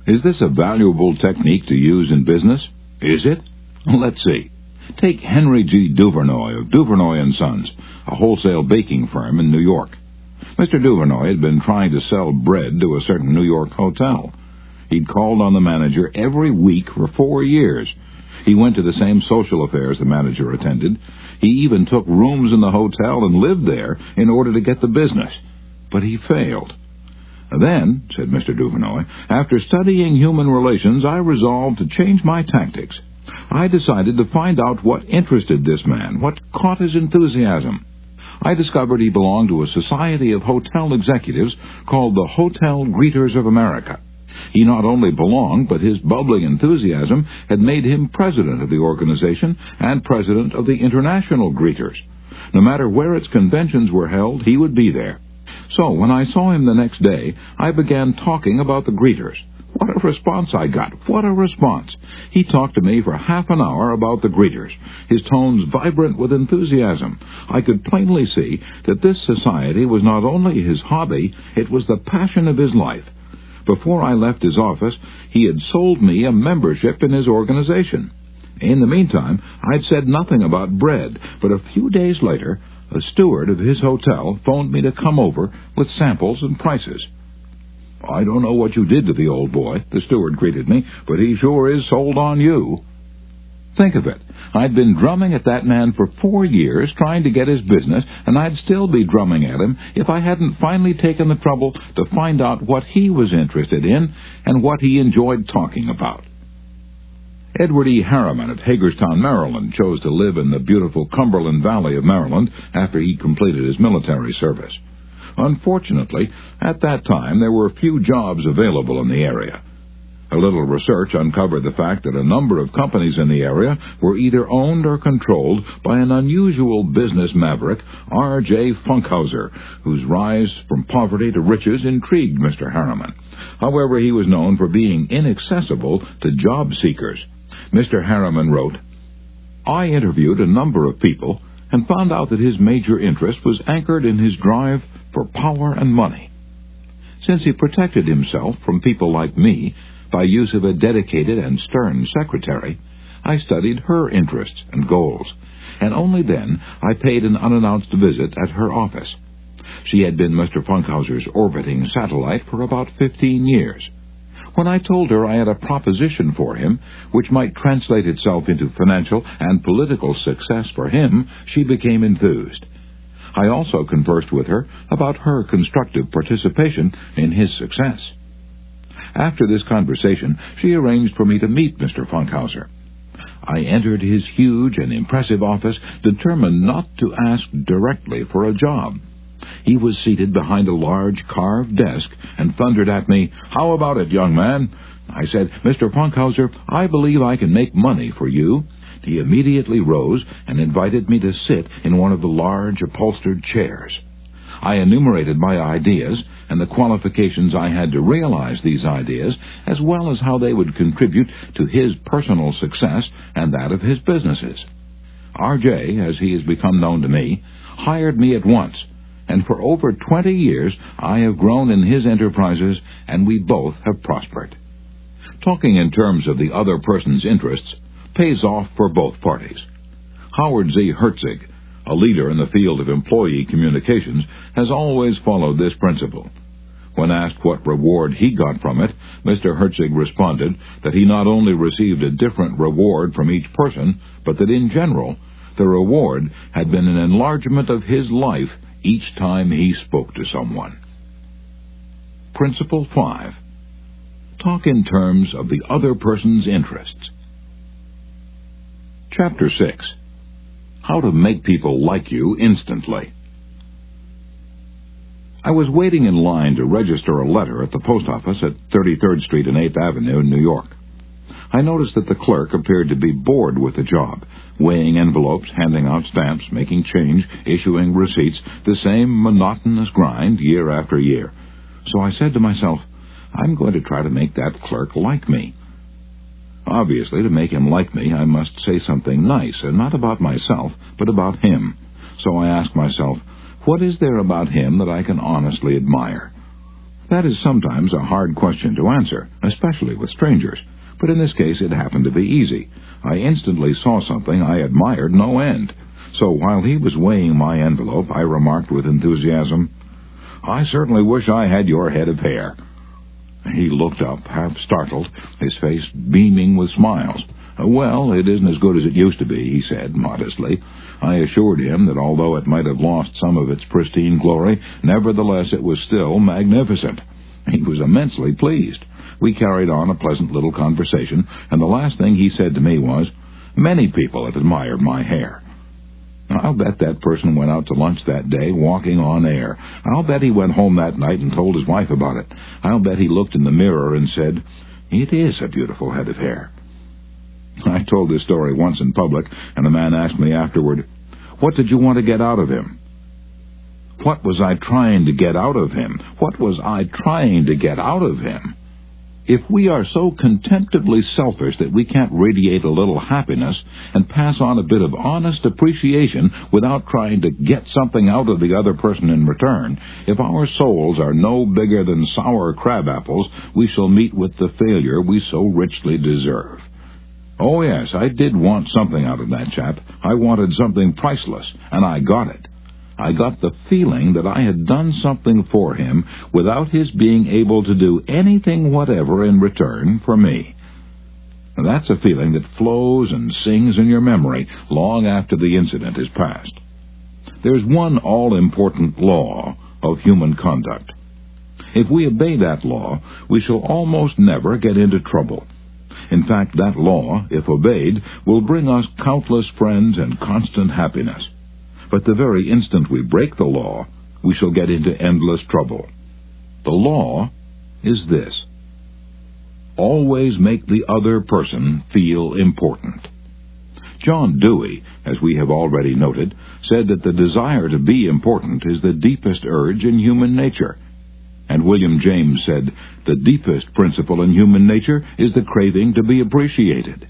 [SPEAKER 1] Is this a valuable technique to use in business? Is it? Let's see. Take Henry G. Duvernoy of Duvernoy & Sons, a wholesale baking firm in New York. Mr. Duvernoy had been trying to sell bread to a certain New York hotel. He'd called on the manager every week for 4 years. He went to the same social affairs the manager attended. He even took rooms in the hotel and lived there in order to get the business. But he failed. Then, said Mr. Duvernoy, after studying human relations, I resolved to change my tactics. I decided to find out what interested this man, what caught his enthusiasm. I discovered he belonged to a society of hotel executives called the Hotel Greeters of America. He not only belonged, but his bubbling enthusiasm had made him president of the organization and president of the International Greeters. No matter where its conventions were held, he would be there. So when I saw him the next day, I began talking about the greeters. What a response I got! What a response! He talked to me for half an hour about the greeters, his tones vibrant with enthusiasm. I could plainly see that this society was not only his hobby, it was the passion of his life. Before I left his office, he had sold me a membership in his organization. In the meantime, I'd said nothing about bread, but a few days later, a steward of his hotel phoned me to come over with samples and prices. I don't know what you did to the old boy, the steward greeted me, but he sure is sold on you. Think of it. I'd been drumming at that man for 4 years trying to get his business, and I'd still be drumming at him if I hadn't finally taken the trouble to find out what he was interested in and what he enjoyed talking about. Edward E. Harriman of Hagerstown, Maryland, chose to live in the beautiful Cumberland Valley of Maryland after he completed his military service. Unfortunately, at that time there were few jobs available in the area. A little research uncovered the fact that a number of companies in the area were either owned or controlled by an unusual business maverick, R.J. Funkhauser, whose rise from poverty to riches intrigued Mr. Harriman. However, he was known for being inaccessible to job seekers. Mr. Harriman wrote, I interviewed a number of people and found out that his major interest was anchored in his drive for power and money. Since he protected himself from people like me by use of a dedicated and stern secretary, I studied her interests and goals, and only then I paid an unannounced visit at her office. She had been Mr. Funkhauser's orbiting satellite for about 15 years. When I told her I had a proposition for him, which might translate itself into financial and political success for him, she became enthused. I also conversed with her about her constructive participation in his success. After this conversation, she arranged for me to meet Mr. Funkhauser. I entered his huge and impressive office, determined not to ask directly for a job. He was seated behind a large carved desk and thundered at me, How about it, young man? I said, Mr. Funkhauser, I believe I can make money for you. He immediately rose and invited me to sit in one of the large upholstered chairs. I enumerated my ideas and the qualifications I had to realize these ideas, as well as how they would contribute to his personal success and that of his businesses. R.J., as he has become known to me, hired me at once, and for over 20 years I have grown in his enterprises, and we both have prospered. Talking in terms of the other person's interests pays off for both parties. Howard Z. Herzig, a leader in the field of employee communications, has always followed this principle. When asked what reward he got from it, Mr. Herzig responded that he not only received a different reward from each person, but that in general, the reward had been an enlargement of his life each time he spoke to someone. Principle 5. Talk in terms of the other person's interests. Chapter 6. How to make people like you instantly. I was waiting in line to register a letter at the post office at 33rd Street and 8th Avenue in New York. I noticed that the clerk appeared to be bored with the job, weighing envelopes, handing out stamps, making change, issuing receipts, the same monotonous grind year after year. So I said to myself, I'm going to try to make that clerk like me. Obviously, to make him like me, I must say something nice, and not about myself, but about him. So I asked myself, what is there about him that I can honestly admire? That is sometimes a hard question to answer, especially with strangers, but in this case it happened to be easy. I instantly saw something I admired no end. So while he was weighing my envelope, I remarked with enthusiasm, I certainly wish I had your head of hair. He looked up, half startled, his face beaming with smiles. Well, it isn't as good as it used to be, he said modestly. I assured him that although it might have lost some of its pristine glory, nevertheless it was still magnificent. He was immensely pleased. We carried on a pleasant little conversation, and the last thing he said to me was, many people have admired my hair. I'll bet that person went out to lunch that day walking on air. I'll bet he went home that night and told his wife about it. I'll bet he looked in the mirror and said, it is a beautiful head of hair. I told this story once in public, and the man asked me afterward, what did you want to get out of him? What was I trying to get out of him? What was I trying to get out of him? If we are so contemptibly selfish that we can't radiate a little happiness and pass on a bit of honest appreciation without trying to get something out of the other person in return, if our souls are no bigger than sour crab apples, we shall meet with the failure we so richly deserve. Oh yes, I did want something out of that chap. I wanted something priceless, and I got it. I got the feeling that I had done something for him without his being able to do anything whatever in return for me. Now, that's a feeling that flows and sings in your memory long after the incident is past. There's one all-important law of human conduct. If we obey that law, we shall almost never get into trouble. In fact, that law, if obeyed, will bring us countless friends and constant happiness. But the very instant we break the law, we shall get into endless trouble. The law is this: always make the other person feel important. John Dewey, as we have already noted, said that the desire to be important is the deepest urge in human nature. And William James said, the deepest principle in human nature is the craving to be appreciated.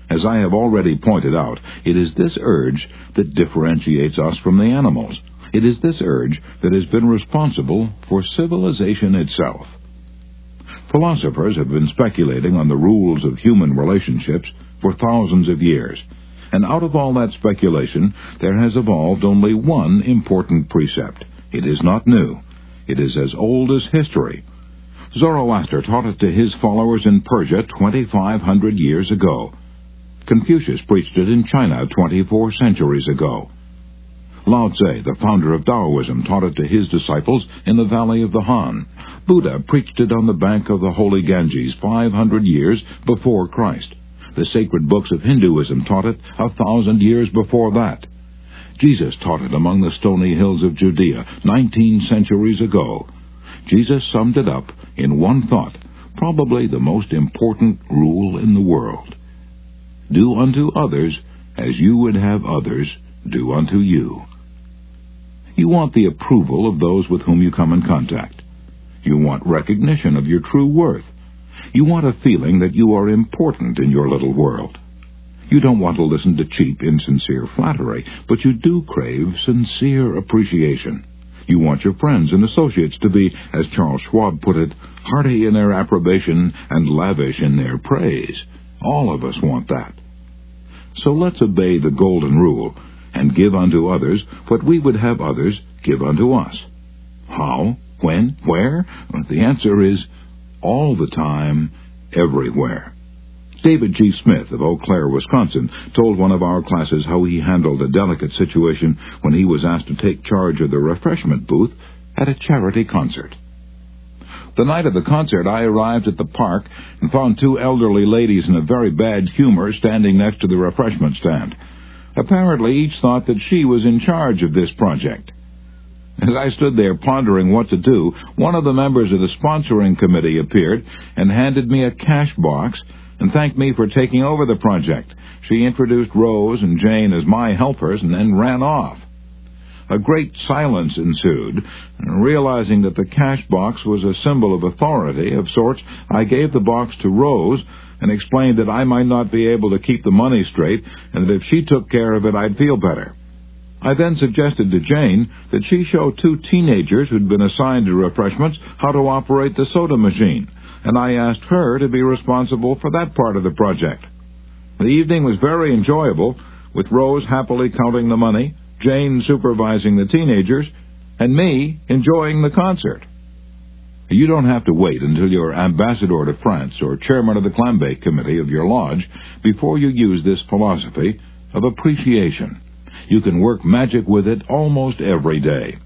[SPEAKER 1] As I have already pointed out, it is this urge that differentiates us from the animals. It is this urge that has been responsible for civilization itself. Philosophers have been speculating on the rules of human relationships for thousands of years, and out of all that speculation there has evolved only one important precept. It is not new. It is as old as history. Zoroaster taught it to his followers in Persia 2,500 years ago. Confucius preached it in China 24 centuries ago. Lao Tse, the founder of Taoism, taught it to his disciples in the valley of the Han. Buddha preached it on the bank of the holy Ganges 500 years before Christ. The sacred books of Hinduism taught it 1,000 years before that. Jesus taught it among the stony hills of Judea 19 centuries ago. Jesus summed it up in one thought, probably the most important rule in the world. Do unto others as you would have others do unto you. You want the approval of those with whom you come in contact. You want recognition of your true worth. You want a feeling that you are important in your little world. You don't want to listen to cheap, insincere flattery, but you do crave sincere appreciation. You want your friends and associates to be, as Charles Schwab put it, hearty in their approbation and lavish in their praise. All of us want that. So let's obey the golden rule and give unto others what we would have others give unto us. How? When? Where? Well, the answer is all the time, everywhere. David G. Smith of Eau Claire, Wisconsin, told one of our classes how he handled a delicate situation when he was asked to take charge of the refreshment booth at a charity concert. The night of the concert, I arrived at the park and found two elderly ladies in a very bad humor standing next to the refreshment stand. Apparently, each thought that she was in charge of this project. As I stood there pondering what to do, one of the members of the sponsoring committee appeared and handed me a cash box and thanked me for taking over the project. She introduced Rose and Jane as my helpers and then ran off. A great silence ensued, and realizing that the cash box was a symbol of authority of sorts, I gave the box to Rose and explained that I might not be able to keep the money straight and that if she took care of it, I'd feel better. I then suggested to Jane that she show two teenagers who'd been assigned to refreshments how to operate the soda machine, and I asked her to be responsible for that part of the project. The evening was very enjoyable, with Rose happily counting the money, Jane supervising the teenagers, and me enjoying the concert. You don't have to wait until you're ambassador to France or chairman of the Clambake committee of your lodge before you use this philosophy of appreciation. You can work magic with it almost every day.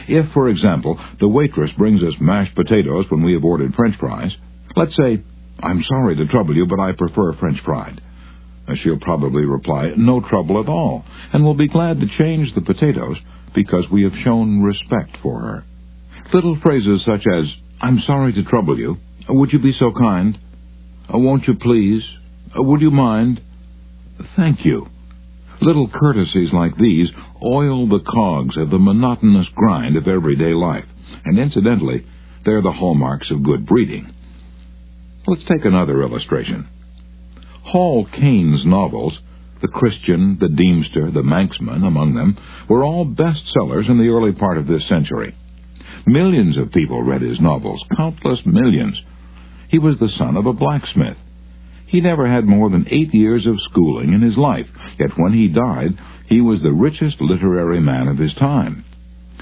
[SPEAKER 1] If, for example, the waitress brings us mashed potatoes when we have ordered French fries, let's say, "I'm sorry to trouble you, but I prefer French fried." She'll probably reply, "No trouble at all," and will be glad to change the potatoes because we have shown respect for her. Little phrases such as, "I'm sorry to trouble you," "Would you be so kind?" "Won't you please?" "Would you mind?" "Thank you." Little courtesies like these oil the cogs of the monotonous grind of everyday life, and incidentally, they're the hallmarks of good breeding. Let's take another illustration. Hall Caine's novels, The Christian, The Deemster, The Manxman among them, were all bestsellers in the early part of this century. Millions of people read his novels, countless millions. He was the son of a blacksmith. He never had more than 8 years of schooling in his life, yet when he died, he was the richest literary man of his time.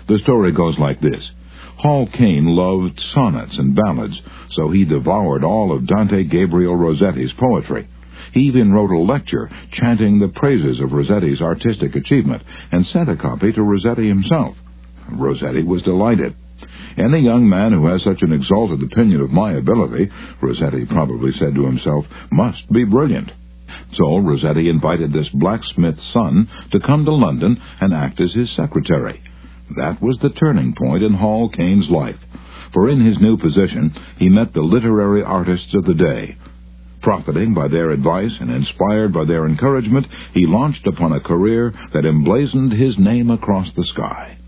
[SPEAKER 1] The story goes like this. Hall Caine loved sonnets and ballads, so he devoured all of Dante Gabriel Rossetti's poetry. He even wrote a lecture chanting the praises of Rossetti's artistic achievement and sent a copy to Rossetti himself. Rossetti was delighted. Any young man who has such an exalted opinion of my ability, Rossetti probably said to himself, must be brilliant. So Rossetti invited this blacksmith's son to come to London and act as his secretary. That was the turning point in Hall Caine's life, for in his new position he met the literary artists of the day. Profiting by their advice and inspired by their encouragement, he launched upon a career that emblazoned his name across the sky.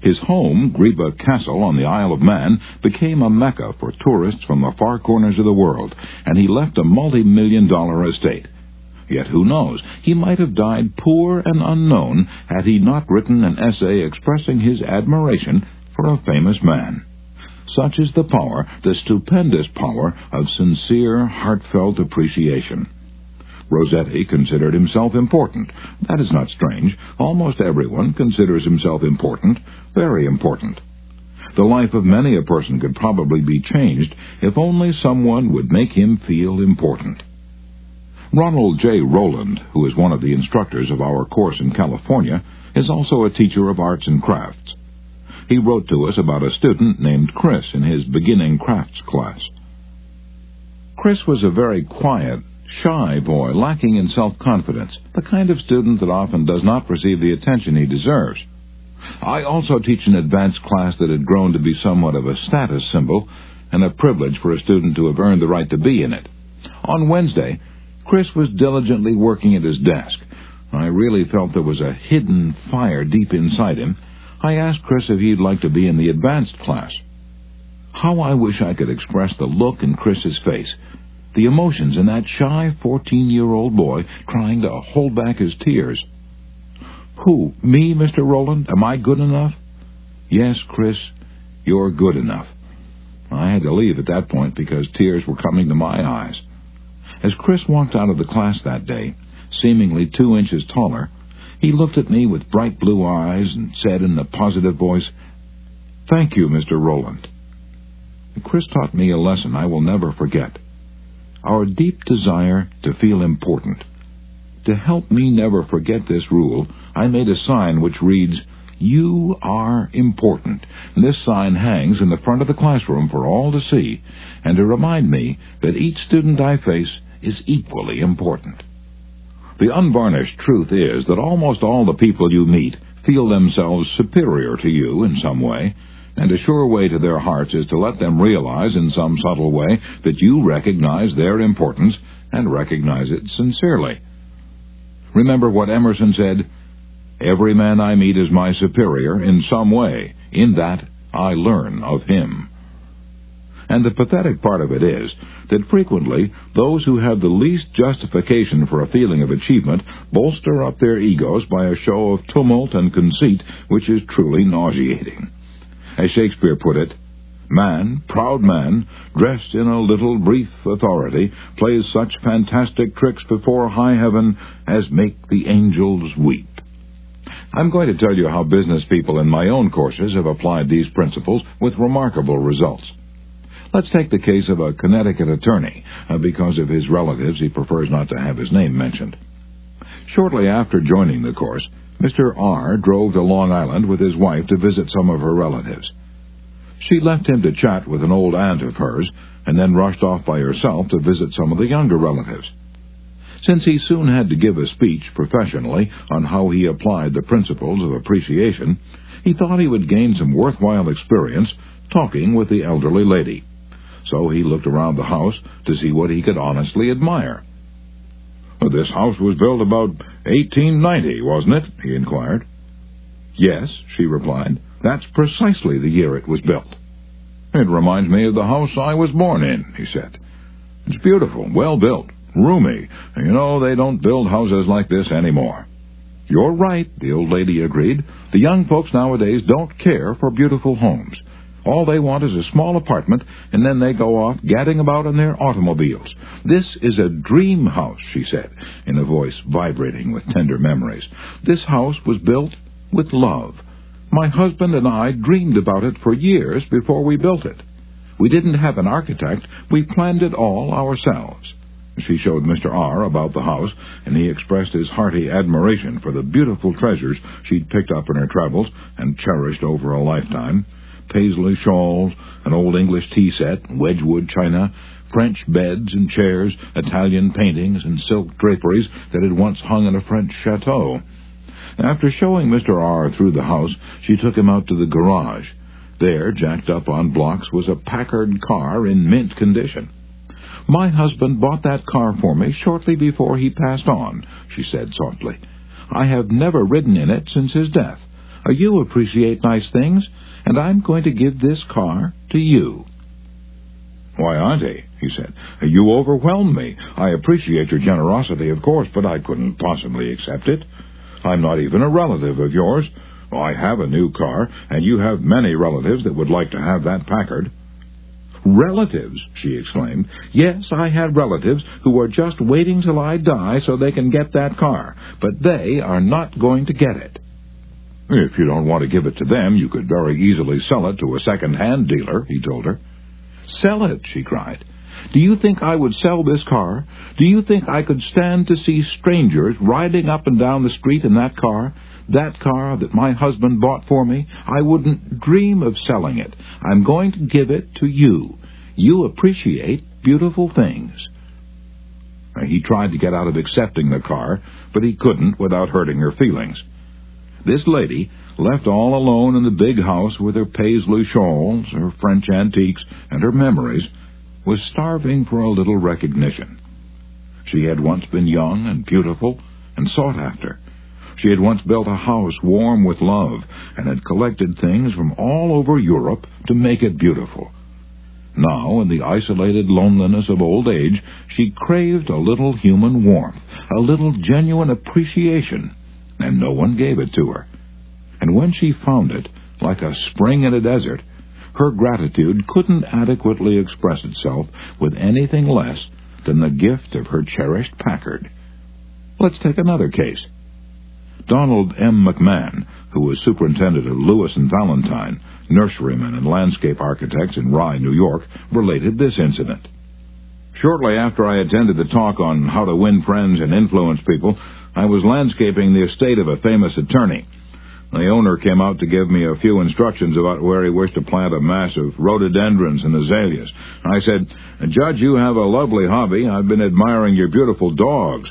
[SPEAKER 1] His home, Greba Castle on the Isle of Man, became a mecca for tourists from the far corners of the world, and he left a multi-million-dollar estate. Yet who knows, he might have died poor and unknown had he not written an essay expressing his admiration for a famous man. Such is the power, the stupendous power, of sincere, heartfelt appreciation. Rossetti considered himself important. That is not strange. Almost everyone considers himself important, very important. The life of many a person could probably be changed if only someone would make him feel important. Ronald J. Rowland, who is one of the instructors of our course in California, is also a teacher of arts and crafts. He wrote to us about a student named Chris in his beginning crafts class. Chris was a very quiet, shy boy, lacking in self-confidence, the kind of student that often does not receive the attention he deserves. I also teach an advanced class that had grown to be somewhat of a status symbol and a privilege for a student to have earned the right to be in it. On Wednesday, Chris was diligently working at his desk. I really felt there was a hidden fire deep inside him. I asked Chris if he'd like to be in the advanced class. How I wish I could express the look in Chris's face, the emotions in that shy 14-year-old boy trying to hold back his tears. Who, me, Mr. Rowland? Am I good enough? Yes, Chris, you're good enough. I had to leave at that point because tears were coming to my eyes. As Chris walked out of the class that day, seemingly 2 inches taller, he looked at me with bright blue eyes and said in a positive voice, "Thank you, Mr. Rowland." Chris taught me a lesson I will never forget. Our deep desire to feel important. To help me never forget this rule, I made a sign which reads, "You are important." This sign hangs in the front of the classroom for all to see, and to remind me that each student I face is equally important. The unvarnished truth is that almost all the people you meet feel themselves superior to you in some way, and a sure way to their hearts is to let them realize in some subtle way that you recognize their importance and recognize it sincerely. Remember what Emerson said, "Every man I meet is my superior in some way. In that I learn of him." And the pathetic part of it is that frequently those who have the least justification for a feeling of achievement bolster up their egos by a show of tumult and conceit which is truly nauseating. As Shakespeare put it, "Man, proud man, dressed in a little brief authority, plays such fantastic tricks before high heaven as make the angels weep." I'm going to tell you how business people in my own courses have applied these principles with remarkable results. Let's take the case of a Connecticut attorney. Because of his relatives, he prefers not to have his name mentioned. Shortly after joining the course, Mr. R. drove to Long Island with his wife to visit some of her relatives. She left him to chat with an old aunt of hers, and then rushed off by herself to visit some of the younger relatives. Since he soon had to give a speech professionally on how he applied the principles of appreciation, he thought he would gain some worthwhile experience talking with the elderly lady. So he looked around the house to see what he could honestly admire. "This house was built about 1890, wasn't it?" he inquired. "Yes," she replied. "That's precisely the year it was built." "It reminds me of the house I was born in," he said. "It's beautiful, well built, roomy. You know, they don't build houses like this anymore." "You're right," the old lady agreed. "The young folks nowadays don't care for beautiful homes. All they want is a small apartment, and then they go off gadding about in their automobiles. This is a dream house," she said, in a voice vibrating with tender memories. "This house was built with love. My husband and I dreamed about it for years before we built it. We didn't have an architect. We planned it all ourselves." She showed Mr. R. about the house, and he expressed his hearty admiration for the beautiful treasures she'd picked up in her travels and cherished over a lifetime. Paisley shawls, an old English tea set, Wedgwood china, French beds and chairs, Italian paintings, and silk draperies that had once hung in a French chateau. After showing Mr. R. through the house, she took him out to the garage. There, jacked up on blocks, was a Packard car in mint condition. "My husband bought that car for me shortly before he passed on," she said softly. "I have never ridden in it since his death. You appreciate nice things, and I'm going to give this car to you." "Why, Auntie," he said, "you overwhelm me. I appreciate your generosity, of course, but I couldn't possibly accept it. I'm not even a relative of yours. I have a new car, and you have many relatives that would like to have that Packard." "Relatives!" she exclaimed. "Yes, I have relatives who are just waiting till I die so they can get that car, but they are not going to get it." "If you don't want to give it to them, you could very easily sell it to a second-hand dealer," he told her. "Sell it?" she cried. "Do you think I would sell this car? Do you think I could stand to see strangers riding up and down the street in that car that my husband bought for me? I wouldn't dream of selling it. I'm going to give it to you. You appreciate beautiful things." He tried to get out of accepting the car, but he couldn't without hurting her feelings. This lady, left all alone in the big house with her Paisley shawls, her French antiques, and her memories, was starving for a little recognition. She had once been young and beautiful and sought after. She had once built a house warm with love and had collected things from all over Europe to make it beautiful. Now, in the isolated loneliness of old age, she craved a little human warmth, a little genuine appreciation, and no one gave it to her. And when she found it, like a spring in a desert, her gratitude couldn't adequately express itself with anything less than the gift of her cherished Packard. Let's take another case. Donald M. McMahon, who was superintendent of Lewis and Valentine, nurserymen and landscape architects in Rye, New York, related this incident. Shortly after I attended the talk on how to win friends and influence people, I was landscaping the estate of a famous attorney. The owner came out to give me a few instructions about where he wished to plant a mass of rhododendrons and azaleas. I said, "Judge, you have a lovely hobby. I've been admiring your beautiful dogs.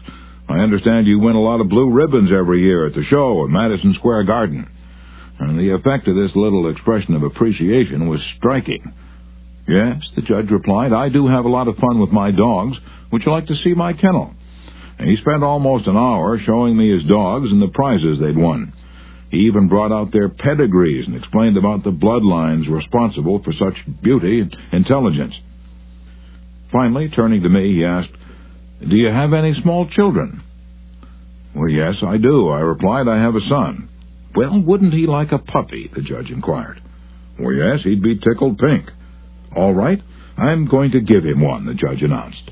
[SPEAKER 1] I understand you win a lot of blue ribbons every year at the show at Madison Square Garden." And the effect of this little expression of appreciation was striking. "Yes," the judge replied, "I do have a lot of fun with my dogs. Would you like to see my kennel?" And he spent almost an hour showing me his dogs and the prizes they'd won. He even brought out their pedigrees and explained about the bloodlines responsible for such beauty and intelligence. Finally, turning to me, he asked, "Do you have any small children?" "Well, yes, I do," I replied. "I have a son." "Well, wouldn't he like a puppy?" the judge inquired. "Well, yes, he'd be tickled pink." "All right, I'm going to give him one," the judge announced.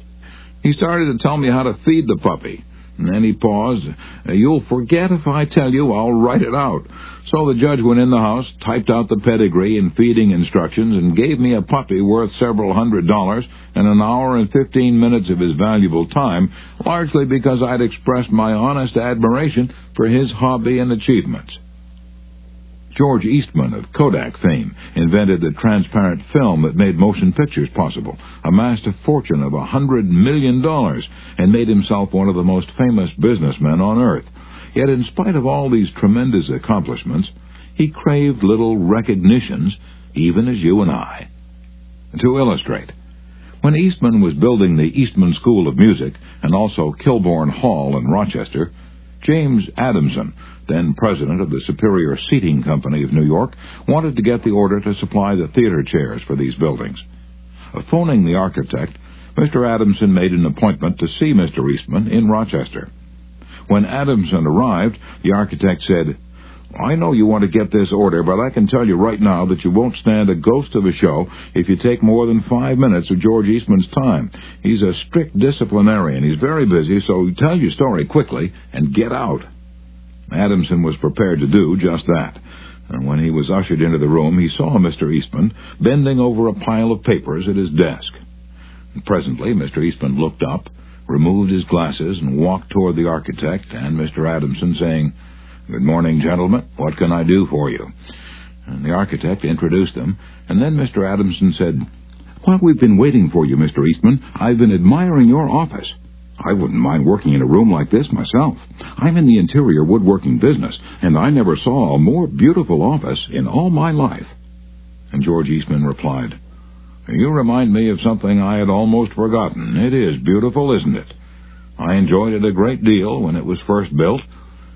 [SPEAKER 1] He started to tell me how to feed the puppy, and then he paused. "You'll forget if I tell you, I'll write it out." So the judge went in the house, typed out the pedigree and feeding instructions, and gave me a puppy worth several $100s and an hour and 15 minutes of his valuable time, largely because I'd expressed my honest admiration for his hobby and achievements. George Eastman of Kodak fame invented the transparent film that made motion pictures possible, amassed a fortune of $100 million, and made himself one of the most famous businessmen on earth. Yet in spite of all these tremendous accomplishments, he craved little recognitions, even as you and I. To illustrate, when Eastman was building the Eastman School of Music and also Kilbourne Hall in Rochester, James Adamson, then president of the Superior Seating Company of New York, wanted to get the order to supply the theater chairs for these buildings. Phoning the architect, Mr. Adamson made an appointment to see Mr. Eastman in Rochester. When Adamson arrived, the architect said, "I know you want to get this order, but I can tell you right now that you won't stand a ghost of a show if you take more than 5 minutes of George Eastman's time. He's a strict disciplinarian. He's very busy, so tell your story quickly and get out." Adamson was prepared to do just that, and when he was ushered into the room, he saw Mr. Eastman bending over a pile of papers at his desk. And presently, Mr. Eastman looked up, removed his glasses, and walked toward the architect and Mr. Adamson, saying, "Good morning, gentlemen. What can I do for you?" And the architect introduced them, and then Mr. Adamson said, "While we've been waiting for you, Mr. Eastman, I've been admiring your office. I wouldn't mind working in a room like this myself. I'm in the interior woodworking business, and I never saw a more beautiful office in all my life." And George Eastman replied, "You remind me of something I had almost forgotten. It is beautiful, isn't it? I enjoyed it a great deal when it was first built,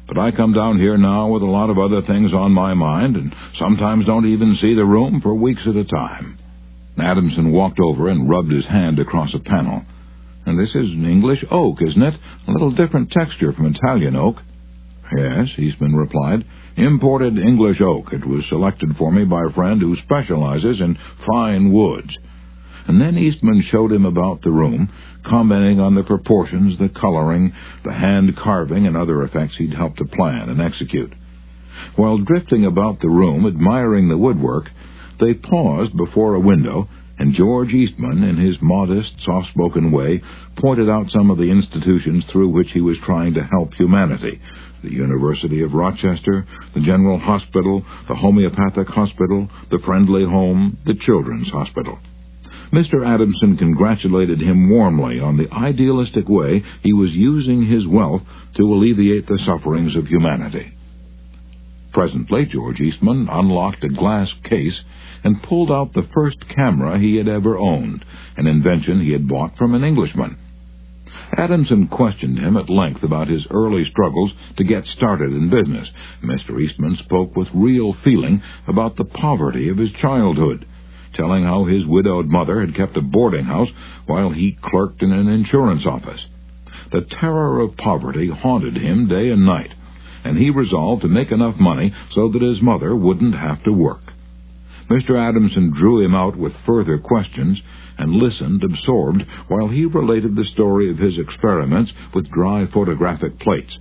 [SPEAKER 1] but I come down here now with a lot of other things on my mind, and sometimes don't even see the room for weeks at a time." Adamson walked over and rubbed his hand across a panel. "And this is English oak, isn't it? A little different texture from Italian oak." "Yes," Eastman replied. "Imported English oak. It was selected for me by a friend who specializes in fine woods." And then Eastman showed him about the room, commenting on the proportions, the coloring, the hand carving, and other effects he'd helped to plan and execute. While drifting about the room, admiring the woodwork, they paused before a window, and George Eastman, in his modest, soft-spoken way, pointed out some of the institutions through which he was trying to help humanity: the University of Rochester, the General Hospital, the Homeopathic Hospital, the Friendly Home, the Children's Hospital. Mr. Adamson congratulated him warmly on the idealistic way he was using his wealth to alleviate the sufferings of humanity. Presently, George Eastman unlocked a glass case and pulled out the first camera he had ever owned, an invention he had bought from an Englishman. Adamson questioned him at length about his early struggles to get started in business. Mr. Eastman spoke with real feeling about the poverty of his childhood, telling how his widowed mother had kept a boarding house while he clerked in an insurance office. The terror of poverty haunted him day and night, and he resolved to make enough money so that his mother wouldn't have to work. Mr. Adamson drew him out with further questions and listened absorbed while he related the story of his experiments with dry photographic plates.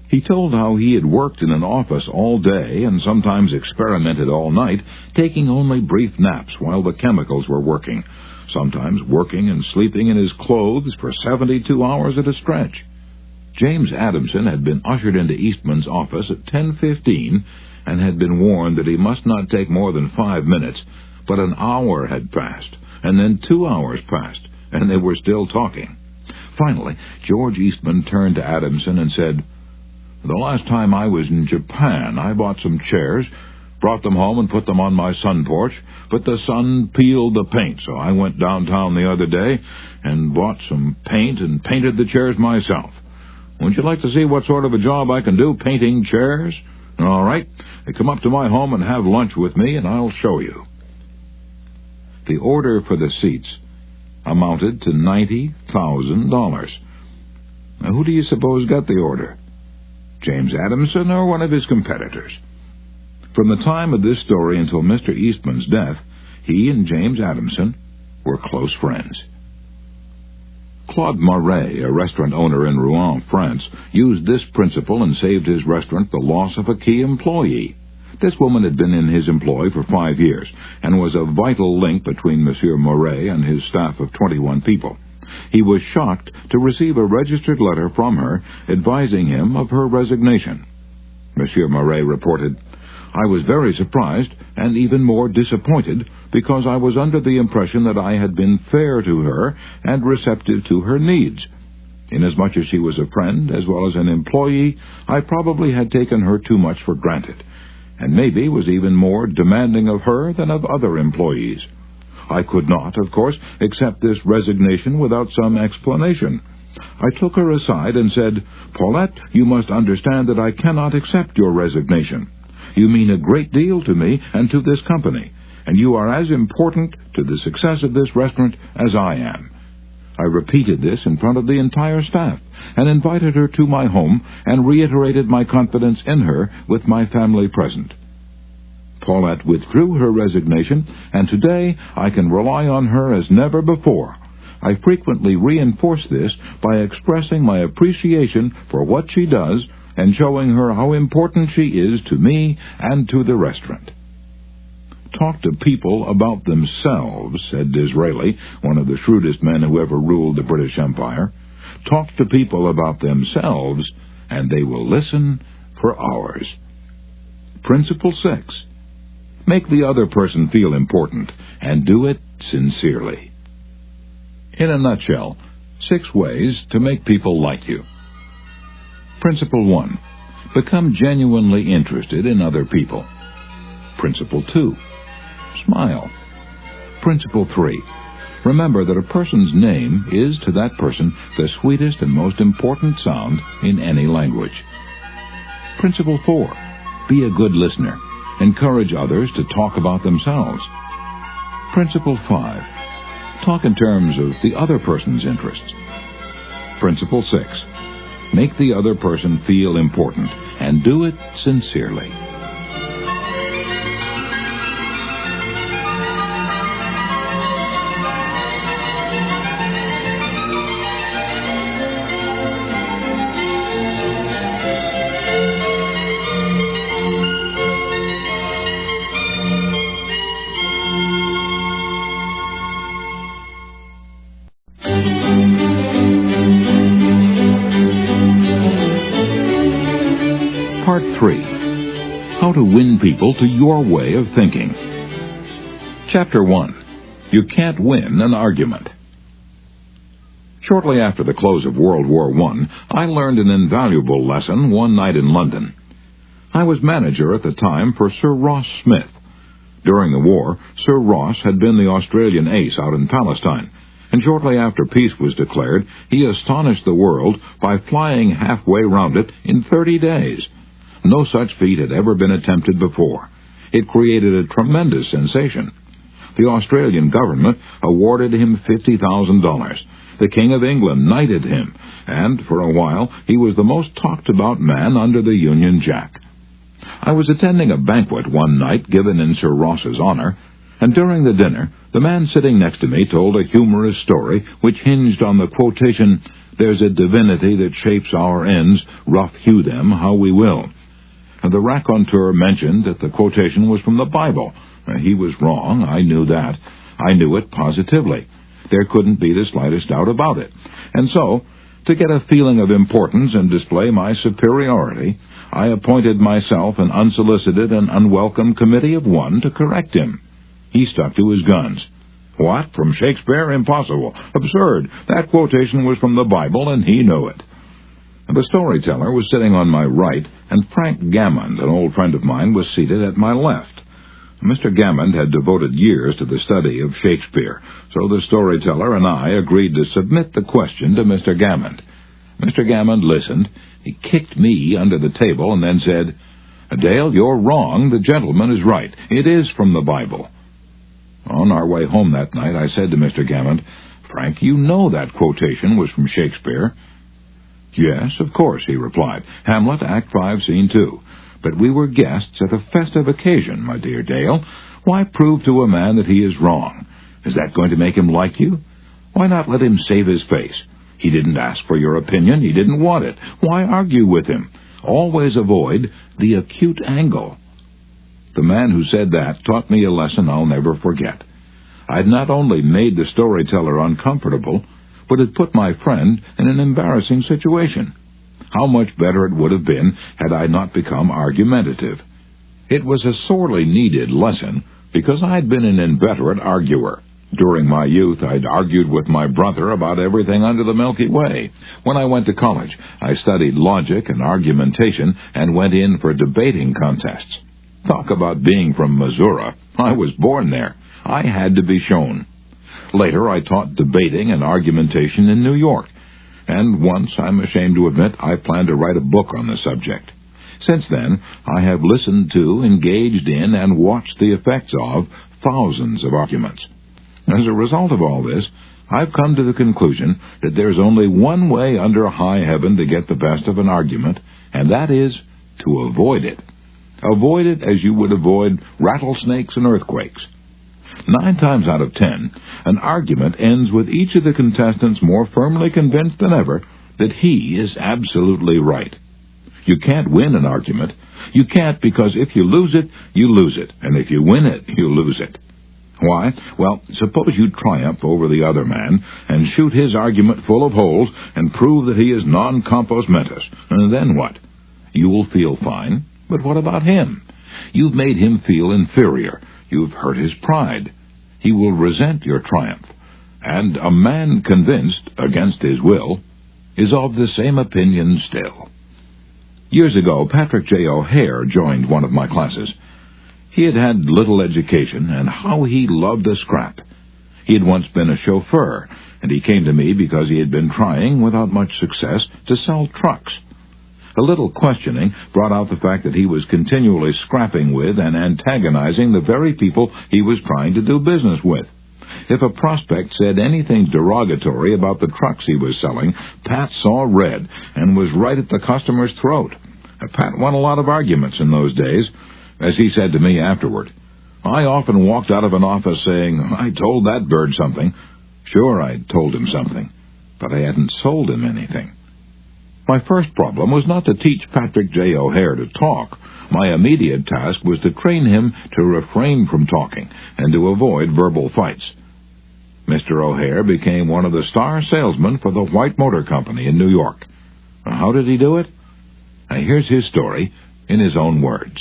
[SPEAKER 1] He told how he had worked in an office all day and sometimes experimented all night, taking only brief naps while the chemicals were working, sometimes working and sleeping in his clothes for 72 hours at a stretch. James Adamson had been ushered into Eastman's office at 10:15, and had been warned that he must not take more than 5 minutes, but an hour had passed, and then 2 hours passed, and they were still talking. Finally, George Eastman turned to Adamson and said, "The last time I was in Japan, I bought some chairs, brought them home and put them on my sun porch, but the sun peeled the paint, so I went downtown the other day and bought some paint and painted the chairs myself. Wouldn't you like to see what sort of a job I can do painting chairs? All right, come up to my home and have lunch with me, and I'll show you." The order for the seats amounted to $90,000. Now, who do you suppose got the order? James Adamson or one of his competitors? From the time of this story until Mr. Eastman's death, he and James Adamson were close friends. Claude Marais, a restaurant owner in Rouen, France, used this principle and saved his restaurant the loss of a key employee. This woman had been in his employ for 5 years and was a vital link between Monsieur Marais and his staff of 21 people. He was shocked to receive a registered letter from her advising him of her resignation. Monsieur Marais reported, "I was very surprised and even more disappointed because I was under the impression that I had been fair to her and receptive to her needs. Inasmuch as she was a friend as well as an employee, I probably had taken her too much for granted, and maybe was even more demanding of her than of other employees. I could not, of course, accept this resignation without some explanation. I took her aside and said, 'Paulette, you must understand that I cannot accept your resignation. You mean a great deal to me and to this company, and you are as important to the success of this restaurant as I am.' I repeated this in front of the entire staff and invited her to my home and reiterated my confidence in her with my family present. Paulette withdrew her resignation, and today I can rely on her as never before. I frequently reinforce this by expressing my appreciation for what she does and showing her how important she is to me and to the restaurant." "Talk to people about themselves," said Disraeli, one of the shrewdest men who ever ruled the British Empire. "Talk to people about themselves, and they will listen for hours." Principle 6. Make the other person feel important, and do it sincerely. In a nutshell, 6 ways to make people like you. Principle 1. Become genuinely interested in other people. Principle 2. Smile. Principle 3. Remember that a person's name is to that person the sweetest and most important sound in any language. Principle 4. Be a good listener. Encourage others to talk about themselves. Principle 5. Talk in terms of the other person's interests. Principle 6. Make the other person feel important, and do it sincerely. Part 3. How to win people to your way of thinking. Chapter 1. You can't win an argument. Shortly after the close of World War I learned an invaluable lesson one night in London. I was manager at the time for Sir Ross Smith. During the war, Sir Ross had been the Australian ace out in Palestine, and shortly after peace was declared, he astonished the world by flying halfway round it in 30 days. No such feat had ever been attempted before. It created a tremendous sensation. The Australian government awarded him $50,000. The King of England knighted him, and for a while he was the most talked-about man under the Union Jack. I was attending a banquet one night given in Sir Ross's honor, and during the dinner, the man sitting next to me told a humorous story which hinged on the quotation, "There's a divinity that shapes our ends, rough hew them how we will." And the raconteur mentioned that the quotation was from the Bible. He was wrong, I knew that. I knew it positively. There couldn't be the slightest doubt about it. And so, to get a feeling of importance and display my superiority, I appointed myself an unsolicited and unwelcome committee of one to correct him. He stuck to his guns. What? From Shakespeare? Impossible. Absurd. That quotation was from the Bible, and he knew it. The storyteller was sitting on my right, and Frank Gammond, an old friend of mine, was seated at my left. Mr. Gammond had devoted years to the study of Shakespeare, so the storyteller and I agreed to submit the question to Mr. Gammond. Mr. Gammond listened. He kicked me under the table and then said, "Dale, you're wrong. The gentleman is right. It is from the Bible." On our way home that night, I said to Mr. Gammond, "Frank, you know that quotation was from Shakespeare." "Yes, of course," he replied. "Hamlet, Act 5, Scene 2. But we were guests at a festive occasion, my dear Dale. Why prove to a man that he is wrong? Is that going to make him like you? Why not let him save his face? He didn't ask for your opinion. He didn't want it. Why argue with him? Always avoid the acute angle." The man who said that taught me a lesson I'll never forget. I'd not only made the storyteller uncomfortable, but had put my friend in an embarrassing situation. How much better it would have been had I not become argumentative. It was a sorely needed lesson, because I'd been an inveterate arguer. During my youth, I'd argued with my brother about everything under the Milky Way. When I went to college, I studied logic and argumentation and went in for debating contests. Talk about being from Missouri. I was born there. I had to be shown. Later, I taught debating and argumentation in New York. And once, I'm ashamed to admit, I planned to write a book on the subject. Since then, I have listened to, engaged in, and watched the effects of thousands of arguments. As a result of all this, I've come to the conclusion that there's only one way under high heaven to get the best of an argument, and that is to avoid it. Avoid it as you would avoid rattlesnakes and earthquakes. 9 times out of 10, an argument ends with each of the contestants more firmly convinced than ever that he is absolutely right. You can't win an argument. You can't, because if you lose it, you lose it, and if you win it, you lose it. Why? Well, suppose you triumph over the other man and shoot his argument full of holes and prove that he is non compos mentis, and then what? You will feel fine, but what about him? You've made him feel inferior. You've hurt his pride. He will resent your triumph. And a man convinced, against his will, is of the same opinion still. Years ago, Patrick J. O'Hare joined one of my classes. He had had little education, and how he loved a scrap. He had once been a chauffeur, and he came to me because he had been trying, without much success, to sell trucks. A little questioning brought out the fact that he was continually scrapping with and antagonizing the very people he was trying to do business with. If a prospect said anything derogatory about the trucks he was selling, Pat saw red and was right at the customer's throat. Pat won a lot of arguments in those days. As he said to me afterward, "I often walked out of an office saying, 'I told that bird something.' Sure, I told him something, but I hadn't sold him anything." My first problem was not to teach Patrick J. O'Hare to talk. My immediate task was to train him to refrain from talking and to avoid verbal fights. Mr. O'Hare became one of the star salesmen for the White Motor Company in New York. How did he do it? Here's his story in his own words.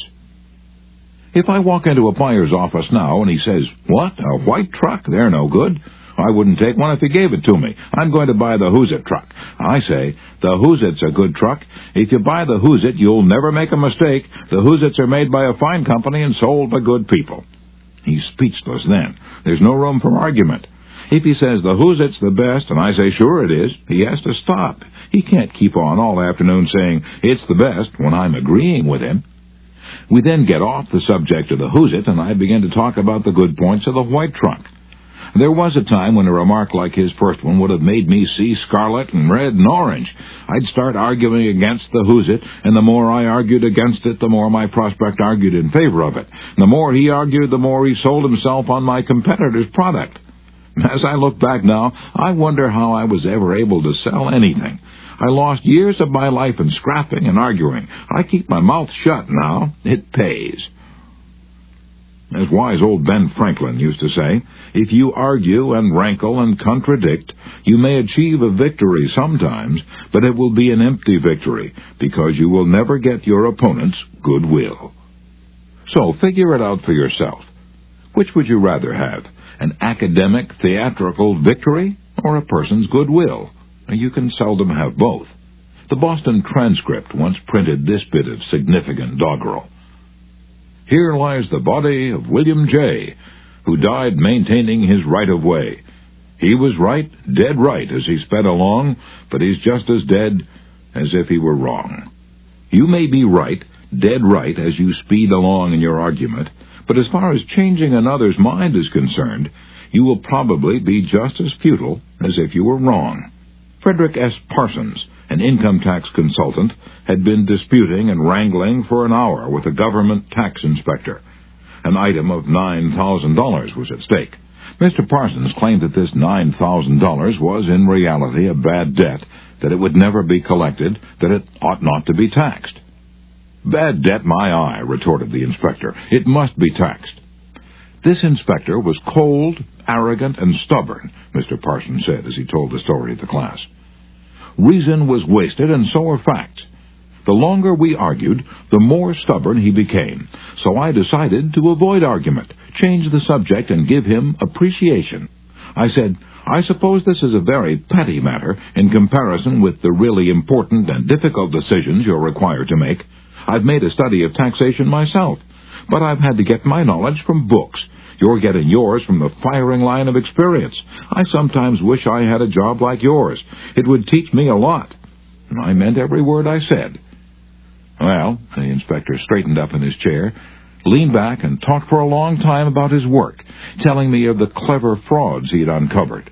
[SPEAKER 1] If I walk into a buyer's office now and he says, "What, a white truck? They're no good. I wouldn't take one if he gave it to me. I'm going to buy the Who's It truck." I say, "The Who's It's a good truck. If you buy the Who's It, you'll never make a mistake. The Who's It's are made by a fine company and sold by good people." He's speechless then. There's no room for argument. If he says the Who's It's the best, and I say, "Sure it is," he has to stop. He can't keep on all afternoon saying, "It's the best," when I'm agreeing with him. We then get off the subject of the Who's It, and I begin to talk about the good points of the white truck. There was a time when a remark like his first one would have made me see scarlet and red and orange. I'd start arguing against the Who's It, and the more I argued against it, the more my prospect argued in favor of it. The more he argued, the more he sold himself on my competitor's product. As I look back now, I wonder how I was ever able to sell anything. I lost years of my life in scrapping and arguing. I keep my mouth shut now. It pays. As wise old Ben Franklin used to say, if you argue and rankle and contradict, you may achieve a victory sometimes, but it will be an empty victory, because you will never get your opponent's goodwill. So figure it out for yourself. Which would you rather have, an academic, theatrical victory, or a person's goodwill? You can seldom have both. The Boston Transcript once printed this bit of significant doggerel. Here lies the body of William J., who died maintaining his right-of-way. He was right, dead right, as he sped along, but he's just as dead as if he were wrong. You may be right, dead right, as you speed along in your argument, but as far as changing another's mind is concerned, you will probably be just as futile as if you were wrong. Frederick S. Parsons, an income tax consultant, had been disputing and wrangling for an hour with a government tax inspector. An item of $9,000 was at stake. Mr. Parsons claimed that this $9,000 was in reality a bad debt, that it would never be collected, that it ought not to be taxed. Bad debt, my eye, retorted the inspector. It must be taxed. This inspector was cold, arrogant, and stubborn, Mr. Parsons said as he told the story to the class. Reason was wasted, and so were facts. The longer we argued, the more stubborn he became, so I decided to avoid argument, change the subject, and give him appreciation. I said, I suppose this is a very petty matter in comparison with the really important and difficult decisions you're required to make. I've made a study of taxation myself, but I've had to get my knowledge from books. You're getting yours from the firing line of experience. I sometimes wish I had a job like yours. It would teach me a lot. I meant every word I said. Well, the inspector straightened up in his chair, leaned back, and talked for a long time about his work, telling me of the clever frauds he had uncovered.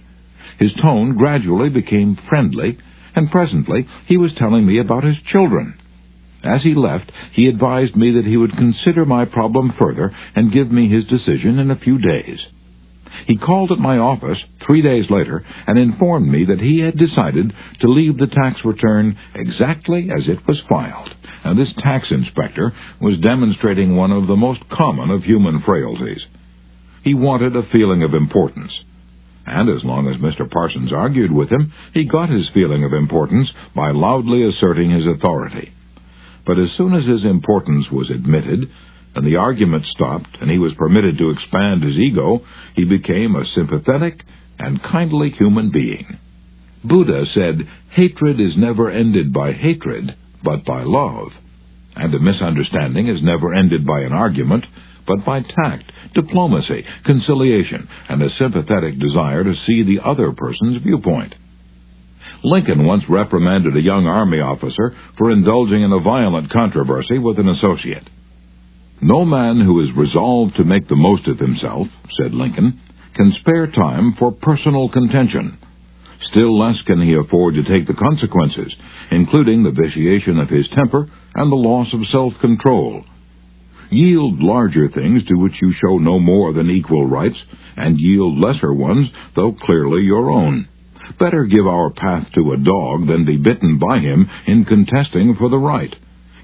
[SPEAKER 1] His tone gradually became friendly, and presently he was telling me about his children. As he left, he advised me that he would consider my problem further and give me his decision in a few days. He called at my office 3 days later and informed me that he had decided to leave the tax return exactly as it was filed. Now, this tax inspector was demonstrating one of the most common of human frailties. He wanted a feeling of importance. And as long as Mr. Parsons argued with him, he got his feeling of importance by loudly asserting his authority. But as soon as his importance was admitted, and the argument stopped, and he was permitted to expand his ego, he became a sympathetic and kindly human being. Buddha said, hatred is never ended by hatred, but by love. And a misunderstanding is never ended by an argument, but by tact, diplomacy, conciliation, and a sympathetic desire to see the other person's viewpoint. Lincoln once reprimanded a young Army officer for indulging in a violent controversy with an associate. No man who is resolved to make the most of himself, said Lincoln, can spare time for personal contention. Still less can he afford to take the consequences, including the vitiation of his temper and the loss of self-control. Yield larger things to which you show no more than equal rights, and yield lesser ones, though clearly your own. Better give our path to a dog than be bitten by him in contesting for the right.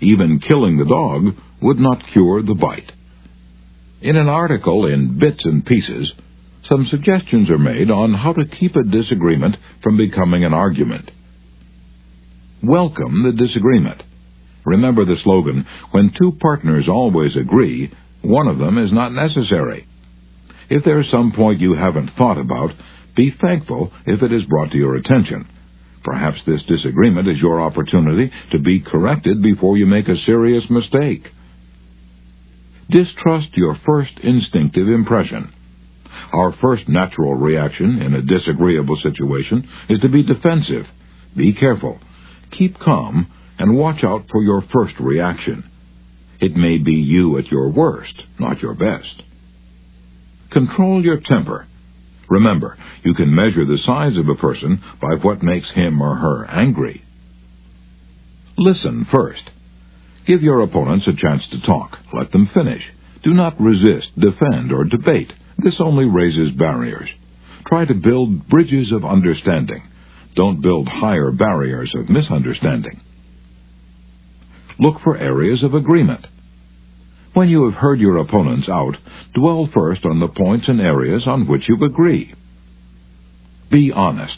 [SPEAKER 1] Even killing the dog would not cure the bite. In an article in Bits and Pieces, some suggestions are made on how to keep a disagreement from becoming an argument. Welcome the disagreement. Remember the slogan, when two partners always agree, one of them is not necessary. If there is some point you haven't thought about, be thankful if it is brought to your attention. Perhaps this disagreement is your opportunity to be corrected before you make a serious mistake. Distrust your first instinctive impression. Our first natural reaction in a disagreeable situation is to be defensive. Be careful. Keep calm and watch out for your first reaction. It may be you at your worst, not your best. Control your temper. Remember, you can measure the size of a person by what makes him or her angry. Listen first. Give your opponents a chance to talk. Let them finish. Do not resist, defend, or debate. This only raises barriers. Try to build bridges of understanding. Don't build higher barriers of misunderstanding. Look for areas of agreement. When you have heard your opponents out, dwell first on the points and areas on which you agree. Be honest.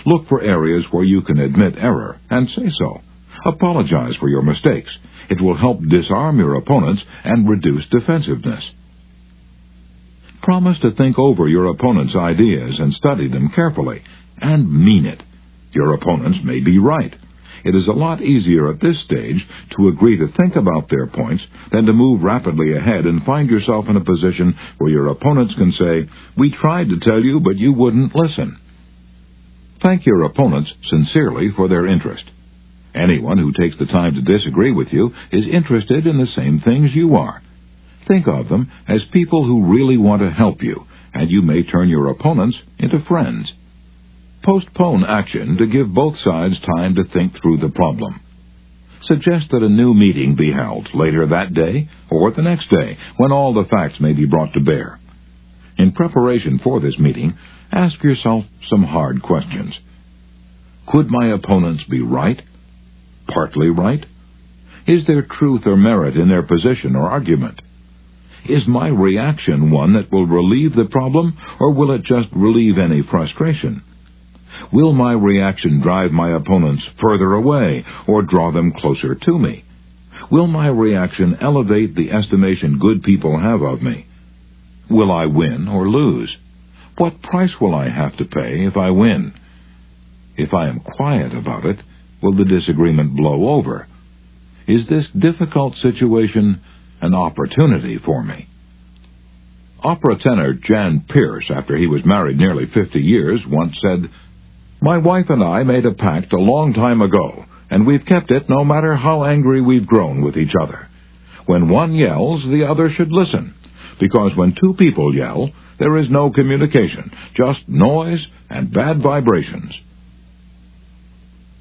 [SPEAKER 1] Look for areas where you can admit error, and say so. Apologize for your mistakes. It will help disarm your opponents and reduce defensiveness. Promise to think over your opponent's ideas and study them carefully, and mean it. Your opponents may be right. It is a lot easier at this stage to agree to think about their points than to move rapidly ahead and find yourself in a position where your opponents can say, "We tried to tell you, but you wouldn't listen." Thank your opponents sincerely for their interest. Anyone who takes the time to disagree with you is interested in the same things you are. Think of them as people who really want to help you, and you may turn your opponents into friends. Postpone action to give both sides time to think through the problem. Suggest that a new meeting be held later that day or the next day when all the facts may be brought to bear. In preparation for this meeting, ask yourself some hard questions. Could my opponents be right? Partly right? Is there truth or merit in their position or argument? Is my reaction one that will relieve the problem, or will it just relieve any frustration? Will my reaction drive my opponents further away or draw them closer to me? Will my reaction elevate the estimation good people have of me? Will I win or lose? What price will I have to pay if I win? If I am quiet about it, will the disagreement blow over? Is this difficult situation an opportunity for me? Opera tenor Jan Pierce, after he was married nearly 50 years, once said, "My wife and I made a pact a long time ago, and we've kept it no matter how angry we've grown with each other. When one yells, the other should listen, because when two people yell, there is no communication, just noise and bad vibrations."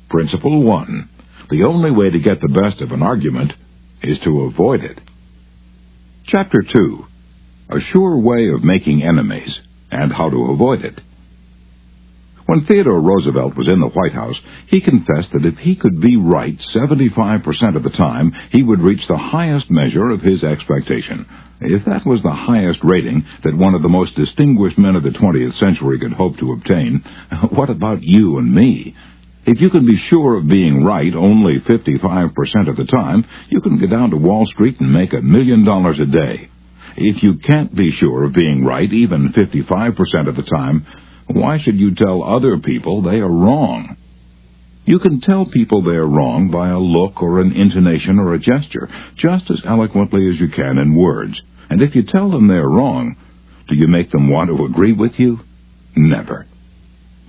[SPEAKER 1] Principle 1. The only way to get the best of an argument is to avoid it. Chapter 2. A sure way of making enemies, and how to avoid it. When Theodore Roosevelt was in the White House, he confessed that if he could be right 75% of the time, he would reach the highest measure of his expectation. If that was the highest rating that one of the most distinguished men of the 20th century could hope to obtain, what about you and me? If you can be sure of being right only 55% of the time, you can get down to Wall Street and make $1 million a day. If you can't be sure of being right even 55% of the time, why should you tell other people they are wrong? You can tell people they are wrong by a look or an intonation or a gesture, just as eloquently as you can in words. And if you tell them they are wrong, do you make them want to agree with you? Never.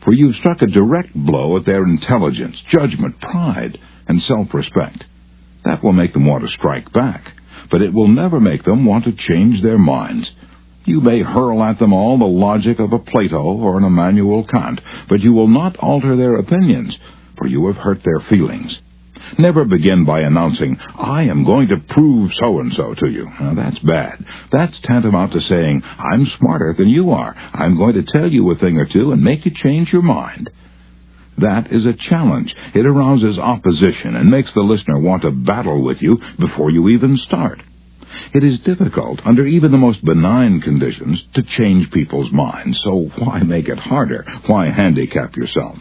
[SPEAKER 1] For you've struck a direct blow at their intelligence, judgment, pride, and self-respect. That will make them want to strike back, but it will never make them want to change their minds. You may hurl at them all the logic of a Plato or an Immanuel Kant, but you will not alter their opinions, for you have hurt their feelings. Never begin by announcing, "I am going to prove so-and-so to you." Now, that's bad. That's tantamount to saying, "I'm smarter than you are. I'm going to tell you a thing or two and make you change your mind." That is a challenge. It arouses opposition and makes the listener want to battle with you before you even start. It is difficult, under even the most benign conditions, to change people's minds, so why make it harder? Why handicap yourself?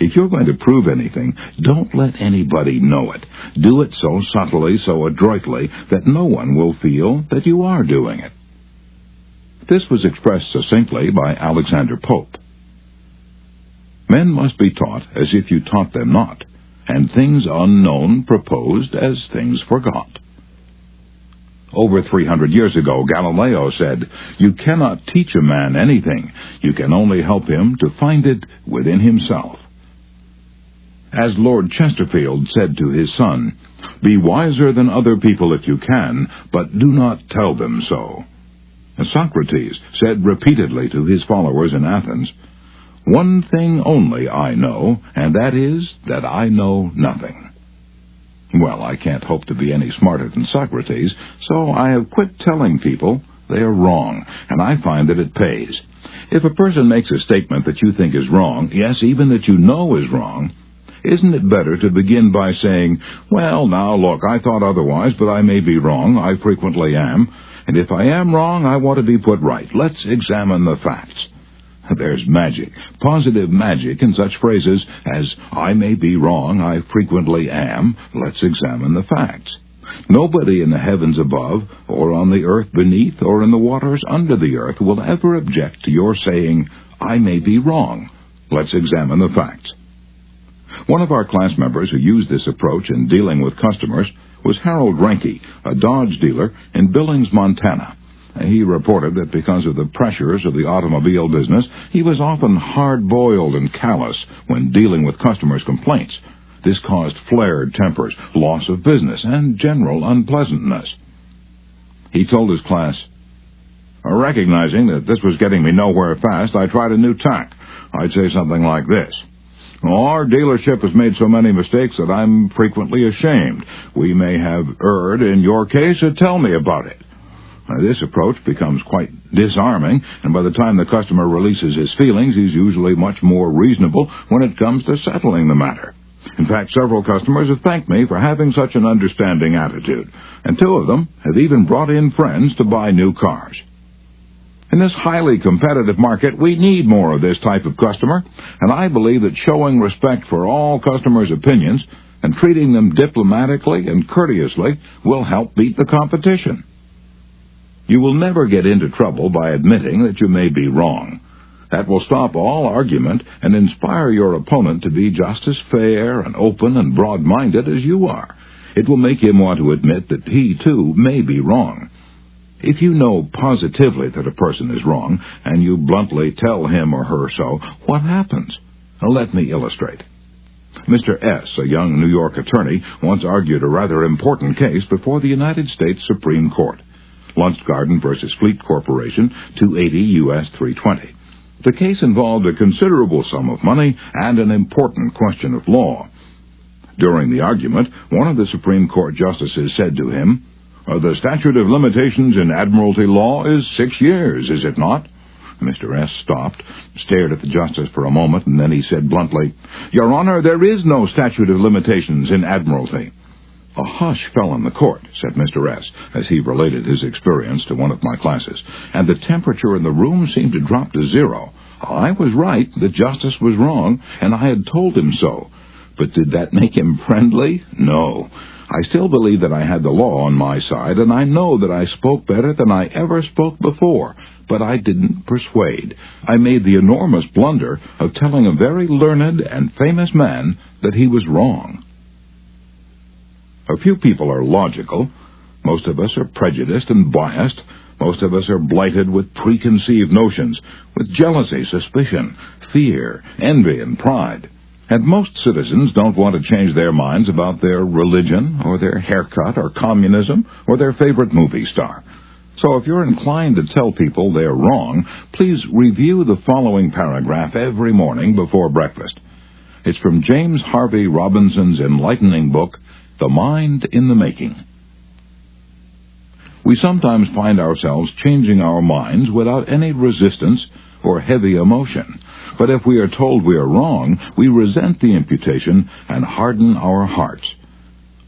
[SPEAKER 1] If you're going to prove anything, don't let anybody know it. Do it so subtly, so adroitly, that no one will feel that you are doing it. This was expressed succinctly by Alexander Pope. Men must be taught as if you taught them not, and things unknown proposed as things forgot. Over 300 years ago, Galileo said, "You cannot teach a man anything. You can only help him to find it within himself." As Lord Chesterfield said to his son, "Be wiser than other people if you can, but do not tell them so." Socrates said repeatedly to his followers in Athens, "One thing only I know, and that is that I know nothing." Well, I can't hope to be any smarter than Socrates, so I have quit telling people they are wrong, and I find that it pays. If a person makes a statement that you think is wrong, yes, even that you know is wrong, Isn't it better to begin by saying, well, now, look, I thought otherwise, but I may be wrong. I frequently am. And if I am wrong, I want to be put right. Let's examine the facts. There's magic, positive magic in such phrases as, I may be wrong, I frequently am. Let's examine the facts. Nobody in the heavens above, or on the earth beneath, or in the waters under the earth will ever object to your saying, I may be wrong. Let's examine the facts. One of our class members who used this approach in dealing with customers was Harold Renke, a Dodge dealer in Billings, Montana. He reported that because of the pressures of the automobile business, he was often hard-boiled and callous when dealing with customers' complaints. This caused flared tempers, loss of business, and general unpleasantness. He told his class, recognizing that this was getting me nowhere fast, I tried a new tack. I'd say something like this. Our dealership has made so many mistakes that I'm frequently ashamed. We may have erred in your case, so tell me about it. This approach becomes quite disarming, and by the time the customer releases his feelings, he's usually much more reasonable when it comes to settling the matter. In fact, several customers have thanked me for having such an understanding attitude, and 2 of them have even brought in friends to buy new cars. In this highly competitive market, we need more of this type of customer, and I believe that showing respect for all customers' opinions and treating them diplomatically and courteously will help beat the competition. You will never get into trouble by admitting that you may be wrong. That will stop all argument and inspire your opponent to be just as fair and open and broad-minded as you are. It will make him want to admit that he, too, may be wrong. If you know positively that a person is wrong, and you bluntly tell him or her so, what happens? Let me illustrate. Mr. S., a young New York attorney, once argued a rather important case before the United States Supreme Court. Lustgarten versus Fleet Corporation, 280 U.S. 320. The case involved a considerable sum of money and an important question of law. During the argument, one of the Supreme Court justices said to him, the statute of limitations in admiralty law is 6 years, is it not? Mr. S. stopped, stared at the justice for a moment, and then he said bluntly, Your Honor, there is no statute of limitations in admiralty. A hush fell on the court, said Mr. S., as he related his experience to one of my classes, and the temperature in the room seemed to drop to 0. I was right, the justice was wrong, and I had told him so. But did that make him friendly? No. I still believe that I had the law on my side, and I know that I spoke better than I ever spoke before, but I didn't persuade. I made the enormous blunder of telling a very learned and famous man that he was wrong. A few people are logical. Most of us are prejudiced and biased. Most of us are blighted with preconceived notions, with jealousy, suspicion, fear, envy, and pride. And most citizens don't want to change their minds about their religion, or their haircut, or communism, or their favorite movie star. So if you're inclined to tell people they're wrong, please review the following paragraph every morning before breakfast. It's from James Harvey Robinson's enlightening book, The Mind in the Making. We sometimes find ourselves changing our minds without any resistance or heavy emotion. But if we are told we are wrong, we resent the imputation and harden our hearts.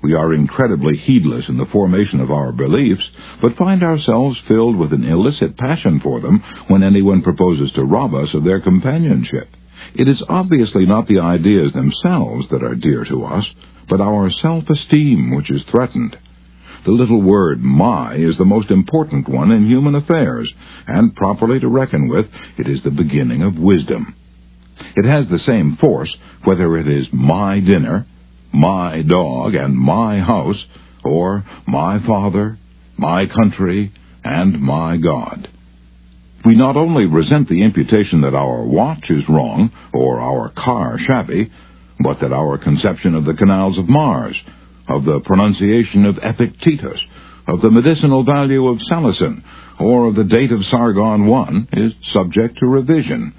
[SPEAKER 1] We are incredibly heedless in the formation of our beliefs, but find ourselves filled with an illicit passion for them when anyone proposes to rob us of their companionship. It is obviously not the ideas themselves that are dear to us, but our self-esteem which is threatened. The little word my is the most important one in human affairs, and properly to reckon with, it is the beginning of wisdom. It has the same force whether it is my dinner, my dog, and my house, or my father, my country, and my God. We not only resent the imputation that our watch is wrong, or our car shabby, but that our conception of the canals of Mars, of the pronunciation of Epictetus, of the medicinal value of salicin, or of the date of Sargon I, is subject to revision.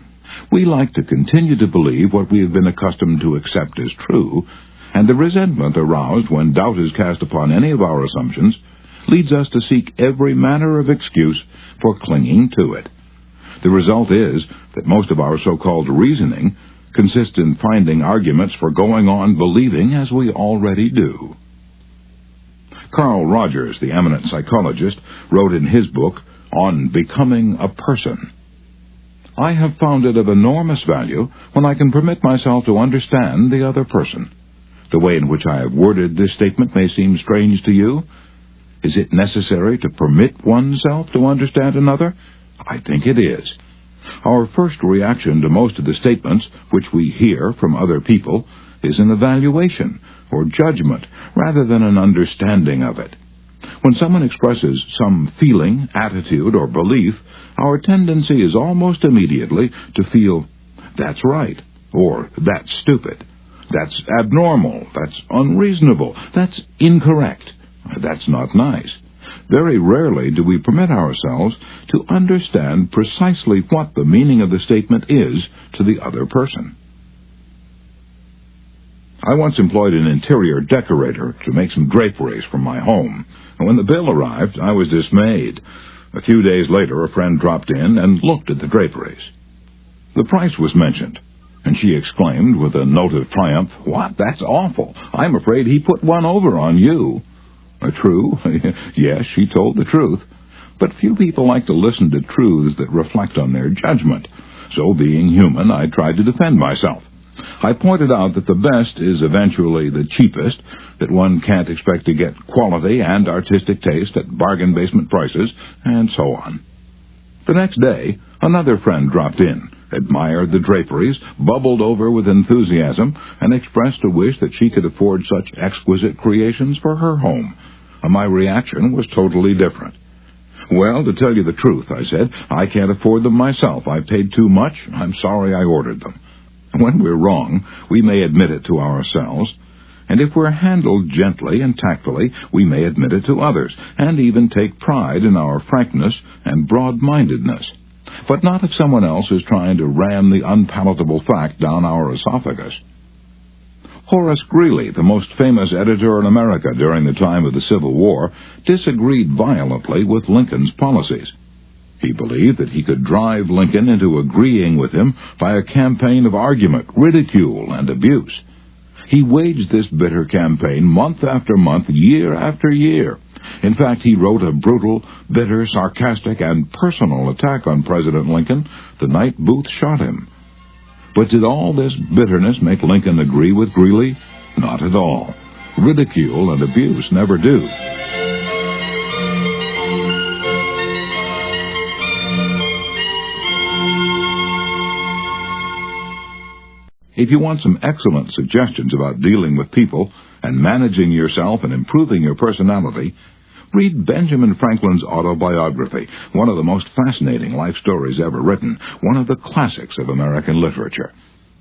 [SPEAKER 1] We like to continue to believe what we have been accustomed to accept as true, and the resentment aroused when doubt is cast upon any of our assumptions leads us to seek every manner of excuse for clinging to it. The result is that most of our so-called reasoning consists in finding arguments for going on believing as we already do. Carl Rogers, the eminent psychologist, wrote in his book on becoming a person, "I have found it of enormous value when I can permit myself to understand the other person. The way in which I have worded this statement may seem strange to you. Is it necessary to permit oneself to understand another? I think it is. Our first reaction to most of the statements which we hear from other people is an evaluation or judgment rather than an understanding of it. When someone expresses some feeling, attitude, or belief, our tendency is almost immediately to feel, that's right, or that's stupid, that's abnormal, that's unreasonable, that's incorrect, that's not nice. Very rarely do we permit ourselves to understand precisely what the meaning of the statement is to the other person. I once employed an interior decorator to make some draperies for my home, and when the bill arrived, I was dismayed. A few days later, a friend dropped in and looked at the draperies. The price was mentioned, and she exclaimed with a note of triumph, "What? That's awful. I'm afraid he put one over on you." True. Yes, she told the truth. But few people like to listen to truths that reflect on their judgment. So, being human, I tried to defend myself. I pointed out that the best is eventually the cheapest, that one can't expect to get quality and artistic taste at bargain basement prices, and so on. The next day, another friend dropped in, admired the draperies, bubbled over with enthusiasm, and expressed a wish that she could afford such exquisite creations for her home. My reaction was totally different. "Well, to tell you the truth," I said, "I can't afford them myself. I paid too much. I'm sorry I ordered them." When we're wrong, we may admit it to ourselves, and if we're handled gently and tactfully, we may admit it to others, and even take pride in our frankness and broad-mindedness. But not if someone else is trying to ram the unpalatable fact down our esophagus. Horace Greeley, the most famous editor in America during the time of the Civil War, disagreed violently with Lincoln's policies. He believed that he could drive Lincoln into agreeing with him by a campaign of argument, ridicule, and abuse. He waged this bitter campaign month after month, year after year. In fact, he wrote a brutal, bitter, sarcastic, and personal attack on President Lincoln the night Booth shot him. But did all this bitterness make Lincoln agree with Greeley? Not at all. Ridicule and abuse never do. If you want some excellent suggestions about dealing with people and managing yourself and improving your personality, read Benjamin Franklin's autobiography, one of the most fascinating life stories ever written, one of the classics of American literature.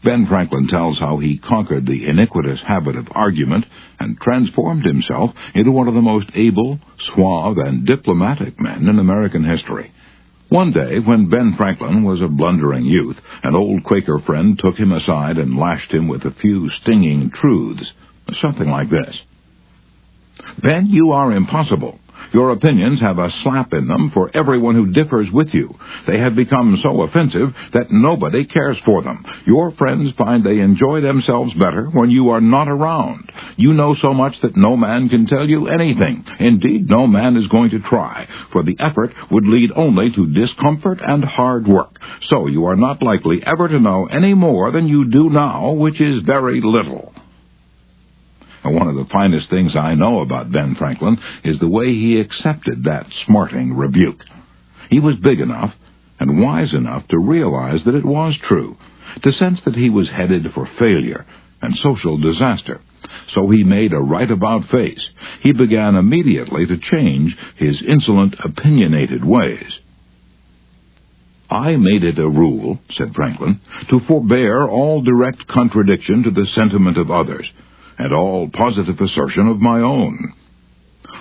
[SPEAKER 1] Ben Franklin tells how he conquered the iniquitous habit of argument and transformed himself into one of the most able, suave, and diplomatic men in American history. One day, when Ben Franklin was a blundering youth, an old Quaker friend took him aside and lashed him with a few stinging truths, something like this. "Ben, you are impossible. Your opinions have a slap in them for everyone who differs with you. They have become so offensive that nobody cares for them. Your friends find they enjoy themselves better when you are not around. You know so much that no man can tell you anything. Indeed, no man is going to try, for the effort would lead only to discomfort and hard work. So you are not likely ever to know any more than you do now, which is very little." One of the finest things I know about Ben Franklin is the way he accepted that smarting rebuke. He was big enough and wise enough to realize that it was true, to sense that he was headed for failure and social disaster. So he made a right-about face. He began immediately to change his insolent, opinionated ways. "I made it a rule," said Franklin, "to forbear all direct contradiction to the sentiment of others, and all positive assertion of my own.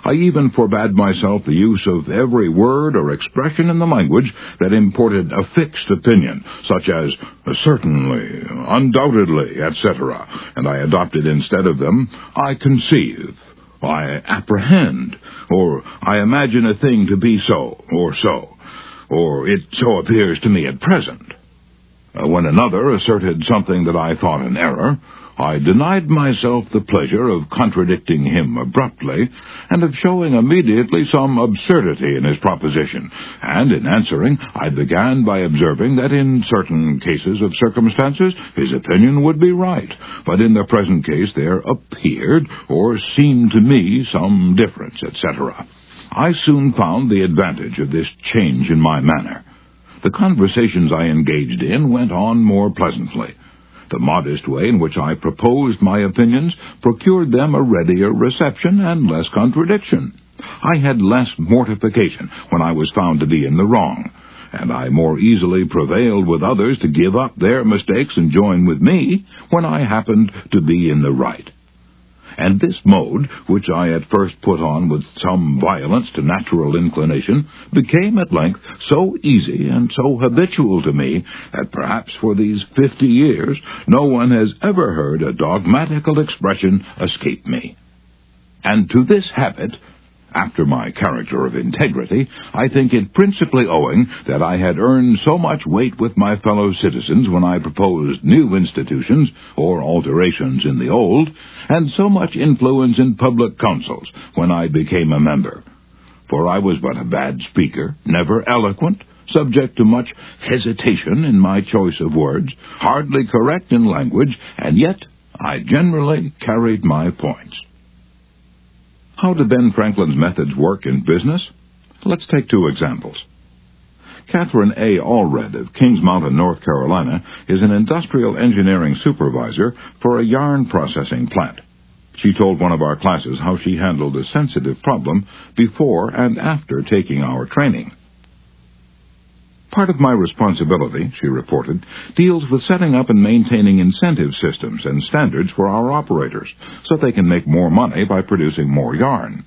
[SPEAKER 1] I even forbade myself the use of every word or expression in the language that imported a fixed opinion, such as certainly, undoubtedly, etc., and I adopted instead of them, I conceive, I apprehend, or I imagine a thing to be so, or it so appears to me at present. When another asserted something that I thought an error, I denied myself the pleasure of contradicting him abruptly and of showing immediately some absurdity in his proposition, and in answering I began by observing that in certain cases of circumstances his opinion would be right, but in the present case there appeared or seemed to me some difference, etc. I soon found the advantage of this change in my manner. The conversations I engaged in went on more pleasantly. The modest way in which I proposed my opinions procured them a readier reception and less contradiction. I had less mortification when I was found to be in the wrong, and I more easily prevailed with others to give up their mistakes and join with me when I happened to be in the right. And this mode, which I at first put on with some violence to natural inclination, became at length so easy and so habitual to me that perhaps for these 50 years no one has ever heard a dogmatical expression escape me. And to this habit, after my character of integrity, I think it principally owing that I had earned so much weight with my fellow citizens when I proposed new institutions or alterations in the old, and so much influence in public councils when I became a member. For I was but a bad speaker, never eloquent, subject to much hesitation in my choice of words, hardly correct in language, and yet I generally carried my points. How do Ben Franklin's methods work in business? Let's take two examples. Catherine A. Allred of Kings Mountain, North Carolina, is an industrial engineering supervisor for a yarn processing plant. She told one of our classes how she handled a sensitive problem before and after taking our training. Part of my responsibility, she reported, deals with setting up and maintaining incentive systems and standards for our operators so they can make more money by producing more yarn.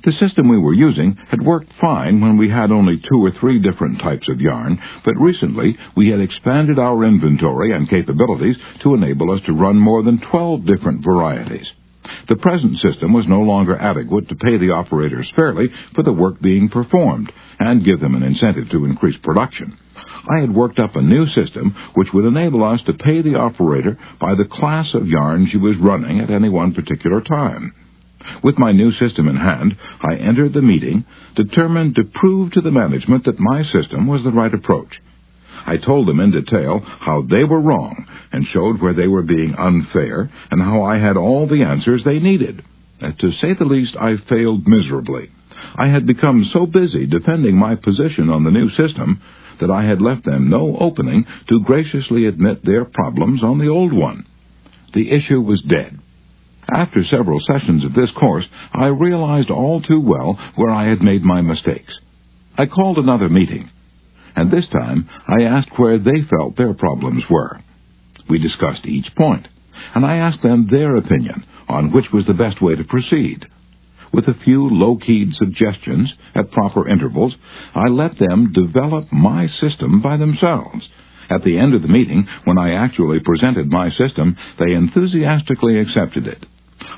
[SPEAKER 1] The system we were using had worked fine when we had only 2 or 3 different types of yarn, but recently we had expanded our inventory and capabilities to enable us to run more than 12 different varieties. The present system was no longer adequate to pay the operators fairly for the work being performed and give them an incentive to increase production. I had worked up a new system which would enable us to pay the operator by the class of yarn she was running at any one particular time. With my new system in hand, I entered the meeting, determined to prove to the management that my system was the right approach. I told them in detail how they were wrong and showed where they were being unfair and how I had all the answers they needed. To say the least, I failed miserably. I had become so busy defending my position on the new system that I had left them no opening to graciously admit their problems on the old one. The issue was dead. After several sessions of this course, I realized all too well where I had made my mistakes. I called another meeting, and this time I asked where they felt their problems were. We discussed each point, and I asked them their opinion on which was the best way to proceed. With a few low-keyed suggestions at proper intervals, I let them develop my system by themselves. At the end of the meeting, when I actually presented my system, they enthusiastically accepted it.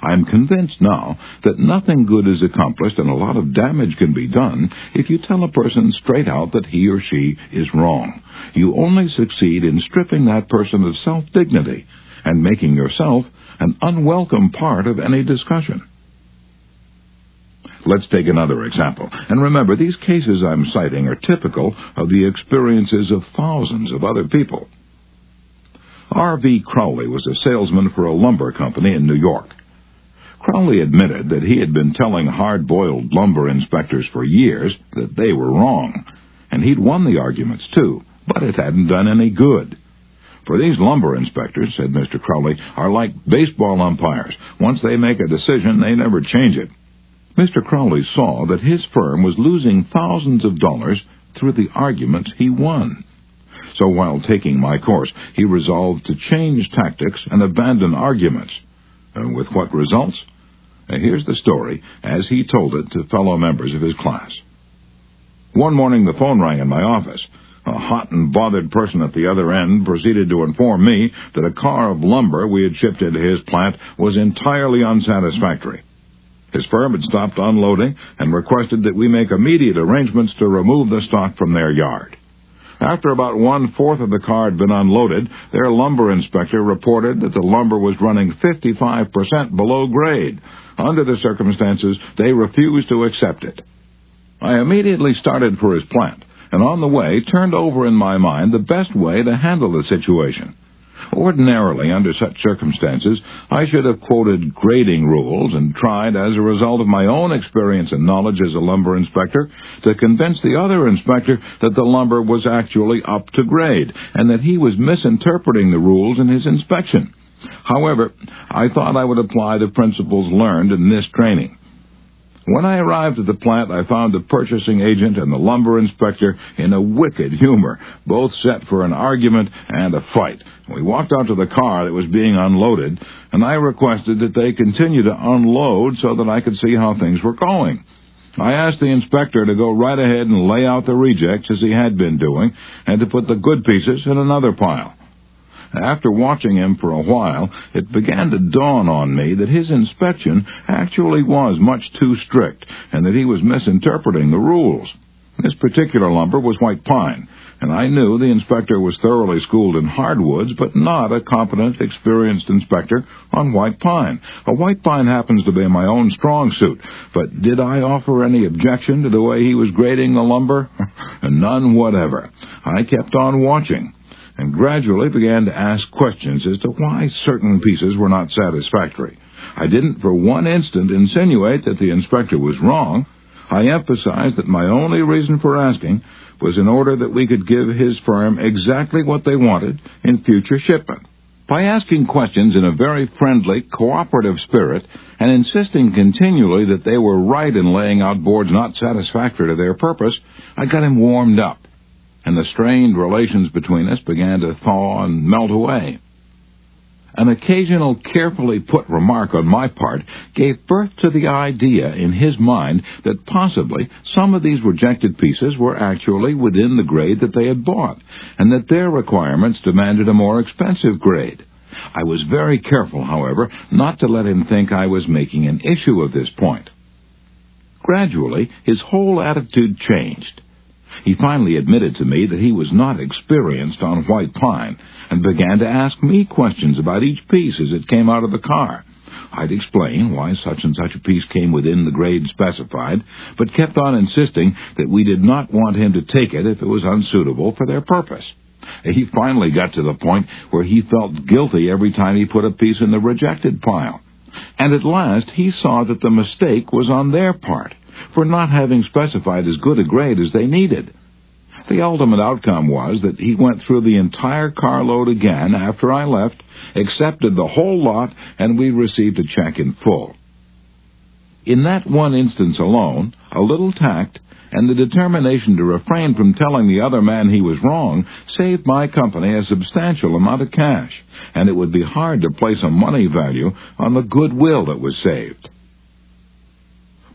[SPEAKER 1] I am convinced now that nothing good is accomplished and a lot of damage can be done if you tell a person straight out that he or she is wrong. You only succeed in stripping that person of self-dignity and making yourself an unwelcome part of any discussion. Let's take another example. And remember, these cases I'm citing are typical of the experiences of thousands of other people. R.V. Crowley was a salesman for a lumber company in New York. Crowley admitted that he had been telling hard-boiled lumber inspectors for years that they were wrong, and he'd won the arguments too, but it hadn't done any good. For these lumber inspectors, said Mr. Crowley, are like baseball umpires. Once they make a decision, they never change it. Mr. Crowley saw that his firm was losing thousands of dollars through the arguments he won. So while taking my course, he resolved to change tactics and abandon arguments. And with what results? Here's the story as he told it to fellow members of his class. One morning the phone rang in my office. A hot and bothered person at the other end proceeded to inform me that a car of lumber we had shipped into his plant was entirely unsatisfactory. His firm had stopped unloading and requested that we make immediate arrangements to remove the stock from their yard. After about one-fourth of the car had been unloaded, their lumber inspector reported that the lumber was running 55% below grade. Under the circumstances, they refused to accept it. I immediately started for his plant, and on the way turned over in my mind the best way to handle the situation. Ordinarily, under such circumstances, I should have quoted grading rules and tried, as a result of my own experience and knowledge as a lumber inspector, to convince the other inspector that the lumber was actually up to grade and that he was misinterpreting the rules in his inspection. However, I thought I would apply the principles learned in this training. When I arrived at the plant, I found the purchasing agent and the lumber inspector in a wicked humor, both set for an argument and a fight. We walked out to the car that was being unloaded, and I requested that they continue to unload so that I could see how things were going. I asked the inspector to go right ahead and lay out the rejects as he had been doing, and to put the good pieces in another pile. After watching him for a while, it began to dawn on me that his inspection actually was much too strict, and that he was misinterpreting the rules. This particular lumber was white pine, and I knew the inspector was thoroughly schooled in hardwoods, but not a competent, experienced inspector on white pine. A white pine happens to be my own strong suit, but did I offer any objection to the way he was grading the lumber? None whatever. I kept on watching, and gradually began to ask questions as to why certain pieces were not satisfactory. I didn't for one instant insinuate that the inspector was wrong. I emphasized that my only reason for asking was in order that we could give his firm exactly what they wanted in future shipment. By asking questions in a very friendly, cooperative spirit, and insisting continually that they were right in laying out boards not satisfactory to their purpose, I got him warmed up, and the strained relations between us began to thaw and melt away. An occasional carefully put remark on my part gave birth to the idea in his mind that possibly some of these rejected pieces were actually within the grade that they had bought, and that their requirements demanded a more expensive grade. I was very careful, however, not to let him think I was making an issue of this point. Gradually, his whole attitude changed. He finally admitted to me that he was not experienced on white pine, and began to ask me questions about each piece as it came out of the car. I'd explain why such and such a piece came within the grade specified, but kept on insisting that we did not want him to take it if it was unsuitable for their purpose. He finally got to the point where he felt guilty every time he put a piece in the rejected pile. And at last he saw that the mistake was on their part, for not having specified as good a grade as they needed. The ultimate outcome was that he went through the entire carload again after I left, accepted the whole lot, and we received a check in full. In that one instance alone, a little tact and the determination to refrain from telling the other man he was wrong saved my company a substantial amount of cash, and it would be hard to place a money value on the goodwill that was saved.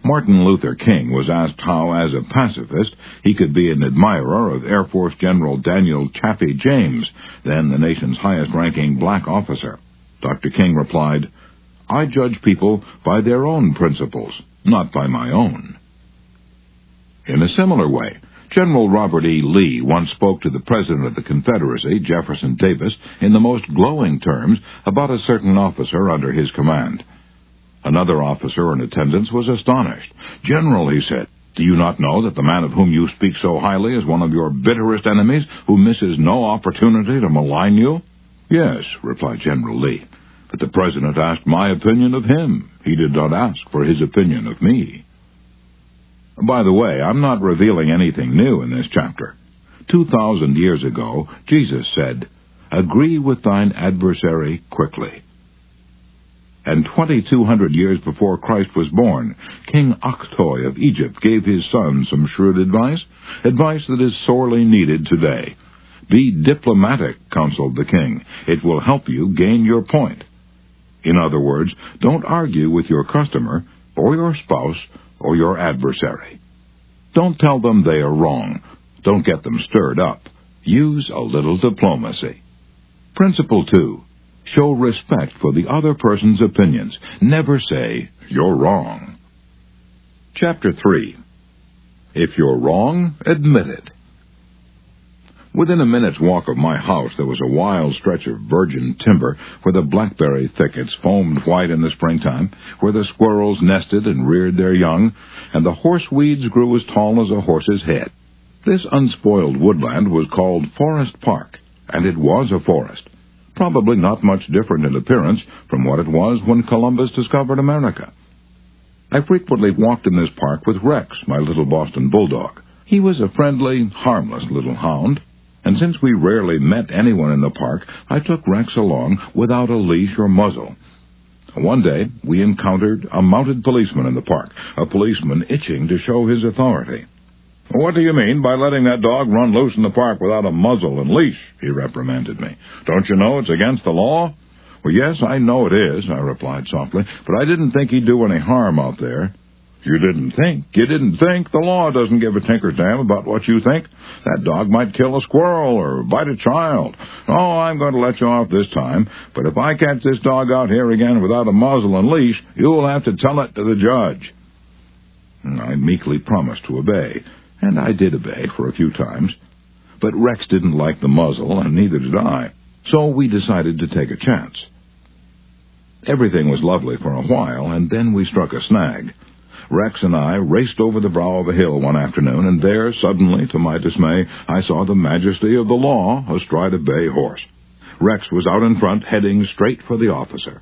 [SPEAKER 1] Martin Luther King was asked how, as a pacifist, he could be an admirer of Air Force General Daniel Chaffee James, then the nation's highest-ranking black officer. Dr. King replied, "I judge people by their own principles, not by my own." In a similar way, General Robert E. Lee once spoke to the President of the Confederacy, Jefferson Davis, in the most glowing terms about a certain officer under his command. Another officer in attendance was astonished. "General," he said, "do you not know that the man of whom you speak so highly is one of your bitterest enemies, who misses no opportunity to malign you?" "Yes," replied General Lee, "but the President asked my opinion of him. He did not ask for his opinion of me." By the way, I'm not revealing anything new in this chapter. 2,000 years ago, Jesus said, "Agree with thine adversary quickly." And 2,200 years before Christ was born, King Akhtoi of Egypt gave his son some shrewd advice that is sorely needed today. "Be diplomatic," counseled the king. "It will help you gain your point." In other words, don't argue with your customer, or your spouse, or your adversary. Don't tell them they are wrong. Don't get them stirred up. Use a little diplomacy. Principle 2. Show respect for the other person's opinions. Never say, "You're wrong." Chapter 3. If you're wrong, admit it. Within a minute's walk of my house, there was a wild stretch of virgin timber where the blackberry thickets foamed white in the springtime, where the squirrels nested and reared their young, and the horseweeds grew as tall as a horse's head. This unspoiled woodland was called Forest Park, and it was a forest, probably not much different in appearance from what it was when Columbus discovered America. I frequently walked in this park with Rex, my little Boston bulldog. He was a friendly, harmless little hound, and since we rarely met anyone in the park, I took Rex along without a leash or muzzle. One day, we encountered a mounted policeman in the park, a policeman itching to show his authority. "What do you mean by letting that dog run loose in the park without a muzzle and leash?" he reprimanded me. "Don't you know it's against the law?" "Well, yes, I know it is," I replied softly, "but I didn't think he'd do any harm out there." "You didn't think? You didn't think? The law doesn't give a tinker's damn about what you think. That dog might kill a squirrel or bite a child. Oh, I'm going to let you off this time, but if I catch this dog out here again without a muzzle and leash, you'll have to tell it to the judge." I meekly promised to obey, and I did obey for a few times. But Rex didn't like the muzzle, and neither did I, so we decided to take a chance. Everything was lovely for a while, and then we struck a snag. Rex and I raced over the brow of a hill one afternoon, and there, suddenly, to my dismay, I saw the majesty of the law astride a bay horse. Rex was out in front, heading straight for the officer.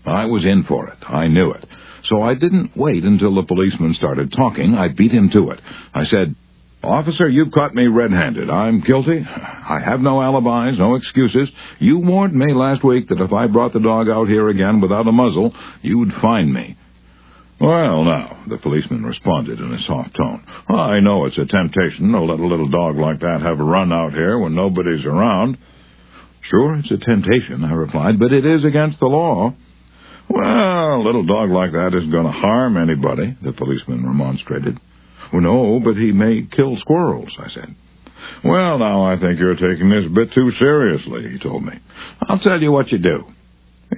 [SPEAKER 1] I was in for it. I knew it. So I didn't wait until the policeman started talking. I beat him to it. I said, "Officer, you've caught me red-handed. I'm guilty. I have no alibis, no excuses. You warned me last week that if I brought the dog out here again without a muzzle, you'd fine me." "Well, now," the policeman responded in a soft tone, "I know it's a temptation to let a little dog like that have a run out here when nobody's around." "Sure, it's a temptation," I replied, "but it is against the law." "Well, a little dog like that isn't going to harm anybody," the policeman remonstrated. "Well, no, but he may kill squirrels," I said. "Well, now, I think you're taking this a bit too seriously," he told me. "I'll tell you what you do.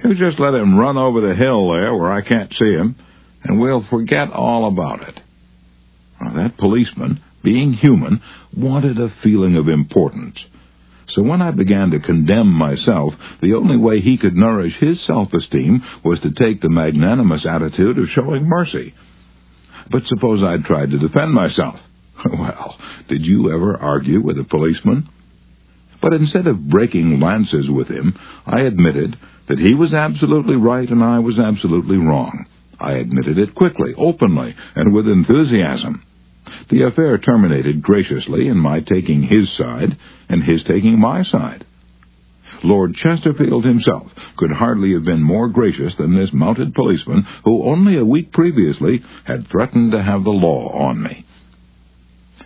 [SPEAKER 1] You just let him run over the hill there where I can't see him, and we'll forget all about it." Now, that policeman, being human, wanted a feeling of importance. So when I began to condemn myself, the only way he could nourish his self-esteem was to take the magnanimous attitude of showing mercy. But suppose I'd tried to defend myself. Well, did you ever argue with a policeman? But instead of breaking lances with him, I admitted that he was absolutely right and I was absolutely wrong. I admitted it quickly, openly, and with enthusiasm. The affair terminated graciously in my taking his side and his taking my side. Lord Chesterfield himself could hardly have been more gracious than this mounted policeman who only a week previously had threatened to have the law on me.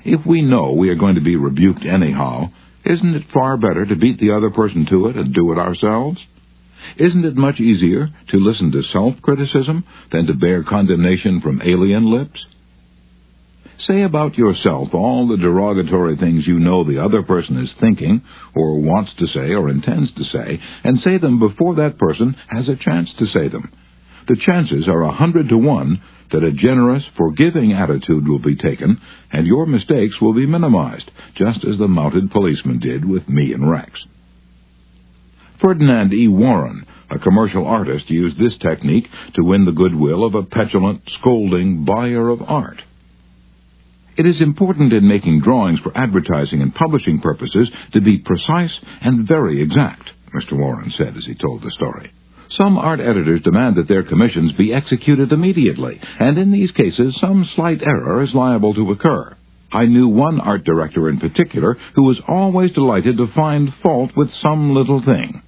[SPEAKER 1] If we know we are going to be rebuked anyhow, isn't it far better to beat the other person to it and do it ourselves? Isn't it much easier to listen to self-criticism than to bear condemnation from alien lips? Say about yourself all the derogatory things you know the other person is thinking, or wants to say, or intends to say, and say them before that person has a chance to say them. The chances are 100 to 1 that a generous, forgiving attitude will be taken, and your mistakes will be minimized, just as the mounted policeman did with me and Rex. Ferdinand E. Warren, a commercial artist, used this technique to win the goodwill of a petulant, scolding buyer of art. It is important in making drawings for advertising and publishing purposes to be precise and very exact, Mr. Warren said as he told the story. Some art editors demand that their commissions be executed immediately, and in these cases some slight error is liable to occur. I knew one art director in particular who was always delighted to find fault with some little thing.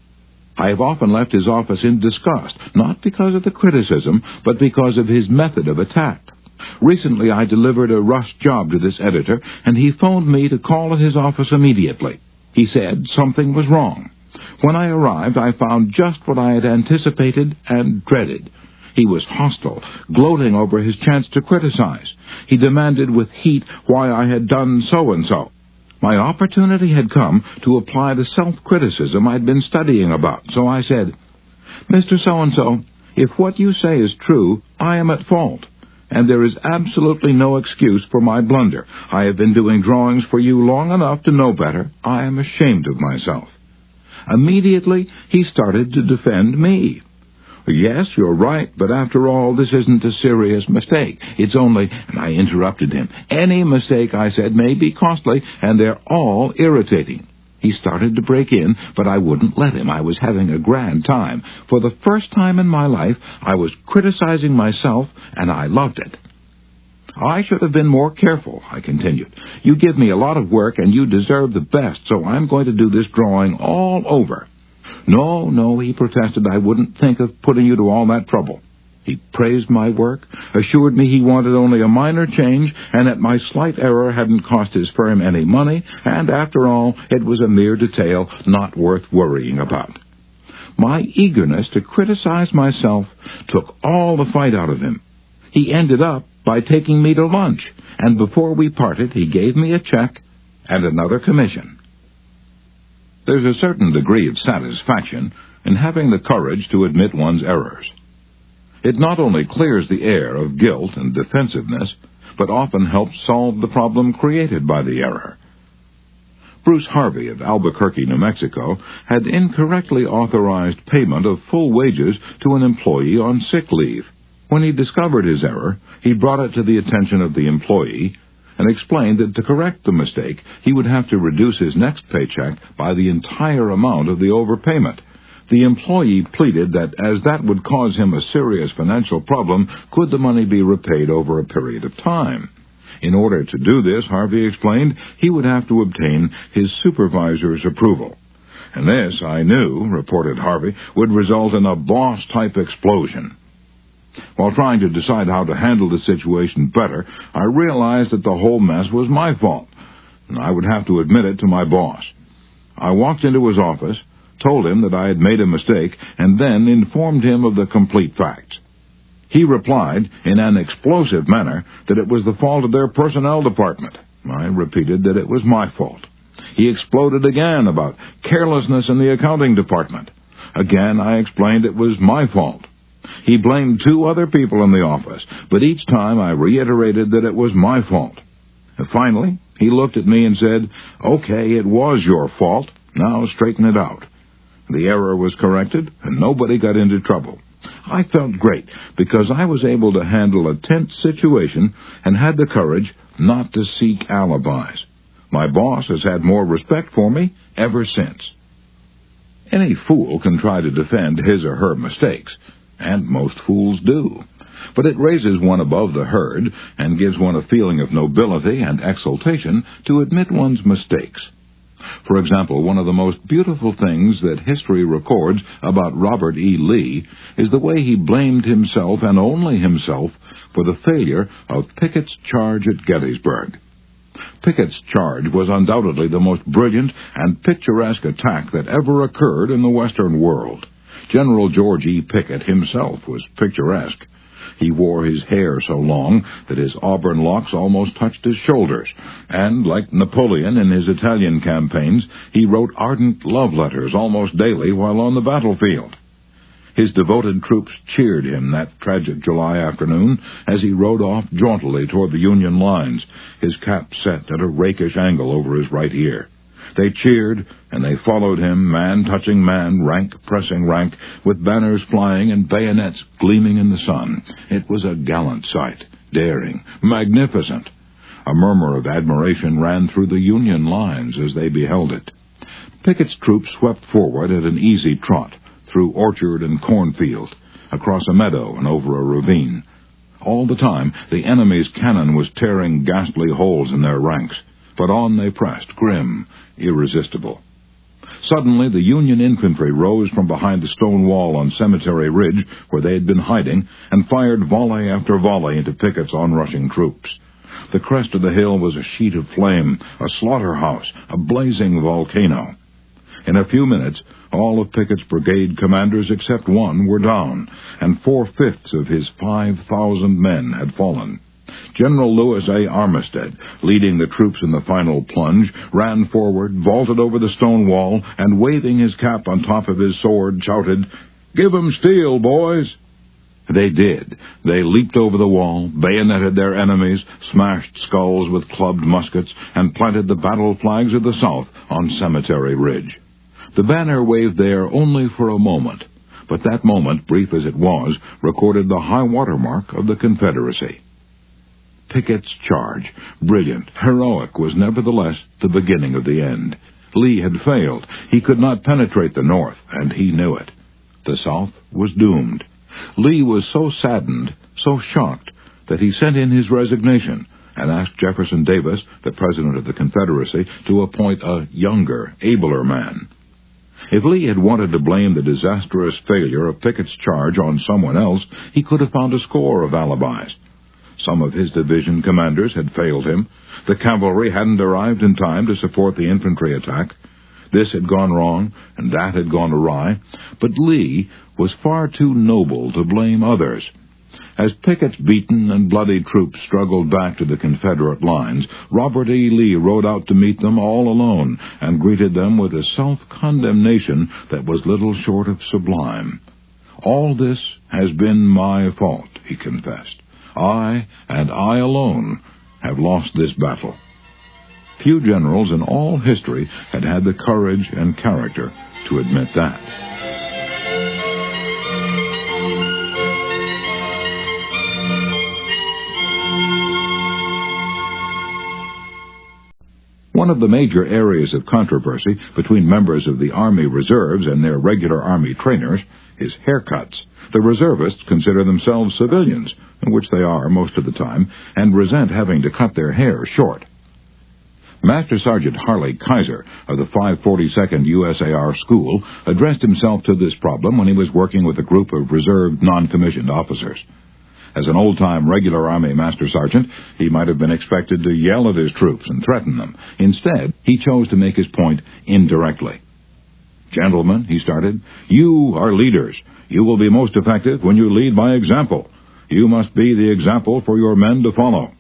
[SPEAKER 1] I have often left his office in disgust, not because of the criticism, but because of his method of attack. Recently, I delivered a rushed job to this editor, and he phoned me to call at his office immediately. He said something was wrong. When I arrived, I found just what I had anticipated and dreaded. He was hostile, gloating over his chance to criticize. He demanded with heat why I had done so-and-so. My opportunity had come to apply the self-criticism I'd been studying about, so I said, "Mr. So-and-so, if what you say is true, I am at fault. and there is absolutely no excuse for my blunder. I have been doing drawings for you long enough to know better. I am ashamed of myself." Immediately, he started to defend me. "Yes, you're right, but after all, this isn't a serious mistake. It's only—" And I interrupted him. "Any mistake," I said, "may be costly, and they're all irritating." He started to break in, but I wouldn't let him. I was having a grand time. For the first time in my life, I was criticizing myself, and I loved it. "I should have been more careful," I continued. "You give me a lot of work, and you deserve the best, so I'm going to do this drawing all over." No, he protested. "I wouldn't think of putting you to all that trouble." He praised my work, assured me he wanted only a minor change, and that my slight error hadn't cost his firm any money, and after all, it was a mere detail not worth worrying about. My eagerness to criticize myself took all the fight out of him. He ended up by taking me to lunch, and before we parted, he gave me a check and another commission. There's a certain degree of satisfaction in having the courage to admit one's errors. It not only clears the air of guilt and defensiveness, but often helps solve the problem created by the error. Bruce Harvey of Albuquerque, New Mexico, had incorrectly authorized payment of full wages to an employee on sick leave. When he discovered his error, he brought it to the attention of the employee and explained that to correct the mistake, he would have to reduce his next paycheck by the entire amount of the overpayment. The employee pleaded that as that would cause him a serious financial problem, could the money be repaid over a period of time? In order to do this, Harvey explained, he would have to obtain his supervisor's approval. And this, I knew, reported Harvey, would result in a boss-type explosion. While trying to decide how to handle the situation better, I realized that the whole mess was my fault, and I would have to admit it to my boss. I walked into his office, told him that I had made a mistake, and then informed him of the complete facts. He replied, in an explosive manner, that it was the fault of their personnel department. I repeated that it was my fault. He exploded again about carelessness in the accounting department. Again, I explained it was my fault. He blamed 2 other people in the office, but each time I reiterated that it was my fault. And finally, he looked at me and said, "Okay, it was your fault. Now straighten it out." The error was corrected, and nobody got into trouble. I felt great, because I was able to handle a tense situation and had the courage not to seek alibis. My boss has had more respect for me ever since. Any fool can try to defend his or her mistakes, and most fools do. But it raises one above the herd and gives one a feeling of nobility and exultation to admit one's mistakes. For example, one of the most beautiful things that history records about Robert E. Lee is the way he blamed himself and only himself for the failure of Pickett's charge at Gettysburg. Pickett's charge was undoubtedly the most brilliant and picturesque attack that ever occurred in the Western world. General George E. Pickett himself was picturesque. He wore his hair so long that his auburn locks almost touched his shoulders, and, like Napoleon in his Italian campaigns, he wrote ardent love letters almost daily while on the battlefield. His devoted troops cheered him that tragic July afternoon as he rode off jauntily toward the Union lines, his cap set at a rakish angle over his right ear. They cheered, and they followed him, man touching man, rank pressing rank, with banners flying and bayonets gleaming in the sun. It was a gallant sight, daring, magnificent. A murmur of admiration ran through the Union lines as they beheld it. Pickett's troops swept forward at an easy trot, through orchard and cornfield, across a meadow and over a ravine. All the time, the enemy's cannon was tearing ghastly holes in their ranks, but on they pressed, grim, irresistible. Suddenly, the Union infantry rose from behind the stone wall on Cemetery Ridge, where they had been hiding, and fired volley after volley into Pickett's onrushing troops. The crest of the hill was a sheet of flame, a slaughterhouse, a blazing volcano. In a few minutes, all of Pickett's brigade commanders except one were down, and 4/5 of his 5,000 men had fallen. General Lewis A. Armistead, leading the troops in the final plunge, ran forward, vaulted over the stone wall, and waving his cap on top of his sword, shouted, "Give 'em steel, boys!" They did. They leaped over the wall, bayoneted their enemies, smashed skulls with clubbed muskets, and planted the battle flags of the South on Cemetery Ridge. The banner waved there only for a moment, but that moment, brief as it was, recorded the high water mark of the Confederacy. Pickett's charge, brilliant, heroic, was nevertheless the beginning of the end. Lee had failed. He could not penetrate the North, and he knew it. The South was doomed. Lee was so saddened, so shocked, that he sent in his resignation and asked Jefferson Davis, the President of the Confederacy, to appoint a younger, abler man. If Lee had wanted to blame the disastrous failure of Pickett's charge on someone else, he could have found a score of alibis. Some of his division commanders had failed him. The cavalry hadn't arrived in time to support the infantry attack. This had gone wrong, and that had gone awry. But Lee was far too noble to blame others. As Pickett's beaten and bloody troops struggled back to the Confederate lines, Robert E. Lee rode out to meet them all alone and greeted them with a self-condemnation that was little short of sublime. "All this has been my fault," he confessed. "I, and I alone, have lost this battle." Few generals in all history had had the courage and character to admit that. One of the major areas of controversy between members of the Army Reserves and their regular Army trainers is haircuts. The reservists consider themselves civilians, which they are most of the time, and resent having to cut their hair short. Master Sergeant Harley Kaiser of the 542nd USAR School addressed himself to this problem when he was working with a group of reserved non-commissioned officers. As an old-time regular Army Master Sergeant, he might have been expected to yell at his troops and threaten them. Instead, he chose to make his point indirectly. "Gentlemen," he started, "you are leaders. You will be most effective when you lead by example. You must be the example for your men to follow.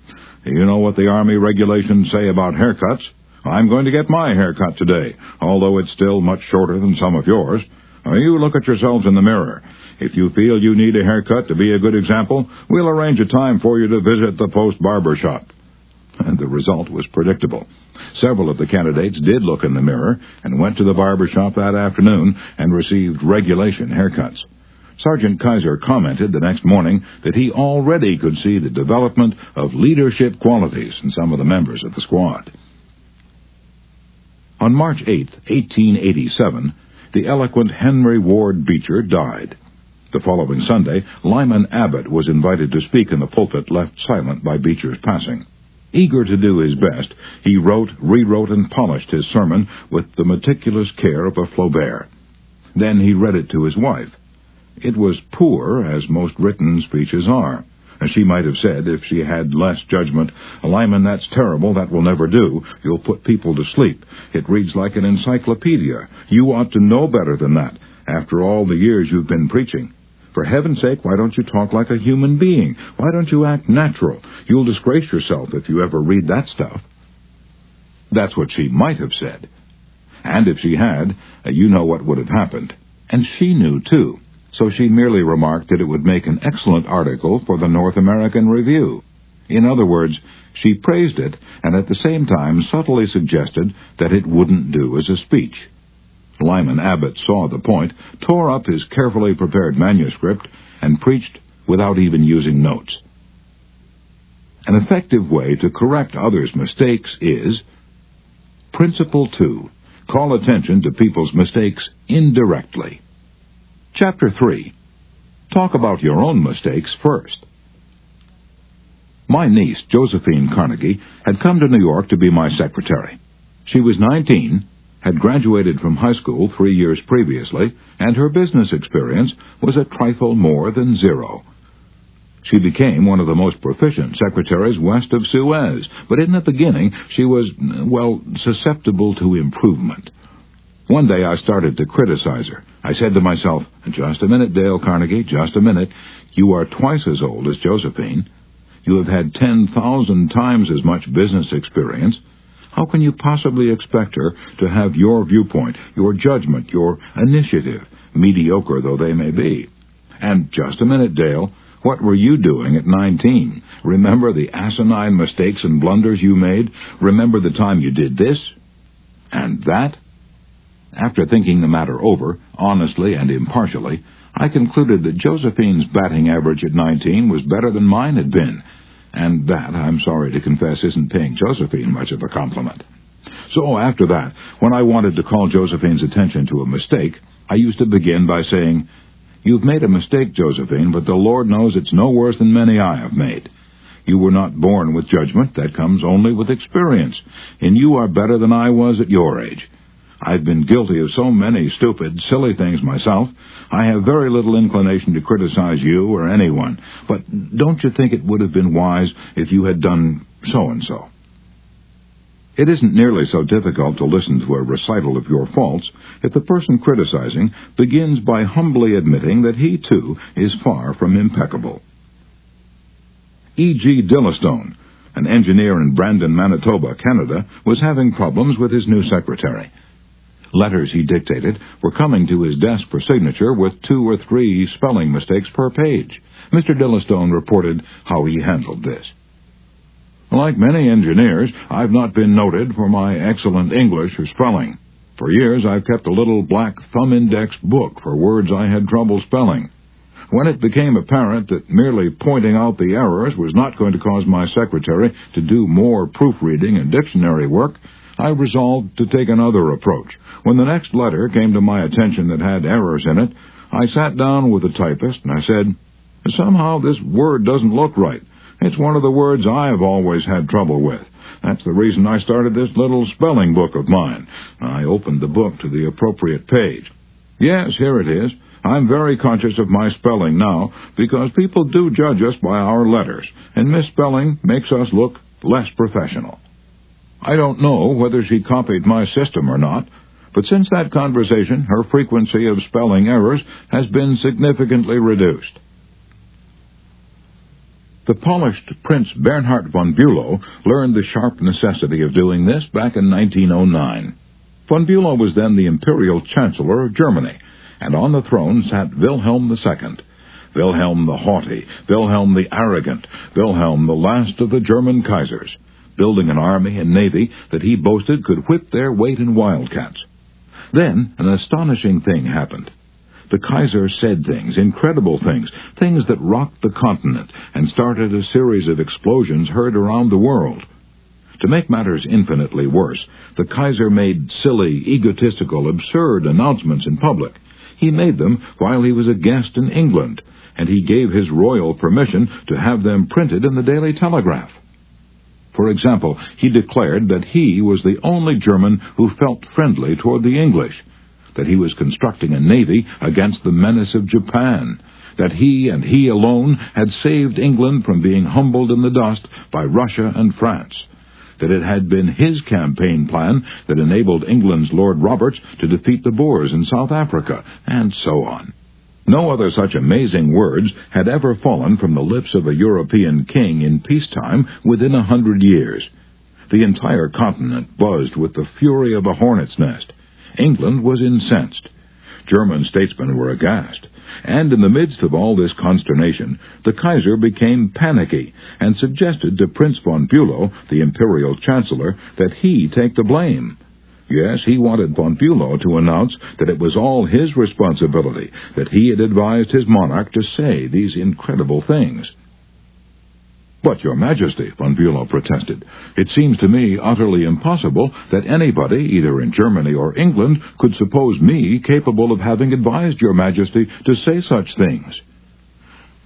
[SPEAKER 1] You know what the Army regulations say about haircuts. I'm going to get my haircut today, although it's still much shorter than some of yours. You look at yourselves in the mirror. If you feel you need a haircut to be a good example, we'll arrange a time for you to visit the post barber shop." And the result was predictable. Several of the candidates did look in the mirror and went to the barber shop that afternoon and received regulation haircuts. Sergeant Kaiser commented the next morning that he already could see the development of leadership qualities in some of the members of the squad. On March 8, 1887, the eloquent Henry Ward Beecher died. The following Sunday, Lyman Abbott was invited to speak in the pulpit left silent by Beecher's passing. Eager to do his best, he wrote, rewrote, and polished his sermon with the meticulous care of a Flaubert. Then he read it to his wife. It was poor, as most written speeches are. As she might have said, if she had less judgment, "Lyman, that's terrible, that will never do. You'll put people to sleep. It reads like an encyclopedia. You ought to know better than that, after all the years you've been preaching. For heaven's sake, why don't you talk like a human being? Why don't you act natural? You'll disgrace yourself if you ever read that stuff." That's what she might have said. And if she had, you know what would have happened. And she knew, too. So she merely remarked that it would make an excellent article for the North American Review. In other words, she praised it, and at the same time subtly suggested that it wouldn't do as a speech. Lyman Abbott saw the point, tore up his carefully prepared manuscript, and preached without even using notes. An effective way to correct others' mistakes is Principle 2. Call attention to people's mistakes indirectly. Chapter 3. Talk about your own mistakes first. My niece, Josephine Carnegie, had come to New York to be my secretary. She was 19, had graduated from high school 3 years previously, and her business experience was a trifle more than zero. She became one of the most proficient secretaries west of Suez, but in the beginning she was, susceptible to improvement. One day I started to criticize her. I said to myself, "Just a minute, Dale Carnegie, just a minute. You are twice as old as Josephine. You have had 10,000 times as much business experience. How can you possibly expect her to have your viewpoint, your judgment, your initiative, mediocre though they may be? And just a minute, Dale. What were you doing at 19? Remember the asinine mistakes and blunders you made? Remember the time you did this and that? After thinking the matter over, honestly and impartially, I concluded that Josephine's batting average at 19 was better than mine had been, and that, I'm sorry to confess, isn't paying Josephine much of a compliment. So after that, when I wanted to call Josephine's attention to a mistake, I used to begin by saying, "You've made a mistake, Josephine, but the Lord knows it's no worse than many I have made. You were not born with judgment. That comes only with experience, and you are better than I was at your age. I've been guilty of so many stupid, silly things myself. I have very little inclination to criticize you or anyone, but don't you think it would have been wise if you had done so-and-so?" It isn't nearly so difficult to listen to a recital of your faults if the person criticizing begins by humbly admitting that he, too, is far from impeccable. E.G. Dillistone, an engineer in Brandon, Manitoba, Canada, was having problems with his new secretary. Letters he dictated were coming to his desk for signature with 2 or 3 spelling mistakes per page. Mr. Dillistone reported how he handled this. "Like many engineers, I've not been noted for my excellent English or spelling. For years I've kept a little black thumb-indexed book for words I had trouble spelling. When it became apparent that merely pointing out the errors was not going to cause my secretary to do more proofreading and dictionary work, I resolved to take another approach. When the next letter came to my attention that had errors in it, I sat down with the typist and I said, 'Somehow this word doesn't look right. It's one of the words I've always had trouble with. That's the reason I started this little spelling book of mine.' I opened the book to the appropriate page. Yes, here it is. I'm very conscious of my spelling now, because people do judge us by our letters, and misspelling makes us look less professional." I don't know whether she copied my system or not, but since that conversation, her frequency of spelling errors has been significantly reduced. The polished Prince Bernhard von Bülow learned the sharp necessity of doing this back in 1909. Von Bülow was then the Imperial Chancellor of Germany, and on the throne sat Wilhelm II. Wilhelm the Haughty, Wilhelm the Arrogant, Wilhelm the last of the German Kaisers, building an army and navy that he boasted could whip their weight in wildcats. Then an astonishing thing happened. The Kaiser said things, incredible things, things that rocked the continent and started a series of explosions heard around the world. To make matters infinitely worse, the Kaiser made silly, egotistical, absurd announcements in public. He made them while he was a guest in England, and he gave his royal permission to have them printed in the Daily Telegraph. For example, he declared that he was the only German who felt friendly toward the English, that he was constructing a navy against the menace of Japan, that he and he alone had saved England from being humbled in the dust by Russia and France, that it had been his campaign plan that enabled England's Lord Roberts to defeat the Boers in South Africa, and so on. No other such amazing words had ever fallen from the lips of a European king in peacetime within 100 years. The entire continent buzzed with the fury of a hornet's nest. England was incensed. German statesmen were aghast. And in the midst of all this consternation, the Kaiser became panicky and suggested to Prince von Bülow, the Imperial Chancellor, that he take the blame. Yes, he wanted von Bülow to announce that it was all his responsibility, that he had advised his monarch to say these incredible things. "But, Your Majesty," von Bülow protested, "it seems to me utterly impossible that anybody, either in Germany or England, could suppose me capable of having advised Your Majesty to say such things."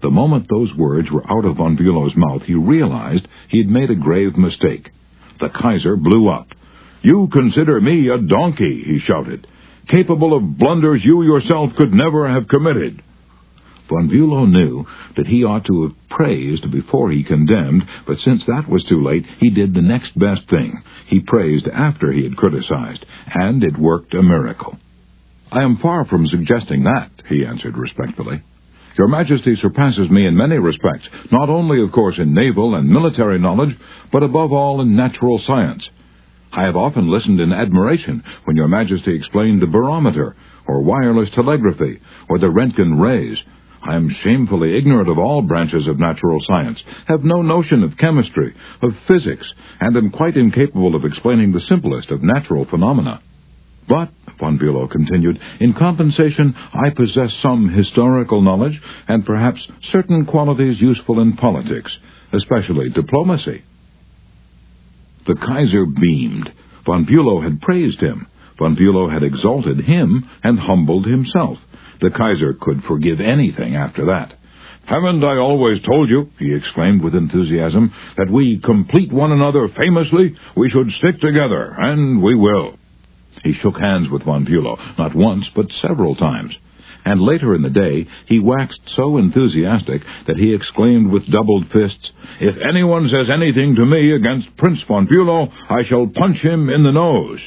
[SPEAKER 1] The moment those words were out of von Bülow's mouth, he realized he had made a grave mistake. The Kaiser blew up. "You consider me a donkey," he shouted, "capable of blunders you yourself could never have committed." Von Bülow knew that he ought to have praised before he condemned, but since that was too late, he did the next best thing. He praised after he had criticized, and it worked a miracle. "I am far from suggesting that," he answered respectfully. "Your Majesty surpasses me in many respects, not only, of course, in naval and military knowledge, but above all in natural science. I have often listened in admiration when Your Majesty explained the barometer, or wireless telegraphy, or the Röntgen rays. I am shamefully ignorant of all branches of natural science, have no notion of chemistry, of physics, and am quite incapable of explaining the simplest of natural phenomena. But, Von Bülow continued, in compensation, I possess some historical knowledge and perhaps certain qualities useful in politics, especially diplomacy. The Kaiser beamed. Von Bülow had praised him. Von Bülow had exalted him and humbled himself. The Kaiser could forgive anything after that. "Haven't I always told you," he exclaimed with enthusiasm, "that we complete one another famously? We should stick together, and we will." He shook hands with von Bülow, not once, but several times. And later in the day, he waxed so enthusiastic that he exclaimed with doubled fists, "If anyone says anything to me against Prince von Bülow, I shall punch him in the nose."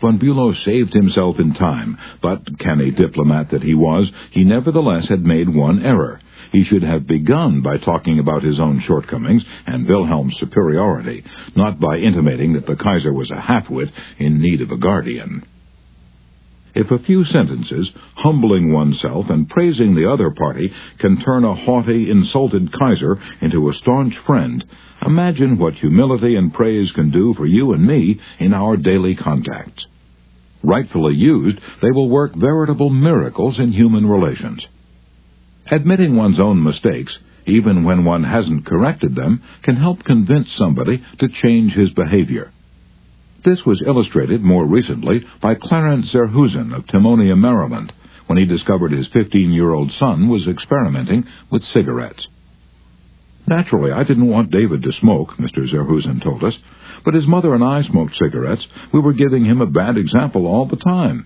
[SPEAKER 1] Von Bülow saved himself in time, but, canny diplomat that he was, he nevertheless had made one error. He should have begun by talking about his own shortcomings and Wilhelm's superiority, not by intimating that the Kaiser was a half-wit in need of a guardian. If a few sentences, humbling oneself and praising the other party, can turn a haughty, insulted Kaiser into a staunch friend, imagine what humility and praise can do for you and me in our daily contacts. Rightfully used, they will work veritable miracles in human relations. Admitting one's own mistakes, even when one hasn't corrected them, can help convince somebody to change his behavior. This was illustrated more recently by Clarence Zerhusen of Timonia, Maryland, when he discovered his 15-year-old son was experimenting with cigarettes. "Naturally, I didn't want David to smoke," Mr. Zerhusen told us, "but his mother and I smoked cigarettes. We were giving him a bad example all the time.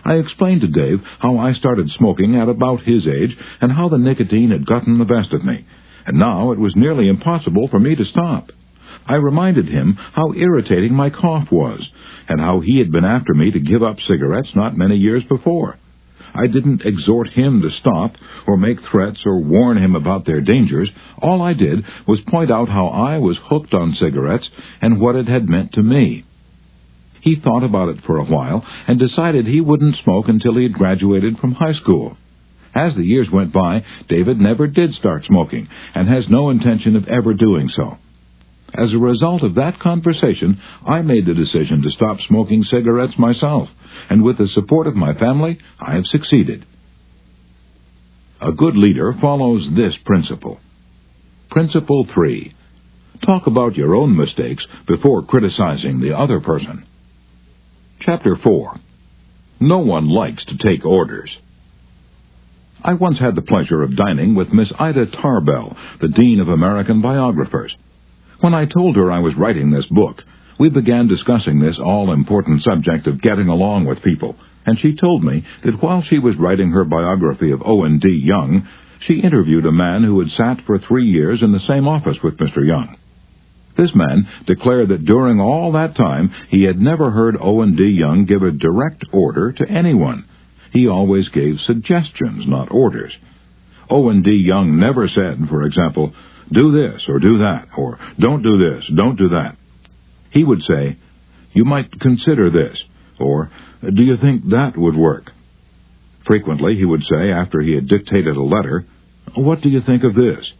[SPEAKER 1] I explained to Dave how I started smoking at about his age and how the nicotine had gotten the best of me, and now it was nearly impossible for me to stop. I reminded him how irritating my cough was, and how he had been after me to give up cigarettes not many years before. I didn't exhort him to stop, or make threats, or warn him about their dangers. All I did was point out how I was hooked on cigarettes and what it had meant to me. He thought about it for a while and decided he wouldn't smoke until he had graduated from high school. As the years went by, David never did start smoking, and has no intention of ever doing so. As a result of that conversation, I made the decision to stop smoking cigarettes myself, and with the support of my family, I have succeeded." A good leader follows this principle. Principle 3. Talk about your own mistakes before criticizing the other person. Chapter 4. No one likes to take orders. I once had the pleasure of dining with Miss Ida Tarbell, the Dean of American Biographers. When I told her I was writing this book, we began discussing this all-important subject of getting along with people, and she told me that while she was writing her biography of Owen D. Young, she interviewed a man who had sat for 3 years in the same office with Mr. Young. This man declared that during all that time he had never heard Owen D. Young give a direct order to anyone. He always gave suggestions, not orders. Owen D. Young never said, for example, "Do this or do that," or "Don't do this, don't do that." He would say, "You might consider this," or "Do you think that would work?" Frequently he would say, after he had dictated a letter, "What do you think of this?"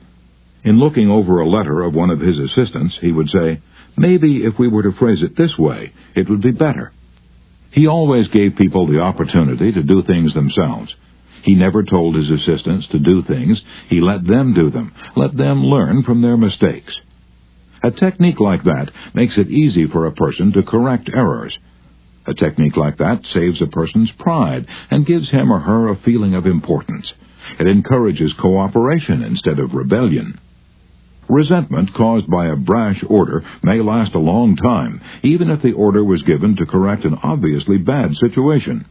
[SPEAKER 1] In looking over a letter of one of his assistants, he would say, "Maybe if we were to phrase it this way, it would be better." He always gave people the opportunity to do things themselves. He never told his assistants to do things. He let them do them, let them learn from their mistakes. A technique like that makes it easy for a person to correct errors. A technique like that saves a person's pride and gives him or her a feeling of importance. It encourages cooperation instead of rebellion. Resentment caused by a brash order may last a long time, even if the order was given to correct an obviously bad situation.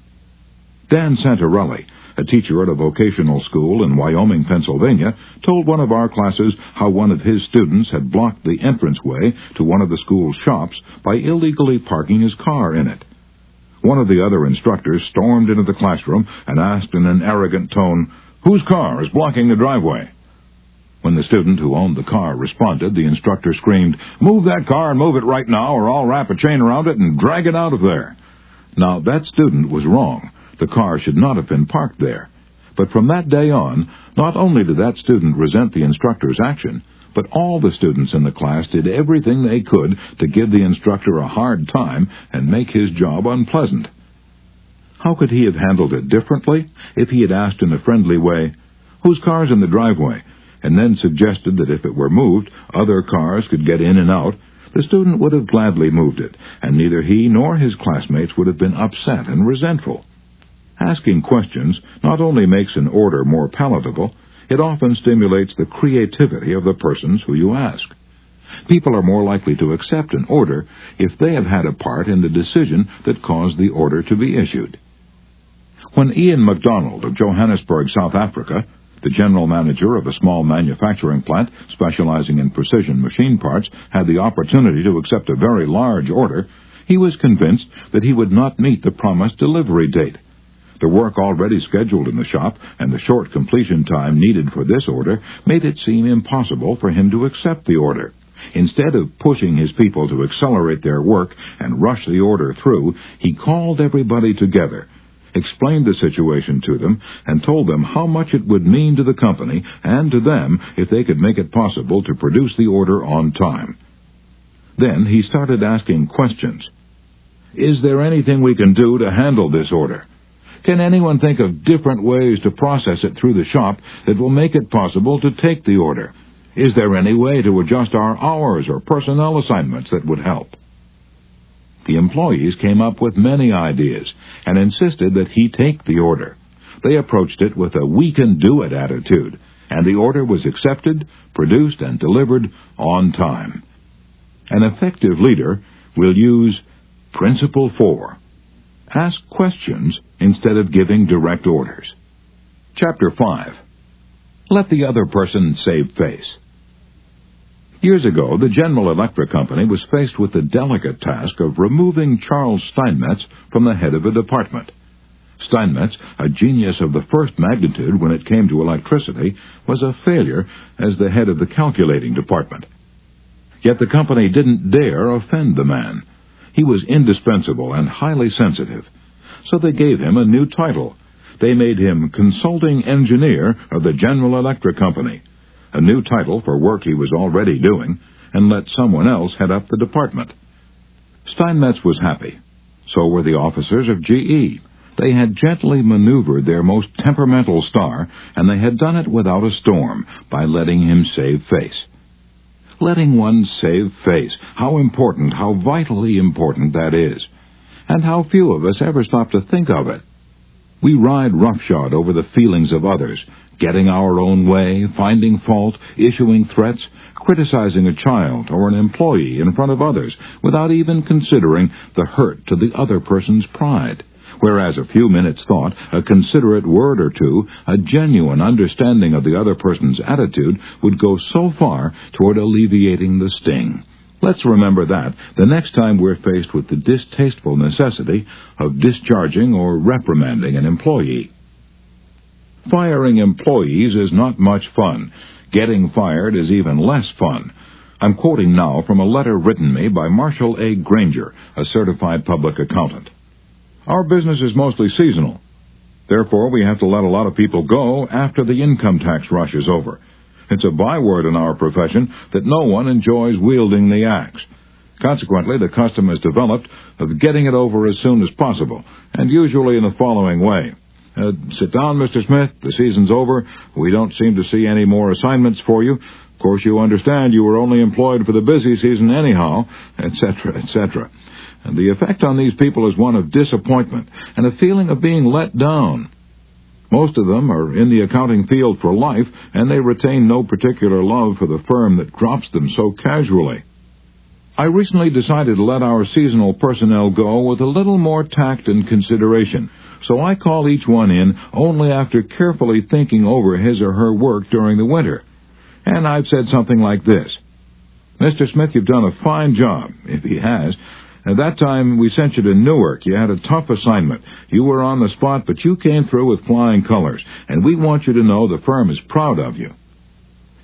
[SPEAKER 1] Dan Santarelli, a teacher at a vocational school in Wyoming, Pennsylvania, told one of our classes how one of his students had blocked the entranceway to one of the school's shops by illegally parking his car in it. One of the other instructors stormed into the classroom and asked in an arrogant tone, "Whose car is blocking the driveway?" When the student who owned the car responded, the instructor screamed, "Move that car and move it right now, or I'll wrap a chain around it and drag it out of there." Now, that student was wrong. The car should not have been parked there. But from that day on, not only did that student resent the instructor's action, but all the students in the class did everything they could to give the instructor a hard time and make his job unpleasant. How could he have handled it differently if he had asked in a friendly way, "Whose car's in the driveway?" and then suggested that if it were moved, other cars could get in and out? The student would have gladly moved it, and neither he nor his classmates would have been upset and resentful. Asking questions not only makes an order more palatable, it often stimulates the creativity of the persons who you ask. People are more likely to accept an order if they have had a part in the decision that caused the order to be issued. When Ian MacDonald of Johannesburg, South Africa, the general manager of a small manufacturing plant specializing in precision machine parts, had the opportunity to accept a very large order, he was convinced that he would not meet the promised delivery date. The work already scheduled in the shop and the short completion time needed for this order made it seem impossible for him to accept the order. Instead of pushing his people to accelerate their work and rush the order through, he called everybody together, explained the situation to them, and told them how much it would mean to the company and to them if they could make it possible to produce the order on time. Then he started asking questions. Is there anything we can do to handle this order? Can anyone think of different ways to process it through the shop that will make it possible to take the order? Is there any way to adjust our hours or personnel assignments that would help? The employees came up with many ideas and insisted that he take the order. They approached it with a we-can-do-it attitude, and the order was accepted, produced, and delivered on time. An effective leader will use Principle 4. Ask questions instead of giving direct orders. Chapter 5. Let the other person save face. Years ago, the General Electric Company was faced with the delicate task of removing Charles Steinmetz from the head of a department. Steinmetz, a genius of the first magnitude when it came to electricity, was a failure as the head of the calculating department. Yet the company didn't dare offend the man. He was indispensable and highly sensitive, so they gave him a new title. They made him Consulting Engineer of the General Electric Company, a new title for work he was already doing, and let someone else head up the department. Steinmetz was happy. So were the officers of GE. They had gently maneuvered their most temperamental star, and they had done it without a storm, by letting him save face. Letting one save face, how important, how vitally important that is, and how few of us ever stop to think of it. We ride roughshod over the feelings of others, getting our own way, finding fault, issuing threats, criticizing a child or an employee in front of others, without even considering the hurt to the other person's pride. Whereas a few minutes' thought, a considerate word or two, a genuine understanding of the other person's attitude would go so far toward alleviating the sting. Let's remember that the next time we're faced with the distasteful necessity of discharging or reprimanding an employee. Firing employees is not much fun. Getting fired is even less fun. I'm quoting now from a letter written me by Marshall A. Granger, a certified public accountant. Our business is mostly seasonal. Therefore, we have to let a lot of people go after the income tax rush is over. It's a byword in our profession that no one enjoys wielding the axe. Consequently, the custom has developed of getting it over as soon as possible, and usually in the following way. Sit down, Mr. Smith. The season's over. We don't seem to see any more assignments for you. Of course, you understand you were only employed for the busy season anyhow, etc., etc. And the effect on these people is one of disappointment and a feeling of being let down. Most of them are in the accounting field for life, and they retain no particular love for the firm that drops them so casually. I recently decided to let our seasonal personnel go with a little more tact and consideration, so I call each one in only after carefully thinking over his or her work during the winter. And I've said something like this: Mr. Smith, you've done a fine job, if he has. At that time, we sent you to Newark. You had a tough assignment. You were on the spot, but you came through with flying colors, and we want you to know the firm is proud of you.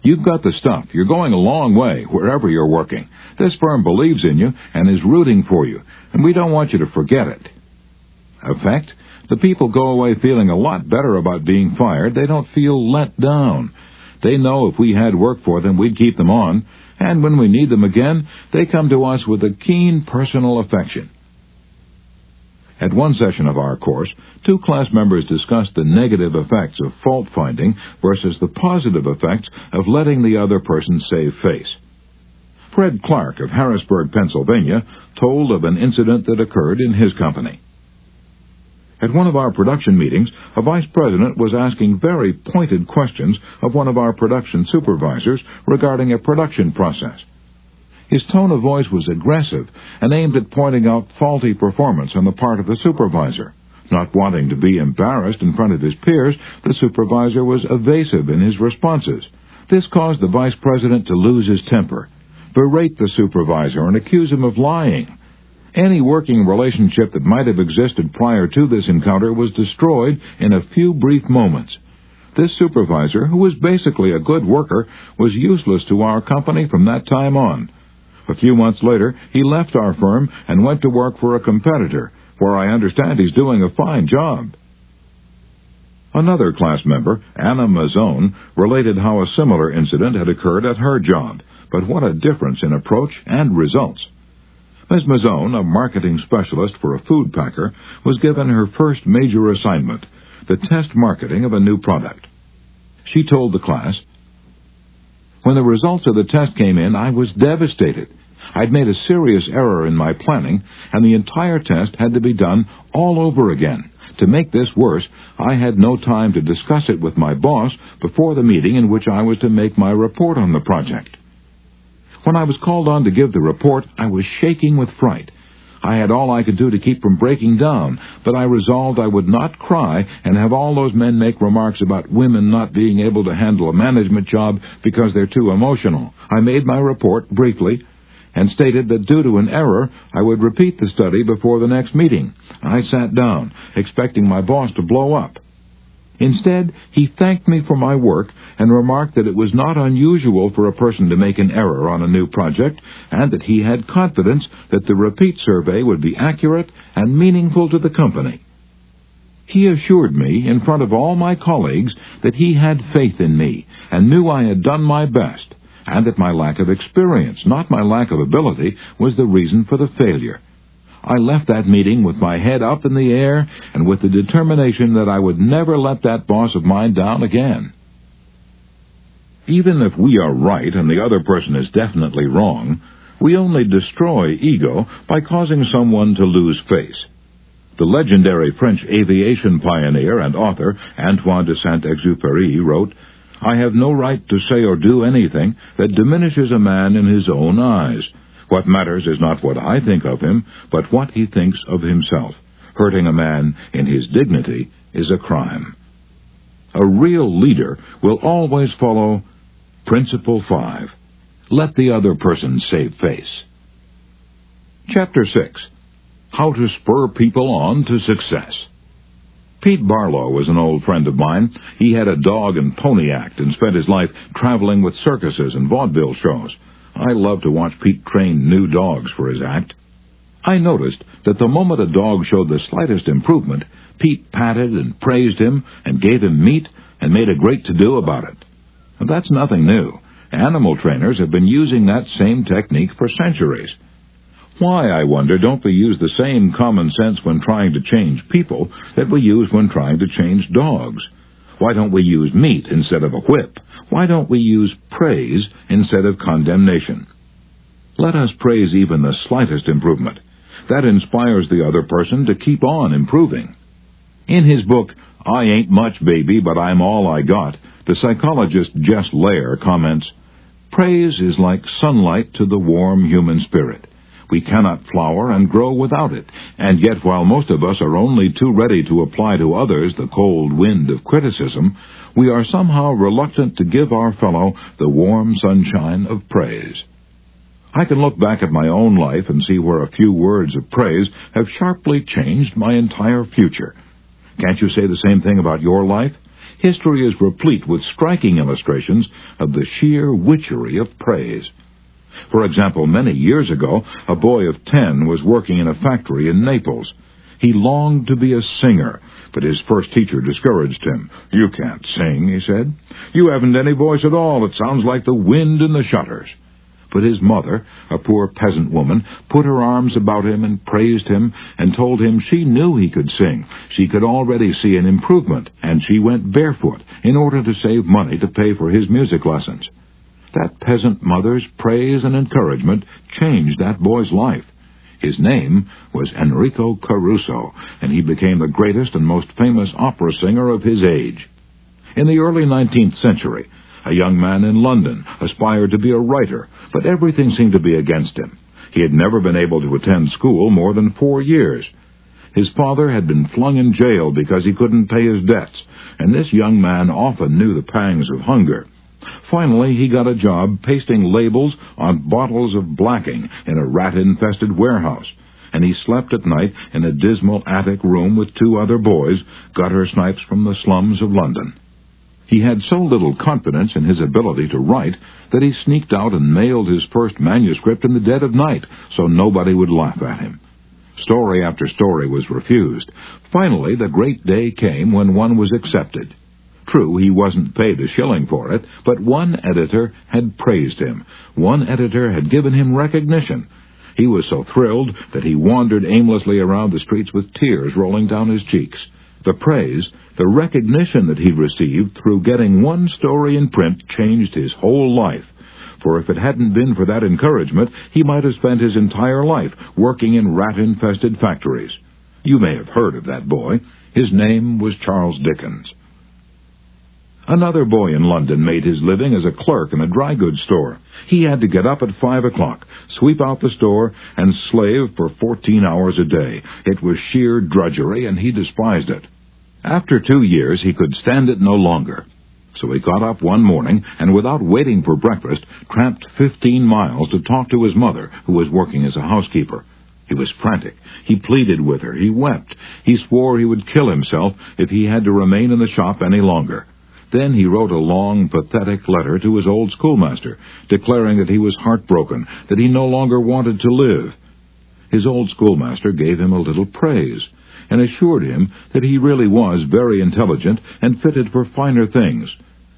[SPEAKER 1] You've got the stuff. You're going a long way, wherever you're working. This firm believes in you and is rooting for you, and we don't want you to forget it. Effect? The people go away feeling a lot better about being fired. They don't feel let down. They know if we had work for them, we'd keep them on, and when we need them again, they come to us with a keen personal affection. At one session of our course, 2 class members discussed the negative effects of fault-finding versus the positive effects of letting the other person save face. Fred Clark of Harrisburg, Pennsylvania, told of an incident that occurred in his company. At one of our production meetings, a vice president was asking very pointed questions of one of our production supervisors regarding a production process. His tone of voice was aggressive and aimed at pointing out faulty performance on the part of the supervisor. Not wanting to be embarrassed in front of his peers, the supervisor was evasive in his responses. This caused the vice president to lose his temper, berate the supervisor, and accuse him of lying. Any working relationship that might have existed prior to this encounter was destroyed in a few brief moments. This supervisor, who was basically a good worker, was useless to our company from that time on. A few months later, he left our firm and went to work for a competitor, where I understand he's doing a fine job. Another class member, Anna Mazzone, related how a similar incident had occurred at her job, but what a difference in approach and results. Ms. Mazzone, a marketing specialist for a food packer, was given her first major assignment, the test marketing of a new product. She told the class, "When the results of the test came in, I was devastated. I'd made a serious error in my planning, and the entire test had to be done all over again. To make this worse, I had no time to discuss it with my boss before the meeting in which I was to make my report on the project. When I was called on to give the report, I was shaking with fright. I had all I could do to keep from breaking down, but I resolved I would not cry and have all those men make remarks about women not being able to handle a management job because they're too emotional. I made my report briefly and stated that due to an error, I would repeat the study before the next meeting. I sat down, expecting my boss to blow up. Instead, he thanked me for my work and remarked that it was not unusual for a person to make an error on a new project, and that he had confidence that the repeat survey would be accurate and meaningful to the company. He assured me, in front of all my colleagues, that he had faith in me and knew I had done my best, and that my lack of experience, not my lack of ability, was the reason for the failure. I left that meeting with my head up in the air and with the determination that I would never let that boss of mine down again." Even if we are right and the other person is definitely wrong, we only destroy ego by causing someone to lose face. The legendary French aviation pioneer and author Antoine de Saint-Exupéry wrote, "I have no right to say or do anything that diminishes a man in his own eyes. What matters is not what I think of him, but what he thinks of himself. Hurting a man in his dignity is a crime." A real leader will always follow Principle 5. Let the other person save face. Chapter 6. How to Spur People On to Success. Pete Barlow was an old friend of mine. He had a dog and pony act and spent his life traveling with circuses and vaudeville shows. I loved to watch Pete train new dogs for his act. I noticed that the moment a dog showed the slightest improvement, Pete patted and praised him and gave him meat and made a great to-do about it. And that's nothing new. Animal trainers have been using that same technique for centuries. Why, I wonder, don't we use the same common sense when trying to change people that we use when trying to change dogs? Why don't we use meat instead of a whip? Why don't we use praise instead of condemnation? Let us praise even the slightest improvement. That inspires the other person to keep on improving. In his book, I Ain't Much, Baby, But I'm All I Got, the psychologist Jess Lair comments, "Praise is like sunlight to the warm human spirit. We cannot flower and grow without it, and yet while most of us are only too ready to apply to others the cold wind of criticism, we are somehow reluctant to give our fellow the warm sunshine of praise." I can look back at my own life and see where a few words of praise have sharply changed my entire future. Can't you say the same thing about your life? History is replete with striking illustrations of the sheer witchery of praise. For example, many years ago, a boy of 10 was working in a factory in Naples. He longed to be a singer, but his first teacher discouraged him. "You can't sing," he said. "You haven't any voice at all. It sounds like the wind in the shutters." But his mother, a poor peasant woman, put her arms about him and praised him and told him she knew he could sing. She could already see an improvement, and she went barefoot in order to save money to pay for his music lessons. That peasant mother's praise and encouragement changed that boy's life. His name was Enrico Caruso, and he became the greatest and most famous opera singer of his age. In the early 19th century, a young man in London aspired to be a writer, but everything seemed to be against him. He had never been able to attend school more than 4 years. His father had been flung in jail because he couldn't pay his debts, and this young man often knew the pangs of hunger. Finally, he got a job pasting labels on bottles of blacking in a rat-infested warehouse, and he slept at night in a dismal attic room with 2 other boys, gutter snipes from the slums of London. He had so little confidence in his ability to write that he sneaked out and mailed his first manuscript in the dead of night so nobody would laugh at him. Story after story was refused. Finally, the great day came when one was accepted. True, he wasn't paid a shilling for it, but one editor had praised him. One editor had given him recognition. He was so thrilled that he wandered aimlessly around the streets with tears rolling down his cheeks. The praise, the recognition that he'd received through getting one story in print changed his whole life. For if it hadn't been for that encouragement, he might have spent his entire life working in rat-infested factories. You may have heard of that boy. His name was Charles Dickens. Another boy in London made his living as a clerk in a dry goods store. He had to get up at 5 o'clock, sweep out the store, and slave for 14 hours a day. It was sheer drudgery, and he despised it. After 2 years, he could stand it no longer. So he got up one morning and, without waiting for breakfast, tramped 15 miles to talk to his mother, who was working as a housekeeper. He was frantic. He pleaded with her. He wept. He swore he would kill himself if he had to remain in the shop any longer. Then he wrote a long, pathetic letter to his old schoolmaster, declaring that he was heartbroken, that he no longer wanted to live. His old schoolmaster gave him a little praise, and assured him that he really was very intelligent and fitted for finer things,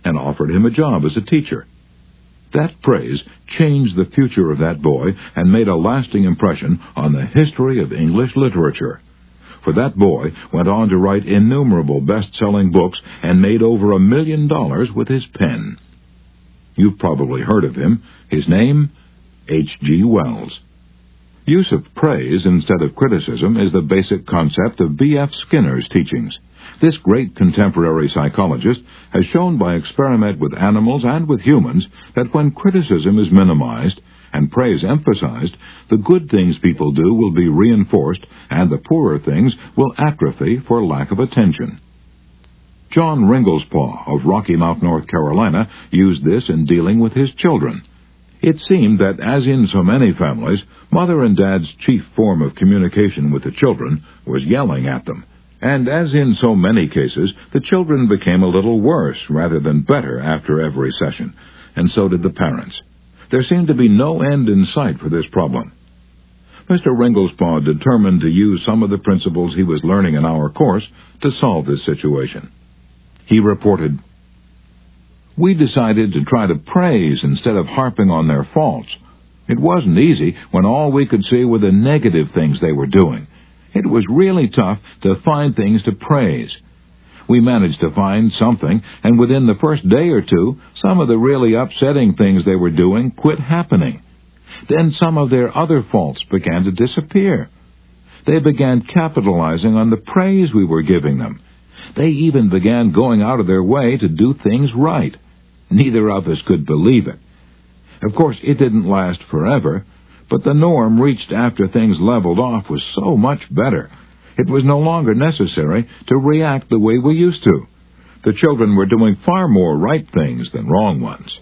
[SPEAKER 1] and offered him a job as a teacher. That praise changed the future of that boy and made a lasting impression on the history of English literature. For that boy went on to write innumerable best-selling books and made over $1 million with his pen. You've probably heard of him. His name, H.G. Wells. Use of praise instead of criticism is the basic concept of B.F. Skinner's teachings. This great contemporary psychologist has shown by experiment with animals and with humans that when criticism is minimized and praise emphasized, the good things people do will be reinforced and the poorer things will atrophy for lack of attention. John Ringlespaw of Rocky Mount, North Carolina, used this in dealing with his children. It seemed that, as in so many families, Mother and Dad's chief form of communication with the children was yelling at them. And as in so many cases, the children became a little worse rather than better after every session, and so did the parents. There seemed to be no end in sight for this problem. Mr. Ringlespaw determined to use some of the principles he was learning in our course to solve this situation. He reported, "We decided to try to praise instead of harping on their faults. It wasn't easy when all we could see were the negative things they were doing. It was really tough to find things to praise. We managed to find something, and within the first day or two, some of the really upsetting things they were doing quit happening. Then some of their other faults began to disappear. They began capitalizing on the praise we were giving them. They even began going out of their way to do things right. Neither of us could believe it. Of course, it didn't last forever, but the norm reached after things leveled off was so much better. It was no longer necessary to react the way we used to. The children were doing far more right things than wrong ones."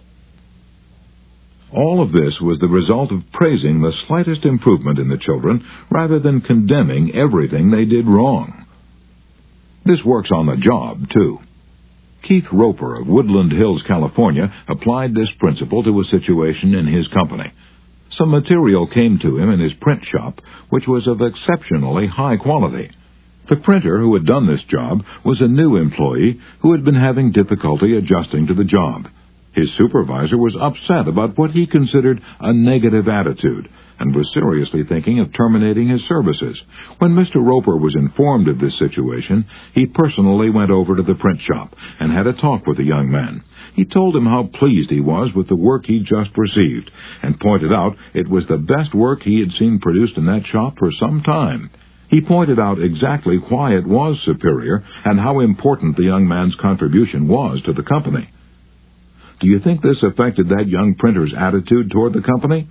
[SPEAKER 1] All of this was the result of praising the slightest improvement in the children rather than condemning everything they did wrong. This works on the job, too. Keith Roper of Woodland Hills, California, applied this principle to a situation in his company. Some material came to him in his print shop, which was of exceptionally high quality. The printer who had done this job was a new employee who had been having difficulty adjusting to the job. His supervisor was upset about what he considered a negative attitude and was seriously thinking of terminating his services. When Mr. Roper was informed of this situation, he personally went over to the print shop and had a talk with the young man. He told him how pleased he was with the work he'd just received and pointed out it was the best work he had seen produced in that shop for some time. He pointed out exactly why it was superior and how important the young man's contribution was to the company. Do you think this affected that young printer's attitude toward the company?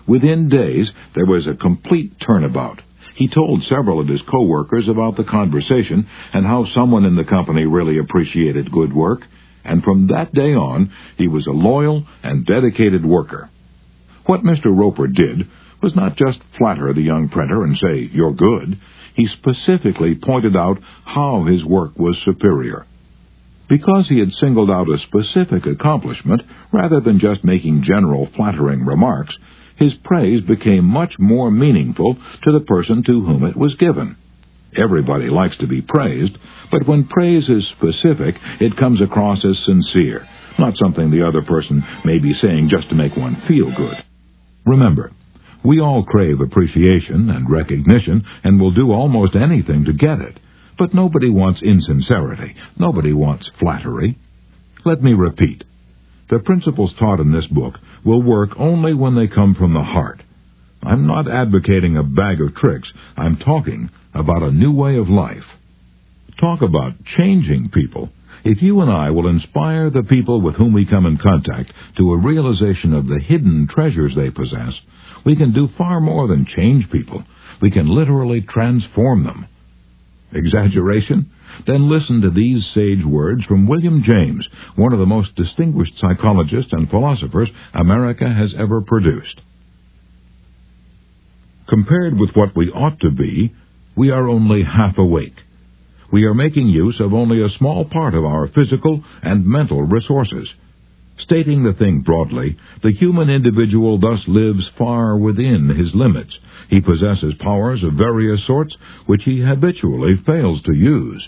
[SPEAKER 1] Within days, there was a complete turnabout. He told several of his co-workers about the conversation and how someone in the company really appreciated good work, and from that day on, he was a loyal and dedicated worker. What Mr. Roper did was not just flatter the young printer and say, "You're good." He specifically pointed out how his work was superior. Because he had singled out a specific accomplishment, rather than just making general flattering remarks, his praise became much more meaningful to the person to whom it was given. Everybody likes to be praised, but when praise is specific, it comes across as sincere, not something the other person may be saying just to make one feel good. Remember, we all crave appreciation and recognition and will do almost anything to get it. But nobody wants insincerity. Nobody wants flattery. Let me repeat. The principles taught in this book will work only when they come from the heart. I'm not advocating a bag of tricks. I'm talking about a new way of life. Talk about changing people. If you and I will inspire the people with whom we come in contact to a realization of the hidden treasures they possess, we can do far more than change people. We can literally transform them. Exaggeration? Then listen to these sage words from William James, one of the most distinguished psychologists and philosophers America has ever produced. Compared with what we ought to be, we are only half awake. We are making use of only a small part of our physical and mental resources. Stating the thing broadly, the human individual thus lives far within his limits. He possesses powers of various sorts which he habitually fails to use.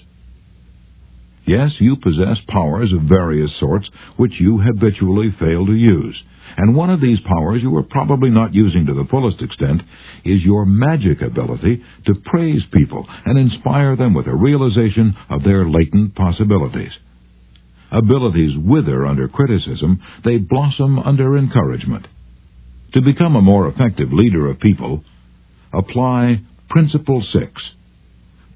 [SPEAKER 1] Yes, you possess powers of various sorts which you habitually fail to use. And one of these powers you are probably not using to the fullest extent is your magic ability to praise people and inspire them with a realization of their latent possibilities. Abilities wither under criticism, they blossom under encouragement. To become a more effective leader of people, apply Principle 6.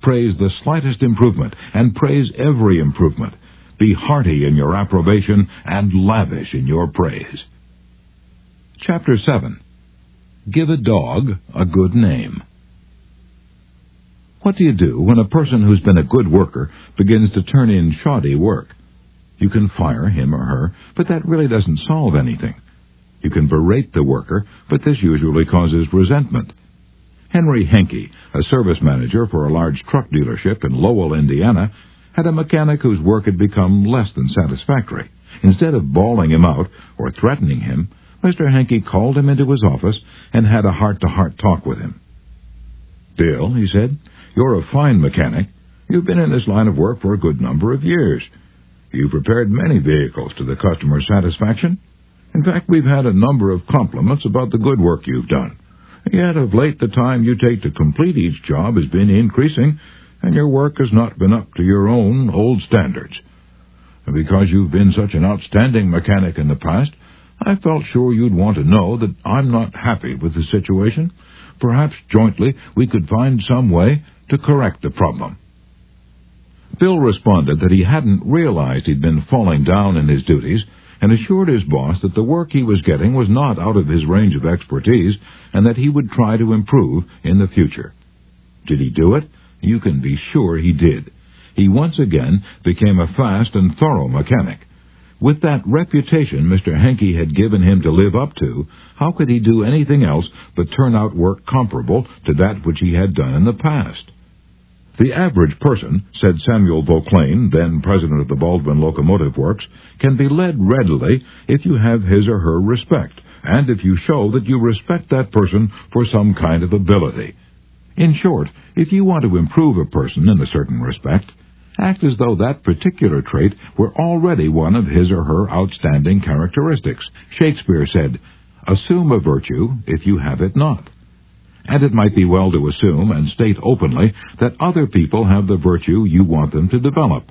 [SPEAKER 1] Praise the slightest improvement, and praise every improvement. Be hearty in your approbation, and lavish in your praise. Chapter 7. Give a dog a good name. What do you do when a person who's been a good worker begins to turn in shoddy work? You can fire him or her, but that really doesn't solve anything. You can berate the worker, but this usually causes resentment. Henry Henke, a service manager for a large truck dealership in Lowell, Indiana, had a mechanic whose work had become less than satisfactory. Instead of bawling him out or threatening him, Mr. Henke called him into his office and had a heart-to-heart talk with him. "Bill," he said, "you're a fine mechanic. You've been in this line of work for a good number of years. You've repaired many vehicles to the customer's satisfaction. In fact, we've had a number of compliments about the good work you've done. Yet of late the time you take to complete each job has been increasing, and your work has not been up to your own old standards. And because you've been such an outstanding mechanic in the past, I felt sure you'd want to know that I'm not happy with the situation. Perhaps jointly we could find some way to correct the problem." Bill responded that he hadn't realized he'd been falling down in his duties, and assured his boss that the work he was getting was not out of his range of expertise, and that he would try to improve in the future. Did he do it? You can be sure he did. He once again became a fast and thorough mechanic. With that reputation Mr. Henke had given him to live up to, how could he do anything else but turn out work comparable to that which he had done in the past? "The average person," said Samuel Vauclain, then president of the Baldwin Locomotive Works, "can be led readily if you have his or her respect, and if you show that you respect that person for some kind of ability. In short, if you want to improve a person in a certain respect, act as though that particular trait were already one of his or her outstanding characteristics. Shakespeare said, "Assume a virtue if you have it not." And it might be well to assume and state openly that other people have the virtue you want them to develop.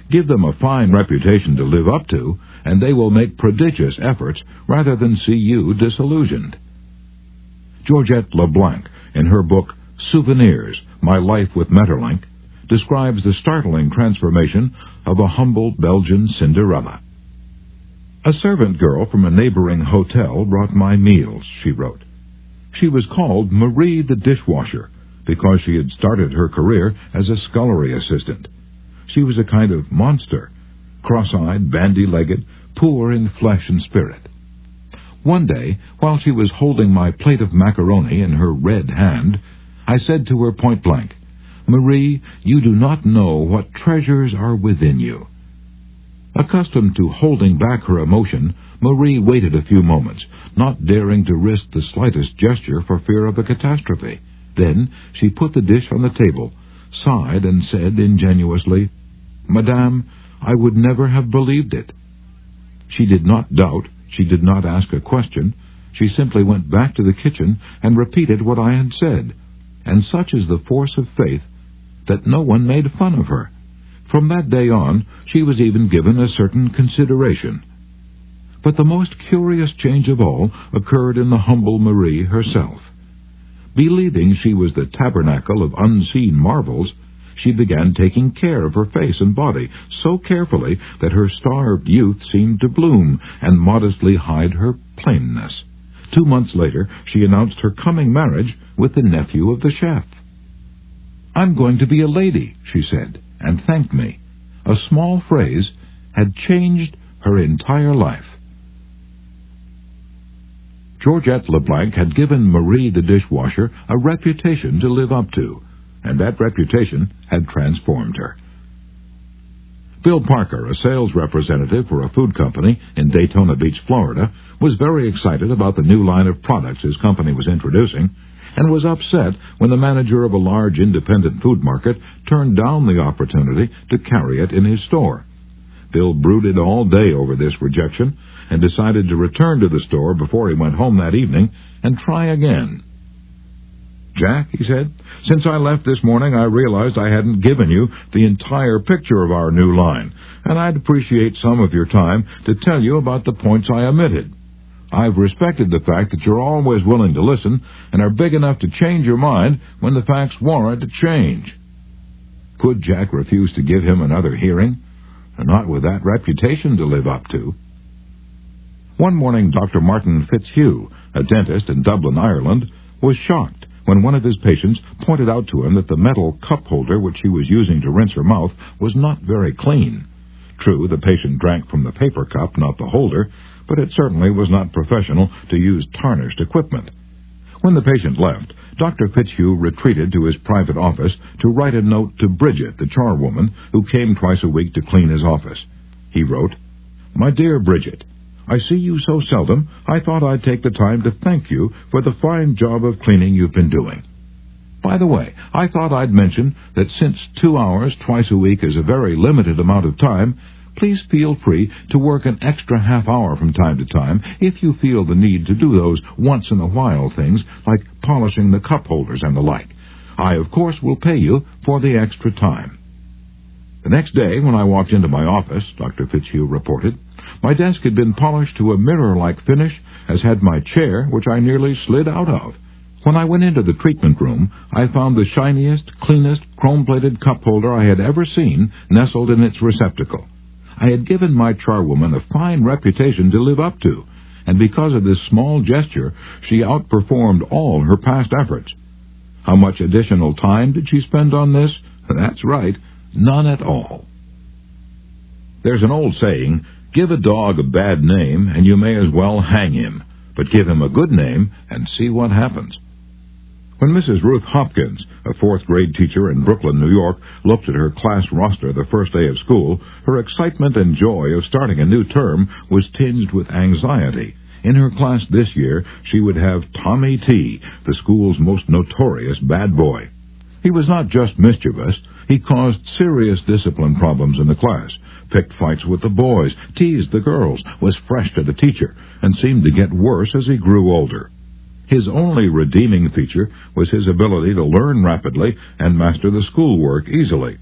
[SPEAKER 1] Give them a fine reputation to live up to, and they will make prodigious efforts rather than see you disillusioned. Georgette LeBlanc, in her book Souvenirs, My Life with Maeterlinck, describes the startling transformation of a humble Belgian Cinderella. "A servant girl from a neighboring hotel brought my meals," she wrote. She was called Marie the dishwasher because she had started her career as a scullery assistant. She was a kind of monster, cross-eyed, bandy-legged, poor in flesh and spirit. One day, while she was holding my plate of macaroni in her red hand, I said to her point-blank, "Marie, you do not know what treasures are within you." Accustomed to holding back her emotion, Marie waited a few moments, not daring to risk the slightest gesture for fear of a catastrophe. Then she put the dish on the table, sighed, and said ingenuously, "Madame, I would never have believed it." She did not doubt, she did not ask a question, she simply went back to the kitchen and repeated what I had said, and such is the force of faith that no one made fun of her. From that day on, she was even given a certain consideration. But the most curious change of all occurred in the humble Marie herself. Believing she was the tabernacle of unseen marvels, she began taking care of her face and body so carefully that her starved youth seemed to bloom and modestly hide her plainness. 2 months later, she announced her coming marriage with the nephew of the chef. "I'm going to be a lady," she said, and thanked me. A small phrase had changed her entire life. Georgette LeBlanc had given Marie the dishwasher a reputation to live up to, and that reputation had transformed her. Bill Parker, a sales representative for a food company in Daytona Beach, Florida, was very excited about the new line of products his company was introducing, and was upset when the manager of a large independent food market turned down the opportunity to carry it in his store. Bill brooded all day over this rejection and decided to return to the store before he went home that evening and try again. "Jack," he said, "since I left this morning I realized I hadn't given you the entire picture of our new line, and I'd appreciate some of your time to tell you about the points I omitted. I've respected the fact that you're always willing to listen and are big enough to change your mind when the facts warrant a change." Could Jack refuse to give him another hearing? Not with that reputation to live up to. One morning, Dr. Martin Fitzhugh, a dentist in Dublin, Ireland, was shocked when one of his patients pointed out to him that the metal cup holder which she was using to rinse her mouth was not very clean. True, the patient drank from the paper cup, not the holder, but it certainly was not professional to use tarnished equipment. When the patient left, Dr. Fitzhugh retreated to his private office to write a note to Bridget, the charwoman, who came twice a week to clean his office. He wrote, "My dear Bridget, I see you so seldom, I thought I'd take the time to thank you for the fine job of cleaning you've been doing. By the way, I thought I'd mention that since 2 hours twice a week is a very limited amount of time, please feel free to work an extra half hour from time to time if you feel the need to do those once-in-a-while things like polishing the cup holders and the like. I, of course, will pay you for the extra time." The next day, when I walked into my office, Dr. Fitzhugh reported, my desk had been polished to a mirror-like finish, as had my chair, which I nearly slid out of. When I went into the treatment room, I found the shiniest, cleanest, chrome-plated cup holder I had ever seen nestled in its receptacle. I had given my charwoman a fine reputation to live up to, and because of this small gesture, she outperformed all her past efforts. How much additional time did she spend on this? That's right, none at all. There's an old saying, give a dog a bad name and you may as well hang him, but give him a good name and see what happens. When Mrs. Ruth Hopkins, a fourth-grade teacher in Brooklyn, New York, looked at her class roster the first day of school, her excitement and joy of starting a new term was tinged with anxiety. In her class this year, she would have Tommy T., the school's most notorious bad boy. He was not just mischievous. He caused serious discipline problems in the class, picked fights with the boys, teased the girls, was fresh to the teacher, and seemed to get worse as he grew older. His only redeeming feature was his ability to learn rapidly and master the schoolwork easily.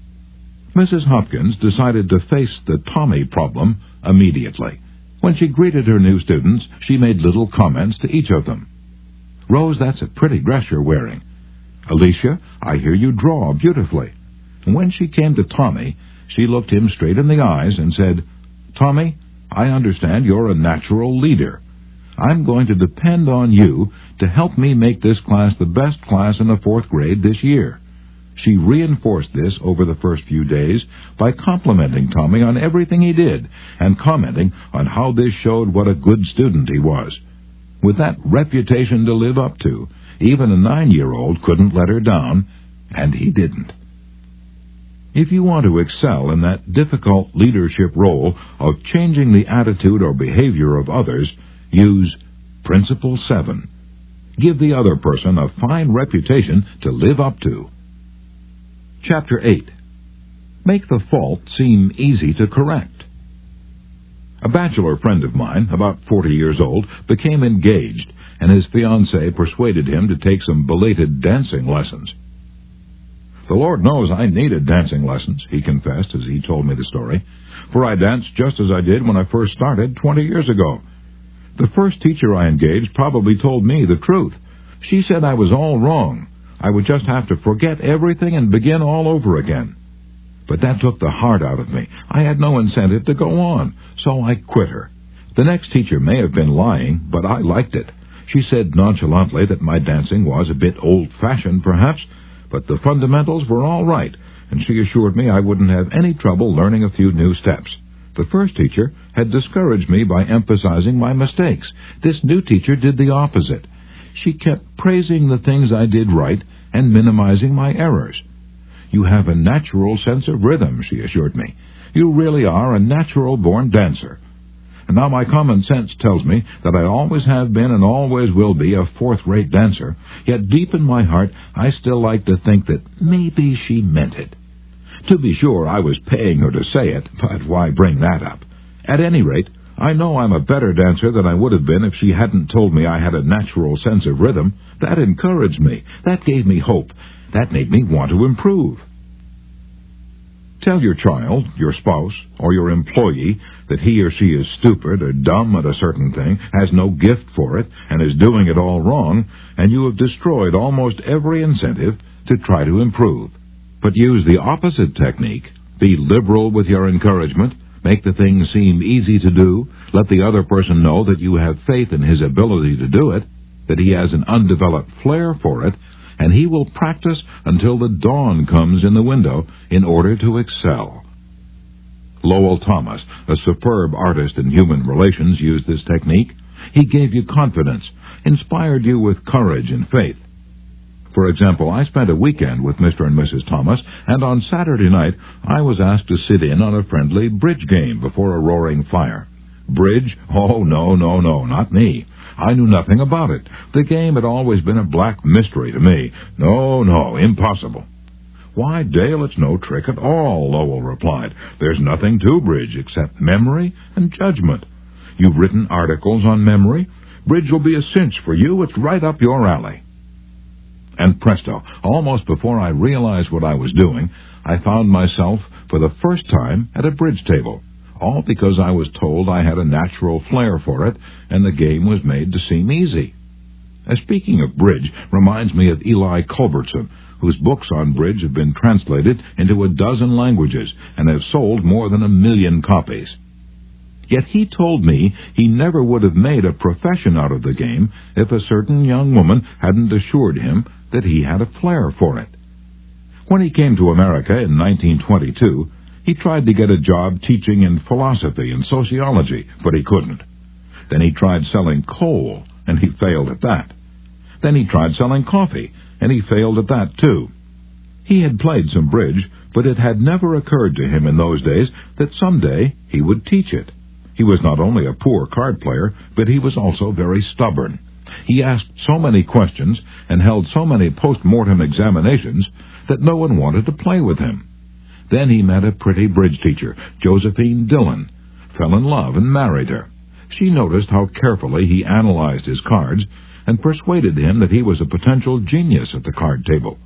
[SPEAKER 1] Mrs. Hopkins decided to face the Tommy problem immediately. When she greeted her new students, she made little comments to each of them. "Rose, that's a pretty dress you're wearing. Alicia, I hear you draw beautifully." And when she came to Tommy, she looked him straight in the eyes and said, "Tommy, I understand you're a natural leader. I'm going to depend on you to help me make this class the best class in the 4th grade this year." She reinforced this over the first few days by complimenting Tommy on everything he did and commenting on how this showed what a good student he was. With that reputation to live up to, even a 9-year-old couldn't let her down, and he didn't. If you want to excel in that difficult leadership role of changing the attitude or behavior of others, use Principle 7. Give the other person a fine reputation to live up to. Chapter 8. Make the fault seem easy to correct. A bachelor friend of mine, about 40 years old, became engaged, and his fiancée persuaded him to take some belated dancing lessons. "The Lord knows I needed dancing lessons," he confessed as he told me the story, "for I danced just as I did when I first started 20 years ago. The first teacher I engaged probably told me the truth. She said I was all wrong. I would just have to forget everything and begin all over again. But that took the heart out of me. I had no incentive to go on, so I quit her. The next teacher may have been lying, but I liked it. She said nonchalantly that my dancing was a bit old-fashioned, perhaps, but the fundamentals were all right, and she assured me I wouldn't have any trouble learning a few new steps. The first teacher had discouraged me by emphasizing my mistakes. This new teacher did the opposite. She kept praising the things I did right and minimizing my errors. You have a natural sense of rhythm, she assured me. You really are a natural-born dancer. And now my common sense tells me that I always have been and always will be a 4th-rate dancer, yet deep in my heart I still like to think that maybe she meant it. To be sure, I was paying her to say it, but why bring that up? At any rate, I know I'm a better dancer than I would have been if she hadn't told me I had a natural sense of rhythm. That encouraged me. That gave me hope. That made me want to improve. Tell your child, your spouse, or your employee that he or she is stupid or dumb at a certain thing, has no gift for it, and is doing it all wrong, and you have destroyed almost every incentive to try to improve. But use the opposite technique. Be liberal with your encouragement. Make the thing seem easy to do. Let the other person know that you have faith in his ability to do it, that he has an undeveloped flair for it, and he will practice until the dawn comes in the window in order to excel. Lowell Thomas, a superb artist in human relations, used this technique. He gave you confidence, inspired you with courage and faith. For example, I spent a weekend with Mr. and Mrs. Thomas, and on Saturday night I was asked to sit in on a friendly bridge game before a roaring fire. Bridge? Oh, no, not me. I knew nothing about it. The game had always been a black mystery to me. No, impossible. "Why, Dale, it's no trick at all," Lowell replied. "There's nothing to bridge except memory and judgment. You've written articles on memory. Bridge will be a cinch for you. It's right up your alley." And presto, almost before I realized what I was doing, I found myself for the first time at a bridge table, all because I was told I had a natural flair for it, and the game was made to seem easy. Speaking of bridge reminds me of Eli Culbertson, whose books on bridge have been translated into a dozen languages and have sold more than 1 million copies. Yet he told me he never would have made a profession out of the game if a certain young woman hadn't assured him that he had a flair for it. When he came to America in 1922, he tried to get a job teaching in philosophy and sociology, but he couldn't. Then he tried selling coal, and he failed at that. Then he tried selling coffee, and he failed at that too. He had played some bridge, but it had never occurred to him in those days that someday he would teach it. He was not only a poor card player, but he was also very stubborn. He asked so many questions and held so many post-mortem examinations that no one wanted to play with him. Then he met a pretty bridge teacher, Josephine Dillon, fell in love and married her. She noticed how carefully he analyzed his cards and persuaded him that he was a potential genius at the card table.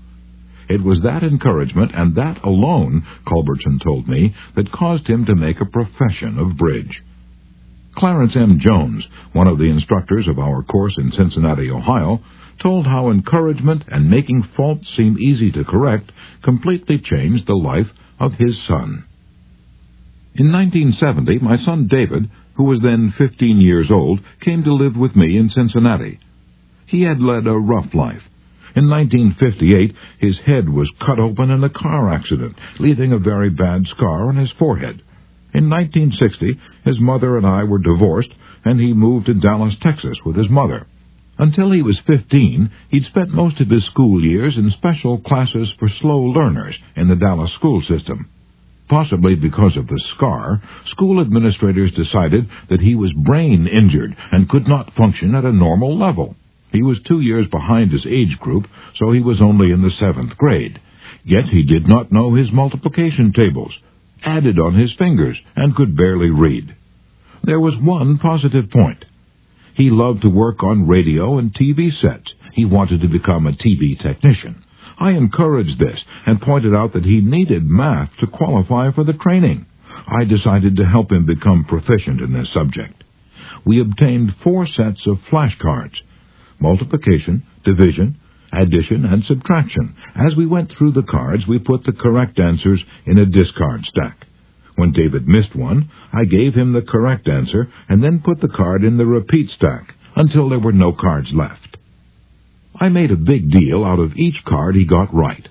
[SPEAKER 1] It was that encouragement and that alone, Culbertson told me, that caused him to make a profession of bridge. Clarence M. Jones, one of the instructors of our course in Cincinnati, Ohio, told how encouragement and making faults seem easy to correct completely changed the life of his son. In 1970, my son David, who was then 15 years old, came to live with me in Cincinnati. He had led a rough life. In 1958, his head was cut open in a car accident, leaving a very bad scar on his forehead. In 1960, his mother and I were divorced, and he moved to Dallas, Texas, with his mother. Until he was 15, he'd spent most of his school years in special classes for slow learners in the Dallas school system. Possibly because of the scar, school administrators decided that he was brain injured and could not function at a normal level. He was 2 years behind his age group, so he was only in the 7th grade. Yet he did not know his multiplication tables, added on his fingers, and could barely read. There was one positive point. He loved to work on radio and TV sets. He wanted to become a TV technician. I encouraged this and pointed out that he needed math to qualify for the training. I decided to help him become proficient in this subject. We obtained 4 sets of flashcards: multiplication, division, addition, and subtraction. As we went through the cards, we put the correct answers in a discard stack. When David missed one, I gave him the correct answer and then put the card in the repeat stack until there were no cards left. I made a big deal out of each card he got right,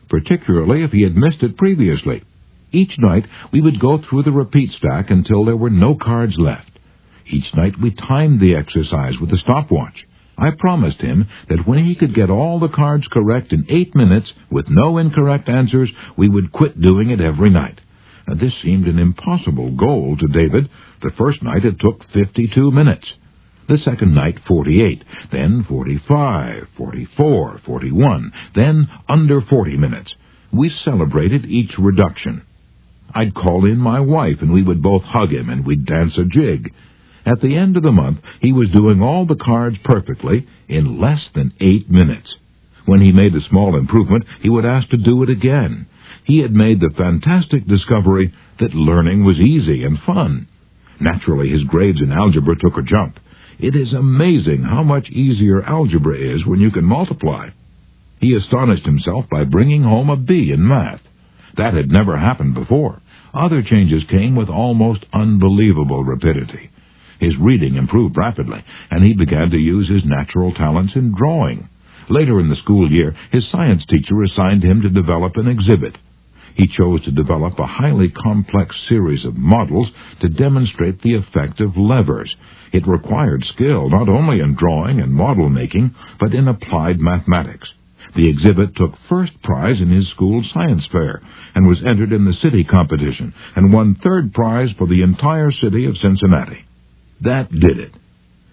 [SPEAKER 1] particularly if he had missed it previously. Each night, we would go through the repeat stack until there were no cards left. Each night, we timed the exercise with a stopwatch. I promised him that when he could get all the cards correct in 8 minutes with no incorrect answers, we would quit doing it every night. Now, this seemed an impossible goal to David. The first night it took 52 minutes. The second night, 48. Then 45, 44, 41. Then under 40 minutes. We celebrated each reduction. I'd call in my wife and we would both hug him and we'd dance a jig. At the end of the month, he was doing all the cards perfectly in less than 8 minutes. When he made a small improvement, he would ask to do it again. He had made the fantastic discovery that learning was easy and fun. Naturally, his grades in algebra took a jump. It is amazing how much easier algebra is when you can multiply. He astonished himself by bringing home a B in math. That had never happened before. Other changes came with almost unbelievable rapidity. His reading improved rapidly, and he began to use his natural talents in drawing. Later in the school year, his science teacher assigned him to develop an exhibit. He chose to develop a highly complex series of models to demonstrate the effect of levers. It required skill not only in drawing and model making, but in applied mathematics. The exhibit took first prize in his school science fair and was entered in the city competition and won third prize for the entire city of Cincinnati. That did it.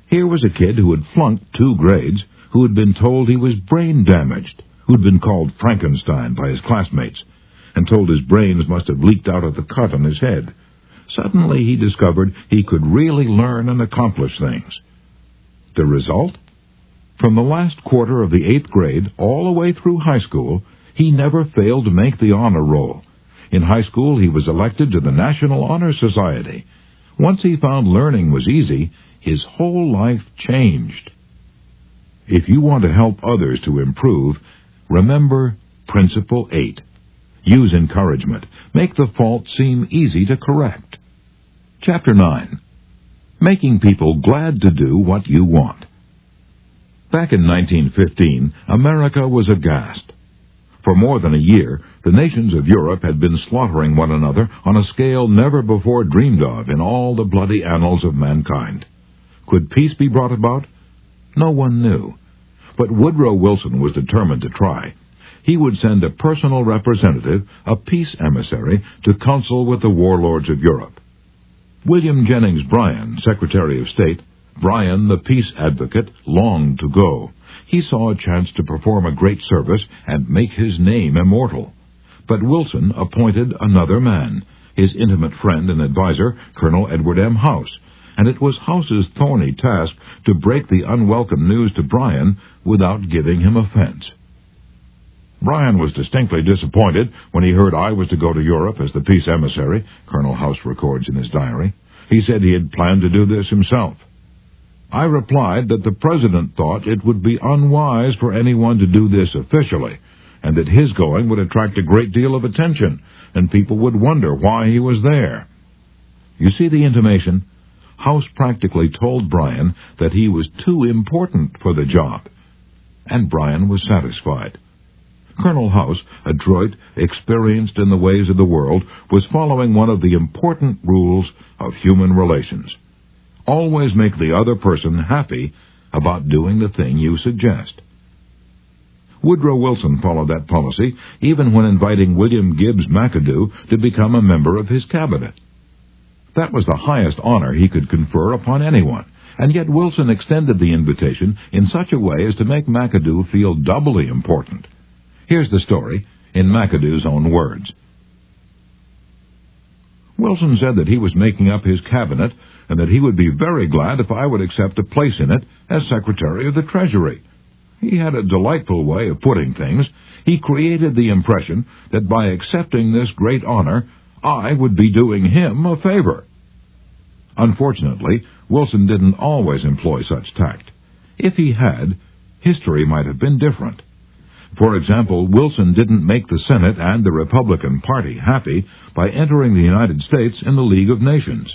[SPEAKER 1] Here was a kid who had flunked 2 grades, who had been told he was brain damaged, who'd been called Frankenstein by his classmates, and told his brains must have leaked out of the cut on his head. Suddenly he discovered he could really learn and accomplish things. The result? From the last quarter of the 8th grade all the way through high school, he never failed to make the honor roll. In high school, he was elected to the National Honor Society. Once he found learning was easy, his whole life changed. If you want to help others to improve, remember Principle 8. Use encouragement. Make the fault seem easy to correct. Chapter 9. Making people glad to do what you want. Back in 1915, America was aghast. For more than a year, the nations of Europe had been slaughtering one another on a scale never before dreamed of in all the bloody annals of mankind. Could peace be brought about? No one knew. But Woodrow Wilson was determined to try. He would send a personal representative, a peace emissary, to counsel with the warlords of Europe. William Jennings Bryan, Secretary of State, Bryan, the peace advocate, longed to go. He saw a chance to perform a great service and make his name immortal. But Wilson appointed another man, his intimate friend and advisor, Colonel Edward M. House, and it was House's thorny task to break the unwelcome news to Bryan without giving him offense. Bryan was distinctly disappointed when he heard I was to go to Europe as the peace emissary, Colonel House records in his diary. He said he had planned to do this himself. I replied that the President thought it would be unwise for anyone to do this officially, and that his going would attract a great deal of attention, and people would wonder why he was there. You see the intimation? House practically told Bryan that he was too important for the job, and Bryan was satisfied. Colonel House, adroit, experienced in the ways of the world, was following one of the important rules of human relations. Always make the other person happy about doing the thing you suggest. Woodrow Wilson followed that policy even when inviting William Gibbs McAdoo to become a member of his cabinet. That was the highest honor he could confer upon anyone, and yet Wilson extended the invitation in such a way as to make McAdoo feel doubly important. Here's the story in McAdoo's own words. Wilson said that he was making up his cabinet and that he would be very glad if I would accept a place in it as Secretary of the Treasury. He had a delightful way of putting things. He created the impression that by accepting this great honor, I would be doing him a favor. Unfortunately, Wilson didn't always employ such tact. If he had, history might have been different. For example, Wilson didn't make the Senate and the Republican Party happy by entering the United States in the League of Nations.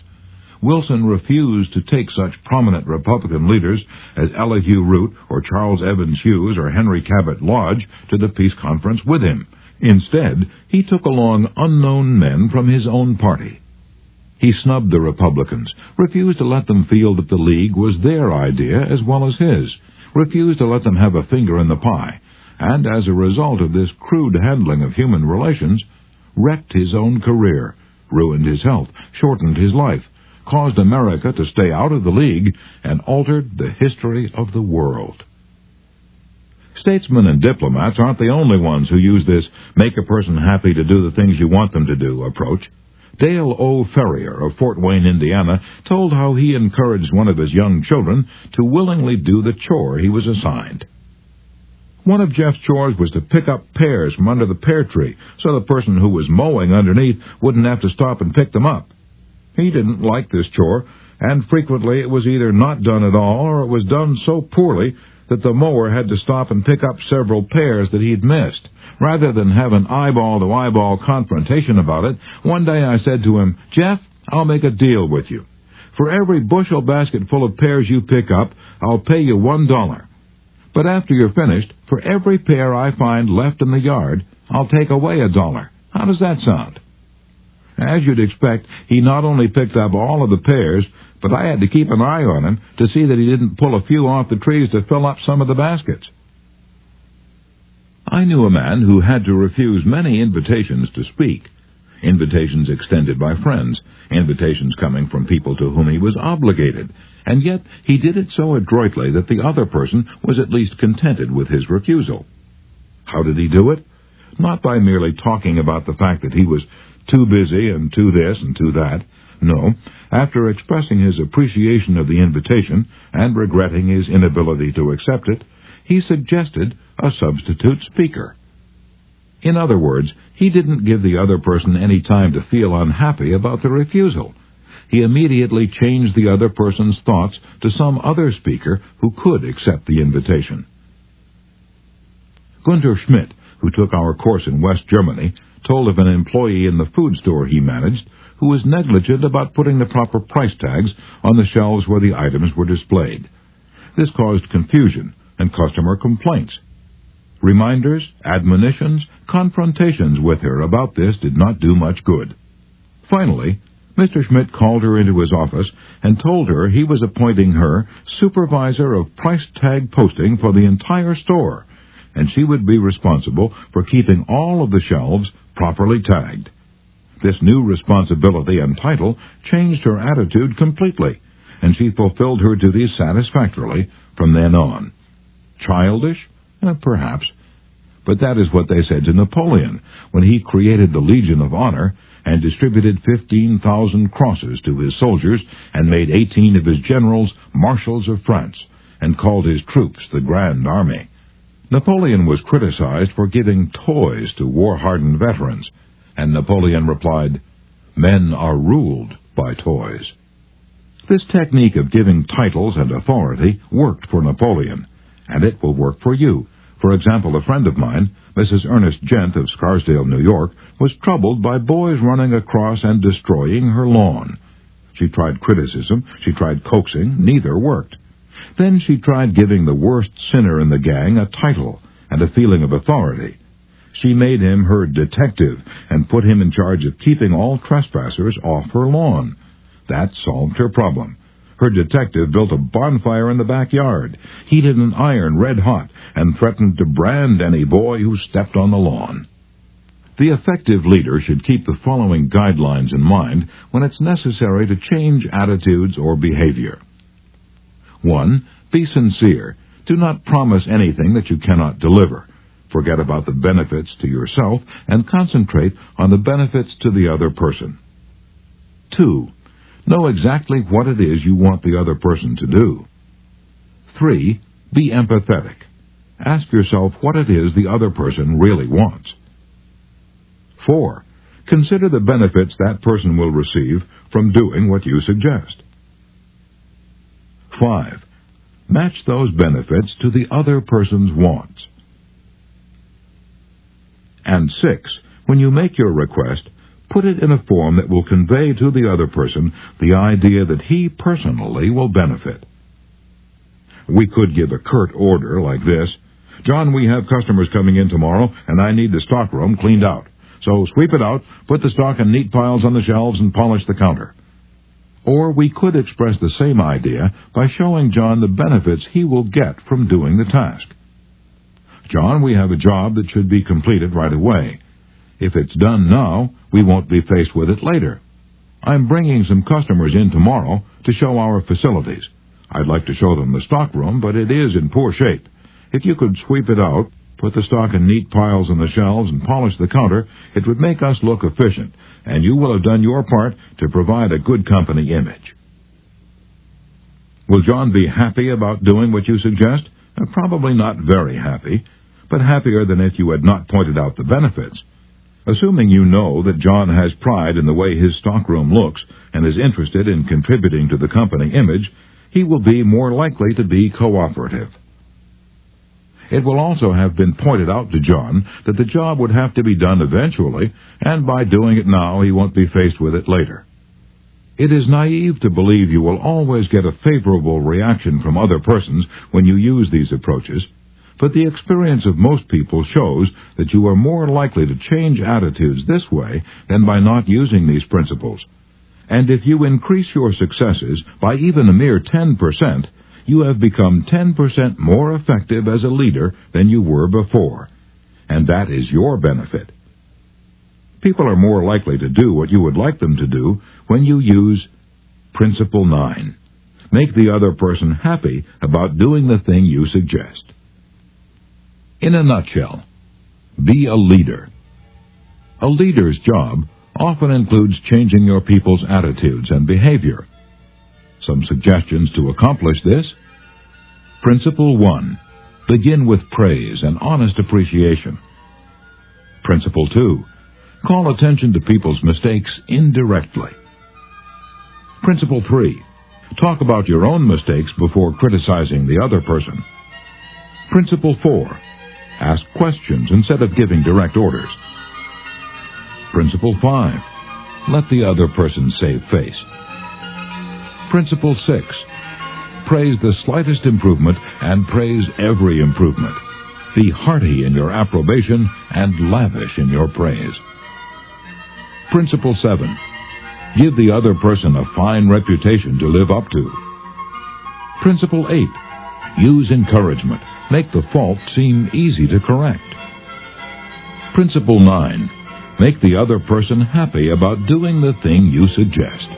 [SPEAKER 1] Wilson refused to take such prominent Republican leaders as Elihu Root or Charles Evans Hughes or Henry Cabot Lodge to the peace conference with him. Instead, he took along unknown men from his own party. He snubbed the Republicans, refused to let them feel that the League was their idea as well as his, refused to let them have a finger in the pie, and as a result of this crude handling of human relations, wrecked his own career, ruined his health, shortened his life, caused America to stay out of the League, and altered the history of the world. Statesmen and diplomats aren't the only ones who use this make a person happy to do the things you want them to do approach. Dale O. Ferrier of Fort Wayne, Indiana, told how he encouraged one of his young children to willingly do the chore he was assigned. One of Jeff's chores was to pick up pears from under the pear tree so the person who was mowing underneath wouldn't have to stop and pick them up. He didn't like this chore, and frequently it was either not done at all or it was done so poorly that the mower had to stop and pick up several pears that he'd missed. Rather than have an eyeball-to-eyeball confrontation about it, one day I said to him, "Jeff, I'll make a deal with you. For every bushel basket full of pears you pick up, I'll pay you $1. But after you're finished, for every pear I find left in the yard, I'll take away $1. How does that sound?" As you'd expect, he not only picked up all of the pears, but I had to keep an eye on him to see that he didn't pull a few off the trees to fill up some of the baskets. I knew a man who had to refuse many invitations to speak, invitations extended by friends, invitations coming from people to whom he was obligated, and yet he did it so adroitly that the other person was at least contented with his refusal. How did he do it? Not by merely talking about the fact that he was too busy and too this and too that. No, after expressing his appreciation of the invitation and regretting his inability to accept it, he suggested a substitute speaker. In other words, he didn't give the other person any time to feel unhappy about the refusal. He immediately changed the other person's thoughts to some other speaker who could accept the invitation. Gunther Schmidt, who took our course in West Germany, told of an employee in the food store he managed who was negligent about putting the proper price tags on the shelves where the items were displayed. This caused confusion and customer complaints. Reminders, admonitions, confrontations with her about this did not do much good. Finally, Mr. Schmidt called her into his office and told her he was appointing her supervisor of price tag posting for the entire store, and she would be responsible for keeping all of the shelves properly tagged. This new responsibility and title changed her attitude completely, and she fulfilled her duties satisfactorily from then on. Childish? Perhaps. But that is what they said to Napoleon when he created the Legion of Honor and distributed 15,000 crosses to his soldiers and made 18 of his generals marshals of France and called his troops the Grand Army. Napoleon was criticized for giving toys to war-hardened veterans, and Napoleon replied, "Men are ruled by toys." This technique of giving titles and authority worked for Napoleon, and it will work for you. For example, a friend of mine, Mrs. Ernest Gent of Scarsdale, New York, was troubled by boys running across and destroying her lawn. She tried criticism, she tried coaxing, neither worked. Then she tried giving the worst sinner in the gang a title and a feeling of authority. She made him her detective and put him in charge of keeping all trespassers off her lawn. That solved her problem. Her detective built a bonfire in the backyard, heated an iron red hot, and threatened to brand any boy who stepped on the lawn. The effective leader should keep the following guidelines in mind when it's necessary to change attitudes or behavior. 1. Be sincere. Do not promise anything that you cannot deliver. Forget about the benefits to yourself and concentrate on the benefits to the other person. 2. Know exactly what it is you want the other person to do. 3. Be empathetic. Ask yourself what it is the other person really wants. 4. Consider the benefits that person will receive from doing what you suggest. 5. Match those benefits to the other person's wants. And 6. When you make your request, put it in a form that will convey to the other person the idea that he personally will benefit. We could give a curt order like this: "John, we have customers coming in tomorrow, and I need the stockroom cleaned out. So sweep it out, put the stock in neat piles on the shelves, and polish the counter." Or we could express the same idea by showing John the benefits he will get from doing the task. "John, we have a job that should be completed right away. If it's done now, we won't be faced with it later. I'm bringing some customers in tomorrow to show our facilities. I'd like to show them the stockroom, but it is in poor shape. If you could sweep it out, put the stock in neat piles on the shelves, and polish the counter, it would make us look efficient, and you will have done your part to provide a good company image." Will John be happy about doing what you suggest? Probably not very happy, but happier than if you had not pointed out the benefits. Assuming you know that John has pride in the way his stockroom looks and is interested in contributing to the company image, he will be more likely to be cooperative. It will also have been pointed out to John that the job would have to be done eventually, and by doing it now he won't be faced with it later. It is naive to believe you will always get a favorable reaction from other persons when you use these approaches, but the experience of most people shows that you are more likely to change attitudes this way than by not using these principles. And if you increase your successes by even a mere 10%, you have become 10% more effective as a leader than you were before, and that is your benefit. People are more likely to do what you would like them to do when you use Principle 9. Make the other person happy about doing the thing you suggest. In a nutshell, be a leader. A leader's job often includes changing your people's attitudes and behavior. Some suggestions to accomplish this. Principle 1. Begin with praise and honest appreciation. Principle 2. Call attention to people's mistakes indirectly. Principle 3. Talk about your own mistakes before criticizing the other person. Principle 4. Ask questions instead of giving direct orders. Principle 5. Let the other person save face. Principle 6. Praise the slightest improvement and praise every improvement. Be hearty in your approbation and lavish in your praise. Principle 7. Give the other person a fine reputation to live up to. Principle 8. Use encouragement. Make the fault seem easy to correct. Principle 9. Make the other person happy about doing the thing you suggest.